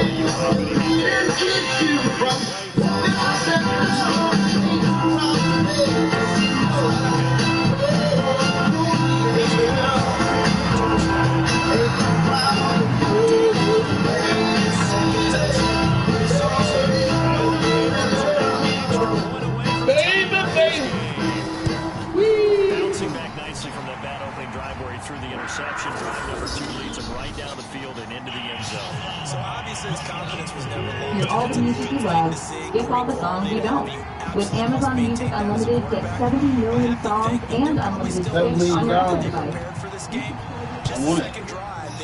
and keep you from walking out that door. Ain't no problem, baby. Ain't no problem. Baby, baby. Bouncing back nicely from that bad opening drive where he threw the interception. Drive number 2 leads him right down the field and into the end zone. So obviously his confidence was never low. Hear all the music you love, skip all the songs you don't. With Amazon Music Unlimited, get 70 million songs and unlimited space on your Apple device.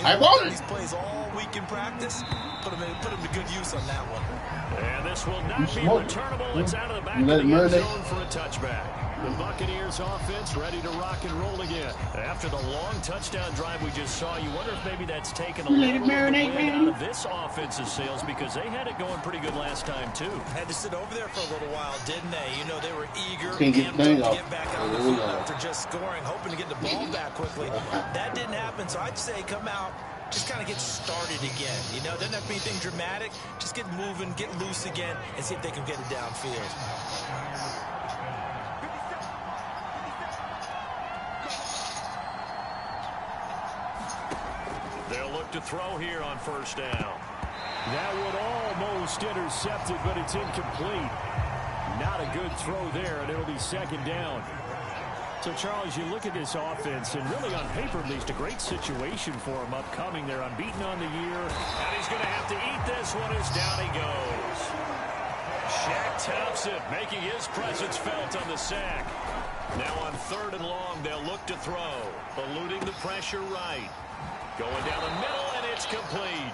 I want it. These plays all week in practice. Put him to good use on that one. And this will not be returnable. It's out of the back of the end zone for a touchback. The Buccaneers offense ready to rock and roll again. After the long touchdown drive we just saw, you wonder if maybe that's taken a little bit out of this offense's sails because they had it going pretty good last time too. Had to sit over there for a little while, didn't they? You know, they were eager to get back on the field after just scoring, hoping to get the ball back quickly. That didn't happen, so I'd say come out, just kind of get started again. You know, doesn't have to be anything dramatic. Just get moving, get loose again, and see if they can get it downfield. They'll look to throw here on first down. That would almost intercept it, but it's incomplete. Not a good throw there, and it'll be second down. So, Charles, you look at this offense, and really on paper, at least, a great situation for him upcoming. They're unbeaten on the year. And he's going to have to eat this one as down he goes. Shaq Thompson making his presence felt on the sack. Now on 3rd and long, they'll look to throw. Eluding the pressure right. Going down the middle, and it's complete.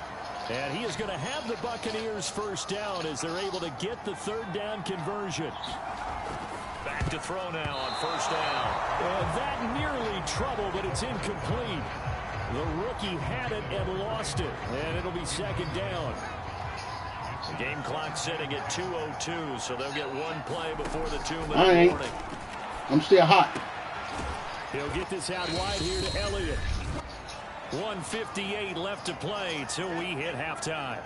And he is going to have the Buccaneers first down as they're able to get the 3rd down conversion. Back to throw now on first down. That nearly trouble, but it's incomplete. The rookie had it and lost it, and it'll be second down. The game clock sitting at 2:02, so they'll get one play before the 2-minute warning. I'm still hot. He'll get this out wide here to Elliott. 1:58 left to play till we hit halftime.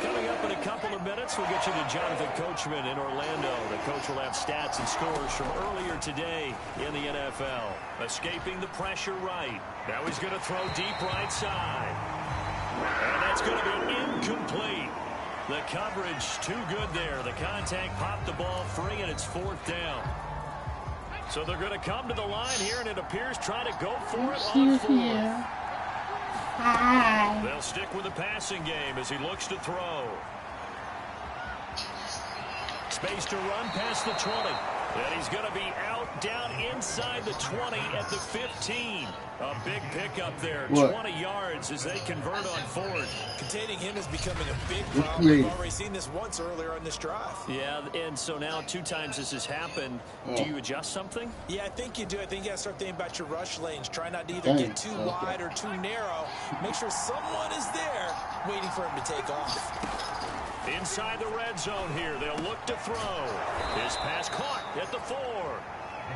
Coming up in a couple of minutes, we'll get you to Jonathan Coachman in Orlando. The coach will have stats and scores from earlier today in the NFL. Escaping the pressure right. Now he's going to throw deep right side. And that's going to be incomplete. The coverage too good there. The contact popped the ball free, and it's 4th down. So they're going to come to the line here, and it appears trying to go for it on 4th. Hi. They'll stick with the passing game as he looks to throw. Space to run past the 20. And he's going to be out down inside the 20 at the 15. A big pickup there. 20 yards as they convert on 4th. Containing him is becoming a big problem. We've already seen this once earlier on this drive. Yeah, and so now 2 times this has happened. Do you adjust something? Yeah, I think you do. I think you got to start thinking about your rush lanes. Try not to either get too wide or too narrow. Make sure someone is there waiting for him to take off. Inside the red zone here, they'll look to throw. His pass caught at the 4.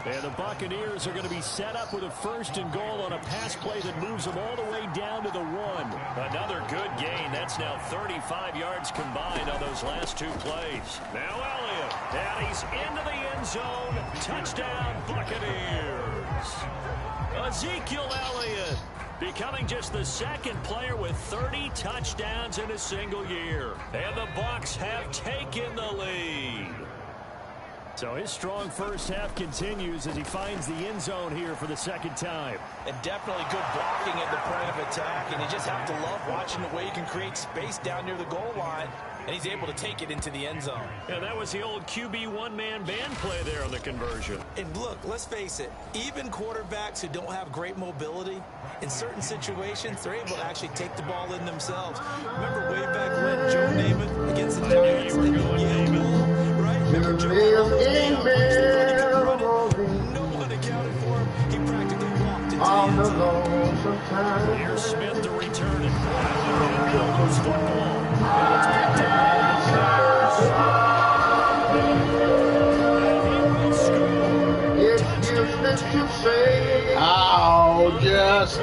And the Buccaneers are going to be set up with a 1st and goal on a pass play that moves them all the way down to the 1. Another good gain. That's now 35 yards combined on those last 2 plays. Now Elliott, and he's into the end zone. Touchdown, Buccaneers. Ezekiel Elliott becoming just the 2nd player with 30 touchdowns in a single year. And the Bucs have taken the lead. So his strong first half continues as he finds the end zone here for the 2nd time. And definitely good blocking at the point of attack. And you just have to love watching the way he can create space down near the goal line. And he's able to take it into the end zone. And that was the old QB one-man band play there on the conversion. And look, let's face it, even quarterbacks who don't have great mobility, in certain situations, they're able to actually take the ball in themselves. Remember way back when Joe Namath against the Giants? Right? Remember Joe Namath? No one accounted for him. He practically walked into the end zone. Here's Smith to return it. Lose football. And it's picked up I'll just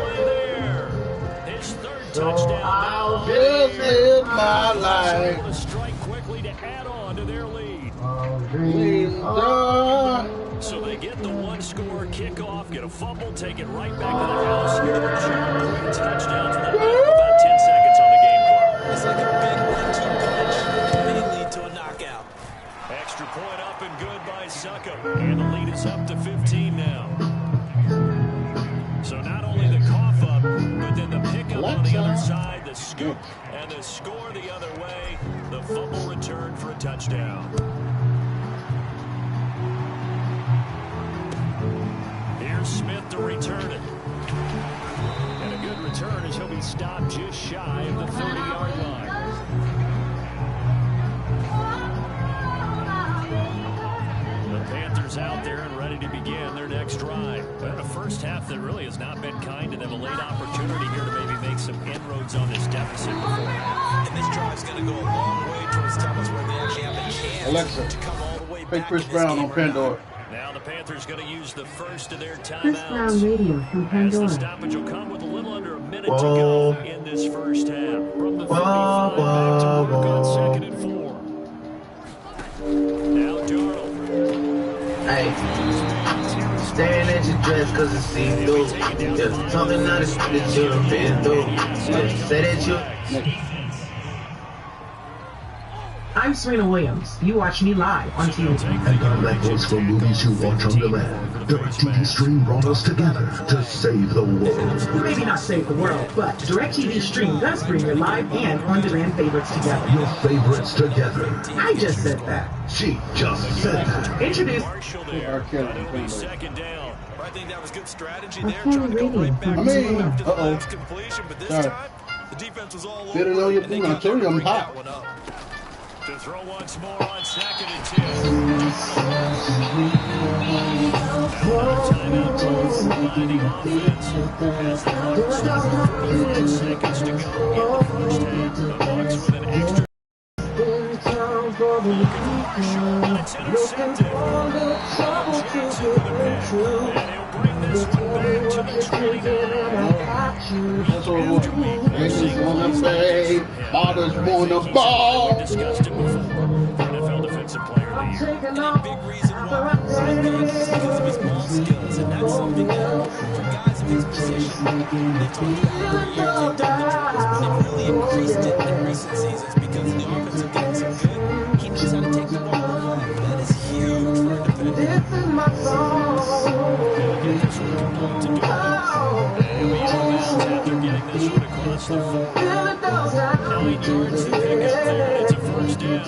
live my life. Strike quickly to add on to their lead. So they get the 1-score kickoff, get a fumble, take it right back to their house. Touchdowns with about 10 seconds on the game clock. It's like a big 1-2 punch. May lead to a knockout. Extra point up and good by Suckup. And the lead is up to 15 now. So not only the cough up, but then the pickup on the other side, the the scoop, and the score the other way. The fumble return for a touchdown. Here's Smith to return it. And a good return as he'll be stopped just shy of the 30-yard line. The Panthers out there and ready to begin their next drive. Well, a first half that really has not been kind to them. A late opportunity here to maybe make some inroads on this deficit before half. And this drive's going to go a long way towards telling us where they actually have a chance Alexa, to come all the way play back Chris in this Brown game on or Pandora. not. Now the Panthers going to use the first of their Chris Brown timeouts. Radio from As the Pandora. stoppage will come with a little under a minute to go in this first half. From the 35 back to work on 2nd and 4. Now Darnold. Hey, staring at your dress cause it's see-through. Just talking out of shit that you done been through. Just say that you... I'm Serena Williams. You watch me live on TV. And our records for movies you watch on demand. DirecTV Stream brought us together to save the world. Maybe not save the world, but DirecTV Stream does bring your live and on-demand favorites together. Your favorites together. I just said that. She just said that. Introduce Second down. I think that was good strategy I there, can't trying to go read right back I to mean, after the last completion, but this time the defense was all over. Better know your and they boot. I couldn't told you I'm bring hot. that one up. To throw once more on 2nd and 2. Timeout called by the offense. As the Bucs have 31 seconds to go in the first half. The Bucs with an extra. It's intercepted. Jackson with a pick. And he'll bring this one back to the 29. That's what it was. Niggas wanna play, fathers wanna ball. We discussed it before. NFL Defensive Player of the Year. And a big reason why I think is because of his ball skills, and that's something that for guys of his position, they talk about for years they've really increased it in recent seasons because the offensive game is so good. He knows how to take the ball home. That is huge for a defender. After getting this one across the 4. 9 yards to pick up there, and it's a first down.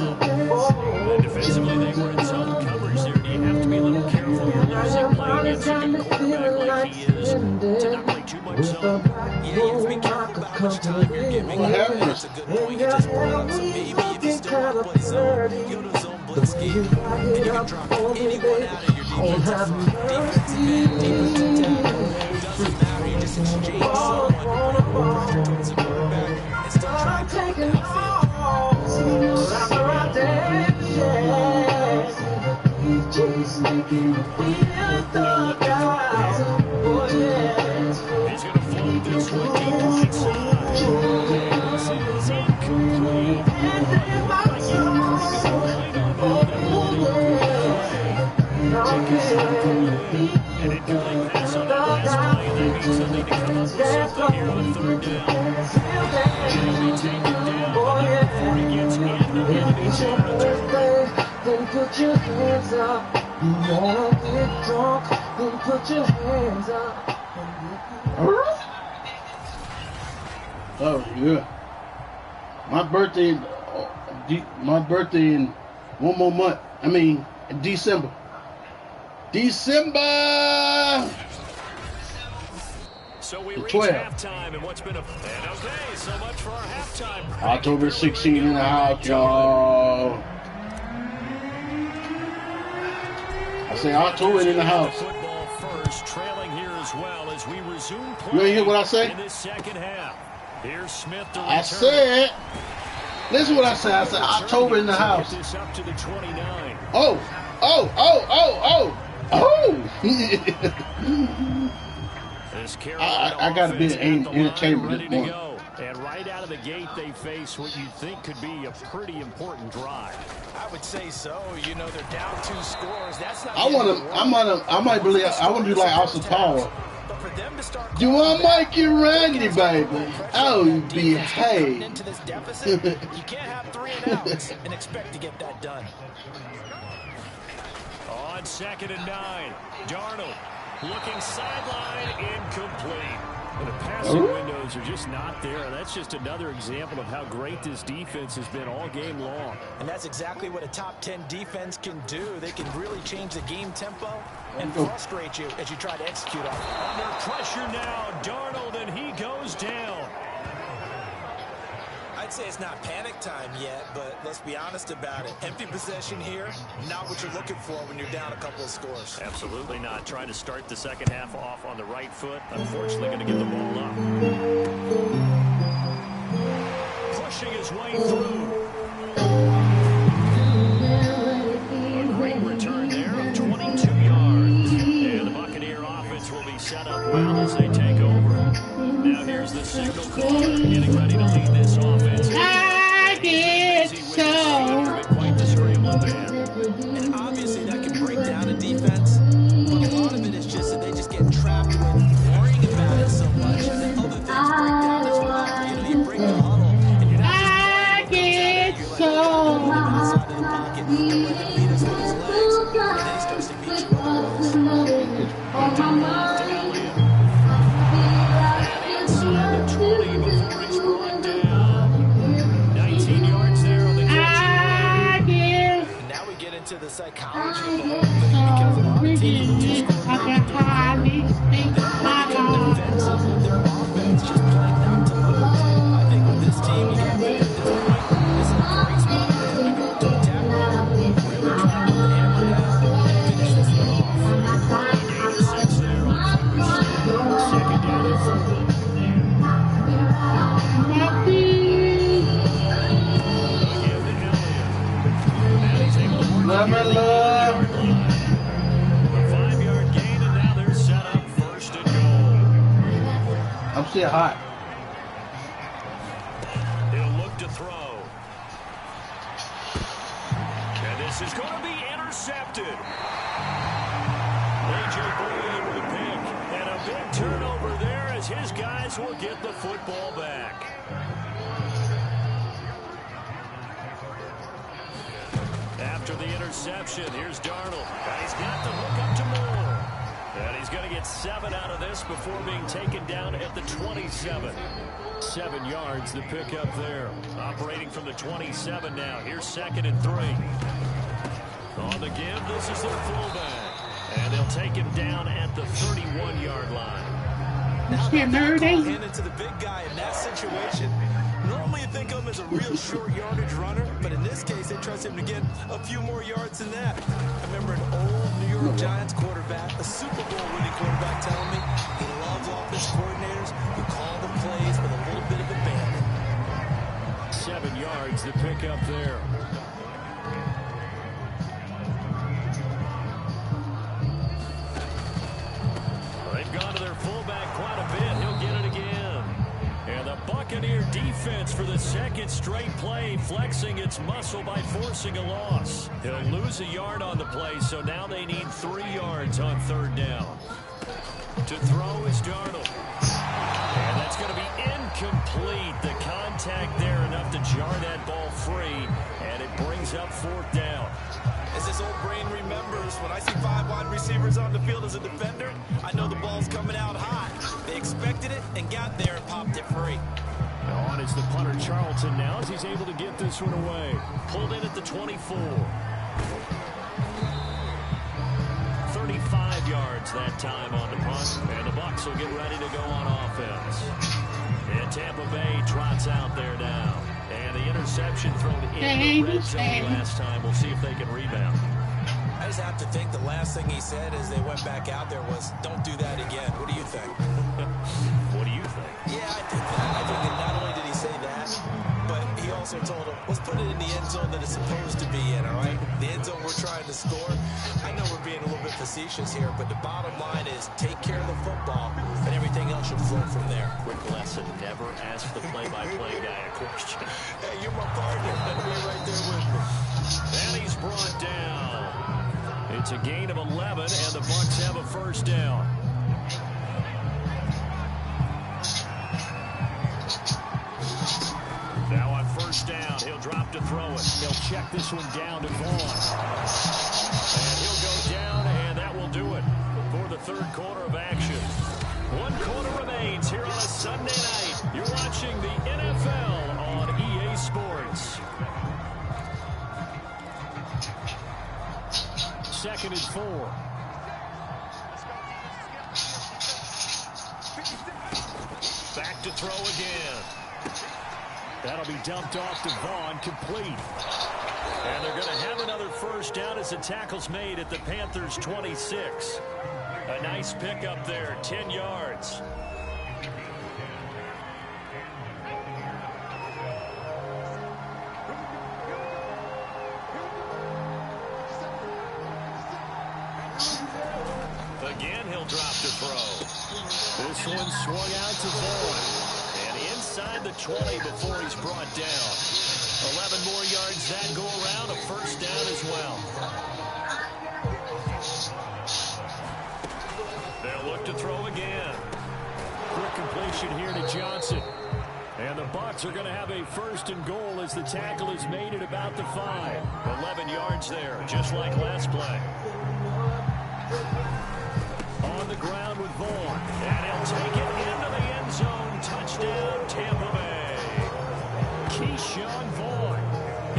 And defensively, they were in zone coverage there. Do you have to be a little careful? You're losing playing against a quarterback like he is to not play too much zone. Yeah, you have to be careful about how much time you're giving. That's a good point you just brought up. So maybe if you still want to play zone, you go to a zone blitz scheme, and you can drop anyone out of your defensive front. Defensive end, defensive tackle. It doesn't matter. You just exchange someone towards the quarterback and still try to take it downfield. He's going to float this one deep right side. This is incomplete. An incomplete pass on that last play. That means they'll need to come up with something here on 3rd down. And he'll be taken down before he gets in the enemy zone to turn. Then put your hands up. You wanna get drunk? Then put your hands up. Oh yeah. My birthday in one more month. I mean, in December. So we reach 12. halftime, and what's been a okay, so much for our halftime. October 16 in the house, y'all. I say October in the house. Football first, trailing here as well as we resume play. You ain't hear what I say? In this second half. Here's Smith to I return. said, listen what I said. I said October in the house. This up to the 29. Oh. I got to be in entertainment this morning. And right out of the gate, they face what you think could be a pretty important drive. I would say so. You know, they're down 2 scores. That's not. I might believe. I want to do like Austin Power. You want Mikey Randy, baby? Oh, behave. Into this deficit, you can't have 3 and outs and expect to get that done. On 2nd and 9, Darnold looking sideline, incomplete. And the passing windows are just not there. And that's just another example of how great this defense has been all game long. And that's exactly what a top 10 defense can do. They can really change the game tempo and frustrate you as you try to execute on it. Under pressure now, Darnold, and he goes down. I'd say it's not panic time yet, but let's be honest about it. Empty possession here, not what you're looking for when you're down a couple of scores. Absolutely not. Trying to start the second half off on the right foot. Unfortunately, going to give the ball up. Pushing his way through. A great return there of 22 yards. And the Buccaneer offense will be set up well as they take over. Now here's the signal caller getting ready to lead this offense. I get so. Quite the scramble band. And obviously that can break down a defense, but a lot of it is just that they just get trapped with worrying about it so much, and then other things break down as well. You know, you break the huddle, and you're not just playing get you're so. like, inside of the pocket, and let him beat us with his legs, and then he starts to beat you otherwise. On my mind. To the psychology of the whole thing, because a lot of teams just score defensive, their offense just playing not to lose. I think with this team, you got to at this point, this is a great spot to go to attack, really try to put the hammer down and finish this one off. Second down and 4. Love my love. A 5-yard gain, and now they're set up first and goal. I'm still hot. He'll look to throw. And this is going to be intercepted. A.J. Brown with a pick. And a big turnover there as his guys will get the football back. After the interception, here's Darnold. And he's got the hook up to Moore. And he's going to get 7 out of this before being taken down at the 27. 7 yards, the pickup there. Operating from the 27 now. Here's 2nd and 3. On the give, this is their fullback. And they'll take him down at the 31-yard line. Now they're handed to the big guy in that situation. Normally you think of him as a real short yardage runner, but in this case they trust him to get a few more yards than that. I remember an old New York Giants quarterback, a Super Bowl winning quarterback, telling me he loves offense coordinators who call the plays with a little bit of abandon. 7 yards, the pickup there. They've gone to their fullback quite a bit. He'll get it again. And the Buccaneer defense for the second straight play, flexing its muscle by forcing a loss. He'll lose a yard on the play, so now they need 3 yards on 3rd down. To throw is Darnold. And that's going to be incomplete. The contact there enough to jar that ball free, and it brings up 4th down. As this old brain remembers, when I see 5 wide receivers on the field as a defender, I know the ball's coming out hot. They expected it and got there and popped it free. On is the punter Charlton now as he's able to get this one away. Pulled in at the 24. 35 yards that time on the punt, and the Bucs will get ready to go on offense. And Tampa Bay trots out there now. And the interception thrown in the red zone last time. We'll see if they can rebound. I just have to think the last thing he said as they went back out there was, don't do that again. What do you think? What do you think? Yeah, I think that. I think that not only did he say that, but he also told him, let's put it in the end zone that it's supposed to be in, all right? The end zone we're trying to score. I know we're being a little bit facetious here, but the bottom line is take care of the football, and everything else should flow from there. Quick lesson, never ask the play-by-play guy a question. Hey, you're my partner. You're right there with me. And he's brought down. It's a gain of 11, and the Bucs have a 1st down. Now on 1st down, he'll drop to throw it. He'll check this one down to Vaughn. And he'll go down, and that will do it for the 3rd quarter of action. 1 quarter remains here on 4. Back to throw again. That'll be dumped off to Vaughn, complete. And they're going to have another first down as the tackle's made at the Panthers' 26. A nice pickup there, 10 yards. Again, he'll drop to throw. This one swung out to Vaughn. And inside the 20 before he's brought down. 11 more yards that go around, a first down as well. They'll look to throw again. Quick completion here to Johnson. And the Bucs are going to have a first and goal as the tackle is made at about the 5. 11 yards there, just like last play. On the ground with Vaughn. And he'll take it into the end zone. Touchdown, Tampa Bay. Keyshawn Vaughn,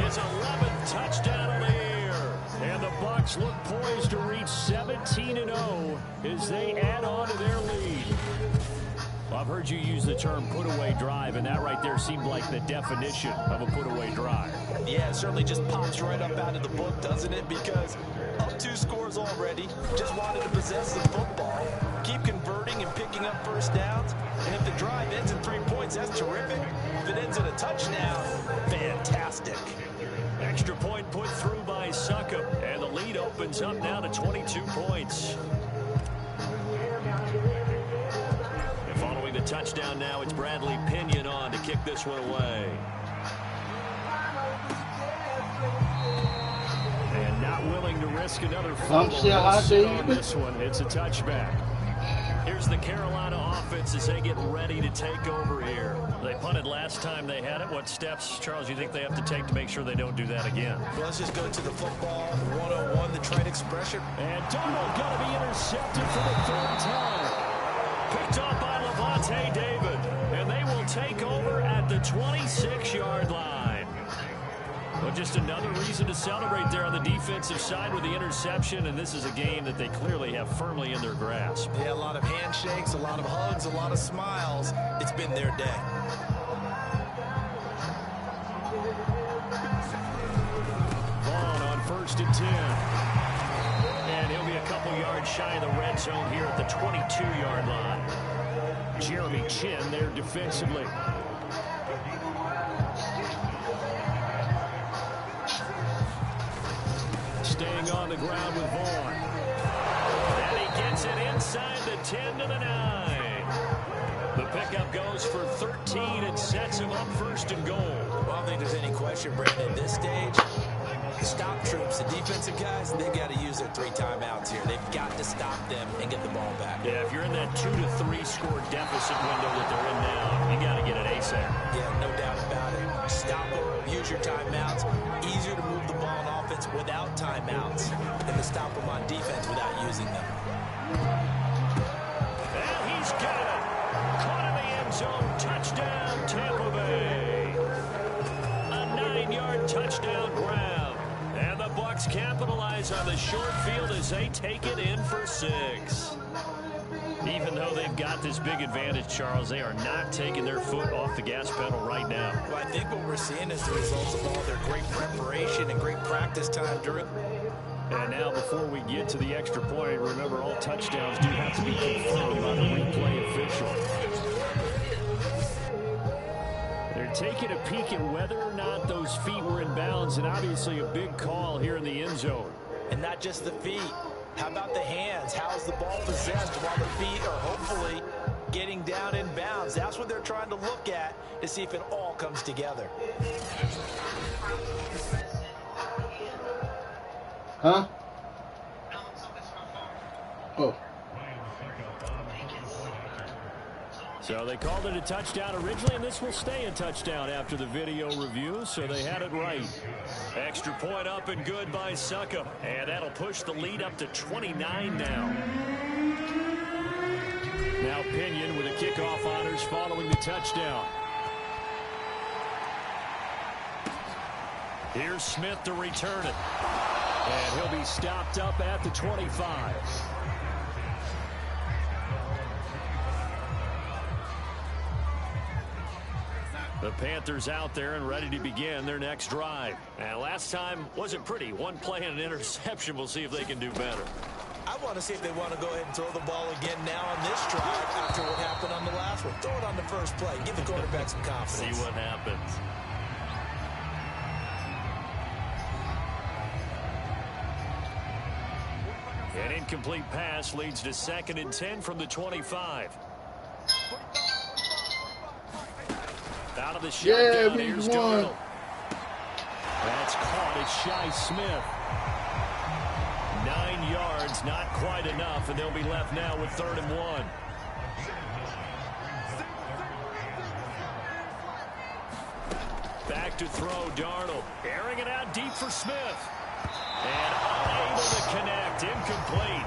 his 11th touchdown of the year. And the Bucs look poised to reach 17-0 as they add on to their lead. Well, I've heard you use the term put-away drive, and that right there seemed like the definition of a put-away drive. Yeah, it certainly just pops right up out of the book, doesn't it? Because up 2 scores already, just wanted to possess the football, keep converting and picking up first downs, and if the drive ends in 3 points, that's terrific. If it ends in a touchdown, fantastic. Extra point put through by Succop, and the lead opens up now to 22 points. Following the touchdown now, it's Bradley Pinion on to kick this one away. And not willing to risk another fumble on this one. It's a touchback. Here's the Carolina offense as they get ready to take over here. They punted last time they had it. What steps, Charles, do you think they have to take to make sure they don't do that again? Well, let's just go to the football 101, the trade expression. And Darnold got to be intercepted for the 3rd time. Picked off by Levante David. And they will take over at the 26-yard line. Well, just another reason to celebrate there on the defensive side with the interception, and this is a game that they clearly have firmly in their grasp. Yeah, a lot of handshakes, a lot of hugs, a lot of smiles. It's been their day. Vaughn on 1st and 10. And he'll be a couple yards shy of the red zone here at the 22-yard line. Jeremy Chin there defensively. Staying on the ground with Vaughn. And he gets it inside the 10 to the 9. The pickup goes for 13 and sets him up 1st and goal. Well, I don't think there's any question, Brandon, at this stage. The stop troops, the defensive guys, they got to use their 3 timeouts here. They've got to stop them and get the ball back. Yeah, if you're in that 2 to 3 score deficit window that they're in now, you got to get it ASAP. Yeah, no doubt about it. Stop them, use your timeouts. Easier to move the ball on offense without timeouts than to stop them on defense without using them. And he's got it. Caught in the end zone. Touchdown, Tampa Bay. A 9-yard touchdown grab. And the Bucs capitalize on the short field as they take it in for 6. Even though they've got this big advantage, Charles, they are not taking their foot off the gas pedal right now. Well, I think what we're seeing is the results of all their great preparation and great practice time during. And now before we get to the extra point, remember all touchdowns do have to be confirmed by the replay official. They're taking a peek at whether or not those feet were in bounds, and obviously a big call here in the end zone. And not just the feet. How about the hands? How's the ball possessed while the feet are hopefully getting down in bounds? That's what they're trying to look at to see if it all comes together. Huh? Oh. So they called it a touchdown originally, and this will stay a touchdown after the video review, so they had it right. Extra point up and good by Succop, and that'll push the lead up to 29 now. Now Pinion with a kickoff honors following the touchdown. Here's Smith to return it. And he'll be stopped up at the 25. The Panthers out there and ready to begin their next drive. And last time wasn't pretty. One play and an interception. We'll see if they can do better. I want to see if they want to go ahead and throw the ball again now on this drive after what happened on the last one. Throw it on the first play. Give the quarterback some confidence. See what happens. An incomplete pass leads to 2nd and 10 from the 25. Out of the shotgun, here's Darnold. That's caught. It's Shi Smith. 9 yards, not quite enough, and they'll be left now with 3rd and 1. Back to throw, Darnold. Airing it out deep for Smith. And unable to connect. Incomplete.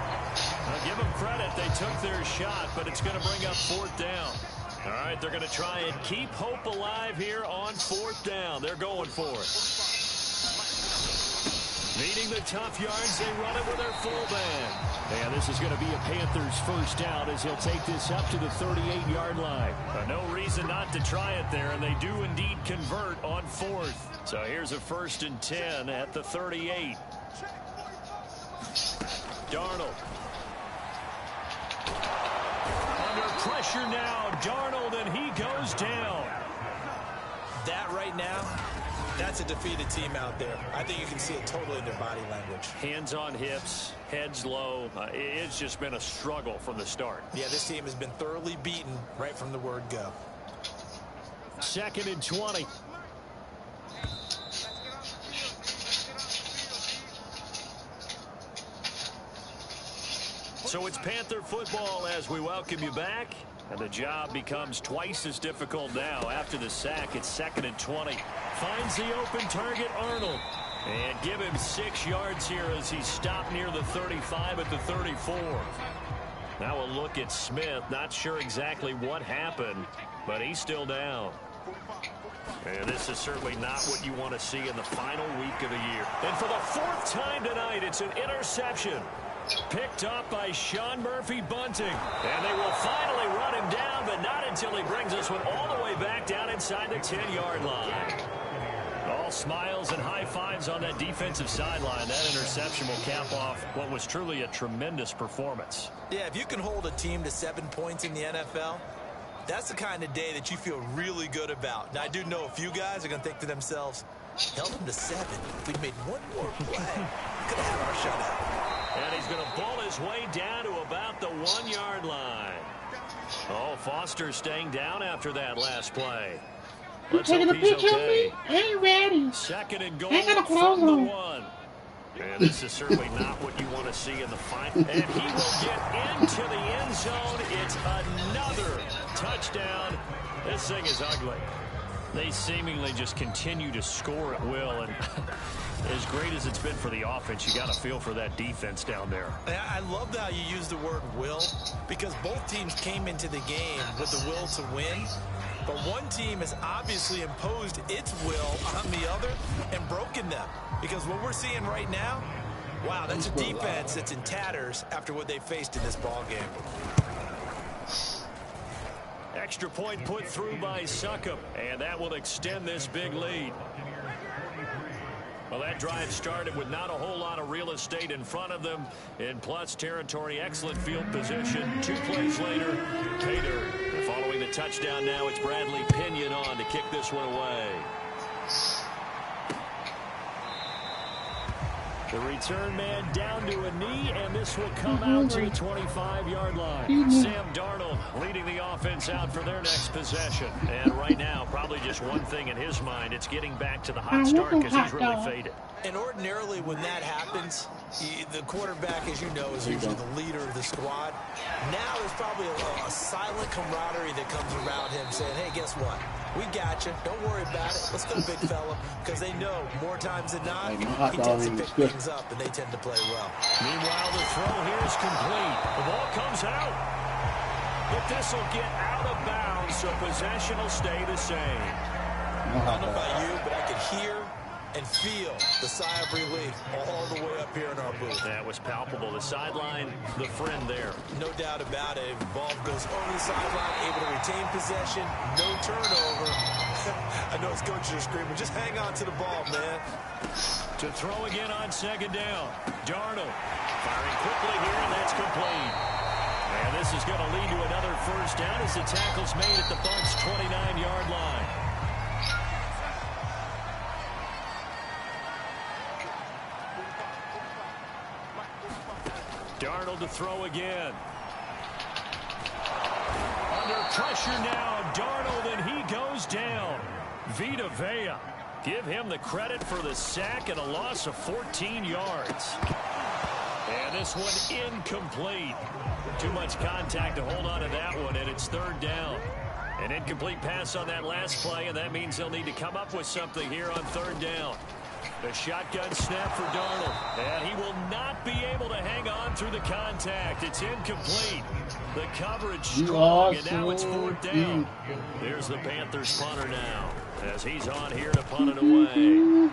I'll give them credit. They took their shot, but it's going to bring up 4th down. All right, they're going to try and keep hope alive here on 4th down. They're going for it. Needing the tough yards, they run it with their full band. And this is going to be a Panthers first down as he'll take this up to the 38-yard line. No reason not to try it there, and they do indeed convert on 4th. So here's a 1st and 10 at the 38. Darnold. Under pressure now, Darnold, and he goes down. That right now, that's a defeated team out there. I think you can see it totally in their body language. Hands on hips, heads low. It's just been a struggle from the start. Yeah, this team has been thoroughly beaten right from the word go. 2nd and 20. So it's Panther football as we welcome you back. And the job becomes twice as difficult now. After the sack, it's 2nd and 20. Finds the open target, Arnold. And give him 6 yards here as he's stopped near the 35 at the 34. Now a look at Smith. Not sure exactly what happened, but he's still down. And this is certainly not what you want to see in the final week of the year. And for the 4th time tonight, it's an interception. Picked up by Sean Murphy Bunting. And they will finally run him down, but not until he brings this one all the way back down inside the 10-yard line. All smiles and high fives on that defensive sideline. That interception will cap off what was truly a tremendous performance. Yeah, if you can hold a team to 7 points in the NFL, that's the kind of day that you feel really good about. Now, I do know a few guys are going to think to themselves, held them to 7. If we made one more play, we could have had our shutout. And he's going to ball his way down to about the 1-yard line. Oh, Foster staying down after that last play. Let's hope he's okay. I ain't ready. 2nd and goal from the 1. And this is certainly not what you want to see in the final. And he will get into the end zone. It's another touchdown. This thing is ugly. They seemingly just continue to score at will. And as great as it's been for the offense, you got to feel for that defense down there. I love how you use the word will, because both teams came into the game with the will to win. But one team has obviously imposed its will on the other and broken them. Because what we're seeing right now, wow, that's a defense that's in tatters after what they faced in this ball game. Extra point put through by Succop, and that will extend this big lead. Well, that drive started with not a whole lot of real estate in front of them. In plus territory, excellent field position. 2 plays later, Cater. Following the touchdown now, it's Bradley Pinion on to kick this one away. The return man down to a knee, and this will come out to the 25-yard line. Sam Darnold leading the offense out for their next possession. And right now, probably just one thing in his mind, it's getting back to the hot start because he's really faded. And ordinarily when that happens, the quarterback, as you know, is usually the leader of the squad. Now there's probably a silent camaraderie that comes around him saying, hey, guess what? We got you. Don't worry about it. Let's go, big fella. Because they know more times than not, he tends to pick things up, and they tend to play well. Meanwhile, the throw here is complete. The ball comes out. But this will get out of bounds, so possession will stay the same. I don't know about you, but I could hear and feel the sigh of relief all the way up here in our booth. That was palpable. The sideline, the friend there. No doubt about it. The ball goes over the sideline, able to retain possession, no turnover. I know his coaches are screaming, just hang on to the ball, man. To throw again on second down. Darnold firing quickly here, and that's complete. And this is going to lead to another first down as the tackle's made at the Bucs' 29-yard line. Darnold to throw again. Under pressure now, Darnold, and he goes down. Vita Vea, give him the credit for the sack and a loss of 14 yards. And this one incomplete. Too much contact to hold on to that one, and it's third down. An incomplete pass on that last play, and that means they'll need to come up with something here on third down. The shotgun snap for Darnold, and he will not be able to hang on through the contact. It's incomplete. The coverage strong, and now it's fourth down. There's the Panthers punter now, as he's on here to punt it away.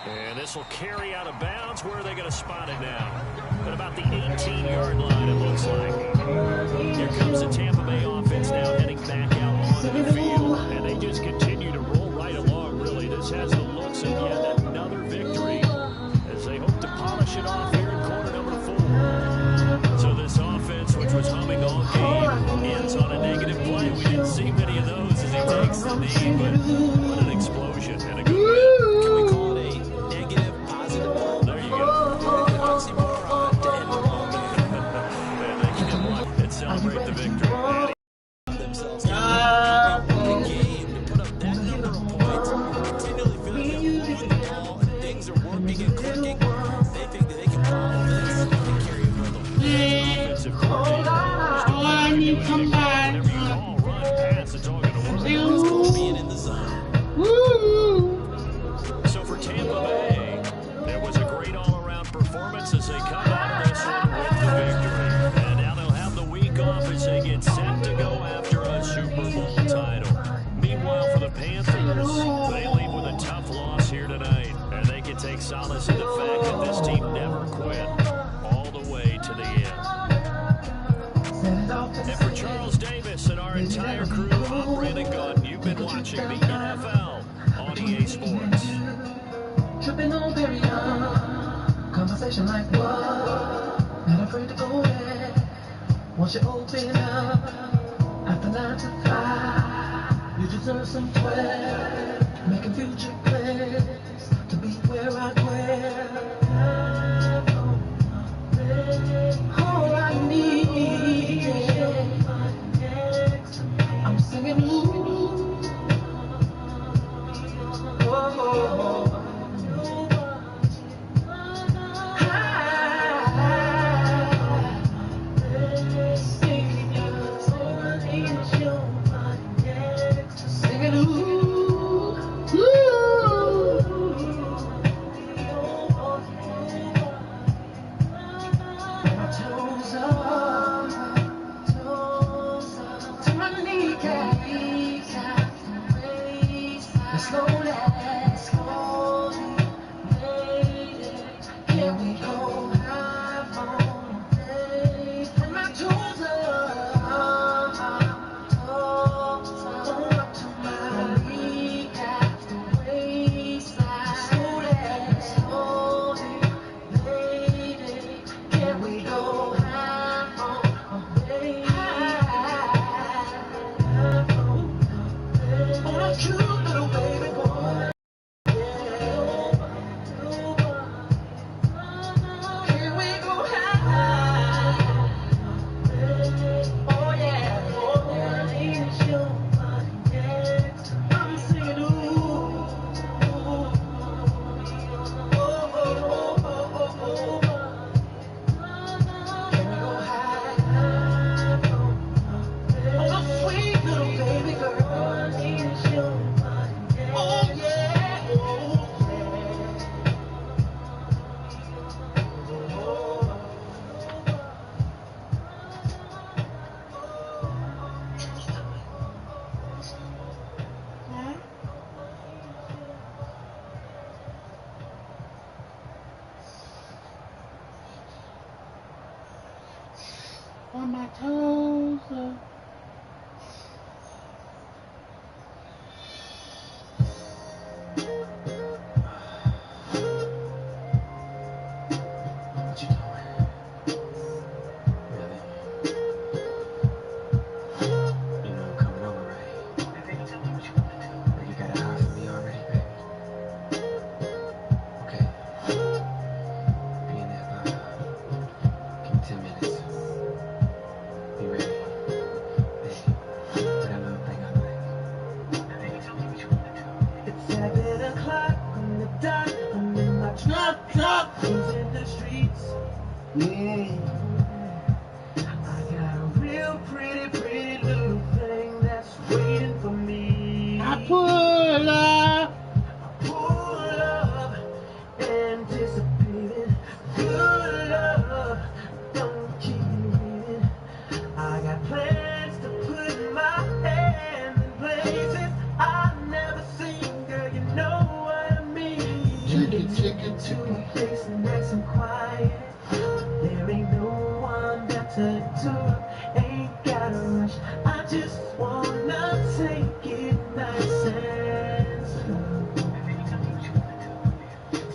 And this will carry out of bounds. Where are they going to spot it now? At about the 18-yard line, it looks like. Here comes the Tampa Bay offense now heading back out onto the field. And they just continue to roll right along, really. This has the looks of yet another victory as they hope to polish it off here in quarter number 4. So this offense, which was humming all game, ends on a negative play. We didn't see many of those as he takes the knee, but what an explosion and a good win. Can we call it a negative, positive ball? There you go. Oxymoron to end the ball game. And they can look and celebrate the victory. Themselves the game to put up that number of points, continually feeling they're moving the ball and things are working and clicking. They think that they can follow this and carry it with them. Hold on, you come back. Whenever you call, run, pass, it's all going to work. It's called being in the zone. Woo! So for Tampa Bay, there was a great all-around performance as they come out of this one with the victory. And now they'll have the week off as they get set to go after a Super Bowl title. Meanwhile, for the Panthers, they leave with a tough loss here tonight. And they can take solace in the fact that this team never quit all the way to the end. And for Charles Davis and our entire crew, I'm Brandon Gunn. You've been watching the NFL on EA Sports. Tripping on period, conversation like what? Not afraid to go there. Once you open up, after 9 to 5, you deserve some 12, making future plans to be where I dwell. All I need, I'm singing ooh, oh. On my toes. What you doing? Really? You know I'm coming over, right? Baby, tell me what you want to do. You got it hot for me already, baby. Okay. Be in there about, give me 10 minutes. Be ready. Hey, put that little thing I like. Baby, tell me what you want to do. It's 7 o'clock on the dot. I'm in my drop. Who's in the streets? I got a real pretty little thing that's waiting for me. I pull up. Anticipating good love. Don't keep me waiting. I got plans to put my hands in places I've never seen. Girl, you know what I mean. Take it to a place nice and quiet. There ain't no one better to. Ain't gotta rush. I just wanna take it nice and slow.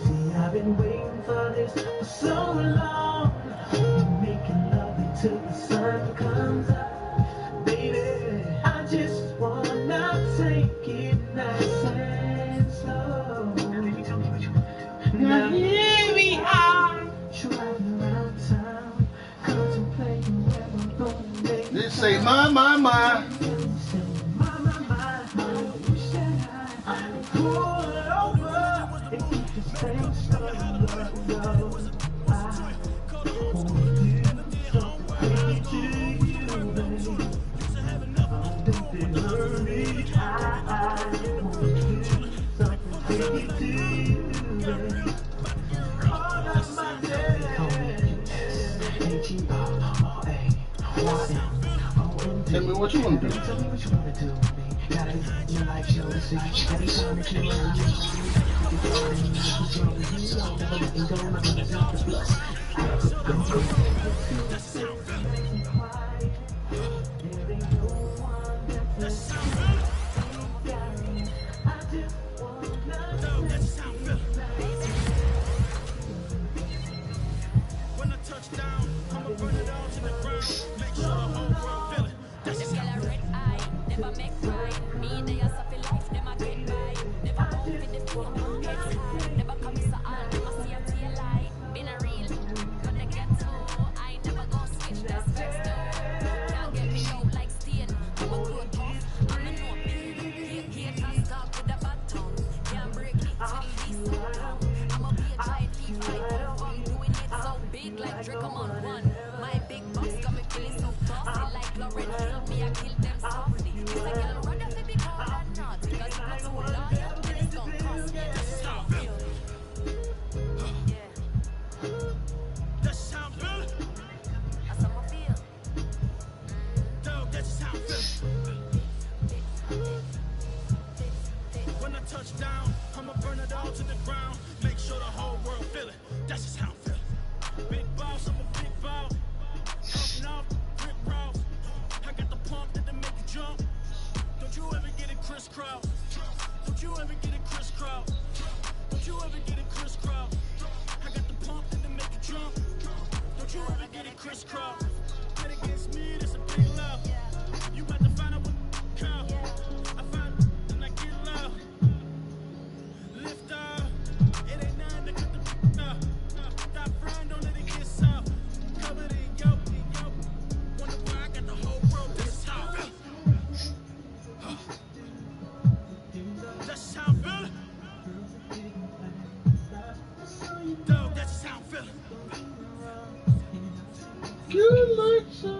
See, I've been waiting for this for so long. Making love till the sun comes up. Baby, I just wanna take it nice and slow. Now here we are. Driving around town, contemplating where I'm going next. They say, my. Wish that I could pull over and keep this thing started. Tell me what you want to do. Tell me what you want to do with me. Gotta be your life show. So every time that you want When I touch down, I'ma burn it all to the ground. Make sure the whole world feel it. That's just how I red eye, never make right. Me and they are suffer life, never get by. Never go with the fear, heads high. Never come so all, never see a tail light. Been a real, when they get to, I ain't never gon' switch, that's facts though. Can't get me out like steel. I'm a good tough, I'm a no beat. Hate and stop with a bad tongue. Can't break me till the least down. I'm a be a giant leaf, fight fun. Doing it so big like Drake, I'm on one. My big box got me feeling so tossy. Like Lauren Hill, me I kill them softly. If I kill a run up, it be cold or not. Because if I'm too loyal, then it's gon' cost me. That's how I feel. Yeah. That's how I feel. That's how I feel. Dog, that's how I feel. When I touch down, I'ma burn it all to the ground. Make sure the whole world feel it. That's just how I feel. Big boss, I'm a big boss. Up and off, rip raw. I got the pump that make you jump. Don't you ever get it crisscross. Don't you ever get it crisscross. Don't you ever get it crisscross. I got the pump that make you jump. Don't you ever get it crisscross. Bet against me, that's a big love. You about to find out what count. I find and I get loud. Lift up. It ain't nothing to cut the up. Stop frying, don't let it get soft. Covered in yo. Wonder why I got the whole world. This is how I feel. That's how I feel. Dog, that's how I feel.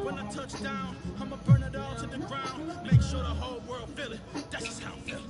When I touch down, I'ma burn it all to the ground. Make sure the whole world feel it. That's just how I feel.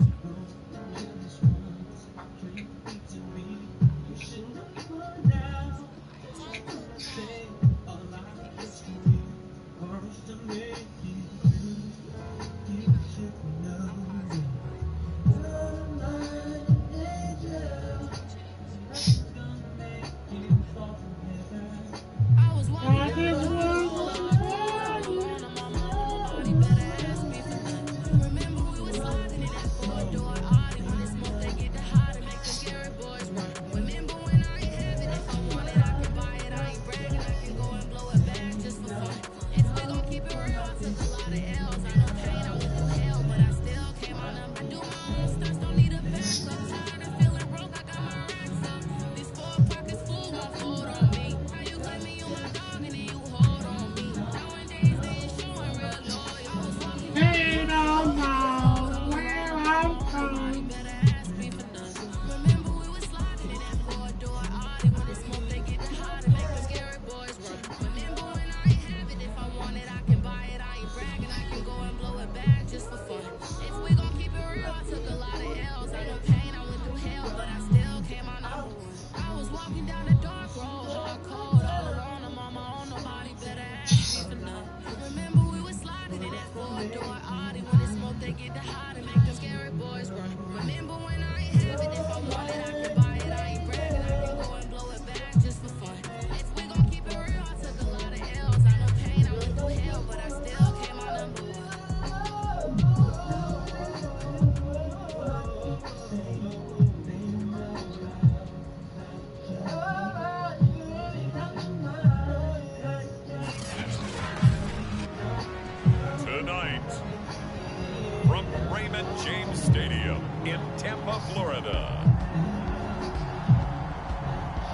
James Stadium in Tampa, Florida.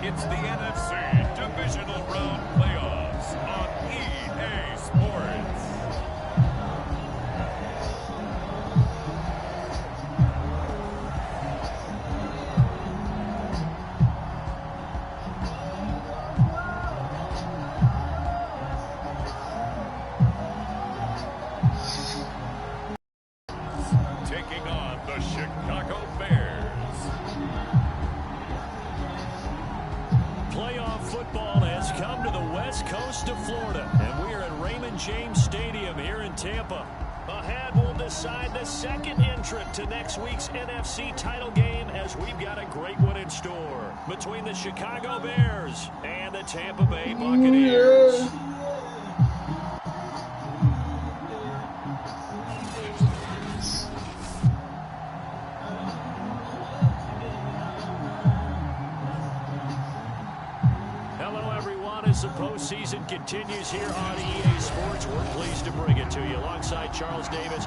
It's the NFC Divisional Round Playoffs on EA Sports. Taking on the Chicago Bears. Playoff football has come to the west coast of Florida, and we are at Raymond James Stadium here in Tampa. Ahead, we'll decide the second entrant to next week's NFC title game, as we've got a great one in store between the Chicago Bears and the Tampa Bay Buccaneers. As the postseason continues here on EA Sports, we're pleased to bring it to you alongside Charles Davis.